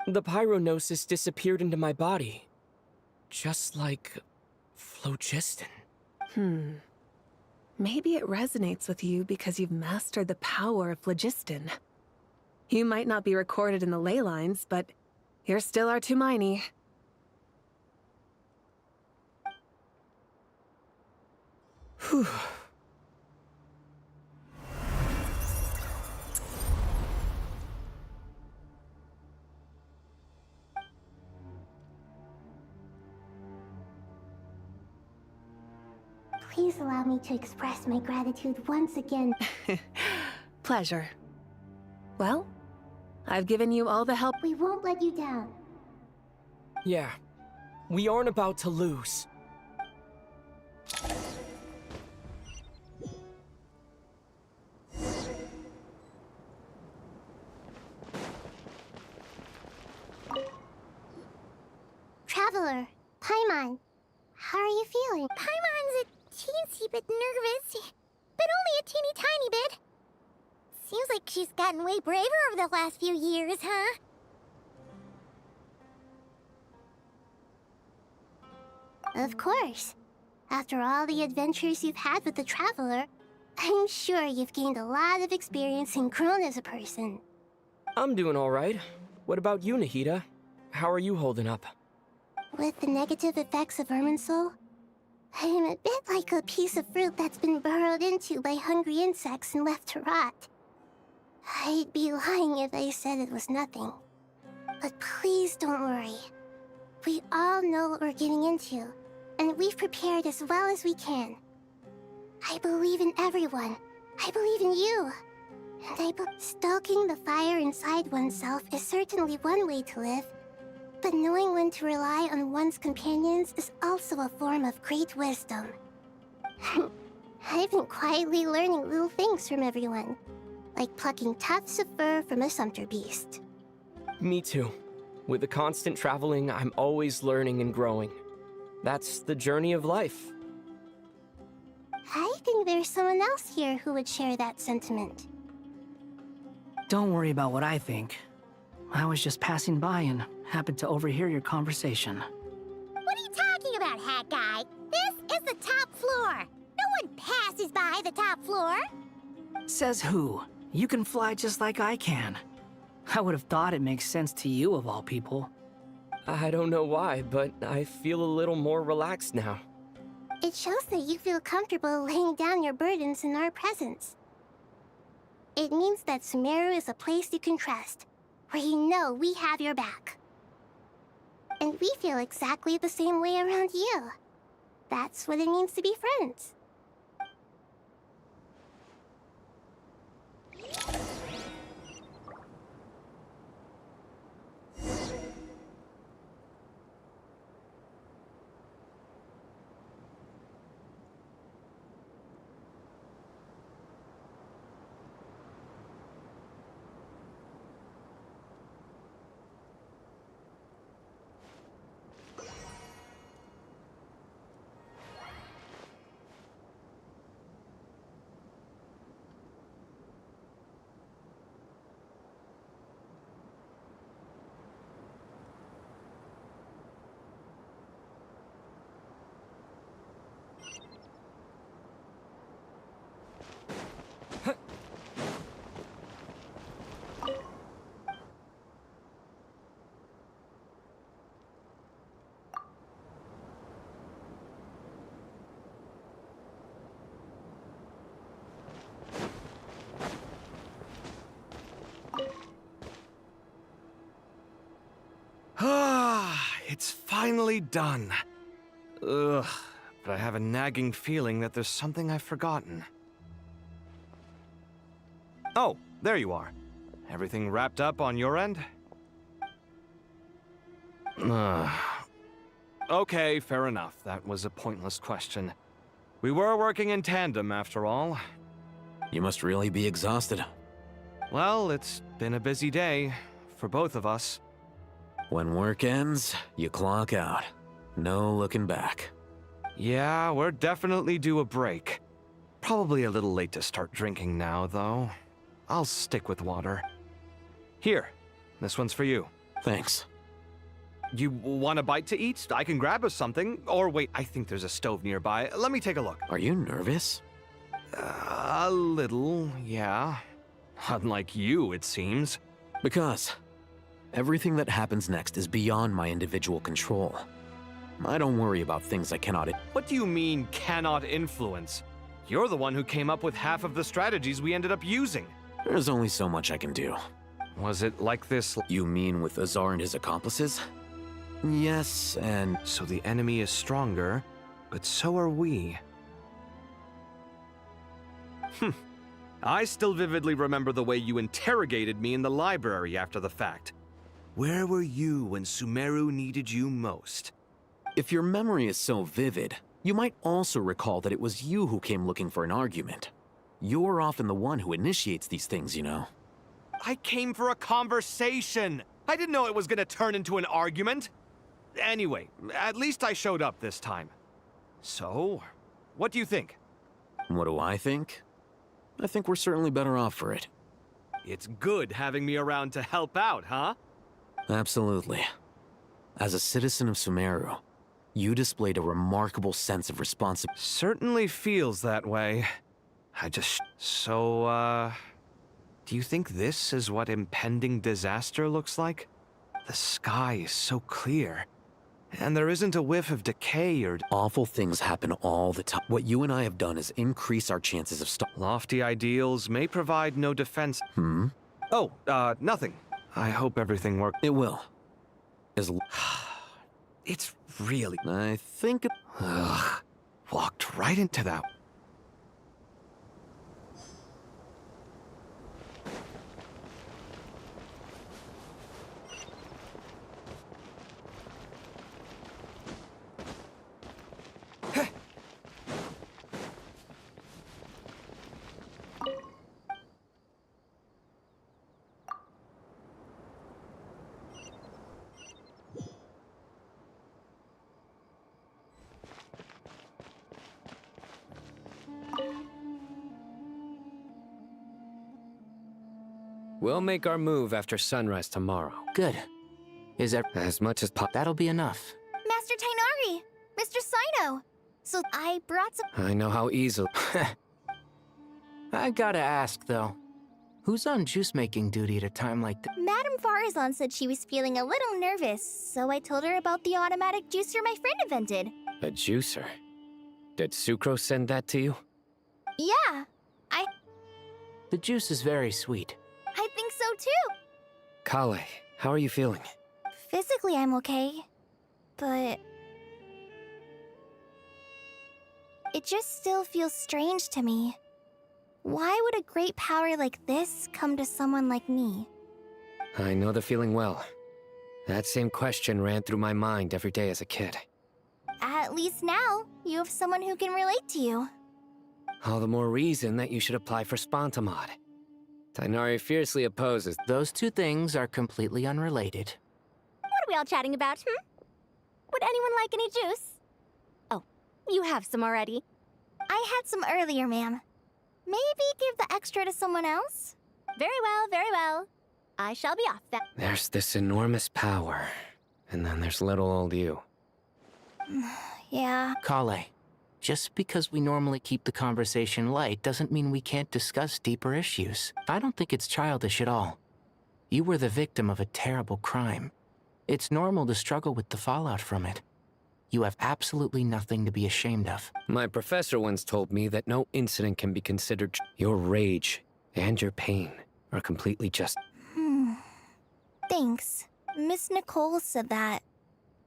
The Pyronosis disappeared into my body. Just like phlogiston. Maybe it resonates with you because you've mastered the power of phlogiston. You might not be recorded in the ley lines, but you're still our Tumaini. Whew. Please allow me to express my gratitude once again. Pleasure. Well, I've given you all the help. We won't let you down. Yeah. We aren't about to lose. Traveler, Paimon, how are you feeling? Paimon's a teensy bit nervous, but only a teeny tiny bit. Seems like she's gotten way braver over the last few years, huh? Of course. After all the adventures you've had with the Traveler, I'm sure you've gained a lot of experience and grown as a person. I'm doing all right. What about you, Nahida? How are you holding up? With the negative effects of Irminsul, I'm a bit like a piece of fruit that's been burrowed into by hungry insects and left to rot. I'd be lying if I said it was nothing. But please don't worry. We all know what we're getting into, and we've prepared as well as we can. I believe in everyone. I believe in you. And stoking the fire inside oneself is certainly one way to live. But knowing when to rely on one's companions is also a form of great wisdom. I've been quietly learning little things from everyone, like plucking tufts of fur from a sumpter beast. Me too. With the constant traveling, I'm always learning and growing. That's the journey of life. I think there's someone else here who would share that sentiment. Don't worry about what I think. I was just passing by and happened to overhear your conversation. What are you talking about, hat guy? This is the top floor. No one passes by the top floor. Says who? You can fly just like I can. I would have thought it makes sense to you of all people. I don't know why, but I feel a little more relaxed now. It shows that you feel comfortable laying down your burdens in our presence. It means that Sumeru is a place you can trust, where you know we have your back. And we feel exactly the same way around you. That's what it means to be friends. it's finally done. Ugh, but I have a nagging feeling that there's something I've forgotten. Oh, there you are. Everything wrapped up on your end? Okay, fair enough. That was a pointless question. We were working in tandem, after all. You must really be exhausted. Well, it's been a busy day for both of us. When work ends, you clock out. No looking back. Yeah, we're definitely due a break. Probably a little late to start drinking now, though. I'll stick with water. Here, this one's for you. Thanks. You want a bite to eat? I can grab us something. Or wait, I think there's a stove nearby. Let me take a look. Are you nervous? A little, yeah. Unlike you, it seems. Because everything that happens next is beyond my individual control. I don't worry about things I cannot... What do you mean, cannot influence? You're the one who came up with half of the strategies we ended up using. There's only so much I can do. Was it like this? You mean with Azar and his accomplices? Yes, and... So the enemy is stronger, but so are we. I still vividly remember the way you interrogated me in the library after the fact. Where were you when Sumeru needed you most? If your memory is so vivid, you might also recall that it was you who came looking for an argument. You're often the one who initiates these things, you know. I came for a conversation! I didn't know it was gonna turn into an argument! Anyway, at least I showed up this time. So, what do you think? What do I think? I think we're certainly better off for it. It's good having me around to help out, huh? Absolutely. As a citizen of Sumeru, you displayed a remarkable sense of responsibility. Certainly feels that way. So, do you think this is what impending disaster looks like? The sky is so clear, and there isn't a whiff of decay or... Awful things happen all the time. What you and I have done is increase our chances of Lofty ideals may provide no defense. Oh, nothing. I hope everything works. It will. It's really... I think... Ugh. Walked right into that. We'll make our move after sunrise tomorrow. Good. Is that as much as That'll be enough. Master Tainari! Mr. Sino! So I brought some... I know how easily... I gotta ask, though. Who's on juice-making duty at a time like this? Madame Farazan said she was feeling a little nervous, so I told her about the automatic juicer my friend invented. A juicer? Did Sucro send that to you? Yeah, The juice is very sweet. I think so too. Kale, how are you feeling? Physically, I'm okay. But... it just still feels strange to me. Why would a great power like this come to someone like me? I know the feeling well. That same question ran through my mind every day as a kid. At least now, you have someone who can relate to you. All the more reason that you should apply for Spontamod. Tainari fiercely opposes. Those two things are completely unrelated. What are we all chatting about, Would anyone like any juice? Oh, you have some already. I had some earlier, ma'am. Maybe give the extra to someone else? Very well, very well. I shall be off then. There's this enormous power, and then there's little old you. Yeah. Kale, just because we normally keep the conversation light doesn't mean we can't discuss deeper issues. I don't think it's childish at all. You were the victim of a terrible crime. It's normal to struggle with the fallout from it. You have absolutely nothing to be ashamed of. My professor once told me that no incident can be considered. Your rage and your pain are completely just. Thanks. Miss Nicole said that.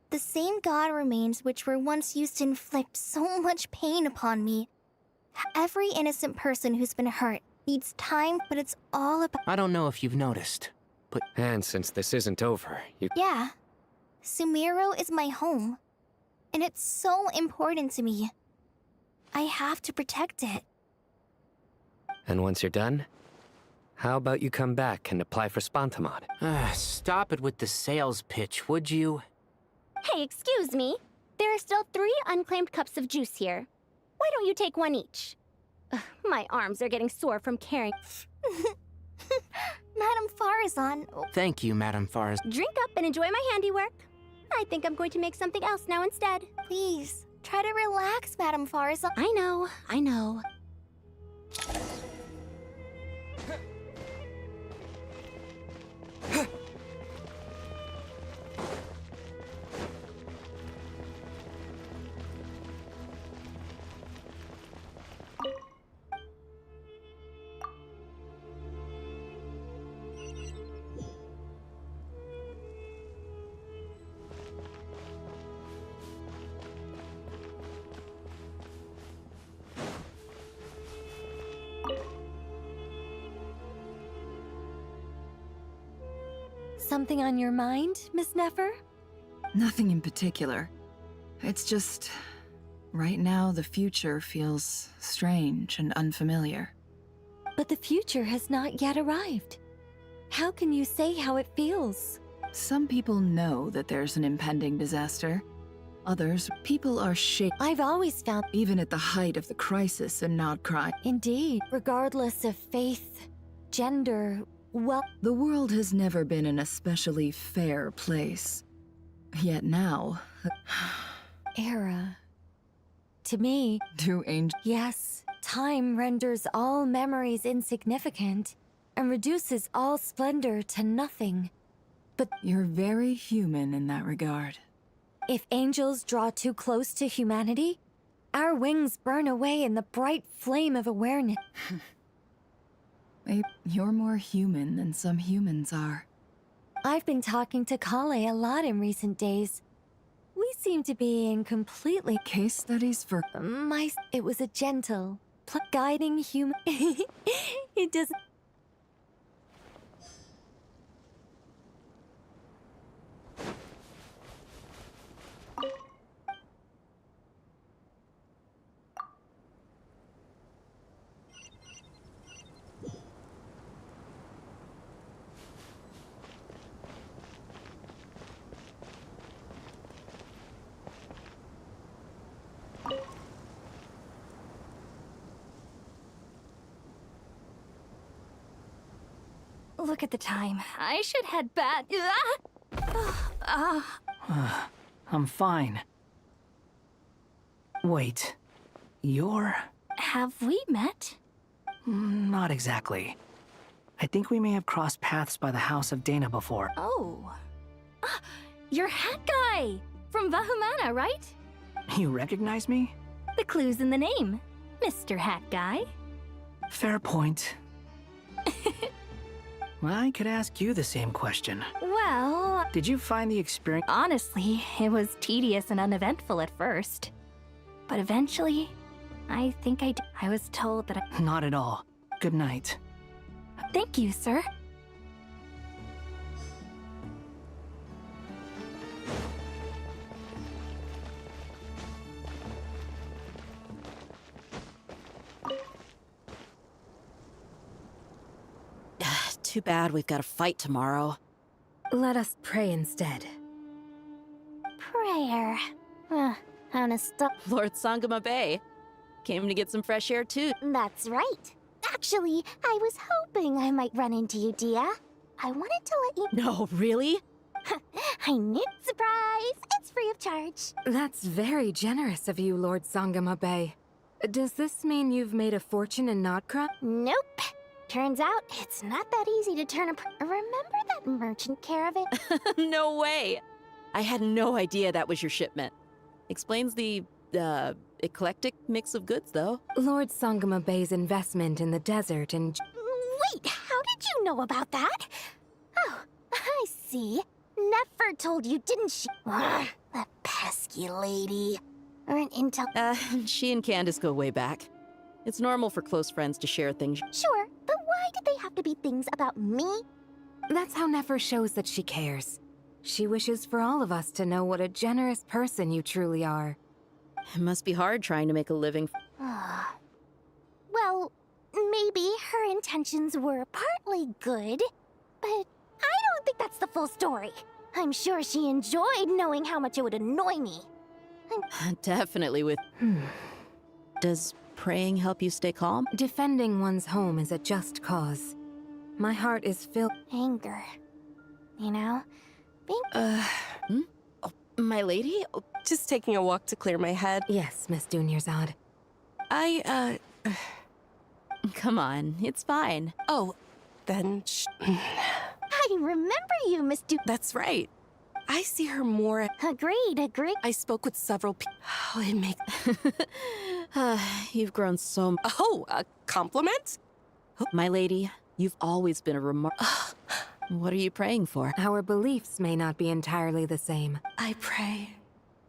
The same god remains which were once used to inflict so much pain upon me. Every innocent person who's been hurt needs time, but it's all about— I don't know if you've noticed, but... And since this isn't over, you... Yeah. Sumiro is my home. And it's so important to me. I have to protect it. And once you're done, how about you come back and apply for Spantamod? Stop it with the sales pitch, would you? Hey, excuse me. There are still 3 unclaimed cups of juice here. Why don't you take one each? Ugh, my arms are getting sore from carrying. Madame Farazan. Thank you, Madame Faraz. Drink up and enjoy my handiwork. I think I'm going to make something else now instead. Please, try to relax, Madame Farazan. I know. Something on your mind, Miss Nefer? Nothing in particular. It's just... right now, the future feels strange and unfamiliar. But the future has not yet arrived. How can you say how it feels? Some people know that there's an impending disaster. Others, people are shaken. I've always found... even at the height of the crisis and not cry. Indeed, regardless of faith, gender, well... The world has never been an especially fair place. Yet now... Era. To me... To Angel... Yes, time renders all memories insignificant and reduces all splendor to nothing. But you're very human in that regard. If angels draw too close to humanity, our wings burn away in the bright flame of awareness. You're more human than some humans are. I've been talking to Kale a lot in recent days. We seem to be in completely... Case studies for... It was a gentle, guiding human... It doesn't... Look at the time. I should head back. I'm fine. Wait, you're... Have we met? Not exactly. I think we may have crossed paths by the house of Dana before. Oh. You're Hat Guy! From Vahumana, right? You recognize me? The clue's in the name. Mr. Hat Guy. Fair point. I could ask you the same question. Well... Did you find the experience... Honestly, it was tedious and uneventful at first. But eventually, I think I was told that I... Not at all. Good night. Thank you, sir. Too bad we've got a fight tomorrow. Let us pray instead. Prayer. Honest. Lord Sangama Bay came to get some fresh air too. That's right. Actually, I was hoping I might run into you, Dia. I wanted to let you... No, really? I knew. Surprise! It's free of charge. That's very generous of you, Lord Sangama Bay. Does this mean you've made a fortune in Nodkra? Nope. Turns out, it's not that easy to turn a... Remember that merchant caravan? No way! I had no idea that was your shipment. Explains the, eclectic mix of goods, though. Lord Sangama Bay's investment in the desert and... Wait, how did you know about that? Oh, I see. Nefer told you, didn't she? The pesky lady. Or an intel. She and Candace go way back. It's normal for close friends to share things. Sure, but why did they have to be things about me? That's how Nefer shows that she cares. She wishes for all of us to know what a generous person you truly are. It must be hard trying to make a living. Well, maybe her intentions were partly good, but I don't think that's the full story. I'm sure she enjoyed knowing how much it would annoy me. Definitely with... Does praying help you stay calm? Defending one's home is a just cause. My heart is filled... Anger. You know? My lady? Just taking a walk to clear my head. Yes, Miss Dunyarzad. Come on, it's fine. Oh, then I remember you, Miss That's right. I see her more... Agreed. I spoke with several people. Oh, it makes... You've grown so... Oh, a compliment? My lady, you've always been a What are you praying for? Our beliefs may not be entirely the same. I pray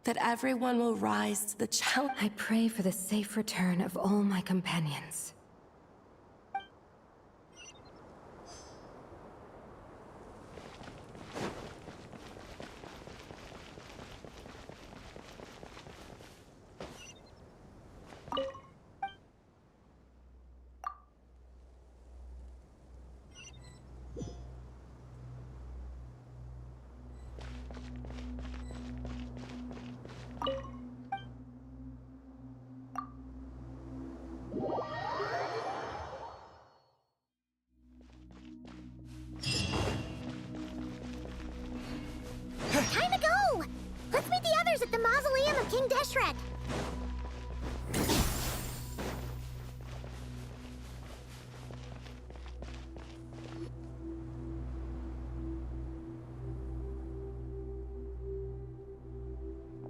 that everyone will rise to the challenge. I pray for the safe return of all my companions. Time to go! Let's meet the others at the mausoleum of King Deshret.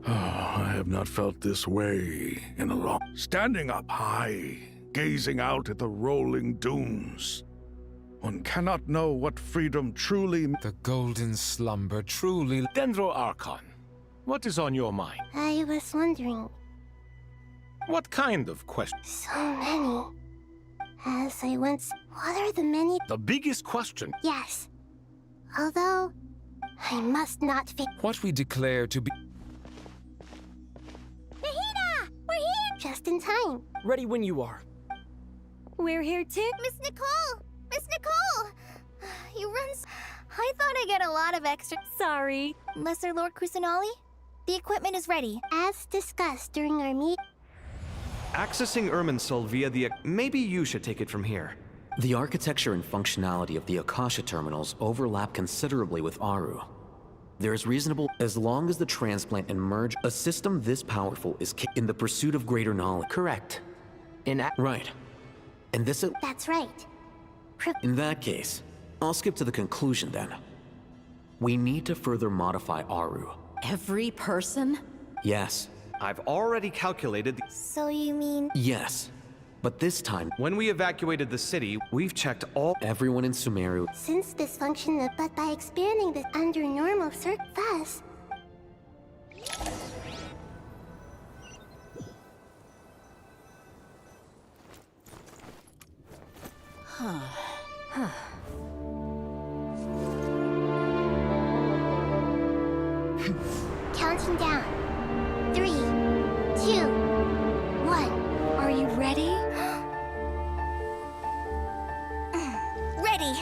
I have not felt this way in a long... Standing up high, gazing out at the rolling dunes. One cannot know what freedom truly... The golden slumber truly... Dendro Archon, what is on your mind? I was wondering... What kind of question? So many. As I once... What are the many... The biggest question. Yes. Although, I must not fit... What we declare to be... Nahida! We're here! Just in time. Ready when you are. We're here too. Miss Nicole! Miss Nicole! You run I thought I get a lot of extra... Sorry. Lesser Lord Kusanali? The equipment is ready. As discussed during our meet... Accessing Irminsul via the... Maybe you should take it from here. The architecture and functionality of the Akasha terminals overlap considerably with Aru. There is reasonable... As long as the transplant and merge, a system this powerful is in the pursuit of greater knowledge. Correct. Right. And this... That's right. In that case, I'll skip to the conclusion then. We need to further modify Aru. Every person? Yes. I've already calculated the... So you mean... Yes. But this time... When we evacuated the city, we've checked everyone in Sumeru... Since dysfunction, but by expanding this under normal thus... Counting down. 3, 2, 1. Are you ready? Ready.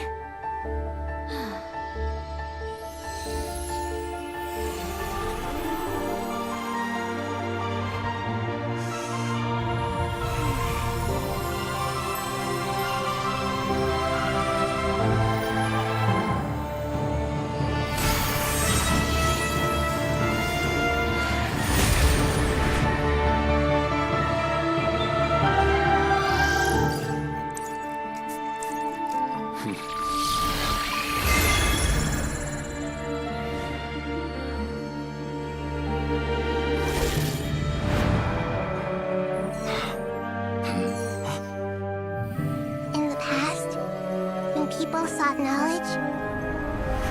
Sought knowledge,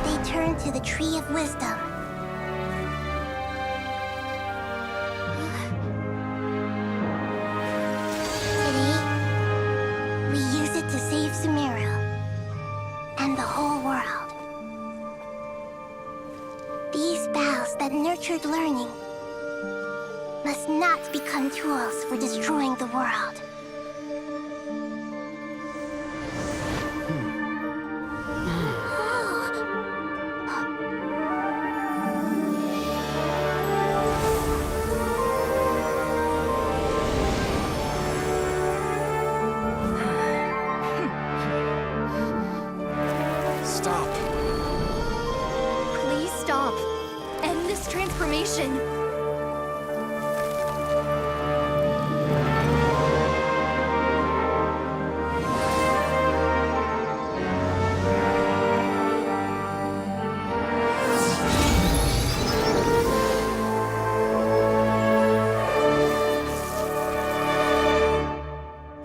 they turned to the Tree of Wisdom. These boughs that nurtured learning must not become tools for destroying the world. Stop. Please stop. End this transformation.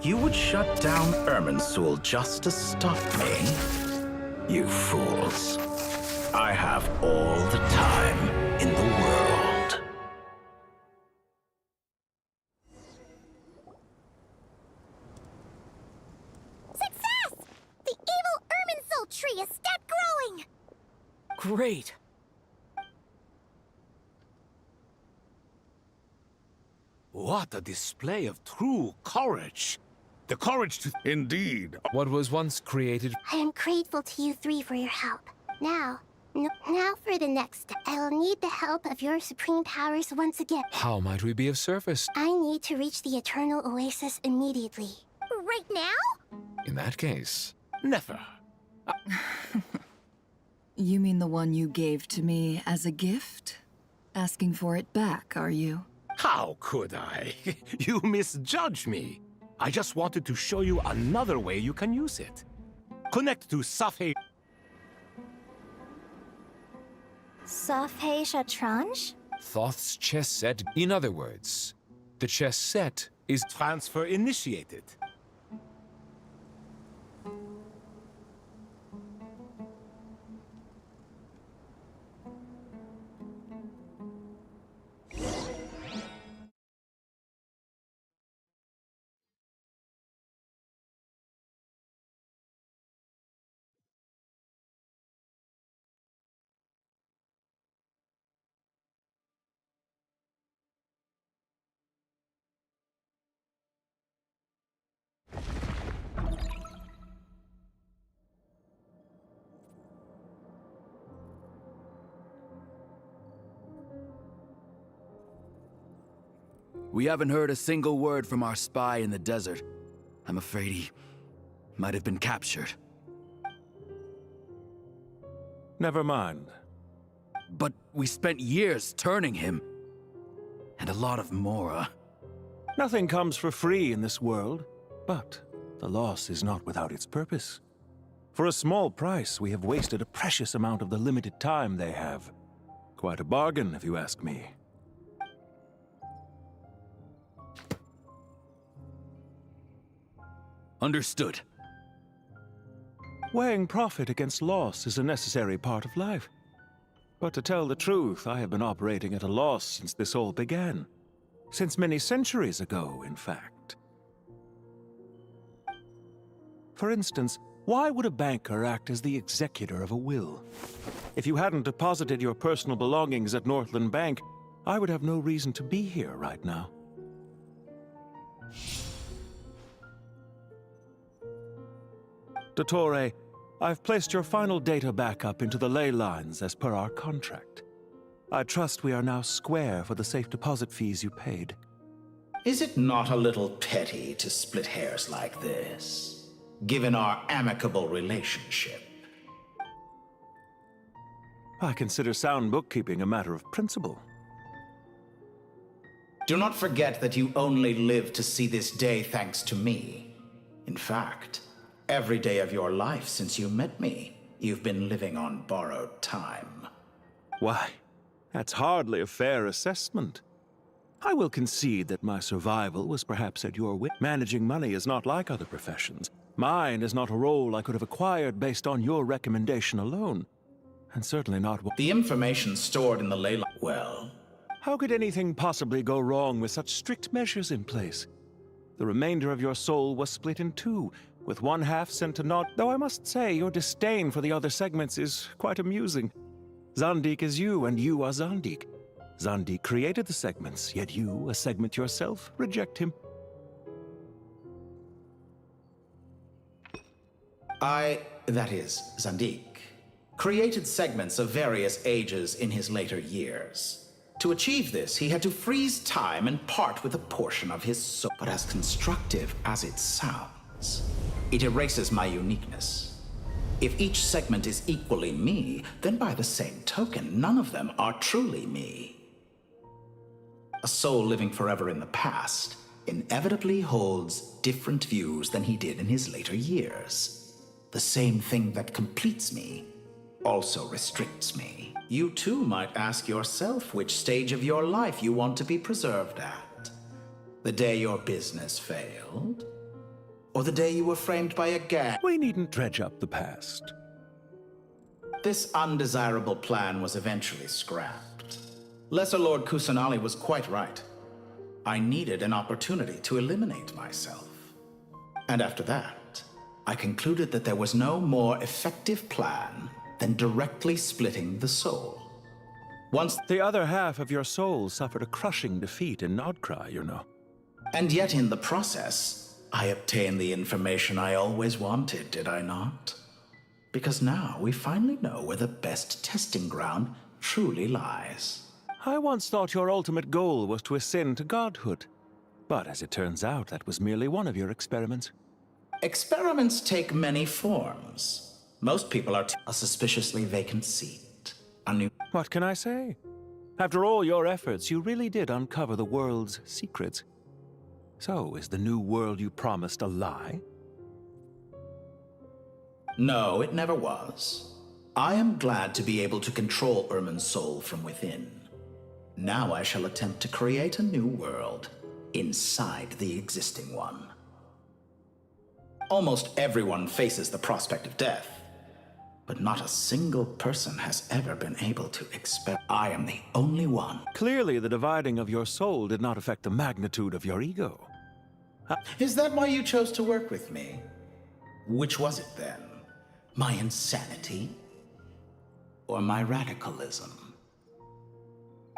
You would shut down Irminsul just to stop me? You fools. I have all the time in the world. Success! The evil Irminsul tree is stopped growing! Great. What a display of true courage. The courage to... Indeed. What was once created... I am grateful to you three for your help. Now for the next step. I will need the help of your supreme powers once again. How might we be of service? I need to reach the Eternal Oasis immediately. Right now? In that case... Never. You mean the one you gave to me as a gift? Asking for it back, are you? How could I? You misjudge me. I just wanted to show you another way you can use it. Connect to Safhe... Safhe Shatranj? Thoth's chess set. In other words, the chess set is... Transfer initiated. We haven't heard a single word from our spy in the desert. I'm afraid he might have been captured. Never mind. But we spent years turning him. And a lot of Mora. Nothing comes for free in this world, but the loss is not without its purpose. For a small price, we have wasted a precious amount of the limited time they have. Quite a bargain, if you ask me. Understood. Weighing profit against loss is a necessary part of life. But to tell the truth, I have been operating at a loss since this all began. Since many centuries ago, in fact. For instance, why would a banker act as the executor of a will? If you hadn't deposited your personal belongings at Northland Bank, I would have no reason to be here right now. Dottore, I've placed your final data backup into the ley lines as per our contract. I trust we are now square for the safe deposit fees you paid. Is it not a little petty to split hairs like this, given our amicable relationship? I consider sound bookkeeping a matter of principle. Do not forget that you only live to see this day thanks to me. In fact, every day of your life since you met me, you've been living on borrowed time. Why, that's hardly a fair assessment. I will concede that my survival was perhaps at your wit. Managing money is not like other professions. Mine is not a role I could have acquired based on your recommendation alone. And certainly not what... The information stored in the ley line... Well... How could anything possibly go wrong with such strict measures in place? The remainder of your soul was split in two, with one half sent to Nod, though I must say your disdain for the other segments is quite amusing. Zandik is you, and you are Zandik. Zandik created the segments, yet you, a segment yourself, reject him. That is, Zandik, created segments of various ages in his later years. To achieve this, he had to freeze time and part with a portion of his soul. But as constructive as it sounds, it erases my uniqueness. If each segment is equally me, then by the same token, none of them are truly me. A soul living forever in the past inevitably holds different views than he did in his later years. The same thing that completes me also restricts me. You too might ask yourself which stage of your life you want to be preserved at. The day your business failed, or the day you were framed by a gang. We needn't dredge up the past. This undesirable plan was eventually scrapped. Lesser Lord Kusanali was quite right. I needed an opportunity to eliminate myself. And after that, I concluded that there was no more effective plan than directly splitting the soul. Once the other half of your soul suffered a crushing defeat in Nodcry, you know. And yet in the process, I obtained the information I always wanted, did I not? Because now we finally know where the best testing ground truly lies. I once thought your ultimate goal was to ascend to godhood. But as it turns out, that was merely one of your experiments. Experiments take many forms. Most people are a suspiciously vacant seat. A new... What can I say? After all your efforts, you really did uncover the world's secrets. So, is the new world you promised a lie? No, it never was. I am glad to be able to control Irmin's soul from within. Now I shall attempt to create a new world inside the existing one. Almost everyone faces the prospect of death, but not a single person has ever been able to expect. I am the only one. Clearly, the dividing of your soul did not affect the magnitude of your ego. Is that why you chose to work with me? Which was it then? My insanity? Or my radicalism?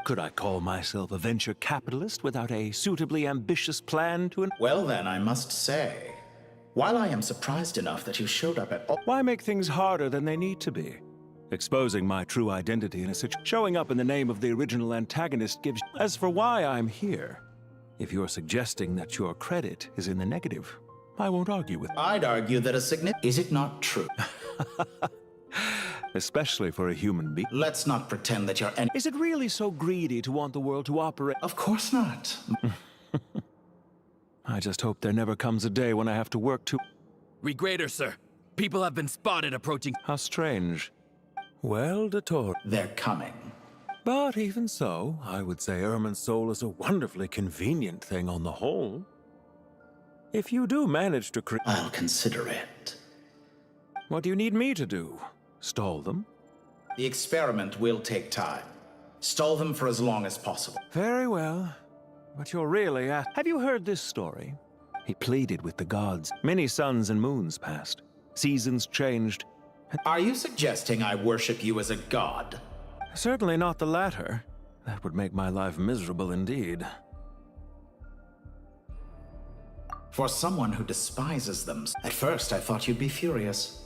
Could I call myself a venture capitalist without a suitably ambitious plan to... Well then, I must say, while I am surprised enough that you showed up at all... Why make things harder than they need to be? Exposing my true identity in a situation... Showing up in the name of the original antagonist gives... As for why I'm here, if you're suggesting that your credit is in the negative, I won't argue with... I'd argue that a significant... Is it not true? Especially for a human being. Let's not pretend that you're... Is it really so greedy to want the world to operate? Of course not. I just hope there never comes a day when I have to work to... Regrader, sir. People have been spotted approaching... How strange. Well, Dator... They're coming. But even so, I would say Irmin's soul is a wonderfully convenient thing on the whole. If you do manage to create... I'll consider it. What do you need me to do? Stall them? The experiment will take time. Stall them for as long as possible. Very well. But you're really at... Have you heard this story? He pleaded with the gods. Many suns and moons passed. Seasons changed. Are you suggesting I worship you as a god? Certainly not the latter. That would make my life miserable indeed. For someone who despises them, at first I thought you'd be furious.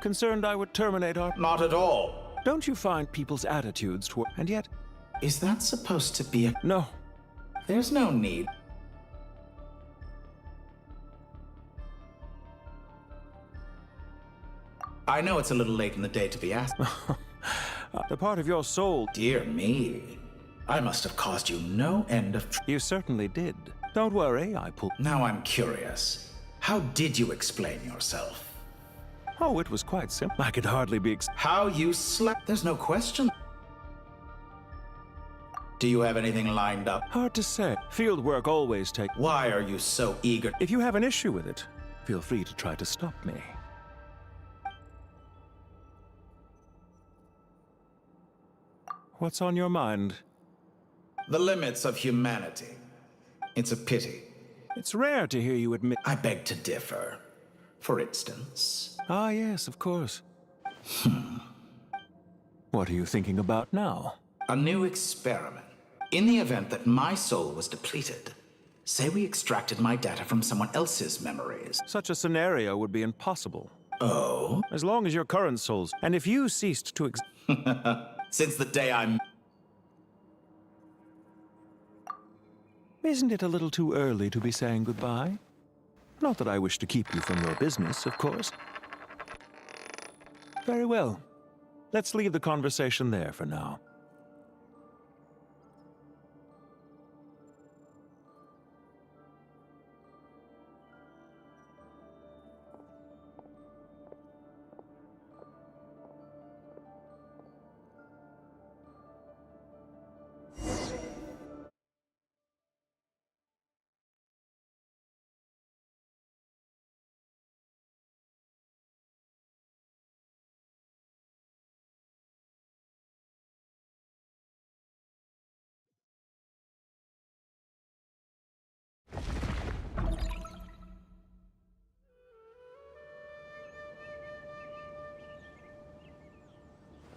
Concerned I would terminate our... Not at all. Don't you find people's attitudes toward... And yet... Is that supposed to be a... No. There's no need. I know it's a little late in the day to be asked. The part of your soul... Dear me. I must have caused you no end of... You certainly did. Don't worry, I pulled... Now I'm curious. How did you explain yourself? Oh, it was quite simple. I could hardly be... How you slept? There's no question. Do you have anything lined up? Hard to say. Field work always takes... Why are you so eager? If you have an issue with it, feel free to try to stop me. What's on your mind? The limits of humanity. It's a pity. It's rare to hear you admit... I beg to differ. For instance... Ah, yes, of course. What are you thinking about now? A new experiment. In the event that my soul was depleted, say we extracted my data from someone else's memories. Such a scenario would be impossible. Oh? As long as your current souls, and if you ceased to Since the day I'm... Isn't it a little too early to be saying goodbye? Not that I wish to keep you from your business, of course. Very well. Let's leave the conversation there for now.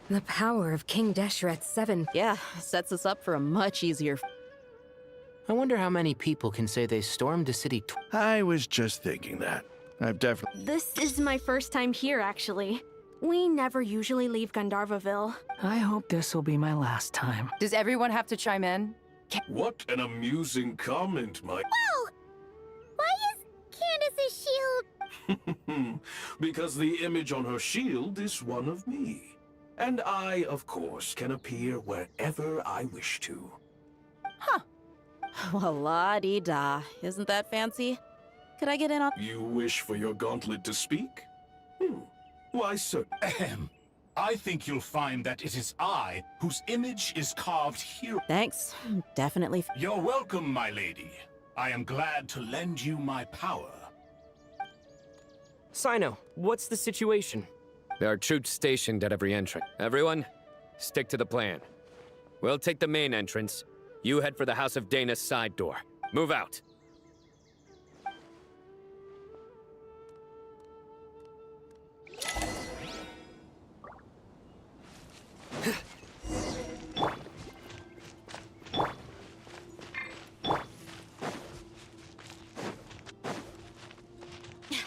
The power of King Deshret's 7. Yeah, sets us up for a much easier... I wonder how many people can say they stormed a city I was just thinking that. I've definitely... This is my first time here, actually. We never usually leave Gandharvaville. I hope this will be my last time. Does everyone have to chime in? What an amusing comment, my... Whoa! Why is Candace's shield... Because the image on her shield is one of me. And I, of course, can appear wherever I wish to. Well, la-dee-da. Isn't that fancy? Could I get in on... You wish for your gauntlet to speak? Why, sir. I think you'll find that it is I whose image is carved here. Thanks. Definitely. You're welcome, my lady. I am glad to lend you my power. Sino, what's the situation? There are troops stationed at every entrance. Everyone, stick to the plan. We'll take the main entrance. You head for the House of Dana's side door. Move out.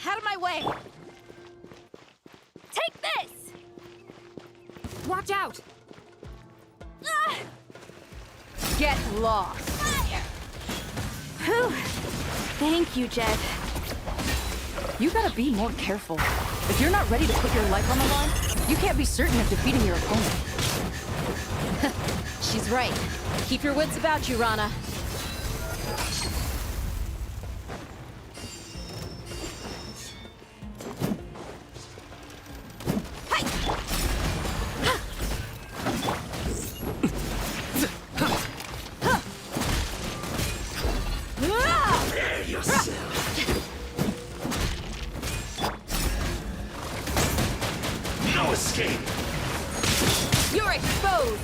Out of my way! Take this! Watch out! Ah! Get lost. Fire! Whew. Thank you, Jed. You gotta be more careful. If you're not ready to put your life on the line, you can't be certain of defeating your opponent. She's right. Keep your wits about you, Rana. No escape! You're exposed!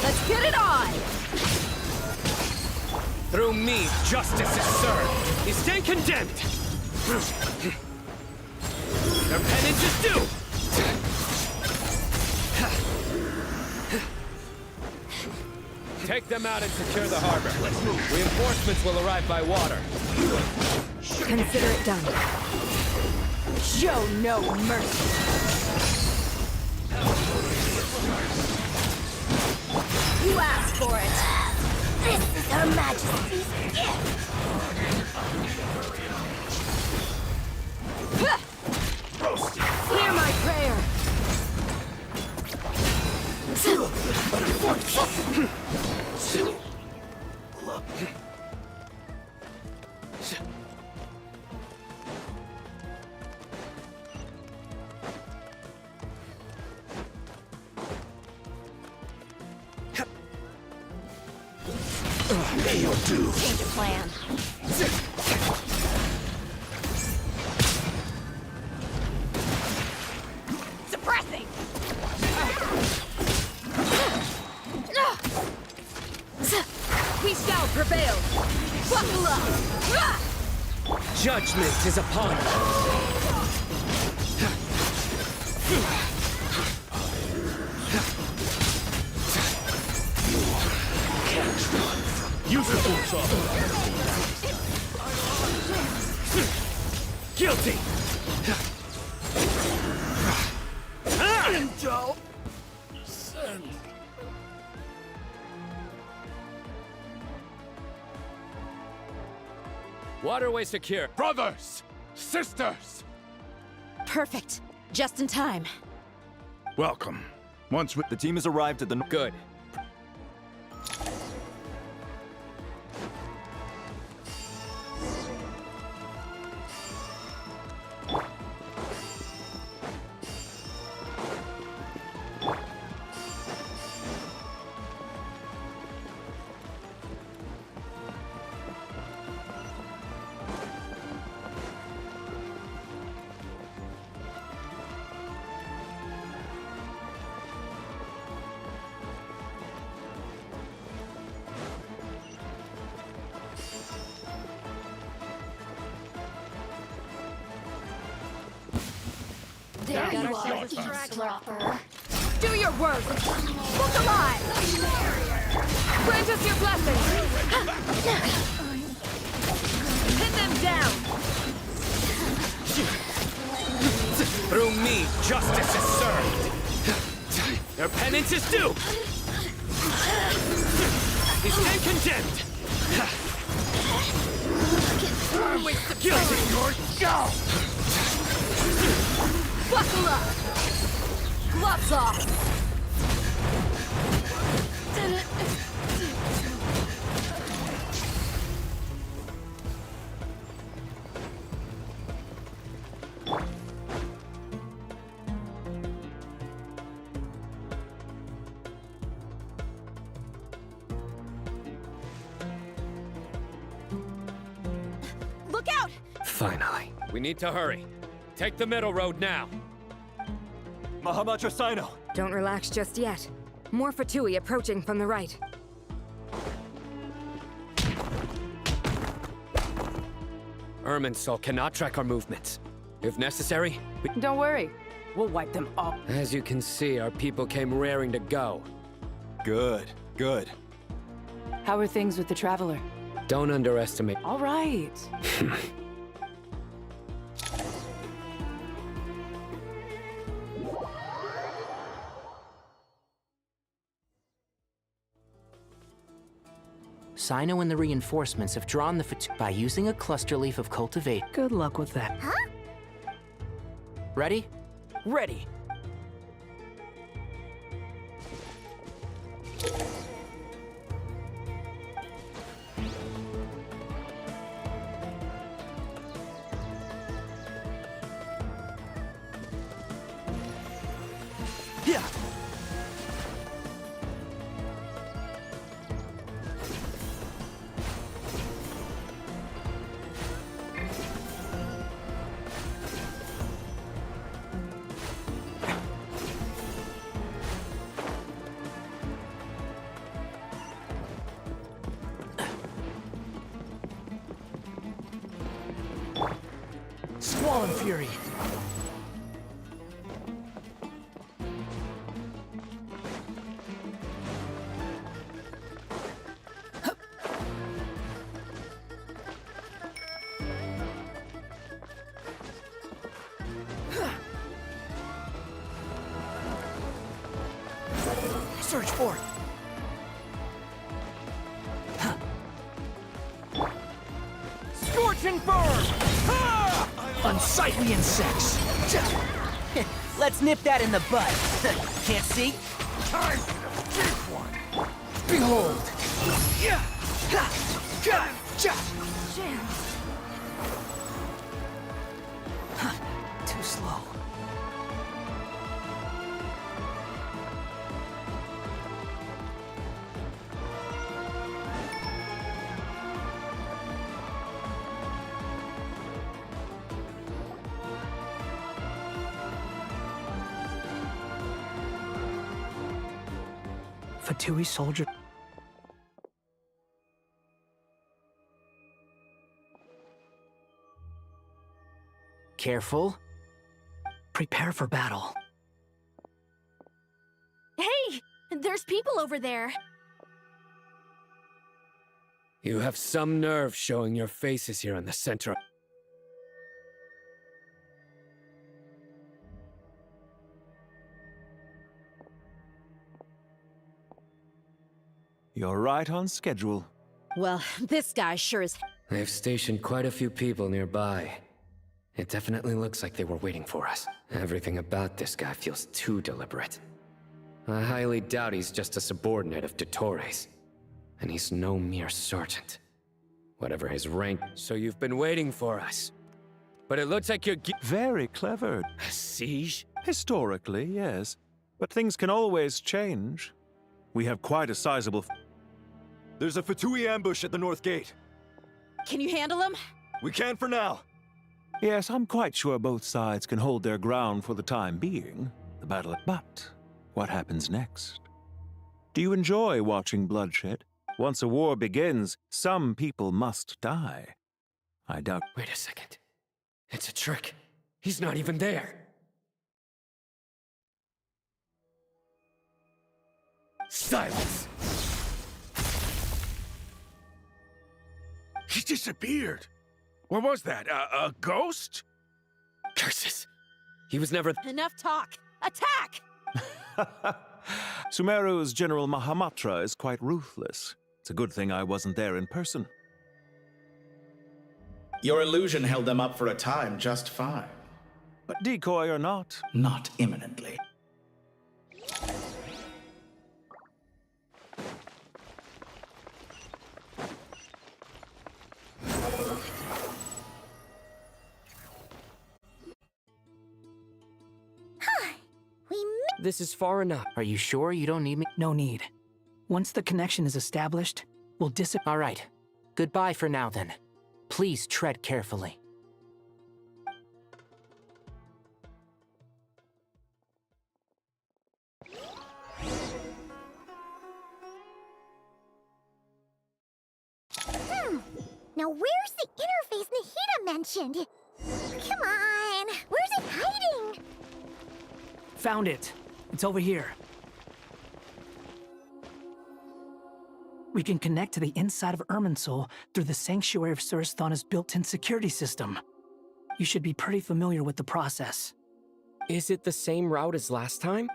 Let's get it on! Through me, justice is served. You stay condemned. Their penance is due. Take them out and secure the harbor. Reinforcements will arrive by water. Consider it done. Show no mercy. You asked for it. This is Her Majesty's gift. Hear my prayer! They'll do. Change of plan. Suppressing! We shall prevail! Buckle up! Judgment is upon you. Use the boots off. Guilty. Intel. Send. Waterway secure. Brothers! Sisters! Perfect. Just in time. Welcome. Once we... The team has arrived at the... Good. There you are, eavesdropper. Do your work! Look alive! Grant us your blessing! Pin them down! Through me, justice is served. Their penance is due. They stand condemned. Guilty, your go! Buckle up! Gloves off! Look out! Finally. We need to hurry. Take the middle road now. Mahamacho Sino! Don't relax just yet. More Fatui approaching from the right. Irminsul cannot track our movements. If necessary, Don't worry. We'll wipe them all. as you can see, our people came raring to go. Good, good. How are things with the Traveler? Don't underestimate. All right. Sino and the reinforcements have drawn the Fatui by using a cluster leaf of cultivate. Good luck with that. Huh? Ready? Ready. Yeah. Squall and Fury. Search for it. Scorch and burn! Unsightly insects. Let's nip that in the bud. Can't see? Time for the big one. Behold. Too slow. Fatui soldier. Careful. Prepare for battle. There's people over there. You have some nerve showing your faces here in the center. You're right on schedule. Well, this guy sure is. They've stationed quite a few people nearby. It definitely looks like they were waiting for us. Everything about this guy feels too deliberate. I highly doubt he's just a subordinate of Dottores. And he's no mere sergeant. Whatever his rank. So you've been waiting for us. But it looks like you're Very clever. A siege? Historically, yes. But things can always change. We have quite a sizable... There's a Fatui ambush at the north gate. Can you handle him? We can for now. Yes, I'm quite sure both sides can hold their ground for the time being. The battle... But what happens next? Do you enjoy watching bloodshed? Once a war begins, some people must die. I doubt... Wait a second. It's a trick. He's not even there. Silence! He disappeared. What was that? A ghost? Curses. He was never... Enough talk. Attack! Sumeru's General Mahamatra is quite ruthless. It's a good thing I wasn't there in person. Your illusion held them up for a time just fine. But decoy or not... Not imminently. This is far enough. Are you sure you don't need me? No need. Once the connection is established, we'll disappear. All right. Goodbye for now, then. Please tread carefully. Now where's the interface Nahida mentioned? Come on, where's it hiding? Found it. It's over here. We can connect to the inside of Irminsul through the Sanctuary of Surasthana's built-in security system. You should be pretty familiar with the process. Is it the same route as last time?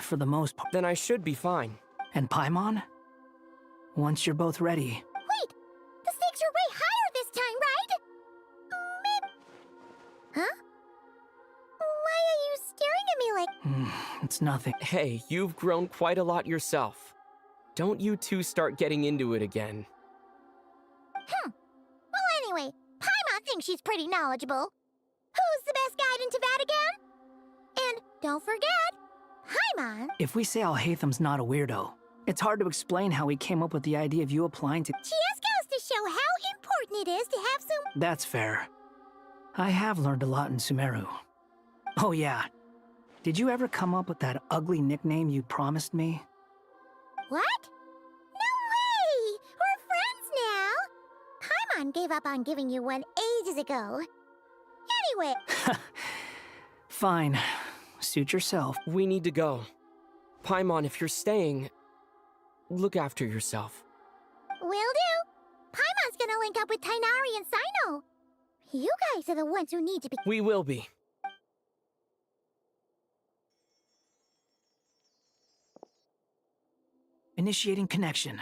For the most part. Then I should be fine. And Paimon? Once you're both ready. Wait! The stakes are way higher this time, right? Huh? Why are you staring at me like... It's nothing. Hey, you've grown quite a lot yourself. Don't you two start getting into it again. Well, anyway, Paimon thinks she's pretty knowledgeable. Who's the best guide in Tavatigan? And don't forget, Paimon. If we say Alhatham's not a weirdo, it's hard to explain how he came up with the idea of you applying to... Just goes to show how important it is to have some... That's fair. I have learned a lot in Sumeru. Oh yeah. Did you ever come up with that ugly nickname you promised me? What? No way! We're friends now! Paimon gave up on giving you one ages ago. Anyway... Fine. Suit yourself. We need to go. Paimon, if you're staying, look after yourself. Will do. Paimon's gonna link up with Tainari and Sino. You guys are the ones who need to be... We will be. Initiating connection.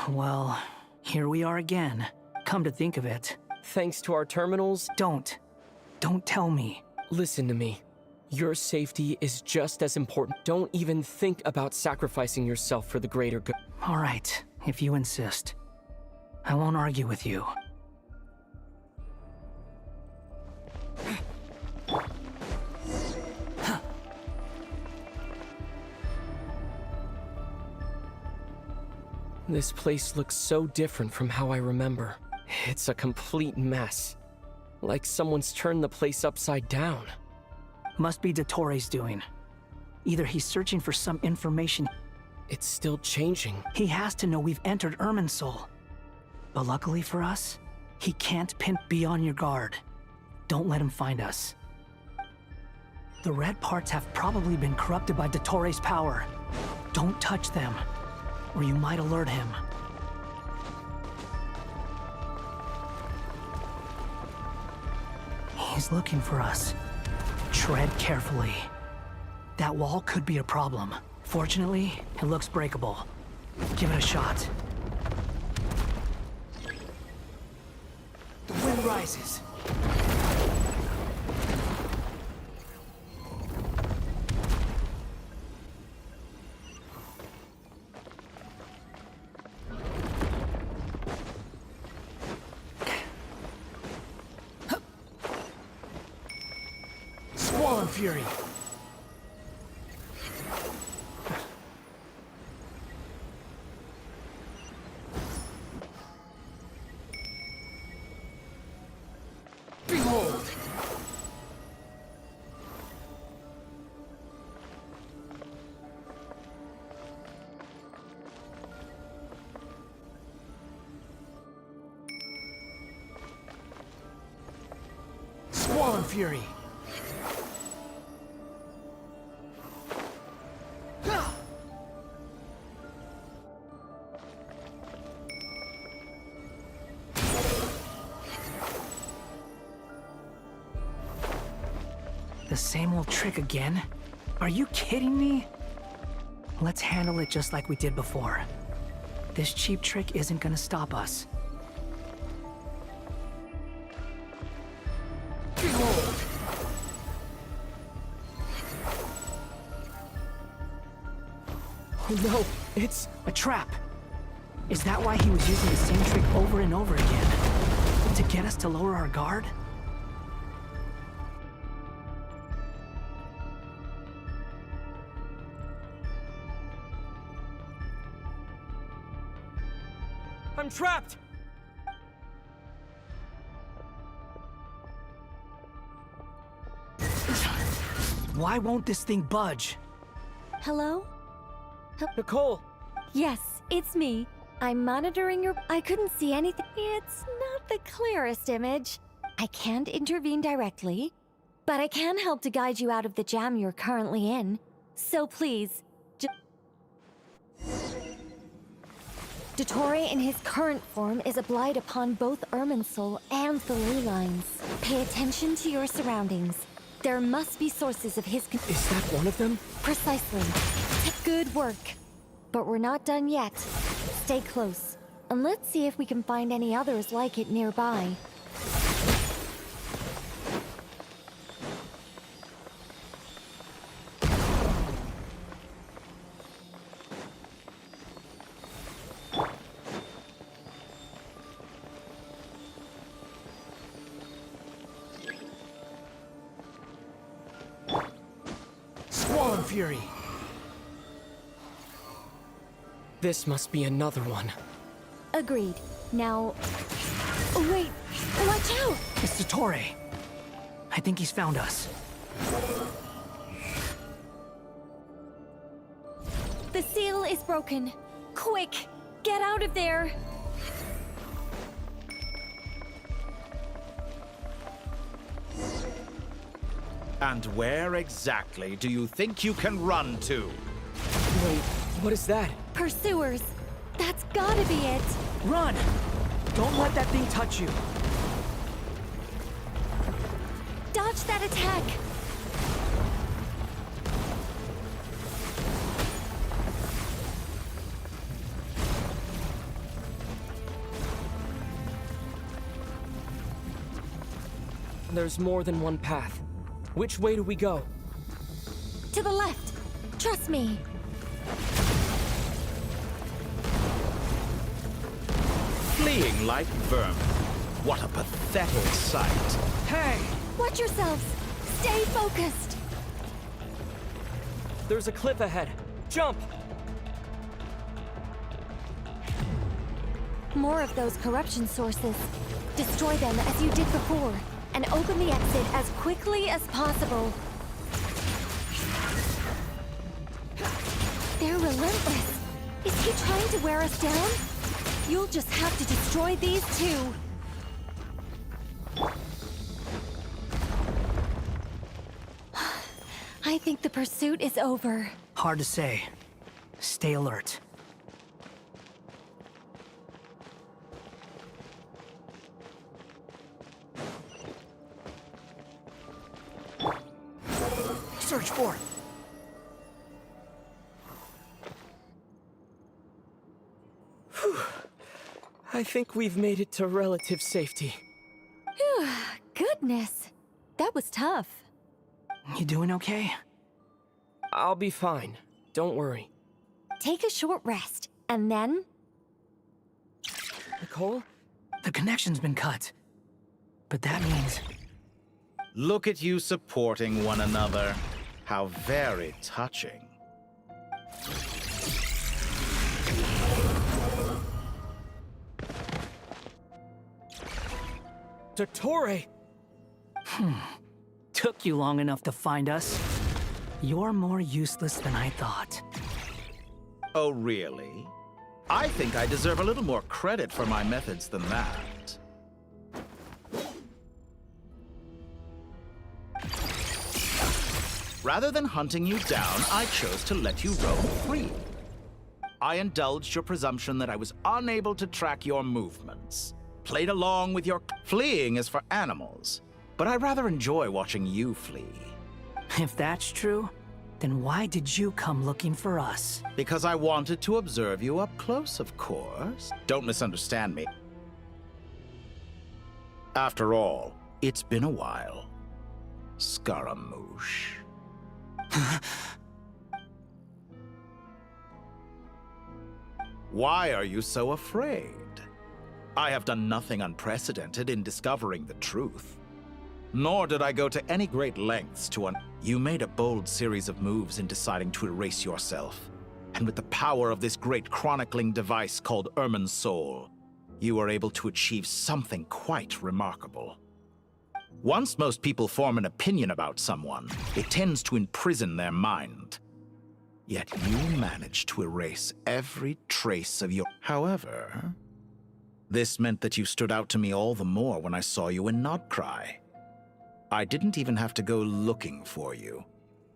Well, here we are again. Come to think of it. Thanks to our terminals? Don't tell me. Listen to me. Your safety is just as important. Don't even think about sacrificing yourself for the greater good. All right, if you insist. I won't argue with you. This place looks so different from how I remember. It's a complete mess. Like someone's turned the place upside down. Must be Dottore doing. Either he's searching for some information. It's still changing. He has to know we've entered Irminsul. But luckily for us, he can't pin. Be on your guard. Don't let him find us. The red parts have probably been corrupted by Dottore's power. Don't touch them, or you might alert him. He's looking for us. Tread carefully. That wall could be a problem. Fortunately, it looks breakable. Give it a shot. The wind rises. Squall Fury. Behold! Squall Fury. The same old trick again? Are you kidding me? Let's handle it just like we did before. This cheap trick isn't gonna stop us. Behold! Oh no, it's a trap. Is that why he was using the same trick over and over again? To get us to lower our guard? I'm trapped! Why won't this thing budge? Hello? Nicole! Yes, it's me. I'm monitoring your... I couldn't see anything. It's not the clearest image. I can't intervene directly, but I can help to guide you out of the jam you're currently in. So please, Dottore in his current form is a blight upon both Irminsul and the ley lines. Pay attention to your surroundings. There must be sources of his... Is that one of them? Precisely. Good work. But we're not done yet. Stay close, and let's see if we can find any others like it nearby. Squall Fury. This must be another one. Agreed. Now... Oh, wait! Watch out! It's Dottore. I think he's found us. The seal is broken. Quick! Get out of there! And where exactly do you think you can run to? Wait, what is that? Pursuers! That's gotta be it! Run! Don't let that thing touch you! Dodge that attack! There's more than one path. Which way do we go? To the left! Trust me! Fleeing like vermin. What a pathetic sight. Hey! Watch yourselves! Stay focused! There's a cliff ahead. Jump! More of those corruption sources. Destroy them as you did before, and open the exit as quickly as possible. They're relentless. Is he trying to wear us down? You'll just have to destroy these too. I think the pursuit is over. Hard to say. Stay alert. Search for it. I think we've made it to relative safety. Goodness. That was tough. You doing okay? I'll be fine. Don't worry. Take a short rest, and then... Nicole? The connection's been cut. But that means... Look at you supporting one another. How very touching. Dottore! Took you long enough to find us. You're more useless than I thought. Oh, really? I think I deserve a little more credit for my methods than that. Rather than hunting you down, I chose to let you roam free. I indulged your presumption that I was unable to track your movements. Played along with your... Fleeing is for animals, but I rather enjoy watching you flee. If that's true, then why did you come looking for us? Because I wanted to observe you up close, of course. Don't misunderstand me. After all, it's been a while. Scaramouche. Why are you so afraid? I have done nothing unprecedented in discovering the truth. Nor did I go to any great lengths to You made a bold series of moves in deciding to erase yourself. And with the power of this great chronicling device called Ermin's Soul, you were able to achieve something quite remarkable. Once most people form an opinion about someone, it tends to imprison their mind. Yet you managed to erase every trace of your... However, this meant that you stood out to me all the more when I saw you in Nodcry. I didn't even have to go looking for you.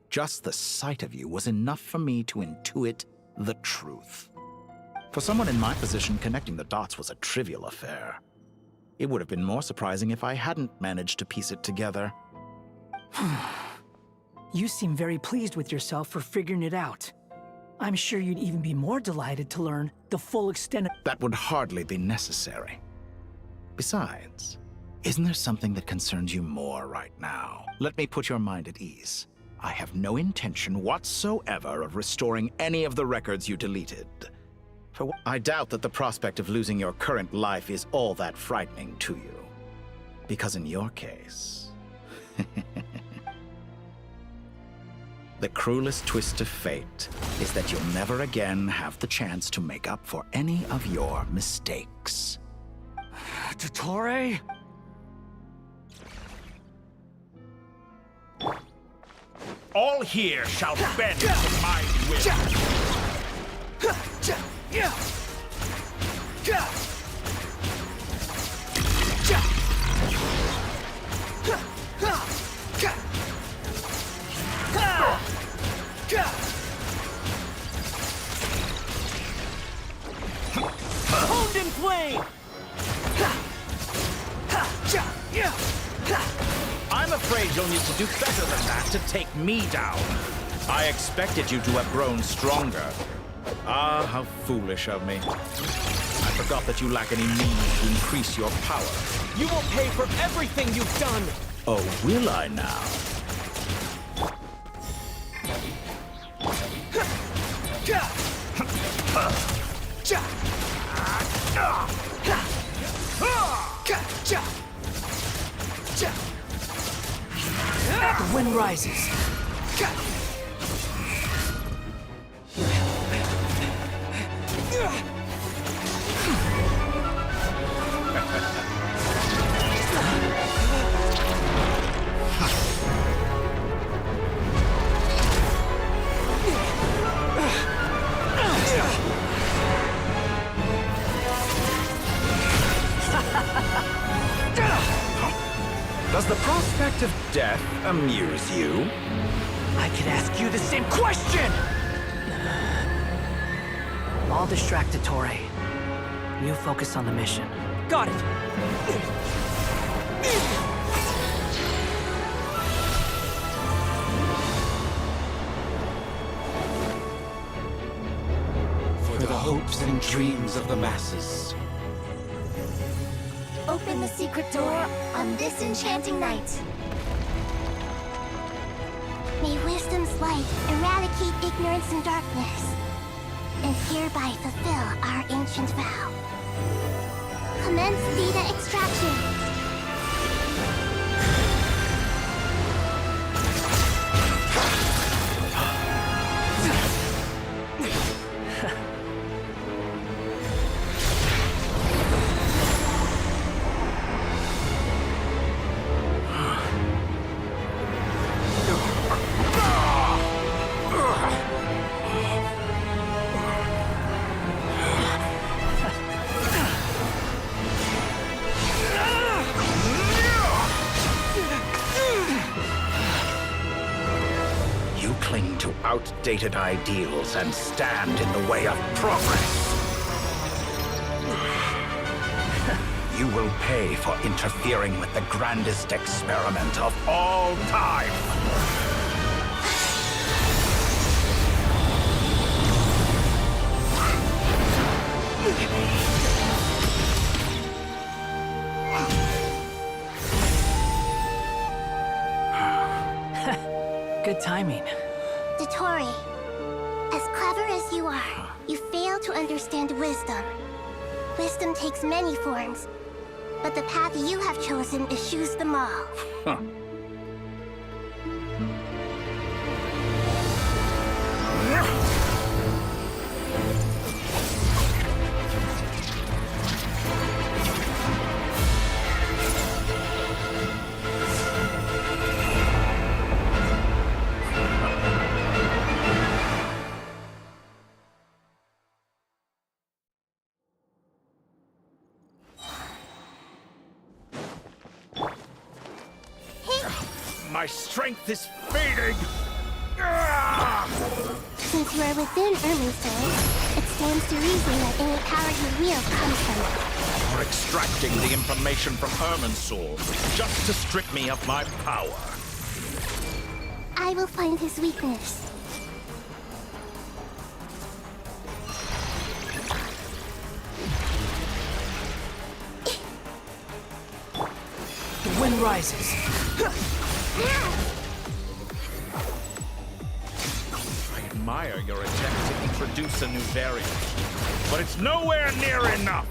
Just the sight of you was enough for me to intuit the truth. For someone in my position, connecting the dots was a trivial affair. It would have been more surprising if I hadn't managed to piece it together. You seem very pleased with yourself for figuring it out. I'm sure you'd even be more delighted to learn the full extent of... That would hardly be necessary. Besides, isn't there something that concerns you more right now? Let me put your mind at ease. I have no intention whatsoever of restoring any of the records you deleted. I doubt that the prospect of losing your current life is all that frightening to you. Because in your case... the cruelest twist of fate is that you'll never again have the chance to make up for any of your mistakes. Dottore? All here shall bend to my will. Honed in flame! I'm afraid you'll need to do better than that to take me down. I expected you to have grown stronger. Ah, how foolish of me. I forgot that you lack any means to increase your power. You will pay for everything you've done! Oh, will I now? The wind rises. Does the prospect of death amuse you? I could ask you the same question! I'll distract Ettore. You focus on the mission. Got it! For the hopes and dreams of the masses. Open the secret door on this enchanting night. May wisdom's light eradicate ignorance and darkness, and hereby fulfill our ancient vow. Commence data extraction. You cling to outdated ideals and stand in the way of progress. You will pay for interfering with the grandest experiment of all time. Good timing. Dottore, as clever as you are, you fail to understand wisdom. Wisdom takes many forms, but the path you have chosen eschews them all. Huh. My strength is fading! Since you are within Ermin's soul, it stands to reason that any power you wield comes from it. You're extracting the information from Ermin's soul, just to strip me of my power. I will find his weakness. The wind rises. I admire your attempt to introduce a new variant, but it's nowhere near enough!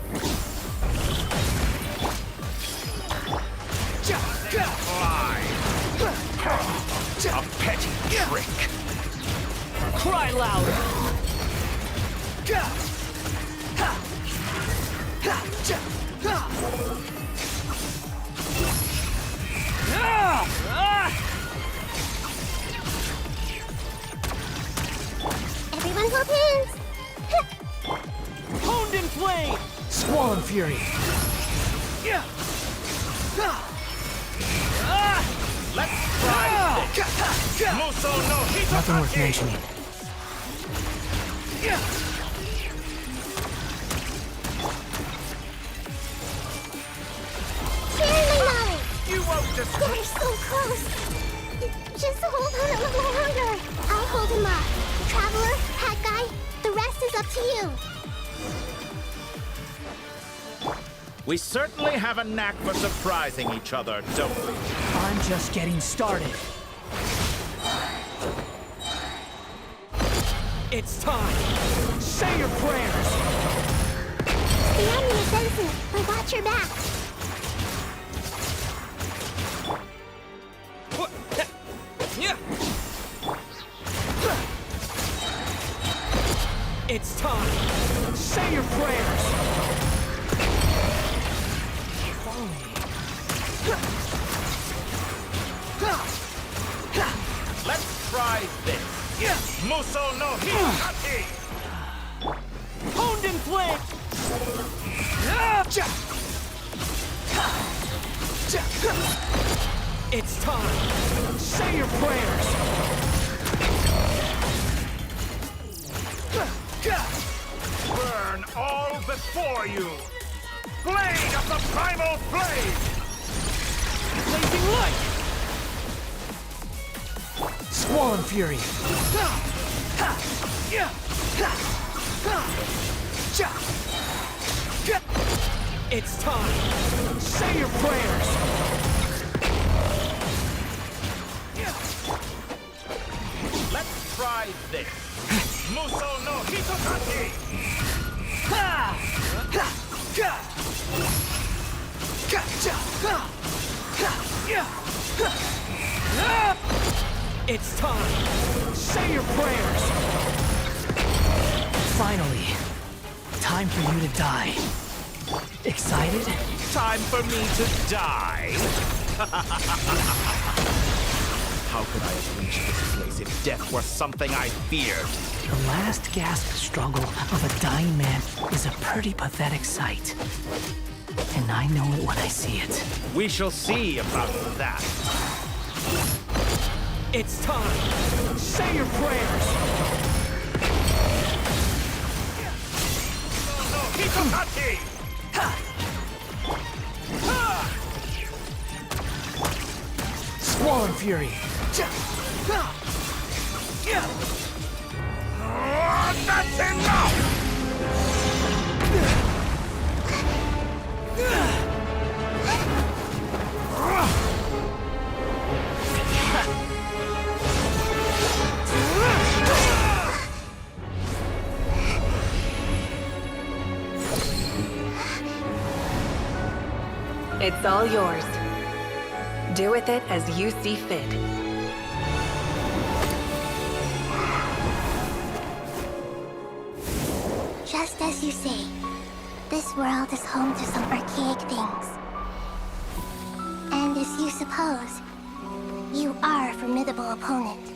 Fly! A petty trick! Cry louder! Everyone hold hands! Honed in flame! Squall fury. Let's try this! Muso no Hitotake! Nothing worth mentioning. You won't just... They're so close! Just hold on a little longer! I'll hold him up. Traveler, Hat Guy, the rest is up to you. We certainly have a knack for surprising each other, don't we? I'm just getting started. It's time! Say your prayers! The enemy is sensitive, but watch your back. It's time! Say your prayers! Let's try this! Muso no Hitotake! Honed in flame! It's time! Say your prayers! Burn all before you! Blade of the primal flame! Blazing light! Squall Fury! It's time! Say your prayers! Let's try this! Muso no Hitotaki! It's time! Say your prayers! Finally, time for you to die. Excited? Time for me to die! How could I have reached this place if death were something I feared? The last gasp struggle of a dying man is a pretty pathetic sight. And I know it when I see it. We shall see about that. It's time! Say your prayers! Hitotaki! Squall Fury! That's enough! It's all yours. Do with it as you see fit. Just as you say, this world is home to some archaic things. And as you suppose, you are a formidable opponent.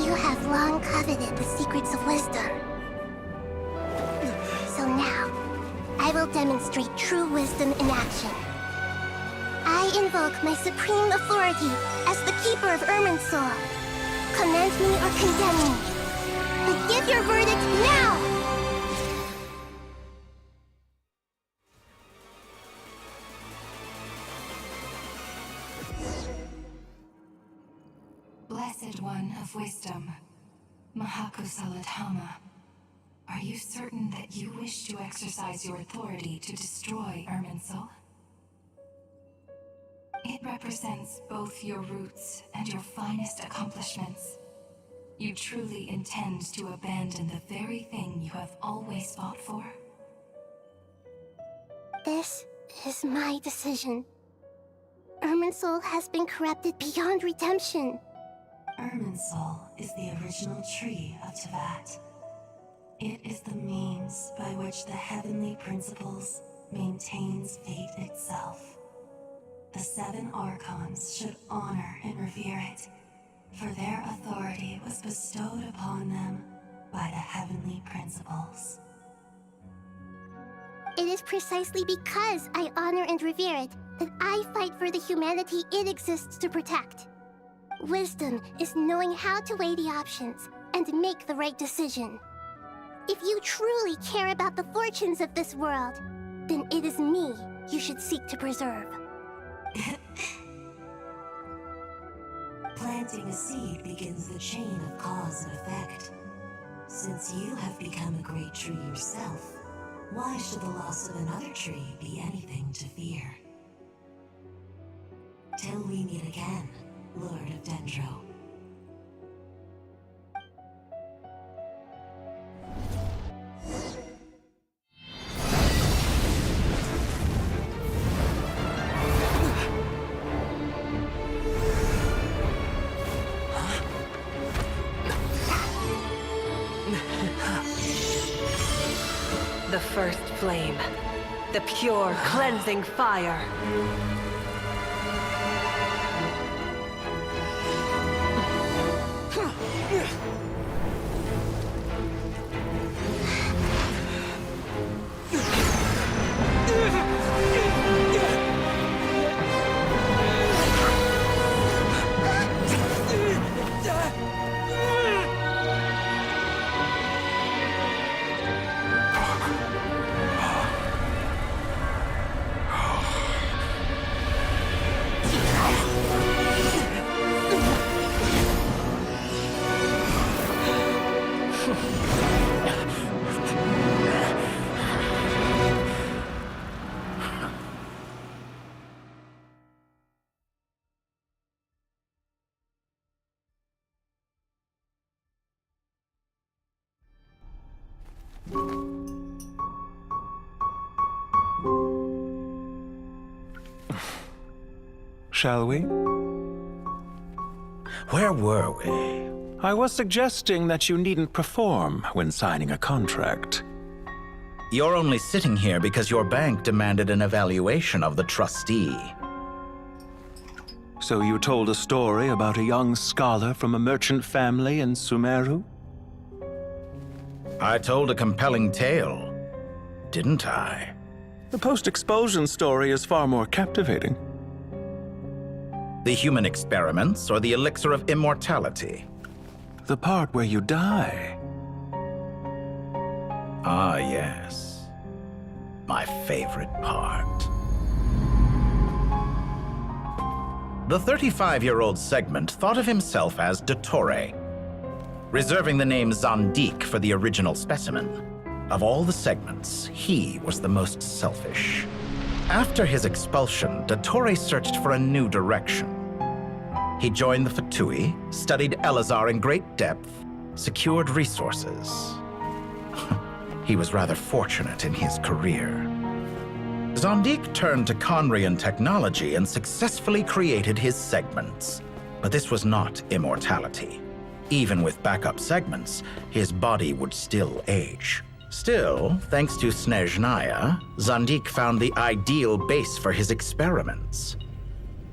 You have long coveted the secrets of wisdom. So now, I will demonstrate true wisdom in action. I invoke my supreme authority as the keeper of Irminsul. Commend me or condemn me. But give your verdict now! Blessed One of Wisdom, Mahakusaladhama, are you certain that you wish to exercise your authority to destroy Irminsul? It represents both your roots and your finest accomplishments. You truly intend to abandon the very thing you have always fought for? This is my decision. Irminsul has been corrupted beyond redemption. Irminsul is the original tree of Tevat. It is the means by which the heavenly principles maintains fate itself. The 7 Archons should honor and revere it, for their authority was bestowed upon them by the heavenly principles. It is precisely because I honor and revere it that I fight for the humanity it exists to protect. Wisdom is knowing how to weigh the options and make the right decision. If you truly care about the fortunes of this world, then it is me you should seek to preserve. Planting a seed begins the chain of cause and effect. Since you have become a great tree yourself, why should the loss of another tree be anything to fear? Till we meet again, Lord of Dendro. The first flame. The pure, cleansing fire. shall we? Where were we? I was suggesting that you needn't perform when signing a contract. You're only sitting here because your bank demanded an evaluation of the trustee. So you told a story about a young scholar from a merchant family in Sumeru? I told a compelling tale, didn't I? The post-expulsion story is far more captivating. The human experiments or the elixir of immortality? The part where you die. Ah, yes. My favorite part. The 35-year-old Segment thought of himself as Dottore, reserving the name Zandik for the original specimen. Of all the Segments, he was the most selfish. After his expulsion, Dottore searched for a new direction. He joined the Fatui, studied Elazar in great depth, secured resources. He was rather fortunate in his career. Zandik turned to Conrian technology and successfully created his segments. But this was not immortality. Even with backup segments, his body would still age. Still, thanks to Snezhnaya, Zandik found the ideal base for his experiments.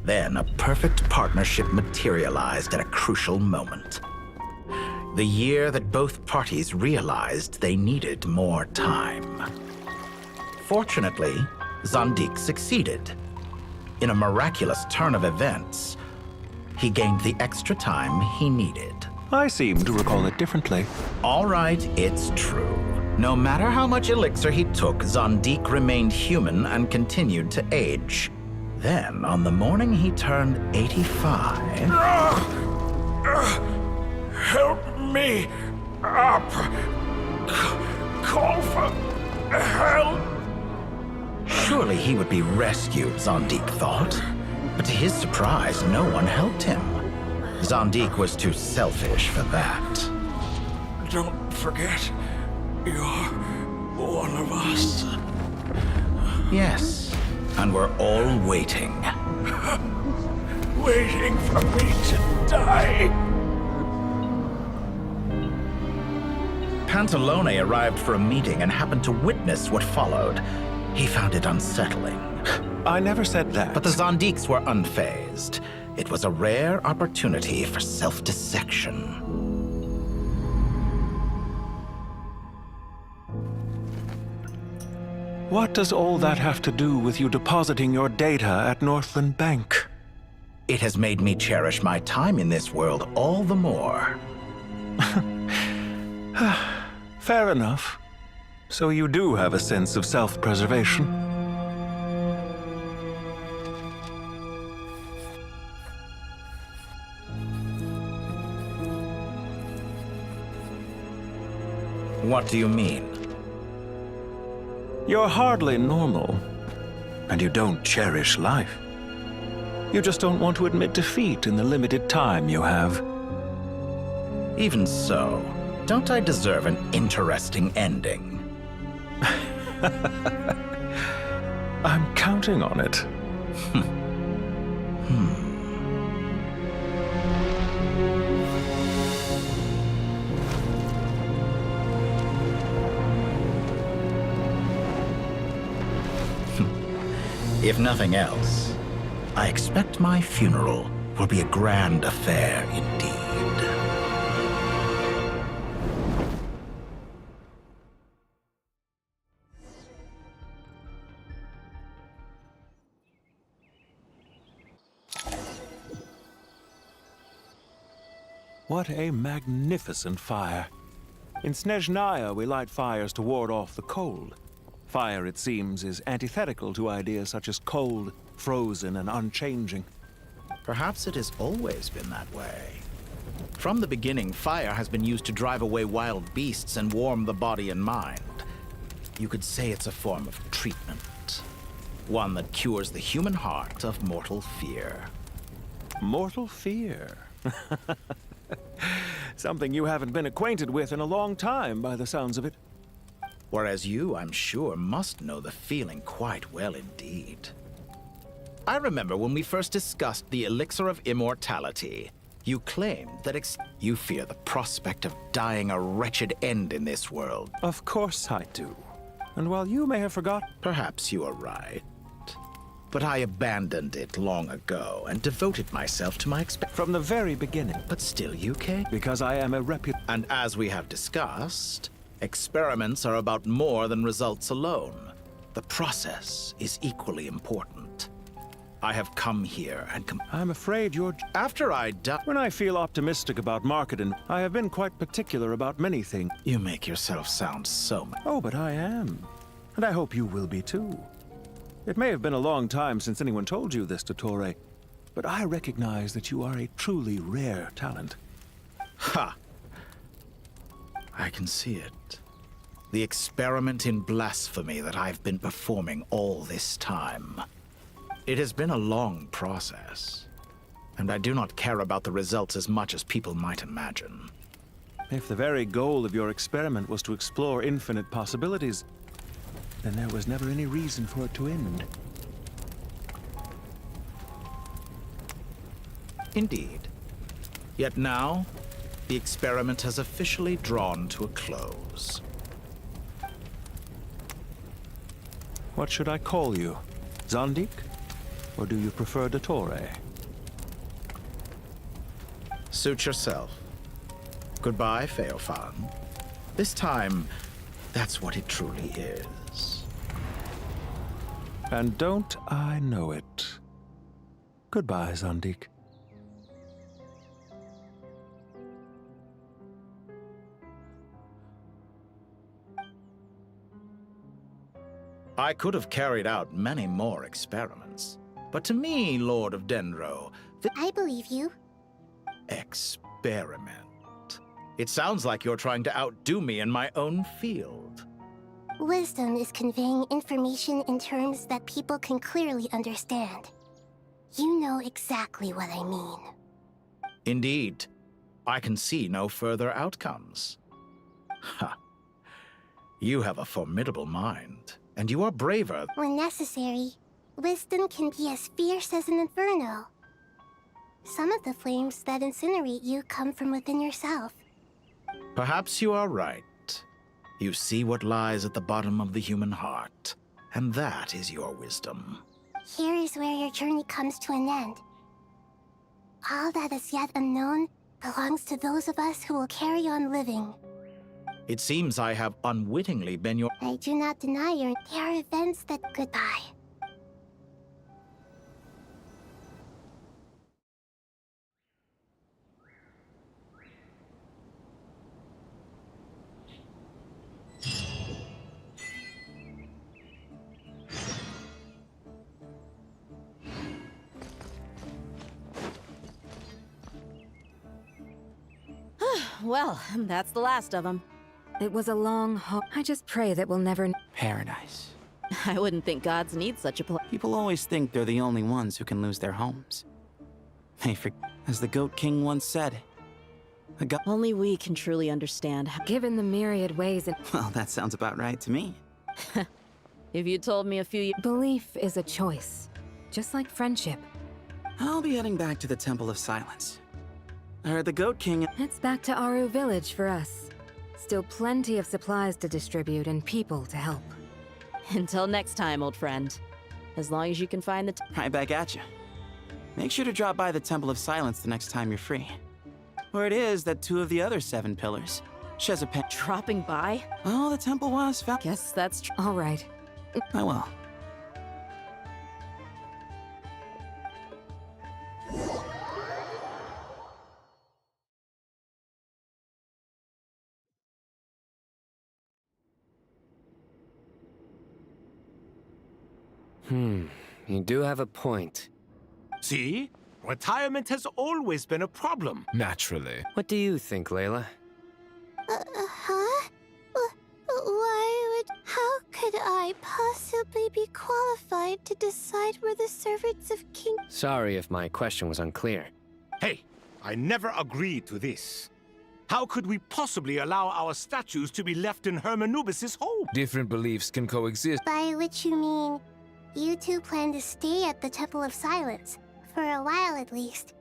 Then a perfect partnership materialized at a crucial moment. The year that both parties realized they needed more time. Fortunately, Zandik succeeded. In a miraculous turn of events, he gained the extra time he needed. I seem to recall it differently. All right, it's true. No matter how much elixir he took, Zandik remained human and continued to age. Then, on the morning he turned 85... Help me up! Call for help! Surely he would be rescued, Zandik thought. But to his surprise, no one helped him. Zandik was too selfish for that. Don't forget, you're one of us. Yes, and we're all waiting. Waiting for me to die. Pantalone arrived for a meeting and happened to witness what followed. He found it unsettling. I never said that. But the Zandiks were unfazed. It was a rare opportunity for self-dissection. What does all that have to do with you depositing your data at Northland Bank? It has made me cherish my time in this world all the more. Fair enough. So you do have a sense of self-preservation. What do you mean? You're hardly normal, and you don't cherish life. You just don't want to admit defeat in the limited time you have. Even so, don't I deserve an interesting ending? I'm counting on it. If nothing else, I expect my funeral will be a grand affair indeed. What a magnificent fire. In Snezhnaya, we light fires to ward off the cold. Fire, it seems, is antithetical to ideas such as cold, frozen, and unchanging. Perhaps it has always been that way. From the beginning, fire has been used to drive away wild beasts and warm the body and mind. You could say it's a form of treatment. One that cures the human heart of mortal fear. Mortal fear? Something you haven't been acquainted with in a long time, by the sounds of it. Whereas you, I'm sure, must know the feeling quite well indeed. I remember when we first discussed the elixir of immortality. You claimed that you fear the prospect of dying a wretched end in this world. Of course I do. And while you may have forgotten... Perhaps you are right. But I abandoned it long ago and devoted myself to my From the very beginning. But still, UK? Because I am a And as we have discussed, experiments are about more than results alone. The process is equally important. I have come here and I'm afraid you're... After I die... When I feel optimistic about marketing, I have been quite particular about many things. You make yourself sound so... Oh, but I am. And I hope you will be too. It may have been a long time since anyone told you this, Dottore, but I recognize that you are a truly rare talent. Ha! I can see it. The experiment in blasphemy that I've been performing all this time. It has been a long process, and I do not care about the results as much as people might imagine. If the very goal of your experiment was to explore infinite possibilities, then there was never any reason for it to end. Indeed. Yet now, the experiment has officially drawn to a close. What should I call you? Zandik? Or do you prefer Dottore? Suit yourself. Goodbye, Feofan. This time, that's what it truly is. And don't I know it? Goodbye, Zandik. I could have carried out many more experiments. But to me, Lord of Dendro, I believe you. Experiment. It sounds like you're trying to outdo me in my own field. Wisdom is conveying information in terms that people can clearly understand. You know exactly what I mean. Indeed. I can see no further outcomes. Ha. You have a formidable mind, and you are braver. When necessary, wisdom can be as fierce as an inferno. Some of the flames that incinerate you come from within yourself. Perhaps you are right. You see what lies at the bottom of the human heart, and that is your wisdom. Here is where your journey comes to an end. All that is yet unknown belongs to those of us who will carry on living. It seems I have unwittingly been your... I do not deny your... There are events that... Goodbye. Well, that's the last of them. It was a long haul. I just pray that we'll never... Paradise. I wouldn't think gods need such a place. People always think they're the only ones who can lose their homes. As the Goat King once said, only we can truly understand how... Given the myriad ways and... Well, that sounds about right to me. If you told me a few years... Belief is a choice, just like friendship. I'll be heading back to the Temple of Silence. I heard the Goat King... It's back to Aru Village for us. Still plenty of supplies to distribute and people to help. Until next time, old friend. As long as you can find the... Right back at you. Make sure to drop by the Temple of Silence the next time you're free. Where it is that 2 of the other 7 pillars, Shezapen... Dropping by? Oh, the temple was found... Guess that's true. All right. I will. You do have a point. See? Retirement has always been a problem. Naturally. What do you think, Layla? Huh? Why would... How could I possibly be qualified to decide where the servants of King... Sorry if my question was unclear. Hey, I never agreed to this. How could we possibly allow our statues to be left in Hermanubis' home? Different beliefs can coexist. By which you mean... You two plan to stay at the Temple of Silence, for a while at least.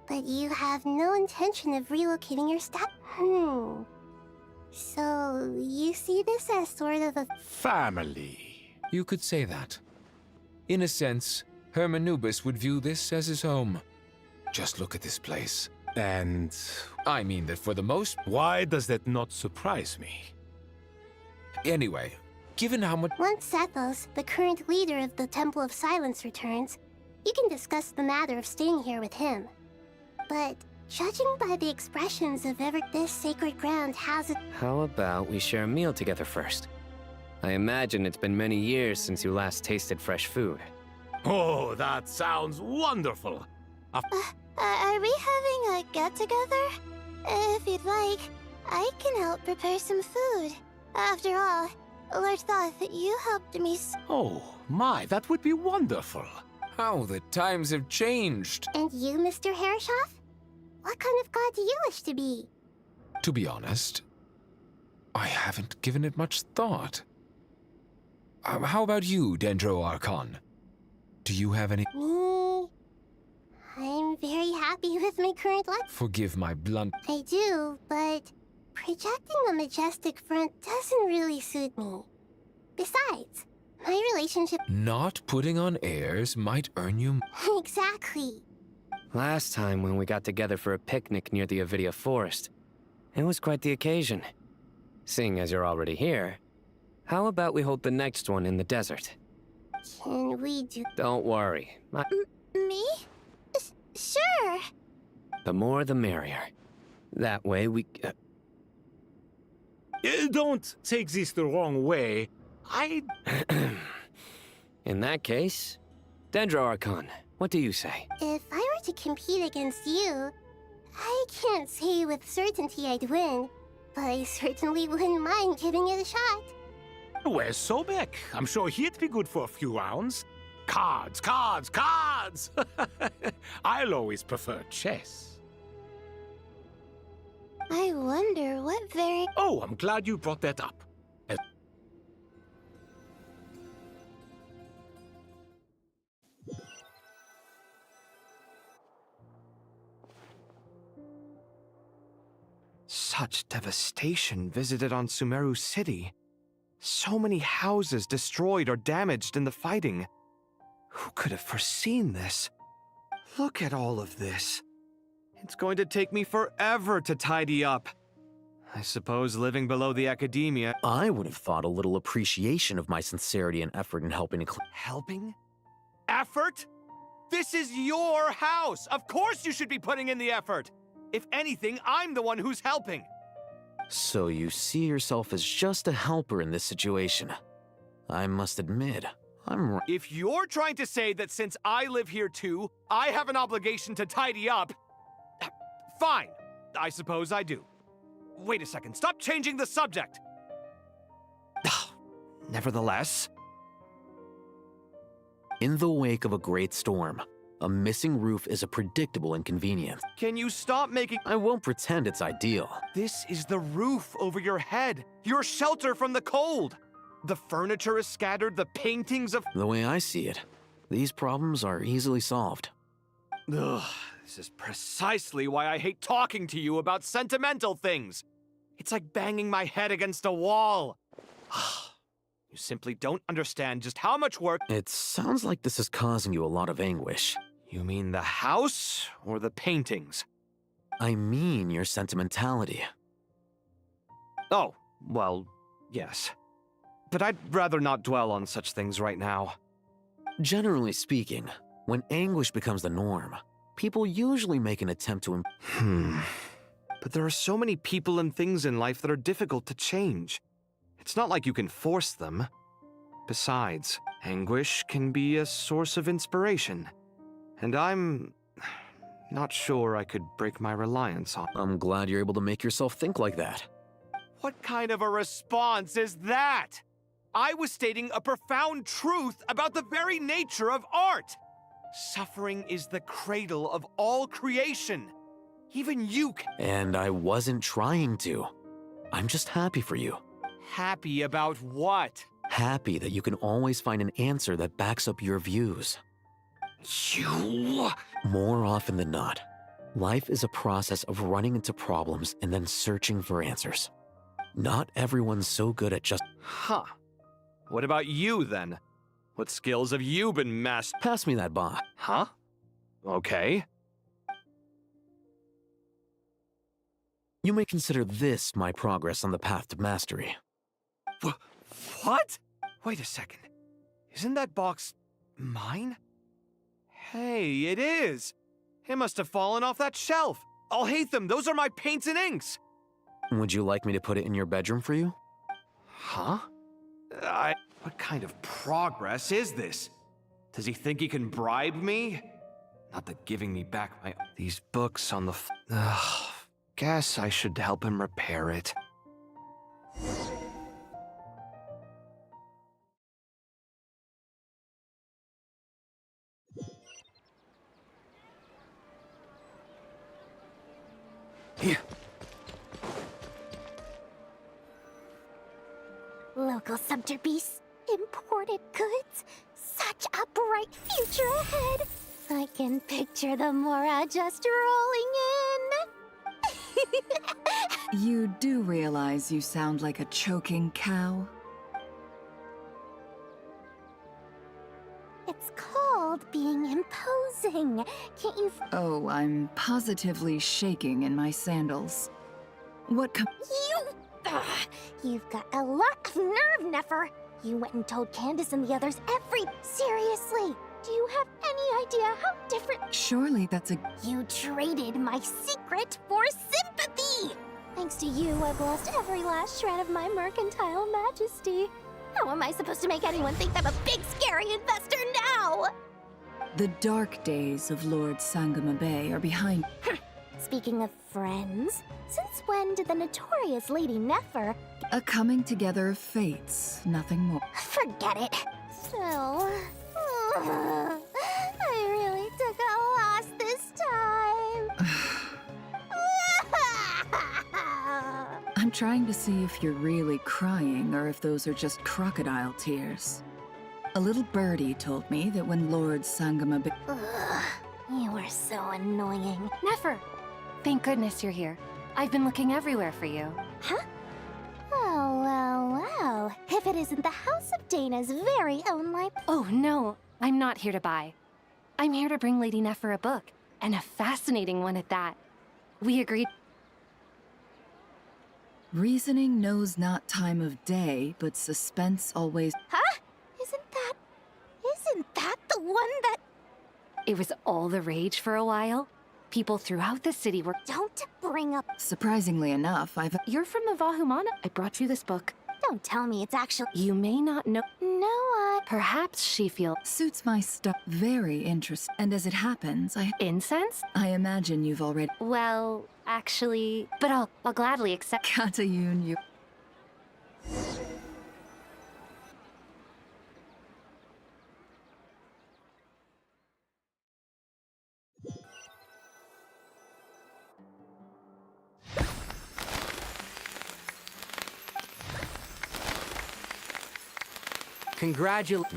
But you have no intention of relocating your staff. So, you see this as sort of a family. You could say that. In a sense, Hermanubis would view this as his home. Just look at this place. And I mean that for the most... Why does that not surprise me? Anyway, given how much... Once Sethos, the current leader of the Temple of Silence, returns, you can discuss the matter of staying here with him. But judging by the expressions of this sacred ground has a... How about we share a meal together first? I imagine it's been many years since you last tasted fresh food. Oh, that sounds wonderful. Are we having a get-together? If you'd like, I can help prepare some food. After all, Lord Thoth, you helped me Oh, my, that would be wonderful. How the times have changed. And you, Mr. Herreshoff? What kind of god do you wish to be? To be honest, I haven't given it much thought. How about you, Dendro Archon? Do you have any... Me? I'm very happy with my current life. Forgive my blunt... I do, but projecting a majestic front doesn't really suit me. Besides, my relationship... Not putting on airs might earn you... Exactly. Last time when we got together for a picnic near the Avidia Forest, it was quite the occasion. Seeing as you're already here, how about we hold the next one in the desert? Can we do... Don't worry. Me? Sure. The more the merrier. That way we... Don't take this the wrong way. In that case, Dendro Archon, what do you say? If I were to compete against you, I can't say with certainty I'd win, but I certainly wouldn't mind giving it a shot. Where's Sobek? I'm sure he'd be good for a few rounds. Cards, cards, cards! I'll always prefer chess. I wonder what very... Oh, I'm glad you brought that up. Such devastation visited on Sumeru City. So many houses destroyed or damaged in the fighting. Who could have foreseen this? Look at all of this. It's going to take me forever to tidy up. I suppose living below the academia... I would have thought a little appreciation of my sincerity and effort in helping to Helping? Effort? This is your house! Of course you should be putting in the effort! If anything, I'm the one who's helping! So you see yourself as just a helper in this situation. I must admit, I'm... If you're trying to say that since I live here too, I have an obligation to tidy up... Fine. I suppose I do. Wait a second. Stop changing the subject! Nevertheless... In the wake of a great storm, a missing roof is a predictable inconvenience. Can you stop making... I won't pretend it's ideal. This is the roof over your head. Your shelter from the cold. The furniture is scattered, the paintings of... The way I see it, these problems are easily solved. Ugh, this is precisely why I hate talking to you about sentimental things. It's like banging my head against a wall. You simply don't understand just how much work... It sounds like this is causing you a lot of anguish. You mean the house or the paintings? I mean your sentimentality. Oh, well, yes. But I'd rather not dwell on such things right now. Generally speaking, when anguish becomes the norm, people usually make an attempt to... But there are so many people and things in life that are difficult to change. It's not like you can force them. Besides, anguish can be a source of inspiration. And I'm... not sure I could break my reliance on... I'm glad you're able to make yourself think like that. What kind of a response is that? I was stating a profound truth about the very nature of art. Suffering is the cradle of all creation. Even you can... And I wasn't trying to. I'm just happy for you. Happy about what? Happy that you can always find an answer that backs up your views. You... More often than not, life is a process of running into problems and then searching for answers. Not everyone's so good at just... Huh. What about you, then? What skills have you been mastered? Pass me that box. Huh? Okay. You may consider this my progress on the path to mastery. What? Wait a second. Isn't that box mine? Hey, it is! It must have fallen off that shelf! I'll hate them! Those are my paints and inks! Would you like me to put it in your bedroom for you? Huh? What kind of progress is this? Does he think he can bribe me? Not that giving me back these books on the guess I should help him repair it. Local subterbeasts, imported goods, such a bright future ahead. I can picture the Mora just rolling in. You do realize you sound like a choking cow? It's called being imposing. Can't you? Oh, I'm positively shaking in my sandals. What You've got a lot of nerve, Nefer. You went and told Candace and the others Seriously, do you have any idea how different? Surely that's a... You traded my secret for sympathy! Thanks to you, I've lost every last shred of my mercantile majesty. How am I supposed to make anyone think I'm a big, scary investor now? The dark days of Lord Sangama Bay are behind... Speaking of friends, since when did the notorious Lady Nefer... A coming together of fates, nothing more. Forget it. So... I really took a loss this time. I'm trying to see if you're really crying or if those are just crocodile tears. A little birdie told me that when Lord Sangama Bay... You are so annoying. Nefer! Thank goodness you're here. I've been looking everywhere for you. Huh? Oh, well. If it isn't the House of Dana's very own Oh, no. I'm not here to buy. I'm here to bring Lady Nefer a book, and a fascinating one at that. We agreed... Reasoning knows not time of day, but suspense always... Huh? Isn't that the one that... It was all the rage for a while. People throughout the city were... Don't bring up... Surprisingly enough, You're from the Vahumana. I brought you this book. Don't tell me it's actually... You may not know... No, Perhaps she feels... Suits my stuff. Very interesting. And as it happens, Incense? I imagine you've already... Well, actually... But I'll gladly accept... Katayun, you...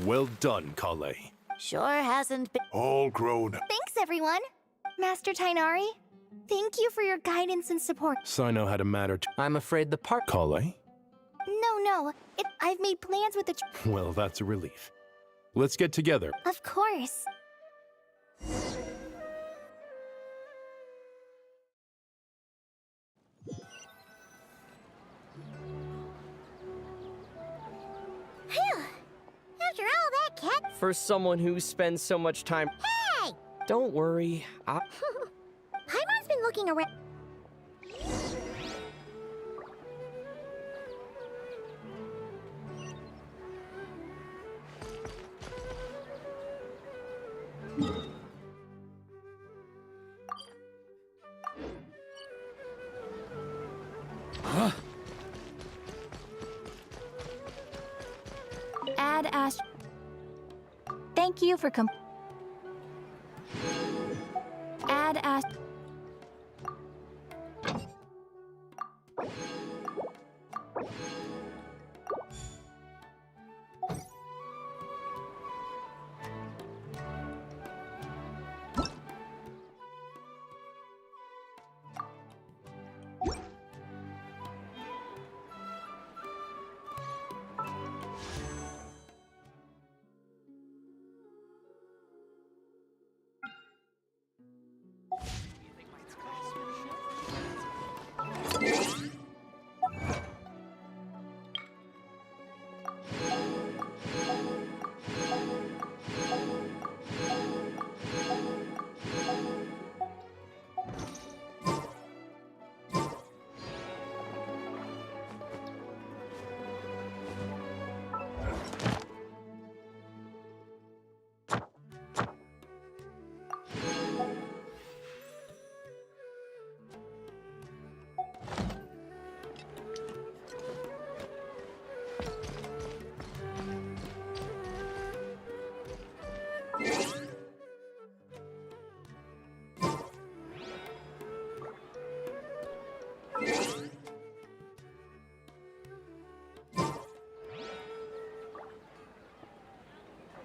Well done, Kale. Sure hasn't been... All grown. Thanks, everyone. Master Tainari, thank you for your guidance and support. So I know how to matter to... I'm afraid the part... Kale? No. I've made plans with the... Well, that's a relief. Let's get together. Of course. Phew. After all that, cat... For someone who spends so much time... Hey! Don't worry, Paimon's been looking around... Add Ast... Thank you for Add Ast...